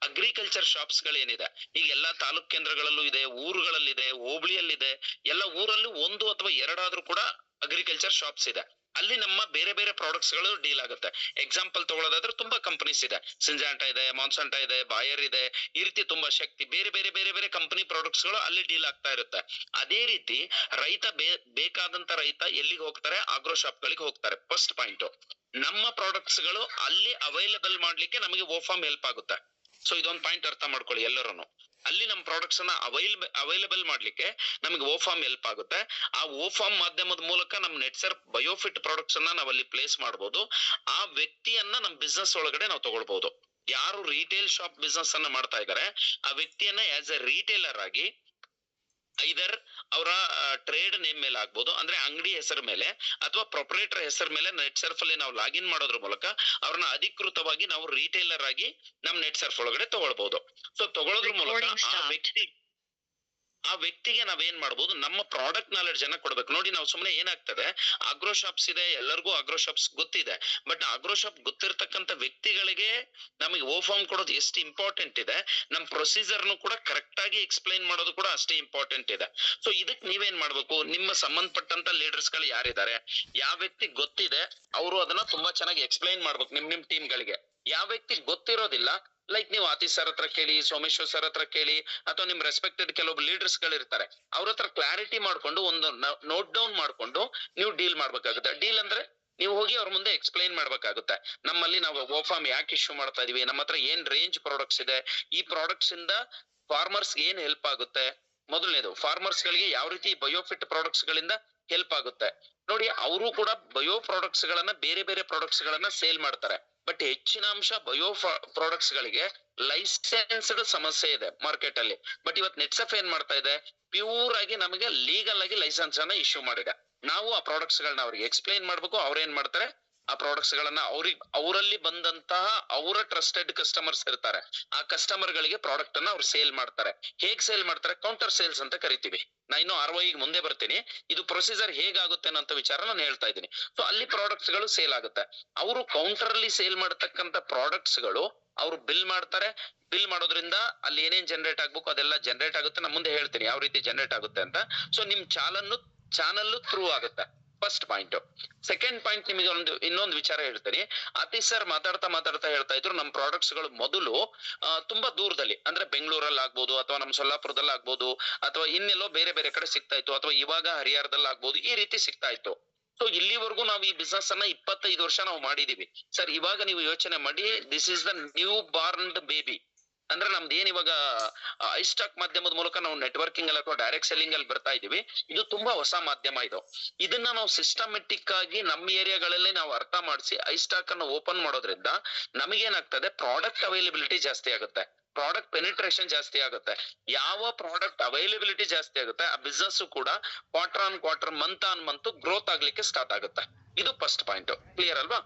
ಅಗ್ರಿಕಲ್ಚರ್ ಶಾಪ್ಸ್ ಗಳೇನಿದೆ, ಈಗ ಎಲ್ಲಾ ತಾಲೂಕ್ ಕೇಂದ್ರಗಳಲ್ಲೂ ಇದೆ, ಊರುಗಳಲ್ಲಿದೆ, ಹೋಬಳಿಯಲ್ಲಿದೆ, ಎಲ್ಲ ಊರಲ್ಲೂ 1 ಅಥವಾ 2 ಆದ್ರೂ ಕೂಡ ಅಗ್ರಿಕಲ್ಚರ್ ಶಾಪ್ಸ್ ಇದೆ. ಅಲ್ಲಿ ನಮ್ಮ ಬೇರೆ ಬೇರೆ ಪ್ರಾಡಕ್ಟ್ಸ್ ಗಳು ಡೀಲ್ ಆಗುತ್ತೆ. ಎಕ್ಸಾಂಪಲ್ ತಗೊಳ್ಳೋದಾದ್ರೆ ತುಂಬಾ ಕಂಪನೀಸ್ ಇದೆ, ಸಿಂಜಾಂಟಾ ಇದೆ, ಮಾನ್ಸಂಟಾ ಇದೆ, ಬಾಯರ್ ಇದೆ, ಈ ರೀತಿ ತುಂಬಾ ಶಕ್ತಿ ಬೇರೆ ಬೇರೆ ಕಂಪನಿ ಪ್ರಾಡಕ್ಟ್ಸ್ ಗಳು ಅಲ್ಲಿ ಡೀಲ್ ಆಗ್ತಾ ಇರುತ್ತೆ. ಅದೇ ರೀತಿ ರೈತ ಬೇಕಾದಂತ ರೈತ ಎಲ್ಲಿಗೆ ಹೋಗ್ತಾರೆ, ಆಗ್ರೋ ಶಾಪ್ ಗಳಿಗೆ ಹೋಗ್ತಾರೆ. ಫಸ್ಟ್ ಪಾಯಿಂಟ್, ನಮ್ಮ ಪ್ರಾಡಕ್ಟ್ಸ್ ಗಳು ಅಲ್ಲಿ ಅವೈಲೇಬಲ್ ಮಾಡ್ಲಿಕ್ಕೆ ನಮಗೆ ಓಫಾರ್ಮ್ ಹೆಲ್ಪ್ ಆಗುತ್ತೆ. ಸೊ ಇದೊಂದು ಪಾಯಿಂಟ್ ಅರ್ಥ ಮಾಡ್ಕೊಳ್ಳಿ ಎಲ್ಲರೂ. ಅಲ್ಲಿ ನಮ್ಮ ಪ್ರಾಡಕ್ಟ್ಸ್ ಅನ್ನ ಅವೈಲೇಬಲ್ ಮಾಡ್ಲಿಕ್ಕೆ ನಮಗೆ ಓಫಾರ್ಮ್ ಹೆಲ್ಪ್ ಆಗುತ್ತೆ. ಆ ಓಫಾರ್ಮ್ ಮಾಧ್ಯಮದ ಮೂಲಕ ನಮ್ ನೆಟ್ ಸರ್ಫ್ ಬಯೋಫಿಟ್ ಪ್ರಾಡಕ್ಟ್ಸ್ ಅನ್ನ ನಾವ್ ಅಲ್ಲಿ ಪ್ಲೇಸ್ ಮಾಡಬಹುದು. ಆ ವ್ಯಕ್ತಿಯನ್ನ ನಮ್ ಬಿಸ್ನೆಸ್ ಒಳಗಡೆ ನಾವು ತಗೊಳ್ಬಹುದು. ಯಾರು ರಿಟೇಲ್ ಶಾಪ್ ಬಿಸ್ನೆಸ್ ಅನ್ನ ಮಾಡ್ತಾ ಇದ್ದಾರೆ ಆ ವ್ಯಕ್ತಿಯನ್ನ ಆಸ್ ಎ ರಿಟೇಲರ್ ಆಗಿ ಐದರ್ ಅವರ ಟ್ರೇಡ್ ನೇಮ್ ಮೇಲೆ ಆಗ್ಬೋದು, ಅಂದ್ರೆ ಅಂಗಡಿ ಹೆಸರು ಮೇಲೆ ಅಥವಾ ಪ್ರೊಪರೇಟರ್ ಹೆಸರು ಮೇಲೆ ನೆಟ್ ಸರ್ಫ್ ಅಲ್ಲಿ ನಾವು ಲಾಗಿನ್ ಮಾಡೋದ್ರ ಮೂಲಕ ಅವ್ರನ್ನ ಅಧಿಕೃತವಾಗಿ ನಾವು ರಿಟೇಲರ್ ಆಗಿ ನಮ್ ನೆಟ್ ಸರ್ಫ್ ಒಳಗಡೆ ತಗೊಳ್ಬಹುದು. ಸೊ ತಗೊಳ್ಳೋದ್ರ ಮೂಲಕ ಆ ವ್ಯಕ್ತಿಗೆ ನಾವೇನ್ ಮಾಡ್ಬೋದು, ನಮ್ಮ ಪ್ರಾಡಕ್ಟ್ ನಾಲೆಡ್ಜ್ ಅನ್ನ ಕೊಡ್ಬೇಕು. ನೋಡಿ, ನಾವು ಸುಮ್ನೆ ಏನಾಗ್ತದೆ, ಆಗ್ರೋ ಶಾಪ್ಸ್ ಇದೆ, ಎಲ್ಲರಿಗೂ ಆಗ್ರೋ ಶಾಪ್ಸ್ ಗೊತ್ತಿದೆ, ಬಟ್ ಆಗ್ರೋ ಶಾಪ್ ಗೊತ್ತಿರ್ತಕ್ಕಂಥ ವ್ಯಕ್ತಿಗಳಿಗೆ ನಮಗೆ ಓ ಫಾರ್ಮ್ ಕೊಡೋದು ಎಷ್ಟು ಇಂಪಾರ್ಟೆಂಟ್ ಇದೆ, ನಮ್ ಪ್ರೊಸೀಜರ್ನು ಕೂಡ ಕರೆಕ್ಟ್ ಆಗಿ ಎಕ್ಸ್ಪ್ಲೈನ್ ಮಾಡೋದು ಕೂಡ ಅಷ್ಟೇ ಇಂಪಾರ್ಟೆಂಟ್ ಇದೆ. ಸೊ ಇದಕ್ ನೀವೇನ್ ಮಾಡ್ಬೇಕು, ನಿಮ್ಮ ಸಂಬಂಧಪಟ್ಟಂತ ಲೀಡರ್ಸ್ ಗಳು ಯಾರಿದ್ದಾರೆ, ಯಾವ ವ್ಯಕ್ತಿ ಗೊತ್ತಿದೆ ಅವರು ಅದನ್ನ ತುಂಬಾ ಚೆನ್ನಾಗಿ ಎಕ್ಸ್ಪ್ಲೈನ್ ಮಾಡ್ಬೇಕು ನಿಮ್ ಟೀಮ್ ಗಳಿಗೆ. ಯಾವ ವ್ಯಕ್ತಿ ಗೊತ್ತಿರೋದಿಲ್ಲ, ಲೈಕ್ ನೀವು ಆತೀಶ್ ಸರ್ ಹತ್ರ ಕೇಳಿ, ಸೋಮೇಶ್ವರ್ ಸರ್ ಹತ್ರ ಕೇಳಿ, ಅಥವಾ ನಿಮ್ ರೆಸ್ಪೆಕ್ಟೆಡ್ ಕೆಲವೊಬ್ಬ ಲೀಡರ್ಸ್ ಗಳು ಇರ್ತಾರೆ, ಅವ್ರ ಹತ್ರ ಕ್ಲಾರಿಟಿ ಮಾಡ್ಕೊಂಡು ಒಂದು ನೋಟ್ ಡೌನ್ ಮಾಡ್ಕೊಂಡು ನೀವು ಡೀಲ್ ಮಾಡ್ಬೇಕಾಗುತ್ತೆ. ಡೀಲ್ ಅಂದ್ರೆ ನೀವು ಹೋಗಿ ಅವ್ರ ಮುಂದೆ ಎಕ್ಸ್ಪ್ಲೈನ್ ಮಾಡ್ಬೇಕಾಗುತ್ತೆ. ನಮ್ಮಲ್ಲಿ ನಾವು ಓಫಾರ್ಮ್ ಯಾಕೆ ಇಶ್ಯೂ ಮಾಡ್ತಾ ಇದೀವಿ, ನಮ್ಮ ಹತ್ರ ಏನ್ ರೇಂಜ್ ಪ್ರಾಡಕ್ಟ್ಸ್ ಇದೆ, ಈ ಪ್ರಾಡಕ್ಟ್ಸ್ ಇಂದ ಫಾರ್ಮರ್ಸ್ ಏನ್ ಹೆಲ್ಪ್ ಆಗುತ್ತೆ. ಮೊದಲನೇದು, ಫಾರ್ಮರ್ಸ್ ಗಳಿಗೆ ಯಾವ ರೀತಿ ಬಯೋಫಿಟ್ ಪ್ರಾಡಕ್ಟ್ಸ್ ಗಳಿಂದ ಹೆಲ್ಪ್ ಆಗುತ್ತೆ. ನೋಡಿ, ಅವರು ಕೂಡ ಬಯೋ ಪ್ರಾಡಕ್ಟ್ಸ್ ಗಳನ್ನ ಬೇರೆ ಬೇರೆ ಪ್ರಾಡಕ್ಟ್ಸ್ ಗಳನ್ನ ಸೇಲ್ ಮಾಡ್ತಾರೆ, ಬಟ್ ಹೆಚ್ಚಿನ ಅಂಶ ಬಯೋ ಪ್ರಾಡಕ್ಟ್ಸ್ ಗಳಿಗೆ ಲೈಸೆನ್ಸ್ಡ್ ಸಮಸ್ಯೆ ಇದೆ ಮಾರ್ಕೆಟ್ ಅಲ್ಲಿ. ಬಟ್ ಇವತ್ ನೆಟ್ಸಫ್ ಏನ್ ಮಾಡ್ತಾ ಇದೆ, ಪ್ಯೂರ್ ಆಗಿ ನಮಗೆ ಲೀಗಲ್ ಆಗಿ ಲೈಸೆನ್ಸ್ ಅನ್ನ ಇಶ್ಯೂ ಮಾಡಿದೆ. ನಾವು ಆ ಪ್ರಾಡಕ್ಟ್ಸ್ ಗಳನ್ನ ಅವ್ರಿಗೆ ಎಕ್ಸ್ಪ್ಲೈನ್ ಮಾಡ್ಬೇಕು. ಅವ್ರೇನ್ ಮಾಡ್ತಾರೆ, ಆ ಪ್ರಾಡಕ್ಟ್ಸ್ ಗಳನ್ನ ಅವರಲ್ಲಿ ಬಂದಂತಹ ಅವರ ಟ್ರಸ್ಟೆಡ್ ಕಸ್ಟಮರ್ಸ್ ಇರ್ತಾರೆ, ಆ ಕಸ್ಟಮರ್ ಗಳಿಗೆ ಪ್ರಾಡಕ್ಟ್ ಅನ್ನ ಅವ್ರು ಸೇಲ್ ಮಾಡ್ತಾರೆ. ಹೇಗ್ ಸೇಲ್ ಮಾಡ್ತಾರೆ, ಕೌಂಟರ್ ಸೇಲ್ಸ್ ಅಂತ ಕರಿತೀವಿ. ನಾ ಇನ್ನು ROI ಮುಂದೆ ಬರ್ತೀನಿ, ಇದು ಪ್ರೊಸೀಜರ್ ಹೇಗಾಗುತ್ತೆ ಅನ್ನೋ ವಿಚಾರ ನಾನು ಹೇಳ್ತಾ ಇದ್ದೀನಿ. ಸೊ ಅಲ್ಲಿ ಪ್ರಾಡಕ್ಟ್ಸ್ ಗಳು ಸೇಲ್ ಆಗುತ್ತೆ. ಅವರು ಕೌಂಟರ್ ಅಲ್ಲಿ ಸೇಲ್ ಮಾಡತಕ್ಕಂತ ಪ್ರಾಡಕ್ಟ್ಸ್ ಗಳು ಅವ್ರು ಬಿಲ್ ಮಾಡ್ತಾರೆ. ಬಿಲ್ ಮಾಡೋದ್ರಿಂದ ಅಲ್ಲಿ ಏನೇನ್ ಜನರೇಟ್ ಆಗ್ಬೇಕು ಅದೆಲ್ಲ ಜನರೇಟ್ ಆಗುತ್ತೆ. ನಾನು ಮುಂದೆ ಹೇಳ್ತೀನಿ ಯಾವ ರೀತಿ ಜನರೇಟ್ ಆಗುತ್ತೆ ಅಂತ. ಸೊ ನಿಮ್ ಚಾನಲ್ ಥ್ರೂ ಆಗುತ್ತೆ. First point. ಸೆಕೆಂಡ್ ಪಾಯಿಂಟ್, ನಿಮಗೆ ಇನ್ನೊಂದು ವಿಚಾರ ಹೇಳ್ತೀನಿ. ಆತೀಶ್ ಸರ್ ಮಾತಾಡ್ತಾ ಹೇಳ್ತಾ ಇದ್ರು, ನಮ್ ಪ್ರಾಡಕ್ಟ್ಸ್ ಗಳು ಮೊದಲು ತುಂಬಾ ದೂರದಲ್ಲಿ, ಅಂದ್ರೆ ಬೆಂಗಳೂರಲ್ಲಿ ಆಗ್ಬೋದು, ಅಥವಾ ನಮ್ ಸೊಲ್ಲಾಪುರದಲ್ಲಿ ಆಗ್ಬೋದು, ಅಥವಾ ಇನ್ನೆಲ್ಲೋ ಬೇರೆ ಬೇರೆ ಕಡೆ ಸಿಗ್ತಾ ಇತ್ತು, ಅಥವಾ ಇವಾಗ ಹರಿಯಾಣದಲ್ಲಿ ಆಗ್ಬೋದು, ಈ ರೀತಿ ಸಿಗ್ತಾ ಇತ್ತು. ಸೊ ಇಲ್ಲಿವರೆಗೂ ನಾವು ಈ ಬಿಸ್ನೆಸ್ ಅನ್ನ 25 ವರ್ಷ ನಾವು ಮಾಡಿದೀವಿ ಸರ್. ಇವಾಗ ನೀವು ಯೋಚನೆ ಮಾಡಿ, this is the new born baby. ಅಂದ್ರೆ ನಮ್ದು ಏನ್ ಇವಾಗ ಐ ಸ್ಟಾಕ್ ಮಾಧ್ಯಮದ ಮೂಲಕ ನಾವು ನೆಟ್ವರ್ಕಿಂಗ್ ಅಲ್ಲಿ ಅಥವಾ ಡೈರೆಕ್ಟ್ ಸೆಲ್ಲಿಂಗ್ ಅಲ್ಲಿ ಬರ್ತಾ ಇದೀವಿ, ಇದು ತುಂಬಾ ಹೊಸ ಮಾಧ್ಯಮ. ಇದನ್ನ ನಾವು ಸಿಸ್ಟಮೆಟಿಕ್ ಆಗಿ ನಮ್ಮ ಏರಿಯಾಗಳಲ್ಲಿ ನಾವು ಅರ್ಥ ಮಾಡಿಸಿ ಐ ಸ್ಟಾಕ್ ಅನ್ನು ಓಪನ್ ಮಾಡೋದ್ರಿಂದ ನಮಗೇನಾಗ್ತದೆ, ಪ್ರಾಡಕ್ಟ್ ಅವೈಲಬಿಲಿಟಿ ಜಾಸ್ತಿ ಆಗುತ್ತೆ, ಪ್ರಾಡಕ್ಟ್ ಪೆನಿಟ್ರೇಷನ್ ಜಾಸ್ತಿ ಆಗುತ್ತೆ. ಯಾವ ಪ್ರಾಡಕ್ಟ್ ಅವೈಲಬಿಲಿಟಿ ಜಾಸ್ತಿ ಆಗುತ್ತೆ, ಆ ಬಿಸ್ನೆಸ್ ಕೂಡ quarter on quarter, month on month growth ಆಗ್ಲಿಕ್ಕೆ ಸ್ಟಾರ್ಟ್ ಆಗುತ್ತೆ. ಇದು ಫಸ್ಟ್ ಪಾಯಿಂಟ್. ಕ್ಲಿಯರ್ ಅಲ್ವಾ?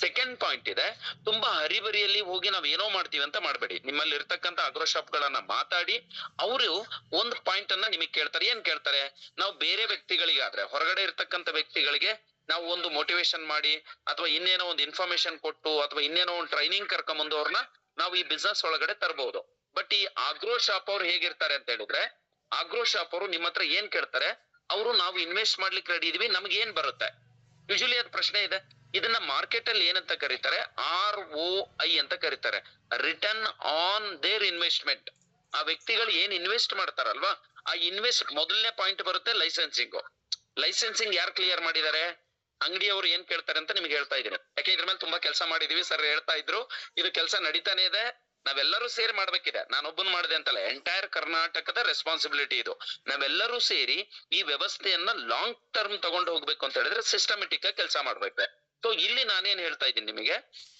ಸೆಕೆಂಡ್ ಪಾಯಿಂಟ್ ಇದೆ, ತುಂಬಾ ಹರಿಬರಿಯಲ್ಲಿ ಹೋಗಿ ನಾವ್ ಏನೋ ಮಾಡ್ತೀವಿ ಅಂತ ಮಾಡ್ಬೇಡಿ. ನಿಮ್ಮಲ್ಲಿ ಇರ್ತಕ್ಕಂಥ ಅಗ್ರೋ ಶಾಪ್ ಗಳನ್ನ ಮಾತಾಡಿ, ಅವರು ಒಂದು ಪಾಯಿಂಟ್ ಅನ್ನ ನಿಮಗೆ ಕೇಳ್ತಾರೆ. ಏನ್ ಕೇಳ್ತಾರೆ, ನಾವು ಬೇರೆ ವ್ಯಕ್ತಿಗಳಿಗಾದ್ರೆ, ಹೊರಗಡೆ ಇರ್ತಕ್ಕಂಥ ವ್ಯಕ್ತಿಗಳಿಗೆ ನಾವು ಒಂದು ಮೋಟಿವೇಶನ್ ಮಾಡಿ, ಅಥವಾ ಇನ್ನೇನೋ ಒಂದು ಇನ್ಫಾರ್ಮೇಶನ್ ಕೊಟ್ಟು, ಅಥವಾ ಇನ್ನೇನೋ ಒಂದು ಟ್ರೈನಿಂಗ್ ಕರ್ಕೊಂಬಂದು ಅವ್ರನ್ನ ನಾವು ಈ ಬಿಸ್ನೆಸ್ ಒಳಗಡೆ ತರಬಹುದು. ಬಟ್ ಈ ಆಗ್ರೋ ಶಾಪ್ ಅವ್ರು ಹೇಗಿರ್ತಾರೆ ಅಂತ ಹೇಳಿದ್ರೆ, ಆಗ್ರೋ ಶಾಪ್ ಅವರು ನಿಮ್ಮ ಹತ್ರ ಏನ್ ಕೇಳ್ತಾರೆ, ಅವರು ನಾವು ಇನ್ವೆಸ್ಟ್ ಮಾಡ್ಲಿಕ್ಕೆ ರೆಡಿ ಇದೀವಿ, ನಮ್ಗೆ ಏನ್ ಬರುತ್ತೆ. ಯೂಶಲಿ ಅದ್ ಪ್ರಶ್ನೆ ಇದೆ. ಇದನ್ನ ಮಾರ್ಕೆಟ್ ಅಲ್ಲಿ ಏನಂತ ಕರೀತಾರೆ, ROI ಅಂತ ಕರೀತಾರೆ, ರಿಟರ್ನ್ ಆನ್ ದೇರ್ ಇನ್ವೆಸ್ಟ್ಮೆಂಟ್. ಆ ವ್ಯಕ್ತಿಗಳು ಏನ್ ಇನ್ವೆಸ್ಟ್ ಮಾಡ್ತಾರಲ್ವಾ, ಆ ಮೊದಲನೇ ಪಾಯಿಂಟ್ ಬರುತ್ತೆ ಲೈಸೆನ್ಸಿಂಗ್ ಯಾರು ಕ್ಲಿಯರ್ ಮಾಡಿದ್ದಾರೆ, ಅಂಗಡಿಯವರು ಏನ್ ಕೇಳ್ತಾರೆ ಅಂತ ನಿಮ್ಗೆ ಹೇಳ್ತಾ ಇದೀನಿ. ಯಾಕೆ ಇದ್ರ ಮೇಲೆ ತುಂಬಾ ಕೆಲಸ ಮಾಡಿದೀವಿ ಸರ್, ಹೇಳ್ತಾ ಇದ್ರು. ಇದು ಕೆಲಸ ನಡೀತಾನೆ ಇದೆ, ನಾವೆಲ್ಲರೂ ಸೇರಿ ಮಾಡ್ಬೇಕಿದೆ. ನಾನೊಬ್ಬನ್ ಮಾಡಿದೆ ಅಂತಲ್ಲ, ಎಂಟೈರ್ ಕರ್ನಾಟಕದ ರೆಸ್ಪಾನ್ಸಿಬಿಲಿಟಿ ಇದು. ನಾವೆಲ್ಲರೂ ಸೇರಿ ಈ ವ್ಯವಸ್ಥೆಯನ್ನ ಲಾಂಗ್ ಟರ್ಮ್ ತಗೊಂಡು ಹೋಗ್ಬೇಕು ಅಂತ ಹೇಳಿದ್ರೆ ಸಿಸ್ಟಮೆಟಿಕ್ ಆಗಿ ಕೆಲಸ ಮಾಡ್ಬೇಕು. ಸೊ ಇಲ್ಲಿ ನಾನೇನ್ ಹೇಳ್ತಾ ಇದ್ದೀನಿ ನಿಮಗೆ,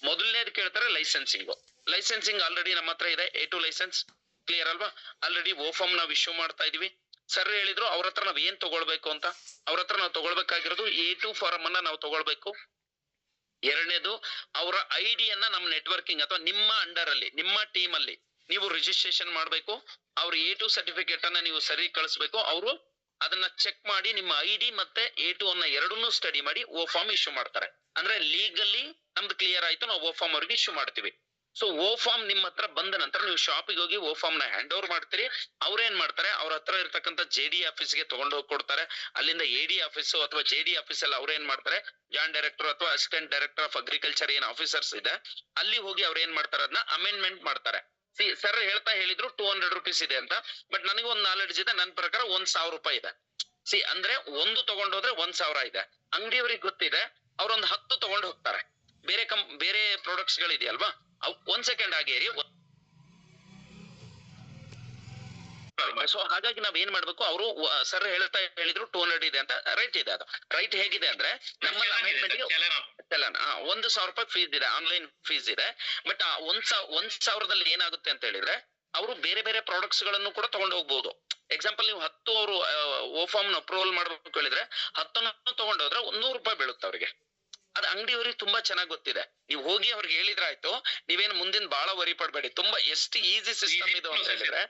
ಮೊದಲನೇದು ಕೇಳ್ತಾರೆ ಲೈಸೆನ್ಸಿಂಗ್ ಆಲ್ರೆಡಿ ನಮ್ಮ ಹತ್ರ ಇದೆ, A2 ಲೈಸೆನ್ಸ್. ಕ್ಲಿಯರ್ ಅಲ್ವಾ? ಆಲ್ರೆಡಿ ಓಫಾರ್ಮ್ ನಾವು ಇಶ್ಯೂ ಮಾಡ್ತಾ ಇದೀವಿ. ಸರ್ ಹೇಳಿದ್ರು ಅವ್ರ ಹತ್ರ ನಾವ್ ಏನ್ ತಗೊಳ್ಬೇಕು ಅಂತ. ಅವ್ರ ಹತ್ರ ನಾವು ತಗೊಳ್ಬೇಕಾಗಿರೋದು A2 ಫಾರಂ ಅನ್ನ ನಾವು ತಗೊಳ್ಬೇಕು. ಎರಡನೇದು, ಅವರ ಐಡಿಯನ್ನ ನಮ್ಮ ನೆಟ್ವರ್ಕಿಂಗ್ ಅಥವಾ ನಿಮ್ಮ ಅಂಡರ್ ಅಲ್ಲಿ, ನಿಮ್ಮ ಟೀಮ್ ಅಲ್ಲಿ ನೀವು ರಿಜಿಸ್ಟ್ರೇಷನ್ ಮಾಡ್ಬೇಕು. ಅವ್ರ A2 ಸರ್ಟಿಫಿಕೇಟ್ ಅನ್ನ ನೀವು ಸರಿ ಕಳಿಸ್ಬೇಕು. ಅವರು ಅದನ್ನ ಚೆಕ್ ಮಾಡಿ ನಿಮ್ಮ ID ಮತ್ತೆ A2 ಅನ್ನ ಎರಡನ್ನೂ ಸ್ಟಡಿ ಮಾಡಿ ಓ ಫಾರ್ಮ್ ಇಶ್ಯೂ ಮಾಡ್ತಾರೆ. ಅಂದ್ರೆ ಲೀಗಲಿ ನಮ್ದು ಕ್ಲಿಯರ್ ಆಯ್ತು, ನಾವು ಓ ಫಾರ್ಮ್ ಅವ್ರಿಗೆ ಇಶ್ಯೂ ಮಾಡ್ತೀವಿ. ಸೊ ಓ ಫಾರ್ಮ್ ನಿಮ್ಮ ಹತ್ರ ಬಂದ ನಂತರ ನೀವು ಶಾಪಿಗೆ ಹೋಗಿ ಓ ಫಾರ್ಮ್ ನ ಹ್ಯಾಂಡ್ ಓವರ್ ಮಾಡ್ತೀರಿ. ಅವ್ರೇನ್ ಮಾಡ್ತಾರೆ, ಅವ್ರ ಹತ್ರ ಇರ್ತಕ್ಕಂಥ JD ಆಫೀಸ್ಗೆ ತಗೊಂಡೋಗಿ ಕೊಡ್ತಾರೆ. ಅಲ್ಲಿಂದ AD ಆಫೀಸ್ ಅಥವಾ JD ಆಫೀಸ್ ಅಲ್ಲಿ ಅವ್ರೇನ್ ಮಾಡ್ತಾರೆ, ಜಾಯಿಂಟ್ ಡೈರೆಕ್ಟರ್ ಅಥವಾ ಅಸಿಸ್ಟೆಂಟ್ ಡೈರೆಕ್ಟರ್ ಆಫ್ ಅಗ್ರಿಕಲ್ಚರ್ ಏನ್ ಆಫೀಸರ್ಸ್ ಇದೆ, ಅಲ್ಲಿ ಹೋಗಿ ಅವ್ರ ಏನ್ ಮಾಡ್ತಾರೆ, ಅದನ್ನ ಅಮೆಂಡ್ಮೆಂಟ್ ಮಾಡ್ತಾರೆ. ಸರ್ ಹೇಳಿದ್ರು 200 ರೂಪೀಸ್ ಇದೆ ಅಂತ, ಬಟ್ ನನಗೆ ಒಂದು ನಾಲೆಡ್ಜ್ ಇದೆ, ನನ್ನ ಪ್ರಕಾರ 1000 ರೂಪಾಯಿ ಇದೆ. ಅಂದ್ರೆ ಒಂದು ತಗೊಂಡೋದ್ರೆ 1000 ಇದೆ. ಅಂಗಡಿಯವ್ರಿಗೆ ಗೊತ್ತಿದೆ, ಅವ್ರೊಂದು 10 ತಗೊಂಡು ಹೋಗ್ತಾರೆ. ಬೇರೆ ಪ್ರಾಡಕ್ಟ್ಸ್ ಗಳಿದೆಯಲ್ವಾ, ಒಂದ್ ಸೆಕೆಂಡ್ ಆಗೇರಿ. ಸೊ ಹಾಗಾಗಿ ನಾವ್ ಏನ್ ಮಾಡ್ಬೇಕು, ಅವರು ಸರ್ ಹೇಳಿದ್ರು 200 ಇದೆ ಅಂತ. ರೈಟ್ ಇದೆ, ಅದು ರೈಟ್ ಹೇಗಿದೆ ಅಂದ್ರೆ, ನಮ್ಮಲ್ಲಿ ಅಮೆಂಡ್ಮೆಂಟ್ ಚಲನ್ 1,000 ರೂಪಾಯಿ ಫೀಸ್ ಇದೆ, ಆನ್ಲೈನ್ ಫೀಸ್ ಇದೆ. ಬಟ್ ಆ 1,000ದಲ್ಲಿ ಏನಾಗುತ್ತೆ ಅಂತ ಹೇಳಿದ್ರೆ ಅವರು ಬೇರೆ ಬೇರೆ ಪ್ರಾಡಕ್ಟ್ಸ್ ಗಳನ್ನು ಕೂಡ ತಗೊಂಡು ಹೋಗ್ಬೋದು. ಎಕ್ಸಾಂಪಲ್ ನೀವು 10 ಅವರು ಓಫಾರ್ಮ್ ಅಪ್ರೂವಲ್ ಮಾಡ್ಬೇಕು ಹೇಳಿದ್ರೆ 10 ತಗೊಂಡೋದ್ರೆ 100 ರೂಪಾಯಿ ಬೀಳುತ್ತೆ ಅವ್ರಿಗೆ. ಅದ್ ಅಂಗಡಿಯವ್ರಿಗೆ ತುಂಬಾ ಚೆನ್ನಾಗಿ ಗೊತ್ತಿದೆ. ನೀವು ಹೋಗಿ ಅವ್ರಿಗೆ ಹೇಳಿದ್ರೆ ಆಯ್ತು, ನೀವೇನು ಮುಂದಿನ ಬಹಳ ವರಿ ಪಡ್ಬೇಡಿ. ತುಂಬಾ ಎಷ್ಟು ಈಸಿ ಸಿಸ್ಟಮ್ ಇದು ಅಂತ ಹೇಳಿದ್ರೆ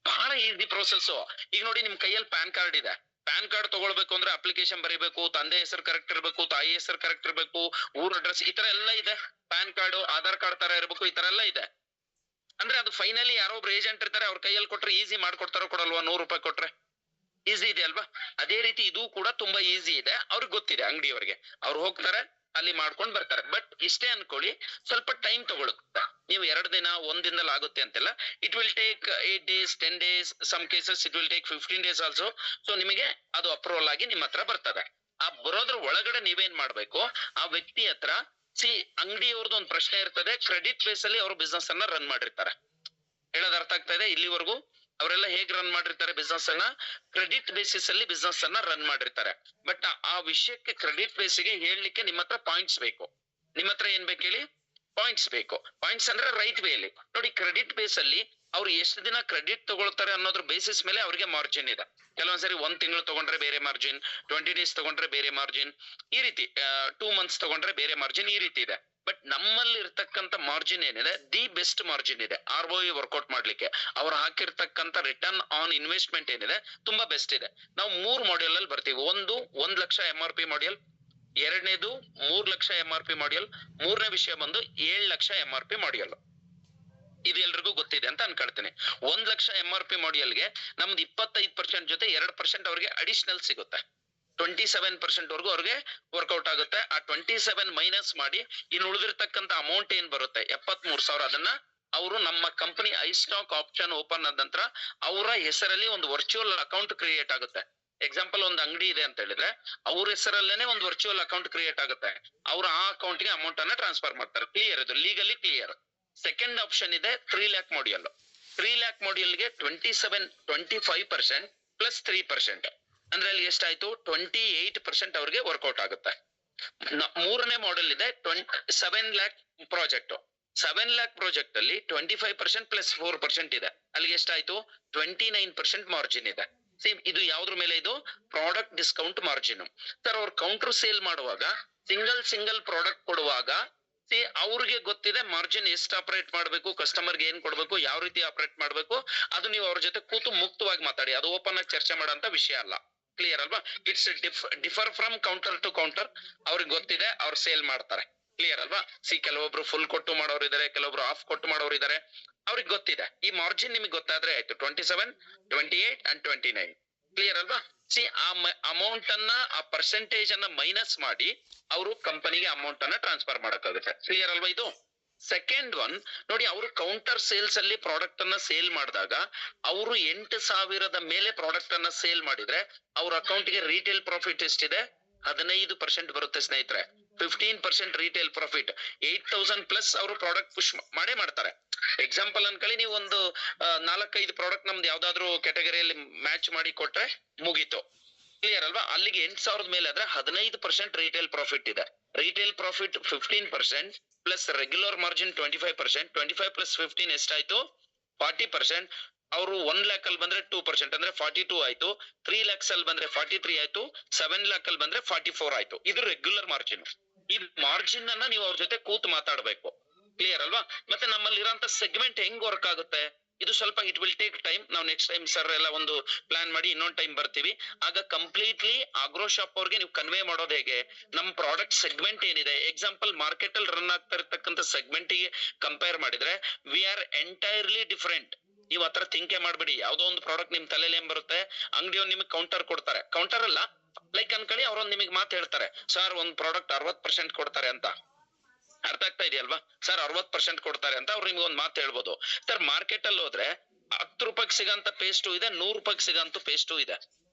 ಬಹಳ ಈಸಿ ಪ್ರೋಸೆಸ್. ಈಗ ನೋಡಿ ನಿಮ್ ಕೈಯಲ್ಲಿ ಪ್ಯಾನ್ ಕಾರ್ಡ್ ಇದೆ, ಪ್ಯಾನ್ ಕಾರ್ಡ್ ತಗೊಳ್ಬೇಕು ಅಂದ್ರೆ ಅಪ್ಲಿಕೇಶನ್ ಬರೀಬೇಕು, ತಂದೆ ಹೆಸರು ಕರೆಕ್ಟ್ ಇರ್ಬೇಕು, ತಾಯಿ ಹೆಸರು ಕರೆಕ್ಟ್ ಇರ್ಬೇಕು, ಊರ್ ಅಡ್ರೆಸ್ ಈ ತರ ಎಲ್ಲ ಇದೆ. ಪ್ಯಾನ್ ಕಾರ್ಡ್ ಆಧಾರ್ ಕಾರ್ಡ್ ತರ ಇರ್ಬೇಕು, ಈ ತರ ಎಲ್ಲ ಇದೆ. ಅಂದ್ರೆ ಅದು ಫೈನಲಿ ಯಾರೋ ಒಬ್ರು ಏಜೆಂಟ್ ಇರ್ತಾರೆ, ಅವ್ರ ಕೈಯಲ್ಲಿ ಕೊಟ್ರೆ ಈಸಿ ಮಾಡ್ಕೊಡ್ತಾರೋ ಕೊಡಲ್ವಾ? 100 ರೂಪಾಯಿ ಕೊಟ್ರೆ ಈಸಿ ಇದೆ ಅಲ್ವಾ? ಅದೇ ರೀತಿ ಇದು ಕೂಡ ತುಂಬಾ ಈಸಿ ಇದೆ. ಅವ್ರಿಗೆ ಗೊತ್ತಿದೆ ಅಂಗಡಿಯವರಿಗೆ, ಅವ್ರು ಹೋಗ್ತಾರೆ ಅಲ್ಲಿ ಮಾಡ್ಕೊಂಡ್ ಬರ್ತಾರೆ. ಬಟ್ ಇಷ್ಟೇ ಅನ್ಕೊಳ್ಳಿ, ಸ್ವಲ್ಪ ಟೈಮ್ ತಗೊಳುತ್ತೆ. ನೀವು 2 ದಿನ 1 ದಿನದಲ್ಲಿ ಆಗುತ್ತೆ ಅಂತೆಲ್ಲ. It will take 8 days 10 days, some cases it will take 15 days also. So ನಿಮಗೆ ಅದು ಅಪ್ರೂವಲ್ ಆಗಿ ನಿಮ್ಮ ಹತ್ರ ಬರ್ತದೆ. ಆ ಬರೋದ್ರ ಒಳಗಡೆ ನೀವೇನ್ ಮಾಡ್ಬೇಕು, ಆ ವ್ಯಕ್ತಿ ಹತ್ರ ಅಂಗಡಿಯವ್ರದ್ದು ಒಂದು ಪ್ರಶ್ನೆ ಇರ್ತದೆ. ಕ್ರೆಡಿಟ್ ಬೇಸ್ ಅಲ್ಲಿ ಅವರು ಬಿಸ್ನೆಸ್ ಅನ್ನ ರನ್ ಮಾಡಿರ್ತಾರೆ. ಹೇಳೋದ್ ಅರ್ಥ ಆಗ್ತಾ ಇದೆ? ಇಲ್ಲಿವರೆಗೂ ಅವರೆಲ್ಲ ಹೇಗ್ ರನ್ ಮಾಡಿರ್ತಾರೆ ಬಿಸ್ನೆಸ್ ಅನ್ನ? ಕ್ರೆಡಿಟ್ ಬೇಸಿಸ್ ಅಲ್ಲಿ ಬಿಸ್ನೆಸ್ ಅನ್ನ ರನ್ ಮಾಡಿರ್ತಾರೆ. ಬಟ್ ಆ ವಿಷಯಕ್ಕೆ ಕ್ರೆಡಿಟ್ ಬೇಸಿಗೆ ಹೇಳಲಿಕ್ಕೆ ನಿಮ್ಮ ಹತ್ರ ಪಾಯಿಂಟ್ಸ್ ಬೇಕು. ನಿಮ್ಮ ಹತ್ರ ಏನ್ ಬೇಕು ಹೇಳಿ? ಪಾಯಿಂಟ್ಸ್ ಬೇಕು. ಪಾಯಿಂಟ್ಸ್ ಅಂದ್ರೆ ರೈಟ್ ವೇ ಅಲ್ಲಿ ನೋಡಿ. ಕ್ರೆಡಿಟ್ ಬೇಸ್ ಅಲ್ಲಿ ಅವ್ರು ಎಷ್ಟು ದಿನ ಕ್ರೆಡಿಟ್ ತಗೊಳ್ತಾರೆ ಅನ್ನೋದ್ರ ಬೇಸಿಸ್ ಮೇಲೆ ಅವ್ರಿಗೆ ಮಾರ್ಜಿನ್ ಇದೆ. ಕೆಲವೊಂದ್ಸರಿ 1 ತಿಂಗಳು ತಗೊಂಡ್ರೆ ಬೇರೆ ಮಾರ್ಜಿನ್, 20 days ತಗೊಂಡ್ರೆ ಬೇರೆ ಮಾರ್ಜಿನ್, ಈ ರೀತಿ 2 months ತಗೊಂಡ್ರೆ ಬೇರೆ ಮಾರ್ಜಿನ್, ಈ ರೀತಿ ಇದೆ. ಬಟ್ ನಮ್ಮಲ್ಲಿ ಇರ್ತಕ್ಕಂಥ ಮಾರ್ಜಿನ್ ಏನಿದೆ, ದಿ ಬೆಸ್ಟ್ ಮಾರ್ಜಿನ್ ಇದೆ ROI ವರ್ಕೌಟ್ ಮಾಡ್ಲಿಕ್ಕೆ. ಅವ್ರು ಹಾಕಿರ್ತಕ್ಕಂಥ ರಿಟರ್ನ್ ಆನ್ ಇನ್ವೆಸ್ಟ್ಮೆಂಟ್ ಏನಿದೆ ತುಂಬಾ ಬೆಸ್ಟ್ ಇದೆ. ನಾವು 3 ಮಾಡ್ಯೂಲ್ ಅಲ್ಲಿ ಬರ್ತೀವಿ. ಒಂದು 1 ಲಕ್ಷ MRP ಮಾಡ್ಯೂಲ್, ಎರಡನೇದು 3 ಲಕ್ಷ MRP ಮಾಡ್ಯೂಲ್, ಮೂರನೇ ವಿಷಯ ಬಂದು 7 ಲಕ್ಷ MRP ಮಾಡ್ಯೂಲ್. ಇದು ಎಲ್ರಿಗೂ ಗೊತ್ತಿದೆ ಅಂತ ಅನ್ಕೊಳ್ತೇನೆ. 1 ಲಕ್ಷ MRP ಮಾಡ್ಯೂಲ್ಗೆ ನಮ್ದು 25% ಜೊತೆ 2% ಅವ್ರಿಗೆ ಅಡಿಷನಲ್ ಸಿಗುತ್ತೆ. 27% ವರ್ಗೂ ಅವ್ರಿಗೆ ವರ್ಕೌಟ್ ಆಗುತ್ತೆ. ಆ 27 ಮೈನಸ್ ಮಾಡಿ ಇನ್ನು ಉಳಿದಿರ್ತಕ್ಕಂಥ ಅಮೌಂಟ್ ಏನ್ ಬರುತ್ತೆ 73,000, ಅದನ್ನ ಅವರು ನಮ್ಮ ಕಂಪನಿ ಐಸ್ಟಾಕ್ ಆಪ್ಷನ್ ಓಪನ್ ಆದ ನಂತರ ಅವರ ಹೆಸರಲ್ಲಿ ಒಂದು ವರ್ಚುವಲ್ ಅಕೌಂಟ್ ಕ್ರಿಯೇಟ್ ಆಗುತ್ತೆ. ಎಕ್ಸಾಂಪಲ್ ಒಂದು ಅಂಗಡಿ ಇದೆ ಅಂತ ಹೇಳಿದ್ರೆ ಅವ್ರ ಹೆಸರಲ್ಲೇನೆ ಒಂದು ವರ್ಚುವಲ್ ಅಕೌಂಟ್ ಕ್ರಿಯೇಟ್ ಆಗುತ್ತೆ. ಅವ್ರು ಆ ಅಕೌಂಟ್ ಗೆ ಅಮೌಂಟ್ ಅನ್ನ ಟ್ರಾನ್ಸ್ಫರ್ ಮಾಡ್ತಾರೆ. ಕ್ಲಿಯರ್, ಇದು ಲೀಗಲಿ ಕ್ಲಿಯರ್. ಸೆಕೆಂಡ್ ಆಪ್ಷನ್ ಇದೆ 3 lakh ಮಾಡ್ಯೂಲ್. 3 lakh ಮಾಡ್ಯೂಲ್ಗೆ 25% ಪ್ಲಸ್ 3%, ಅಂದ್ರೆ ಅಲ್ಲಿ ಎಷ್ಟಾಯ್ತು 28% ಅವ್ರಿಗೆ ವರ್ಕೌಟ್ ಆಗುತ್ತೆ. ಮೂರನೇ ಮಾಡೆಲ್ ಇದೆ 7 lakh ಪ್ರಾಜೆಕ್ಟ್. 7 lakh ಪ್ರಾಜೆಕ್ಟ್ ಅಲ್ಲಿ 25% ಪ್ಲಸ್ 4% ಇದೆ. ಅಲ್ಲಿಗೆ ಎಷ್ಟಾಯ್ತು 29% ಮಾರ್ಜಿನ್ ಇದೆ. ಸೇಮ್ ಇದು ಯಾವ್ದ್ರ ಮೇಲೆ? ಇದು ಪ್ರಾಡಕ್ಟ್ ಡಿಸ್ಕೌಂಟ್ ಮಾರ್ಜಿನ್. ಸರ್ ಅವ್ರು ಕೌಂಟರ್ ಸೇಲ್ ಮಾಡುವಾಗ ಸಿಂಗಲ್ ಪ್ರಾಡಕ್ಟ್ ಕೊಡುವಾಗ ಅವ್ರಿಗೆ ಗೊತ್ತಿದೆ ಮಾರ್ಜಿನ್ ಎಷ್ಟು ಆಪರೇಟ್ ಮಾಡ್ಬೇಕು, ಕಸ್ಟಮರ್ಗೆ ಏನ್ ಕೊಡ್ಬೇಕು, ಯಾವ ರೀತಿ ಆಪರೇಟ್ ಮಾಡ್ಬೇಕು. ಅದು ನೀವು ಅವ್ರ ಜೊತೆ ಕೂತು ಮುಕ್ತವಾಗಿ ಮಾತಾಡಿ, ಅದು ಓಪನ್ ಆಗಿ ಚರ್ಚೆ ಮಾಡೋಂತ ವಿಷಯ ಅಲ್ಲ. ಕ್ಲಿಯರ್ ಅಲ್ವಾ? It's differ from counter to counter. ಅವ್ರಿಗೆ ಗೊತ್ತಿದೆ, ಅವ್ರು ಸೇಲ್ ಮಾಡ್ತಾರೆ. ಕ್ಲಿಯರ್ ಅಲ್ವಾ? ಕೆಲವೊಬ್ರು ಫುಲ್ ಕೊಟ್ಟು ಮಾಡೋರು ಇದಾರೆ, ಕೆಲವೊಬ್ರು ಆಫ್ ಕೊಟ್ಟು ಮಾಡೋರು ಇದಾರೆ. ಅವ್ರಿಗೆ ಗೊತ್ತಿದೆ. ಈ ಮಾರ್ಜಿನ್ ನಿಮಗೆ ಗೊತ್ತಾದ್ರೆ ಆಯ್ತು. 27, 28 and 29. ಕ್ಲಿಯರ್ ಅಲ್ವಾ? ಆ ಅಮೌಂಟ್ ಅನ್ನ, ಆ ಪರ್ಸೆಂಟೇಜ್ ಅನ್ನ ಮೈನಸ್ ಮಾಡಿ ಅವರು ಕಂಪನಿಗೆ ಅಮೌಂಟ್ ಅನ್ನ ಟ್ರಾನ್ಸ್ಫರ್ ಮಾಡಕ್ಕಾಗುತ್ತೆ. ಕ್ಲಿಯರ್ ಅಲ್ವಾ? ಇದು ಸೆಕೆಂಡ್ ಒನ್ ನೋಡಿ. ಅವರು ಕೌಂಟರ್ ಸೇಲ್ಸ್ ಅಲ್ಲಿ ಪ್ರಾಡಕ್ಟ್ ಅನ್ನ ಸೇಲ್ ಮಾಡಿದಾಗ ಅವರು 8,000 ಮೇಲೆ ಪ್ರಾಡಕ್ಟ್ ಅನ್ನ ಸೇಲ್ ಮಾಡಿದ್ರೆ ಅವ್ರ ಅಕೌಂಟ್ಗೆ ರೀಟೇಲ್ ಪ್ರಾಫಿಟ್ ಎಷ್ಟಿದೆ? 15% ಬರುತ್ತೆ ಸ್ನೇಹಿತರೆ. 15% ರೀಟೇಲ್ ಪ್ರಾಫಿಟ್. 8,000 ಪ್ಲಸ್ ಅವರು ಪ್ರಾಡಕ್ಟ್ ಪುಷ್ ಮಾಡೇ ಮಾಡ್ತಾರೆ. ಎಕ್ಸಾಂಪಲ್ ಅನ್ಕೊಳ್ಳಿ, ನೀವು ಒಂದು 4-5 ಪ್ರಾಡಕ್ಟ್ ನಮ್ದು ಯಾವ್ದಾದ್ರು ಕ್ಯಾಟಗರಿಯಲ್ಲಿ ಮ್ಯಾಚ್ ಮಾಡಿ ಕೊಟ್ರೆ ಮುಗೀತು. ಕ್ಲಿಯರ್ ಅಲ್ವಾ? ಅಲ್ಲಿಗೆ 8,000 ಮೇಲೆ ಆದ್ರೆ 15% ರೀಟೇಲ್ ಪ್ರಾಫಿಟ್ ಇದೆ. Retail profit 15% plus regular margin 25%. 25 plus 15 ಎಷ್ಟಾಯ್ತು? 40%. ಅವರು 1 lakh ಅಲ್ಲಿ ಬಂದ್ರೆ 2%, ಅಂದ್ರೆ 42 ಆಯ್ತು. 3 lakhs ಅಲ್ಲಿ ಬಂದ್ರೆ 43 ಆಯ್ತು. 7 lakh ಅಲ್ಲಿ ಬಂದ್ರೆ 44 ಆಯ್ತು. ಇದು ರೆಗ್ಯುಲರ್ ಮಾರ್ಜಿನ್. ಈ ಮಾರ್ಜಿನ್ ಅನ್ನ ನೀವು ಅವ್ರ ಜೊತೆ ಕೂತು ಮಾತಾಡ್ಬೇಕು. ಕ್ಲಿಯರ್ ಅಲ್ವಾ? ಮತ್ತೆ ನಮ್ಮಲ್ಲಿ ಇರೋಂತ ಸೆಗ್ಮೆಂಟ್ ಹೆಂಗ್ ವರ್ಕ್ ಆಗುತ್ತೆ, ಇದು ಸ್ವಲ್ಪ ಇಟ್ ವಿಲ್ ಟೇಕ್ ಟೈಮ್. ನಾವು ನೆಕ್ಸ್ಟ್ ಟೈಮ್ ಸರ್ ಎಲ್ಲ ಒಂದು ಪ್ಲಾನ್ ಮಾಡಿ ಇನ್ನೊಂದು ಟೈಮ್ ಬರ್ತೀವಿ. ಆಗ ಕಂಪ್ಲೀಟ್ಲಿ ಆಗ್ರೋ ಶಾಪ್ ಅವ್ರಿಗೆ ನೀವು ಕನ್ವೆ ಮಾಡೋದು ಹೇಗೆ, ನಮ್ ಪ್ರಾಡಕ್ಟ್ ಸೆಗ್ಮೆಂಟ್ ಏನಿದೆ, ಎಕ್ಸಾಂಪಲ್ ಮಾರ್ಕೆಟ್ ಅಲ್ಲಿ ರನ್ ಆಗ್ತಾ ಇರ್ತಕ್ಕಂಥ ಸೆಗ್ಮೆಂಟ್ ಗೆ ಕಂಪೇರ್ ಮಾಡಿದ್ರೆ ವಿ ಆರ್ ಎಂಟೈರ್ಲಿ ಡಿಫರೆಂಟ್. ನೀವು ಆತರ ಥಿಂಕೆ ಮಾಡ್ಬಿಡಿ. ಯಾವ್ದೋ ಒಂದು ಪ್ರಾಡಕ್ಟ್ ನಿಮ್ ತಲೆಯಲ್ಲಿ ಏನ್ ಬರುತ್ತೆ, ಅಂಗಡಿಯವ್ರು ನಿಮಗೆ ಕೌಂಟರ್ ಕೊಡ್ತಾರೆ. ಕೌಂಟರ್ ಅಲ್ಲ, ಲೈಕ್ ಅನ್ಕೊಳ್ಳಿ, ಅವ್ರೊಂದು ನಿಮಗೆ ಮಾತು ಹೇಳ್ತಾರೆ, ಸರ್ ಒಂದ್ ಪ್ರಾಡಕ್ಟ್ 60% ಕೊಡ್ತಾರೆ ಅಂತ. ಅರ್ಥ ಆಗ್ತಾ ಇದೆಯಲ್ವಾ? ಸರ್ 60% ಕೊಡ್ತಾರೆ ಅಂತ ಅವ್ರು ನಿಮ್ಗೆ ಒಂದ್ ಮಾತು ಹೇಳ್ಬೋದು. ಸರ್ ಮಾರ್ಕೆಟ್ ಅಲ್ಲಿ ಹೋದ್ರೆ 10 ರೂಪಾಯಿಗೆ ಸಿಗಂತ ಪೇಸ್ಟು ಇದೆ, 100 ರೂಪಾಯಿಗೆ ಸಿಗಂತ ಪೇಸ್ಟು ಇದೆ.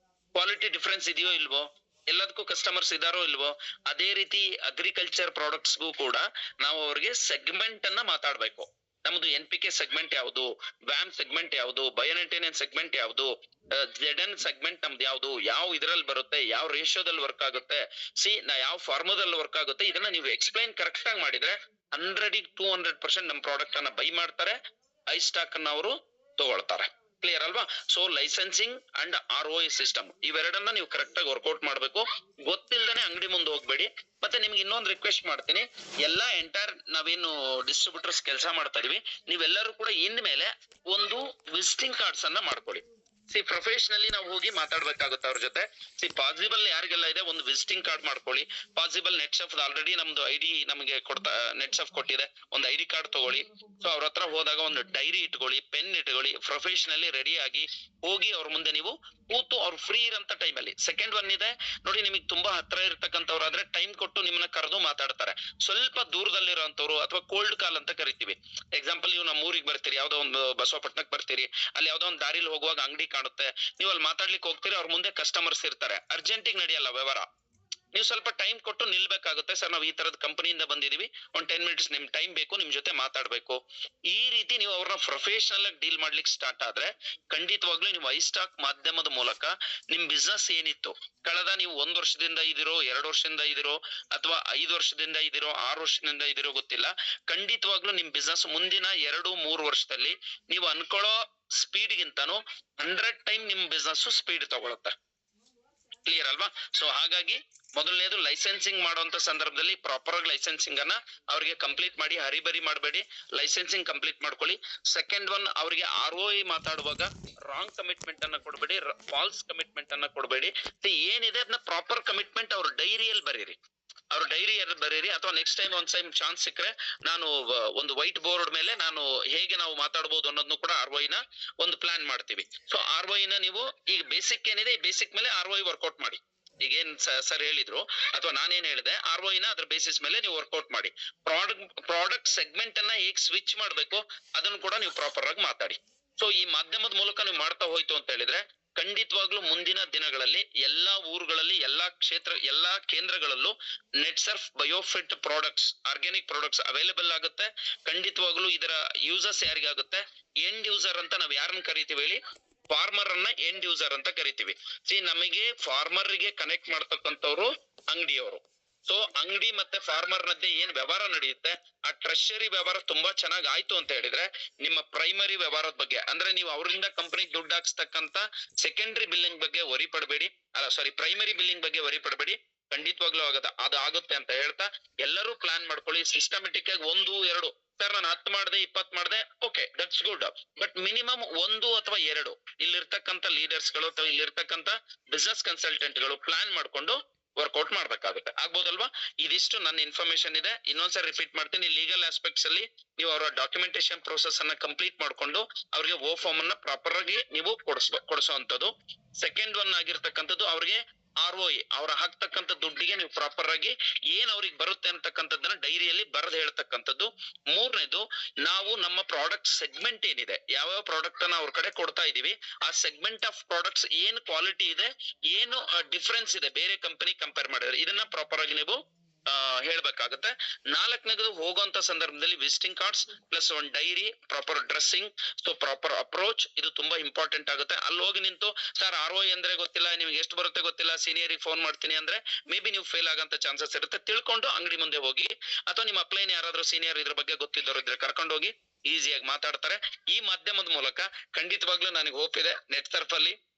ಕ್ವಾಲಿಟಿ ಡಿಫ್ರೆನ್ಸ್ ಇದೆಯೋ ಇಲ್ವೋ? ಎಲ್ಲದಕ್ಕೂ ಕಸ್ಟಮರ್ಸ್ ಇದಾರೋ ಇಲ್ವೋ? ಅದೇ ರೀತಿ ಅಗ್ರಿಕಲ್ಚರ್ ಪ್ರಾಡಕ್ಟ್ಸ್ಗೂ ಕೂಡ ನಾವು ಅವ್ರಿಗೆ ಸೆಗ್ಮೆಂಟ್ ಅನ್ನ ಮಾತಾಡ್ಬೇಕು. ನಮ್ದು NPK ಸೆಗ್ಮೆಂಟ್ ಯಾವುದು, ವ್ಯಾಮ್ ಸೆಗ್ಮೆಂಟ್ ಯಾವುದು, ಬಯೋನೆಂಟೇನೆನ್ಸ್ ಸೆಗ್ಮೆಂಟ್ ಯಾವುದು, ZN ಸೆಗ್ಮೆಂಟ್ ನಮ್ದು ಯಾವುದು, ಯಾವ ಇದ್ರಲ್ಲಿ ಬರುತ್ತೆ, ಯಾವ ರೇಷಿಯೋದಲ್ಲಿ ವರ್ಕ್ ಆಗುತ್ತೆ, ಯಾವ ಫಾರ್ಮದಲ್ಲಿ ವರ್ಕ್ ಆಗುತ್ತೆ, ಇದನ್ನ ನೀವು ಎಕ್ಸ್ಪ್ಲೈನ್ ಕರೆಕ್ಟ್ ಆಗಿ ಮಾಡಿದ್ರೆ 100% ನಮ್ ಪ್ರಾಡಕ್ಟ್ ಅನ್ನ ಬೈ ಮಾಡ್ತಾರೆ, ಐ ಸ್ಟಾಕ್ ಅನ್ನ ಅವರು ತಗೊಳ್ತಾರೆ. ಕ್ಲಿಯರ್ ಅಲ್ವಾ? So licensing and ROI system ಇವೆರಡನ್ನ ನೀವು ಕರೆಕ್ಟ್ ಆಗಿ ವರ್ಕೌಟ್ ಮಾಡ್ಬೇಕು. ಗೊತ್ತಿಲ್ದೇನೆ ಅಂಗಡಿ ಮುಂದೆ ಹೋಗ್ಬೇಡಿ. ಮತ್ತೆ ನಿಮ್ಗೆ ಇನ್ನೊಂದು ರಿಕ್ವೆಸ್ಟ್ ಮಾಡ್ತೀನಿ, ಎಲ್ಲಾ ಎಂಟೈರ್ ನಾವೇನು ಡಿಸ್ಟ್ರಿಬ್ಯೂಟರ್ಸ್ ಕೆಲಸ ಮಾಡ್ತಾ ಇದೀವಿ, ನೀವೆಲ್ಲರೂ ಕೂಡ ಇನ್ಮೇಲೆ ಒಂದು ವಿಸಿಟಿಂಗ್ ಕಾರ್ಡ್ಸ್ ಅನ್ನ ಮಾಡ್ಕೊಳ್ಳಿ. ಪ್ರೊಫೆಷನಲಿ ನಾವು ಹೋಗಿ ಮಾತಾಡ್ಬೇಕಾಗುತ್ತೆ ಅವ್ರ ಜೊತೆ. ಪಾಸಿಬಲ್ ಯಾರಿಗೆಲ್ಲ ಇದೆ ಒಂದು ವಿಸಿಟಿಂಗ್ ಕಾರ್ಡ್ ಮಾಡ್ಕೊಳ್ಳಿ. ಪಾಸಿಬಲ್ ನೆಟ್ಸಫ್ ಆಲ್ರೆಡಿ ನಮ್ದು ID ನಮಗೆ ನೆಟ್ಸಫ್ ಕೊಟ್ಟಿದೆ, ಒಂದು ID ಕಾರ್ಡ್ ತಗೊಳ್ಳಿ. ಸೊ ಅವ್ರ ಹತ್ರ ಹೋದಾಗ ಒಂದು ಡೈರಿ ಇಟ್ಕೊಳ್ಳಿ, ಪೆನ್ ಇಟ್ಕೊಳ್ಳಿ, ಪ್ರೊಫೆಷನಲಿ ರೆಡಿ ಆಗಿ ಹೋಗಿ ಅವ್ರ ಮುಂದೆ ನೀವು ಕೂತು ಅವ್ರು ಫ್ರೀ ಇರೋಂತ ಟೈಮಲ್ಲಿ. ಸೆಕೆಂಡ್ ಒನ್ ಇದೆ ನೋಡಿ, ನಿಮಗೆ ತುಂಬಾ ಹತ್ರ ಇರ್ತಕ್ಕಂಥವ್ರಾದ್ರೆ ಟೈಮ್ ಕೊಟ್ಟು ನಿಮ್ಮನ್ನ ಕರೆದು ಮಾತಾಡ್ತಾರೆ. ಸ್ವಲ್ಪ ದೂರದಲ್ಲಿರೋಂಥವ್ರು ಅಥವಾ ಕೋಲ್ಡ್ ಕಾಲ್ ಅಂತ ಕರಿತೀವಿ. ಎಕ್ಸಾಂಪಲ್ ನೀವು ನಮ್ಮ ಊರಿಗೆ ಬರ್ತೀರಿ, ಯಾವ್ದೋ ಒಂದು ಬಸವಪಟ್ಟಣಕ್ಕೆ ಬರ್ತೀರಿ, ಅಲ್ಲಿ ಯಾವ್ದೋ ಒಂದು ದಾರಿಲಿ ಹೋಗುವಾಗ ಅಂಗಡಿ ಕಾಣುತ್ತೆ, ನೀವು ಅಲ್ಲಿ ಮಾತಾಡ್ಲಿಕ್ಕೆ ಹೋಗ್ತೀರಿ, ಅವ್ರ ಮುಂದೆ ಕಸ್ಟಮರ್ಸ್ ಇರ್ತಾರೆ, ಅರ್ಜೆಂಟಿಗೆ ನಡೆಯಲ್ಲ ವ್ಯವಹಾರ, ನೀವು ಸ್ವಲ್ಪ ಟೈಮ್ ಕೊಟ್ಟು ನಿಲ್ಬೇಕಾಗುತ್ತೆ. ಸರ್ ನಾವು ಈ ತರದ ಕಂಪನಿಯಿಂದ ಬಂದಿದೀವಿ, ಒಂದ್ 10 minutes ನಿಮ್ ಟೈಮ್ ಬೇಕು, ನಿಮ್ ಜೊತೆ ಮಾತಾಡ್ಬೇಕು. ಈ ರೀತಿ ನೀವು ಅವ್ರನ್ನ ಪ್ರೊಫೆಷನಲ್ ಆಗಿ ಡೀಲ್ ಮಾಡ್ಲಿಕ್ಕೆ ಸ್ಟಾರ್ಟ್ ಆದ್ರೆ ಖಂಡಿತವಾಗ್ಲೂ ನೀವು ಐ ಸ್ಟಾಕ್ ಮಾಧ್ಯಮದ ಮೂಲಕ ನಿಮ್ ಬಿಸ್ನೆಸ್ ಏನಿತ್ತು, ಕಳೆದ ನೀವು 1 ವರ್ಷದಿಂದ ಇದಿರೋ, 2 ವರ್ಷದಿಂದ ಇದಿರೋ, ಅಥವಾ 5 ವರ್ಷದಿಂದ ಇದಿರೋ, 6 ವರ್ಷದಿಂದ ಇದಿರೋ ಗೊತ್ತಿಲ್ಲ, ಖಂಡಿತವಾಗ್ಲೂ ನಿಮ್ ಬಿಸ್ನೆಸ್ ಮುಂದಿನ 2-3 ವರ್ಷದಲ್ಲಿ ನೀವು ಅನ್ಕೊಳ್ಳೋ ಸ್ಪೀಡ್ ಗಿಂತಾನು 100 ಟೈಮ್ ನಿಮ್ ಬಿಸ್ನೆಸ್ ಸ್ಪೀಡ್ ತಗೊಳುತ್ತೆ. ಕ್ಲಿಯರ್ ಅಲ್ವಾ? ಸೊ ಹಾಗಾಗಿ ಮೊದಲನೇದು ಲೈಸೆನ್ಸಿಂಗ್ ಮಾಡುವಂತ ಸಂದರ್ಭದಲ್ಲಿ ಪ್ರಾಪರ್ ಆಗಿ ಲೈಸೆನ್ಸಿಂಗ್ ಅನ್ನ ಅವ್ರಿಗೆ ಕಂಪ್ಲೀಟ್ ಮಾಡಿ, ಹರಿಬರಿ ಮಾಡಬೇಡಿ, ಲೈಸೆನ್ಸಿಂಗ್ ಕಂಪ್ಲೀಟ್ ಮಾಡ್ಕೊಳ್ಳಿ. ಸೆಕೆಂಡ್ ಒನ್, ಅವ್ರಿಗೆ ROI ಮಾತಾಡುವಾಗ ರಾಂಗ್ ಕಮಿಟ್ಮೆಂಟ್ ಅನ್ನ ಕೊಡಬೇಡಿ, ಫಾಲ್ಸ್ ಕಮಿಟ್ಮೆಂಟ್ ಅನ್ನ ಕೊಡಬೇಡಿ. ಏನಿದೆ ಅದನ್ನ ಪ್ರಾಪರ್ ಕಮಿಟ್ಮೆಂಟ್ ಅವ್ರ ಡೈರಿಯಲ್ಲಿ ಬರೀರಿ, ಅವ್ರ ಡೈರಿಯಲ್ಲಿ ಬರೀರಿ. ಅಥವಾ ನೆಕ್ಸ್ಟ್ ಟೈಮ್ ಒಂದ್ ಟೈಮ್ ಚಾನ್ಸ್ ಸಿಕ್ಕರೆ ನಾನು ಒಂದು ವೈಟ್ ಬೋರ್ಡ್ ಮೇಲೆ ನಾನು ಹೇಗೆ ನಾವು ಮಾತಾಡಬಹುದು ಅನ್ನೋದನ್ನು ಕೂಡ ROI ನ ಒಂದು ಪ್ಲಾನ್ ಮಾಡ್ತೀವಿ. ಸೊ ROI ನ ನೀವು ಈಗ ಬೇಸಿಕ್ ಏನಿದೆ, ಈ ಬೇಸಿಕ್ ಮೇಲೆ ROI ವರ್ಕೌಟ್ ಮಾಡಿ. ಈಗೇನ್ ಸರ್ ಹೇಳಿದ್ರು ಅಥವಾ ನಾನೇನ್ ಹೇಳಿದೆ, ROI ನ ಅದ್ರ ಬೇಸಿಸ್ ಮೇಲೆ ನೀವು ವರ್ಕೌಟ್ ಮಾಡಿ. ಪ್ರಾಡಕ್ಟ್ ಸೆಗ್ಮೆಂಟ್ ಅನ್ನ ಹೇಗ್ ಸ್ವಿಚ್ ಮಾಡ್ಬೇಕು ಅದನ್ನು ಕೂಡ ನೀವು ಪ್ರಾಪರ್ ಆಗಿ ಮಾತಾಡಿ. ಸೊ ಈ ಮಾಧ್ಯಮದ ಮೂಲಕ ನೀವು ಮಾಡ್ತಾ ಹೋಯ್ತು ಅಂತ ಹೇಳಿದ್ರೆ ಖಂಡಿತವಾಗ್ಲೂ ಮುಂದಿನ ದಿನಗಳಲ್ಲಿ ಎಲ್ಲಾ ಊರುಗಳಲ್ಲಿ, ಎಲ್ಲಾ ಕೇಂದ್ರಗಳಲ್ಲೂ Netsurf Biofit products, organic products available ಆಗುತ್ತೆ. ಖಂಡಿತವಾಗ್ಲೂ ಇದರ ಯೂಸರ್ಸ್ ಯಾರಿಗಾಗುತ್ತೆ, ಎಂಡ್ ಯೂಸರ್ ಅಂತ ನಾವ್ ಯಾರನ್ನ ಕರಿತೀವಿ ಹೇಳಿ, ಫಾರ್ಮರ್ ಅನ್ನ ಎಂಡ್ ಯೂಸರ್ ಅಂತ ಕರಿತೀವಿ. ನಮಗೆ ಫಾರ್ಮರ್ ಗೆ ಕನೆಕ್ಟ್ ಮಾಡ್ತಕ್ಕಂಥವ್ರು ಅಂಗಡಿಯವರು. ಸೊ ಅಂಗಡಿ ಮತ್ತೆ ಫಾರ್ಮರ್ ಮಧ್ಯೆ ಏನ್ ವ್ಯವಹಾರ ನಡೆಯುತ್ತೆ, ಆ ಟ್ರೆಷರಿ ವ್ಯವಹಾರ ತುಂಬಾ ಚೆನ್ನಾಗಿ ಆಯ್ತು ಅಂತ ಹೇಳಿದ್ರೆ ನಿಮ್ಮ ಪ್ರೈಮರಿ ವ್ಯವಹಾರದ ಬಗ್ಗೆ, ಅಂದ್ರೆ ನೀವು ಅವರಿಂದ ಕಂಪನಿಗೆ ದುಡ್ಡು ಹಾಕ್ಸ್ತಕ್ಕಂತ ಸೆಕೆಂಡರಿ ಬಿಲ್ಲಿಂಗ್ ಬಗ್ಗೆ ವರಿ ಪಡಬೇಡಿ, ಪ್ರೈಮರಿ ಬಿಲ್ಲಿಂಗ್ ಬಗ್ಗೆ ವರಿ ಪಡಬೇಡಿ. ಖಂಡಿತವಾಗ್ಲೂ ಅದು ಆಗುತ್ತೆ ಅಂತ ಹೇಳ್ತಾ ಎಲ್ಲರೂ ಪ್ಲಾನ್ ಮಾಡ್ಕೊಳ್ಳಿ. ಸಿಸ್ಟಮೆಟಿಕ್ ಆಗಿ 1-2, ಸರ್ ನಾನು 10 ಮಾಡಿದೆ, 20 ಮಾಡಿದೆ, okay that's good, but minimum 1 ಅಥವಾ 2 ಇಲ್ಲಿರ್ತಕ್ಕಂಥ ಲೀಡರ್ಸ್ ಗಳು ಅಥವಾ ಇಲ್ಲಿರ್ತಕ್ಕಂಥ ಬಿಸ್ನೆಸ್ ಕನ್ಸಲ್ಟೆಂಟ್ ಗಳು ಪ್ಲಾನ್ ಮಾಡ್ಕೊಂಡು ವರ್ಕೌಟ್ ಮಾಡ್ಬೇಕಾಗುತ್ತೆ. ಆಗ್ಬೋದಲ್ವಾ? ಇದಿಷ್ಟು ನನ್ನ ಇನ್ಫಾರ್ಮೇಶನ್ ಇದೆ. ಇನ್ನೊಂದ್ಸರಿ ರಿಪೀಟ್ ಮಾಡ್ತೀನಿ, ಲೀಗಲ್ ಆಸ್ಪೆಕ್ಟ್ಸ್ ಅಲ್ಲಿ ನೀವು ಅವರ ಡಾಕ್ಯುಮೆಂಟೇಶನ್ ಪ್ರೋಸೆಸ್ ಅನ್ನ ಕಂಪ್ಲೀಟ್ ಮಾಡ್ಕೊಂಡು ಅವ್ರಿಗೆ ಓ ಫಾರ್ಮ್ ಅನ್ನ ಪ್ರಾಪರ್ ಆಗಿ ನೀವು ಕೊಡಿಸುವಂತದ್ದು. ಸೆಕೆಂಡ್ ಒನ್ ಆಗಿರ್ತಕ್ಕಂಥದ್ದು ಅವ್ರಿಗೆ ROI, ಅವ್ರ ಹಾಕ್ತಕ್ಕಂಥ ದುಡ್ಡಿಗೆ ನೀವು ಪ್ರಾಪರ್ ಆಗಿ ಏನ್ ಅವ್ರಿಗೆ ಬರುತ್ತೆ ಅಂತಕ್ಕಂಥದ್ದನ್ನ ಡೈರಿಯಲ್ಲಿ ಬರೆದು ಹೇಳ್ತಕ್ಕಂಥದ್ದು. ಮೂರನೇದು, ನಾವು ನಮ್ಮ ಪ್ರಾಡಕ್ಟ್ ಸೆಗ್ಮೆಂಟ್ ಏನಿದೆ, ಯಾವ್ಯಾವ ಪ್ರಾಡಕ್ಟ್ ಅನ್ನ ಅವ್ರ ಕಡೆ ಕೊಡ್ತಾ ಇದೀವಿ, ಆ ಸೆಗ್ಮೆಂಟ್ ಆಫ್ ಪ್ರಾಡಕ್ಟ್ಸ್ ಏನ್ ಕ್ವಾಲಿಟಿ ಇದೆ, ಏನು ಡಿಫ್ರೆನ್ಸ್ ಇದೆ ಬೇರೆ ಕಂಪನಿ ಕಂಪೇರ್ ಮಾಡಿದ್ರೆ, ಇದನ್ನ ಪ್ರಾಪರ್ ಆಗಿ ನೀವು ಹೇಳ್ಬೇಕಾಗತ್ತೆ. ನಾಲ್ಕನೇದು, ಹೋಗುವಂತ ಸಂದರ್ಭದಲ್ಲಿ ವಿಸಿಟಿಂಗ್ ಕಾರ್ಡ್ಸ್ ಪ್ಲಸ್ ಒಂದು dairy, proper dressing, so proper approach, ಇದು ತುಂಬಾ ಇಂಪಾರ್ಟೆಂಟ್ ಆಗುತ್ತೆ. ಅಲ್ಲಿ ಹೋಗಿ ನಿಂತು ಸರ್ ROI ಅಂದ್ರೆ ಗೊತ್ತಿಲ್ಲ, ನಿಮ್ಗೆ ಎಷ್ಟು ಬರುತ್ತೆ ಗೊತ್ತಿಲ್ಲ, ಸೀನಿಯರಿಗೆ ಫೋನ್ ಮಾಡ್ತೀನಿ ಅಂದ್ರೆ ಮೇ ಬಿ ನೀವು ಫೇಲ್ ಆಗಂತ ಚಾನ್ಸಸ್ ಇರುತ್ತೆ. ತಿಳ್ಕೊಂಡು ಅಂಗಡಿ ಮುಂದೆ ಹೋಗಿ, ಅಥವಾ ನಿಮ್ಮ ಅಪ್ಲೈನ್ ಯಾರಾದ್ರೂ ಸೀನಿಯರ್ ಇದ್ರ ಬಗ್ಗೆ ಗೊತ್ತಿದ್ದವರು ಇದ್ರೆ ಕರ್ಕೊಂಡು ಹೋಗಿ, ಈಸಿಯಾಗಿ ಮಾತಾಡ್ತಾರೆ. ಈ ಮಾಧ್ಯಮದ ಮೂಲಕ ಖಂಡಿತವಾಗ್ಲೂ ನನಗೆ ಹೋಪ್ ಇದೆ.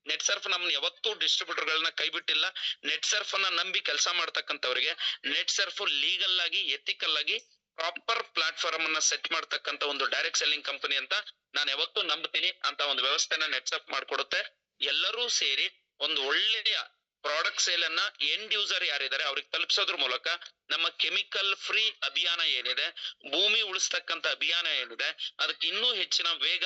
ನೆಟ್ಸರ್ಫ್ ನಮ್ನ ಯಾವತ್ತೂ ಡಿಸ್ಟ್ರಿಬ್ಯೂಟರ್ ಗಳನ್ನ ಕೈ ಬಿಟ್ಟಿಲ್ಲ. ನೆಟ್ಸರ್ಫ್ ಅನ್ನ ನಂಬಿ ಕೆಲಸ ಮಾಡ್ತಕ್ಕಂಥವ್ರಿಗೆ ನೆಟ್ಸರ್ಫ್ ಲೀಗಲ್ ಆಗಿ, ಎಥಿಕಲ್ ಆಗಿ ಪ್ರಾಪರ್ ಪ್ಲಾಟ್ಫಾರ್ಮ್ ಅನ್ನ ಸೆಟ್ ಮಾಡ್ತಕ್ಕಂಥ ಒಂದು ಡೈರೆಕ್ಟ್ ಸೆಲ್ಲಿಂಗ್ ಕಂಪನಿ ಅಂತ ನಾನು ಯಾವತ್ತೂ ನಂಬ್ತೀನಿ. ಅಂತ ಒಂದು ವ್ಯವಸ್ಥೆನ ನೆಟ್ಸರ್ಫ್ ಮಾಡ್ಕೊಡುತ್ತೆ. ಎಲ್ಲರೂ ಸೇರಿ ಒಂದು ಒಳ್ಳೆಯ ಪ್ರಾಡಕ್ಟ್ ಸೇಲ್ ಅನ್ನ ಎಂಡ್ ಯೂಸರ್ ಯಾರಿದ್ದಾರೆ ಅವ್ರಿಗೆ ತಲುಪಿಸೋದ್ರ ಮೂಲಕ ನಮ್ಮ ಕೆಮಿಕಲ್ ಫ್ರೀ ಅಭಿಯಾನ ಏನಿದೆ, ಭೂಮಿ ಉಳಿಸ್ತಕ್ಕಂಥ ಅಭಿಯಾನ ಏನಿದೆ, ಅದಕ್ಕೆ ಇನ್ನೂ ಹೆಚ್ಚಿನ ವೇಗ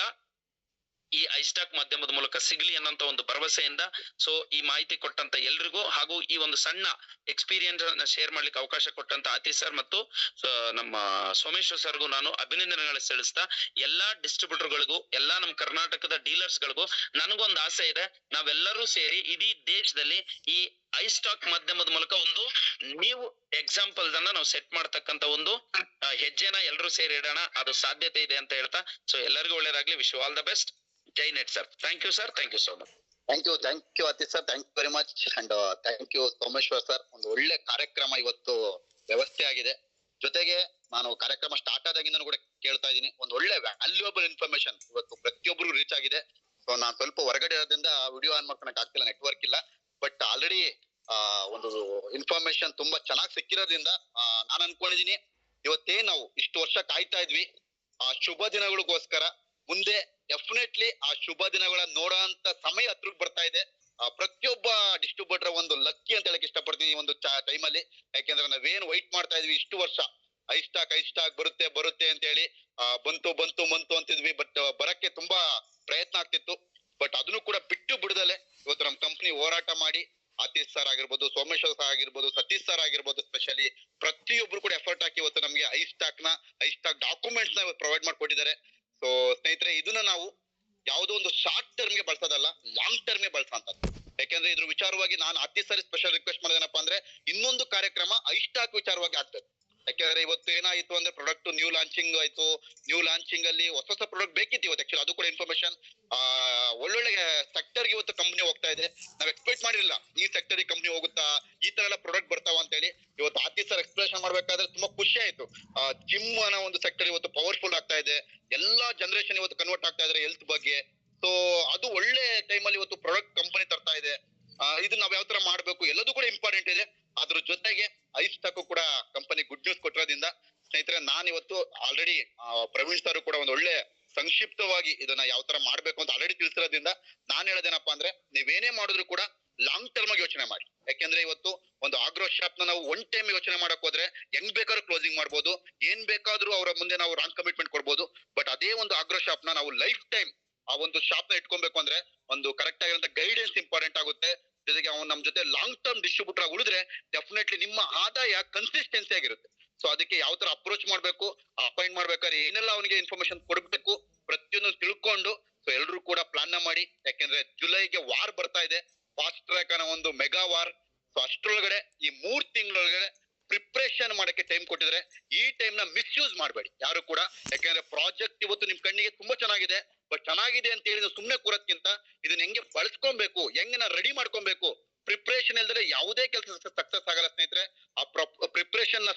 ಈ ಐಸ್ಟಾಕ್ ಮಾಧ್ಯಮದ ಮೂಲಕ ಸಿಗ್ಲಿ ಅನ್ನೋಂತ ಒಂದು ಭರವಸೆಯಿಂದ ಸೊ ಈ ಮಾಹಿತಿ ಕೊಟ್ಟಂತ ಎಲ್ರಿಗೂ ಹಾಗೂ ಈ ಒಂದು ಸಣ್ಣ ಎಕ್ಸ್ಪೀರಿಯನ್ಸ್ ಶೇರ್ ಮಾಡ್ಲಿಕ್ಕೆ ಅವಕಾಶ ಕೊಟ್ಟಂತ ಆತೀಶ್ ಸರ್ ಮತ್ತು ನಮ್ಮ ಸೋಮೇಶ್ವರ್ ಸರ್ಗೂ ನಾನು ಅಭಿನಂದನೆಗಳು ಸಲ್ಲಿಸ್ತಾ ಎಲ್ಲಾ ಡಿಸ್ಟ್ರಿಬ್ಯೂಟರ್ ಗಳಿಗೂ ಎಲ್ಲಾ ನಮ್ಮ ಕರ್ನಾಟಕದ ಡೀಲರ್ಸ್ ಗಳಿಗೂ ನನಗೊಂದು ಆಸೆ ಇದೆ, ನಾವೆಲ್ಲರೂ ಸೇರಿ ಇಡೀ ದೇಶದಲ್ಲಿ ಈ ಐಸ್ಟಾಕ್ ಮಾಧ್ಯಮದ ಮೂಲಕ ಒಂದು ನೀವು ಎಕ್ಸಾಂಪಲ್ ಅನ್ನ ನಾವು ಸೆಟ್ ಮಾಡ್ತಕ್ಕಂತ ಒಂದು ಹೆಜ್ಜೆನ ಎಲ್ಲರೂ ಸೇರಿ ಇಡೋಣ, ಅದು ಸಾಧ್ಯತೆ ಇದೆ ಅಂತ ಹೇಳ್ತಾ ಸೊ ಎಲ್ಲರಿಗೂ ಒಳ್ಳೇದಾಗ್ಲಿ. Wish you all the best. ಜೈ ನೆಟ್ sir. Thank you sir. Thank you so much. Thank you Atish sir. Thank you very much and thank you Someshwar sir. ಒಂದು ಒಳ್ಳೆ ಕಾರ್ಯಕ್ರಮ ಇವತ್ತು ವ್ಯವಸ್ಥೆ ಆಗಿದೆ. ಜೊತೆಗೆ ನಾನು ಕಾರ್ಯಕ್ರಮ ಸ್ಟಾರ್ಟ್ ಆದಾಗಿಂದ ಕೂಡ ಕೇಳ್ತಾ ಇದ್ದೀನಿ, ಒಂದು ಒಳ್ಳೆ ವ್ಯಾಲ್ಯೂಯಬಲ್ ಇನ್ಫಾರ್ಮೇಶನ್ ಇವತ್ತು ಪ್ರತಿಯೊಬ್ಬರಿಗೂ ರೀಚ್ ಆಗಿದೆ. ಸೊ ನಾನು ಸ್ವಲ್ಪ ಹೊರಗಡೆ ಇರೋದ್ರಿಂದ ವಿಡಿಯೋ ಆನ್ ಮಾಡ್ಕೊಳಕ್ ಆಗ್ತಿಲ್ಲ, ನೆಟ್ವರ್ಕ್ ಇಲ್ಲ. ಬಟ್ ಆಲ್ರೆಡಿ ಒಂದು ಇನ್ಫಾರ್ಮೇಶನ್ ತುಂಬಾ ಚೆನ್ನಾಗಿ ಸಿಕ್ಕಿರೋದ್ರಿಂದ ನಾನು ಅನ್ಕೊಂಡಿದೀನಿ ಇವತ್ತೇನ್ ನಾವು ಇಷ್ಟು ವರ್ಷ ಕಾಯ್ತಾ ಇದ್ವಿ ಆ ಶುಭ ದಿನಗಳಿಗೋಸ್ಕರ, ಮುಂದೆ ಡೆಫಿನೆಟ್ಲಿ ಆ ಶುಭ ದಿನಗಳ ನೋಡೋ ಅಂತ ಸಮಯ ಹತ್ರಕ್ಕೆ ಬರ್ತಾ ಇದೆ. ಪ್ರತಿಯೊಬ್ಬ ಡಿಸ್ಟ್ರಿಬ್ಯೂಟರ್ ಒಂದು ಲಕ್ಕಿ ಅಂತ ಹೇಳಕ್ ಇಷ್ಟಪಡ್ತೀನಿ ಈ ಒಂದು ಟೈಮಲ್ಲಿ. ಯಾಕೆಂದ್ರೆ ನಾವೇನ್ ವೈಟ್ ಮಾಡ್ತಾ ಇದ್ವಿ ಇಷ್ಟು ವರ್ಷ, ಐಸ್ಟಾಕ್ ಬರುತ್ತೆ ಅಂತ ಹೇಳಿ ಬಂತು ಅಂತಿದ್ವಿ. ಬಟ್ ಬರಕ್ಕೆ ತುಂಬಾ ಪ್ರಯತ್ನ ಆಗ್ತಿತ್ತು. ಬಟ್ ಅದನ್ನು ಕೂಡ ಬಿಡದಲೆ ಇವತ್ತು ನಮ್ ಕಂಪ್ನಿ ಹೋರಾಟ ಮಾಡಿ ಆತೀಶ್ ಸರ್ ಆಗಿರ್ಬೋದು, ಸೋಮೇಶ್ವರ್ ಸರ್ ಆಗಿರ್ಬೋದು, ಸತೀಶ್ ಸರ್ ಆಗಿರ್ಬೋದು, ಸ್ಪೆಷಲಿ ಪ್ರತಿಯೊಬ್ರು ಕೂಡ ಎಫರ್ಟ್ ಹಾಕಿ ಇವತ್ತು ನಮ್ಗೆ ಐಸ್ಟಾಕ್ ಡಾಕ್ಯುಮೆಂಟ್ಸ್ ನ ಪ್ರೊವೈಡ್ ಮಾಡ್ಕೊಟ್ಟಿದ್ದಾರೆ. ಸೊ ಸ್ನೇಹಿತರೆ, ಇದನ್ನ ನಾವು ಯಾವುದೋ ಒಂದು ಶಾರ್ಟ್ ಟರ್ಮ್ ಗೆ ಬಳಸೋದಲ್ಲ, ಲಾಂಗ್ ಟರ್ಮ್ ಗೆ ಬಳಸೋಂಥದ್ದು. ಯಾಕೆಂದ್ರೆ ಇದ್ರ ವಿಚಾರವಾಗಿ ನಾನು ಆತೀಶ್ ಸರ್ ಸ್ಪೆಷಲ್ ರಿಕ್ವೆಸ್ಟ್ ಮಾಡೋದೇನಪ್ಪಾ ಅಂದ್ರೆ ಇನ್ನೊಂದು ಕಾರ್ಯಕ್ರಮ ಐಸ್ಟಾಕ್ ವಿಚಾರವಾಗಿ ಆಗ್ತದೆ. ಯಾಕೆಂದ್ರೆ ಇವತ್ತು ಏನಾಯ್ತು ಅಂದ್ರೆ ಪ್ರಾಡಕ್ಟ್ ನ್ಯೂ ಲಾಂಚಿಂಗ್ ಅಲ್ಲಿ ಹೊಸ ಪ್ರಾಡಕ್ಟ್ ಬೇಕಿತ್ತು ಇವತ್ತು. ಆಕ್ಚುಲಿ ಅದು ಕೂಡ ಇನ್ಫಾರ್ಮೇಶನ್ ಒಳ್ಳೊಳ್ಳೆ ಸೆಕ್ಟರ್ ಇವತ್ತು ಕಂಪನಿ ಹೋಗ್ತಾ ಇದೆ. ನಾವ್ ಎಕ್ಸ್ಪೆಕ್ಟ್ ಮಾಡಿರಲಿಲ್ಲ ಈ ಸೆಕ್ಟರ್ ಕಂಪನಿ ಹೋಗುತ್ತಾ, ಈ ತರ ಎಲ್ಲ ಪ್ರಾಡಕ್ಟ್ ಬರ್ತಾವ ಅಂತ ಹೇಳಿ. ಇವತ್ತು ಆತೀಶ್ ಸರ್ ಎಕ್ಸ್ಪ್ಲೇಷನ್ ಮಾಡ್ಬೇಕಾದ್ರೆ ತುಂಬಾ ಖುಷಿ ಆಯ್ತು. ಜಿಮ್ ಅನ್ನೋ ಒಂದು ಸೆಕ್ಟರ್ ಇವತ್ತು ಪವರ್ಫುಲ್ ಆಗ್ತಾ ಇದೆ, ಎಲ್ಲಾ ಜನರೇಷನ್ ಇವತ್ತು ಕನ್ವರ್ಟ್ ಆಗ್ತಾ ಇದಾರೆ ಹೆಲ್ತ್ ಬಗ್ಗೆ. ಸೊ ಅದು ಒಳ್ಳೆ ಟೈಮಲ್ಲಿ ಇವತ್ತು ಪ್ರಾಡಕ್ಟ್ ಕಂಪನಿ ತರ್ತಾ ಇದೆ. ಇದು ನಾವ್ ಯಾವ ತರ ಮಾಡ್ಬೇಕು ಎಲ್ಲದೂ ಕೂಡ ಇಂಪಾರ್ಟೆಂಟ್ ಇದೆ. ಅದ್ರ ಜೊತೆಗೆ ಐಸ್ಟಾಕ್ ಕೂಡ ಕಂಪನಿ ಗುಡ್ ನ್ಯೂಸ್ ಕೊಟ್ಟಿರೋದ್ರಿಂದ ಸ್ನೇಹಿತರೆ, ನಾನು ಇವತ್ತು ಆಲ್ರೆಡಿ ಪ್ರವೀಣ್ ಸರ್ ಕೂಡ ಒಂದು ಒಳ್ಳೆ ಸಂಕ್ಷಿಪ್ತವಾಗಿ ಇದನ್ನ ಯಾವ ತರ ಮಾಡ್ಬೇಕು ಅಂತ ಆಲ್ರೆಡಿ ತಿಳಿಸಿರೋದ್ರಿಂದ ನಾನು ಹೇಳೋದೇನಪ್ಪಾ ಅಂದ್ರೆ ನೀವೇನೇ ಮಾಡಿದ್ರು ಕೂಡ ಲಾಂಗ್ ಟರ್ಮ್ ಆಗಿ ಯೋಚನೆ ಮಾಡಿ. ಯಾಕೆಂದ್ರೆ ಇವತ್ತು ಒಂದು ಆಗ್ರೋ ಶಾಪ್ ನಾವು ಒನ್ ಟೈಮ್ ಯೋಚನೆ ಮಾಡಕ್ ಹೋದ್ರೆ ಹೆಂಗ್ ಬೇಕಾದ್ರೂ ಕ್ಲೋಸಿಂಗ್ ಮಾಡ್ಬೋದು, ಏನ್ ಬೇಕಾದ್ರೂ ಅವರ ಮುಂದೆ ನಾವು ರಾಂಗ್ ಕಮಿಟ್ಮೆಂಟ್ ಕೊಡ್ಬೋದು. ಬಟ್ ಅದೇ ಒಂದು ಆಗ್ರೋ ಶಾಪ್ ನಾವು ಲೈಫ್ ಟೈಮ್ ಆ ಒಂದು ಶಾಪ್ ನ ಇಟ್ಕೊಬೇಕು ಅಂದ್ರೆ ಒಂದು ಕರೆಕ್ಟ್ ಆಗಿರೋ ಗೈಡೆನ್ಸ್ ಇಂಪಾರ್ಟೆಂಟ್ ಆಗುತ್ತೆ. ಜೊತೆಗೆ ಅವ್ನು ನಮ್ ಜೊತೆ ಲಾಂಗ್ ಟರ್ಮ್ ಡಿಸ್ಟ್ರಿಬ್ಯೂಟರ್ ಆಗಿ ಉಳಿದ್ರೆ ಡೆಫಿನೆಟ್ಲಿ ನಿಮ್ಮ ಆದಾಯ ಕನ್ಸಿಸ್ಟೆನ್ಸಿ ಆಗಿರುತ್ತೆ. ಸೊ ಅದಕ್ಕೆ ಯಾವ ತರ ಅಪ್ರೋಚ್ ಮಾಡ್ಬೇಕು, ಅಪಾಯಿಂಟ್ ಮಾಡ್ಬೇಕಾದ್ರೆ ಏನೆಲ್ಲ ಅವನಿಗೆ ಇನ್ಫಾರ್ಮೇಶನ್ ಕೊಡ್ಬೇಕು ಪ್ರತಿಯೊಂದು ತಿಳ್ಕೊಂಡು ಸೊ ಎಲ್ರು ಕೂಡ ಪ್ಲಾನ್ ನ ಮಾಡಿ. ಯಾಕೆಂದ್ರೆ ಜುಲೈಗೆ ವಾರ್ ಬರ್ತಾ ಇದೆ, ಫಾಸ್ಟ್ ಟ್ರ್ಯಾಕ್ ಅನ್ನೋ ಒಂದು ಮೆಗಾ ವಾರ್. ಸೊ ಅಷ್ಟ್ರೊಳಗಡೆ ಈ 3 ತಿಂಗಳೊಳಗಡೆ ಪ್ರಿಪ್ರೇಷನ್ ಮಾಡಕ್ಕೆ ಟೈಮ್ ಕೊಟ್ಟಿದ್ರೆ ಈ ಟೈಮ್ ನ ಮಿಸ್ಯೂಸ್ ಮಾಡಬೇಡಿ ಯಾರು ಕೂಡ. ಯಾಕೆಂದ್ರೆ ಪ್ರಾಜೆಕ್ಟ್ ಇವತ್ತು ನಿಮ್ ಕಣ್ಣಿಗೆ ತುಂಬಾ ಚೆನ್ನಾಗಿದೆ, ಬಟ್ ಚೆನ್ನಾಗಿದೆ ಅಂತ ಹೇಳಿ ಸುಮ್ನೆ ಕೂರೋದ್ಕಿಂತ ಇದನ್ನ ಹೆಂಗೆ ಬಳಸ್ಕೊಬೇಕು, ಹೆಂಗೆ ರೆಡಿ ಮಾಡ್ಕೊಬೇಕು, ಪ್ರಿಪ್ರೇಷನ್ ಇಲ್ದ್ರೆ ಯಾವುದೇ ಕೆಲಸ ಸಕ್ಸಸ್ ಆಗಲ್ಲ ಸ್ನೇಹಿತರೆ. ಆ ಪ್ರಿಪ್ರೇಷನ್ ನ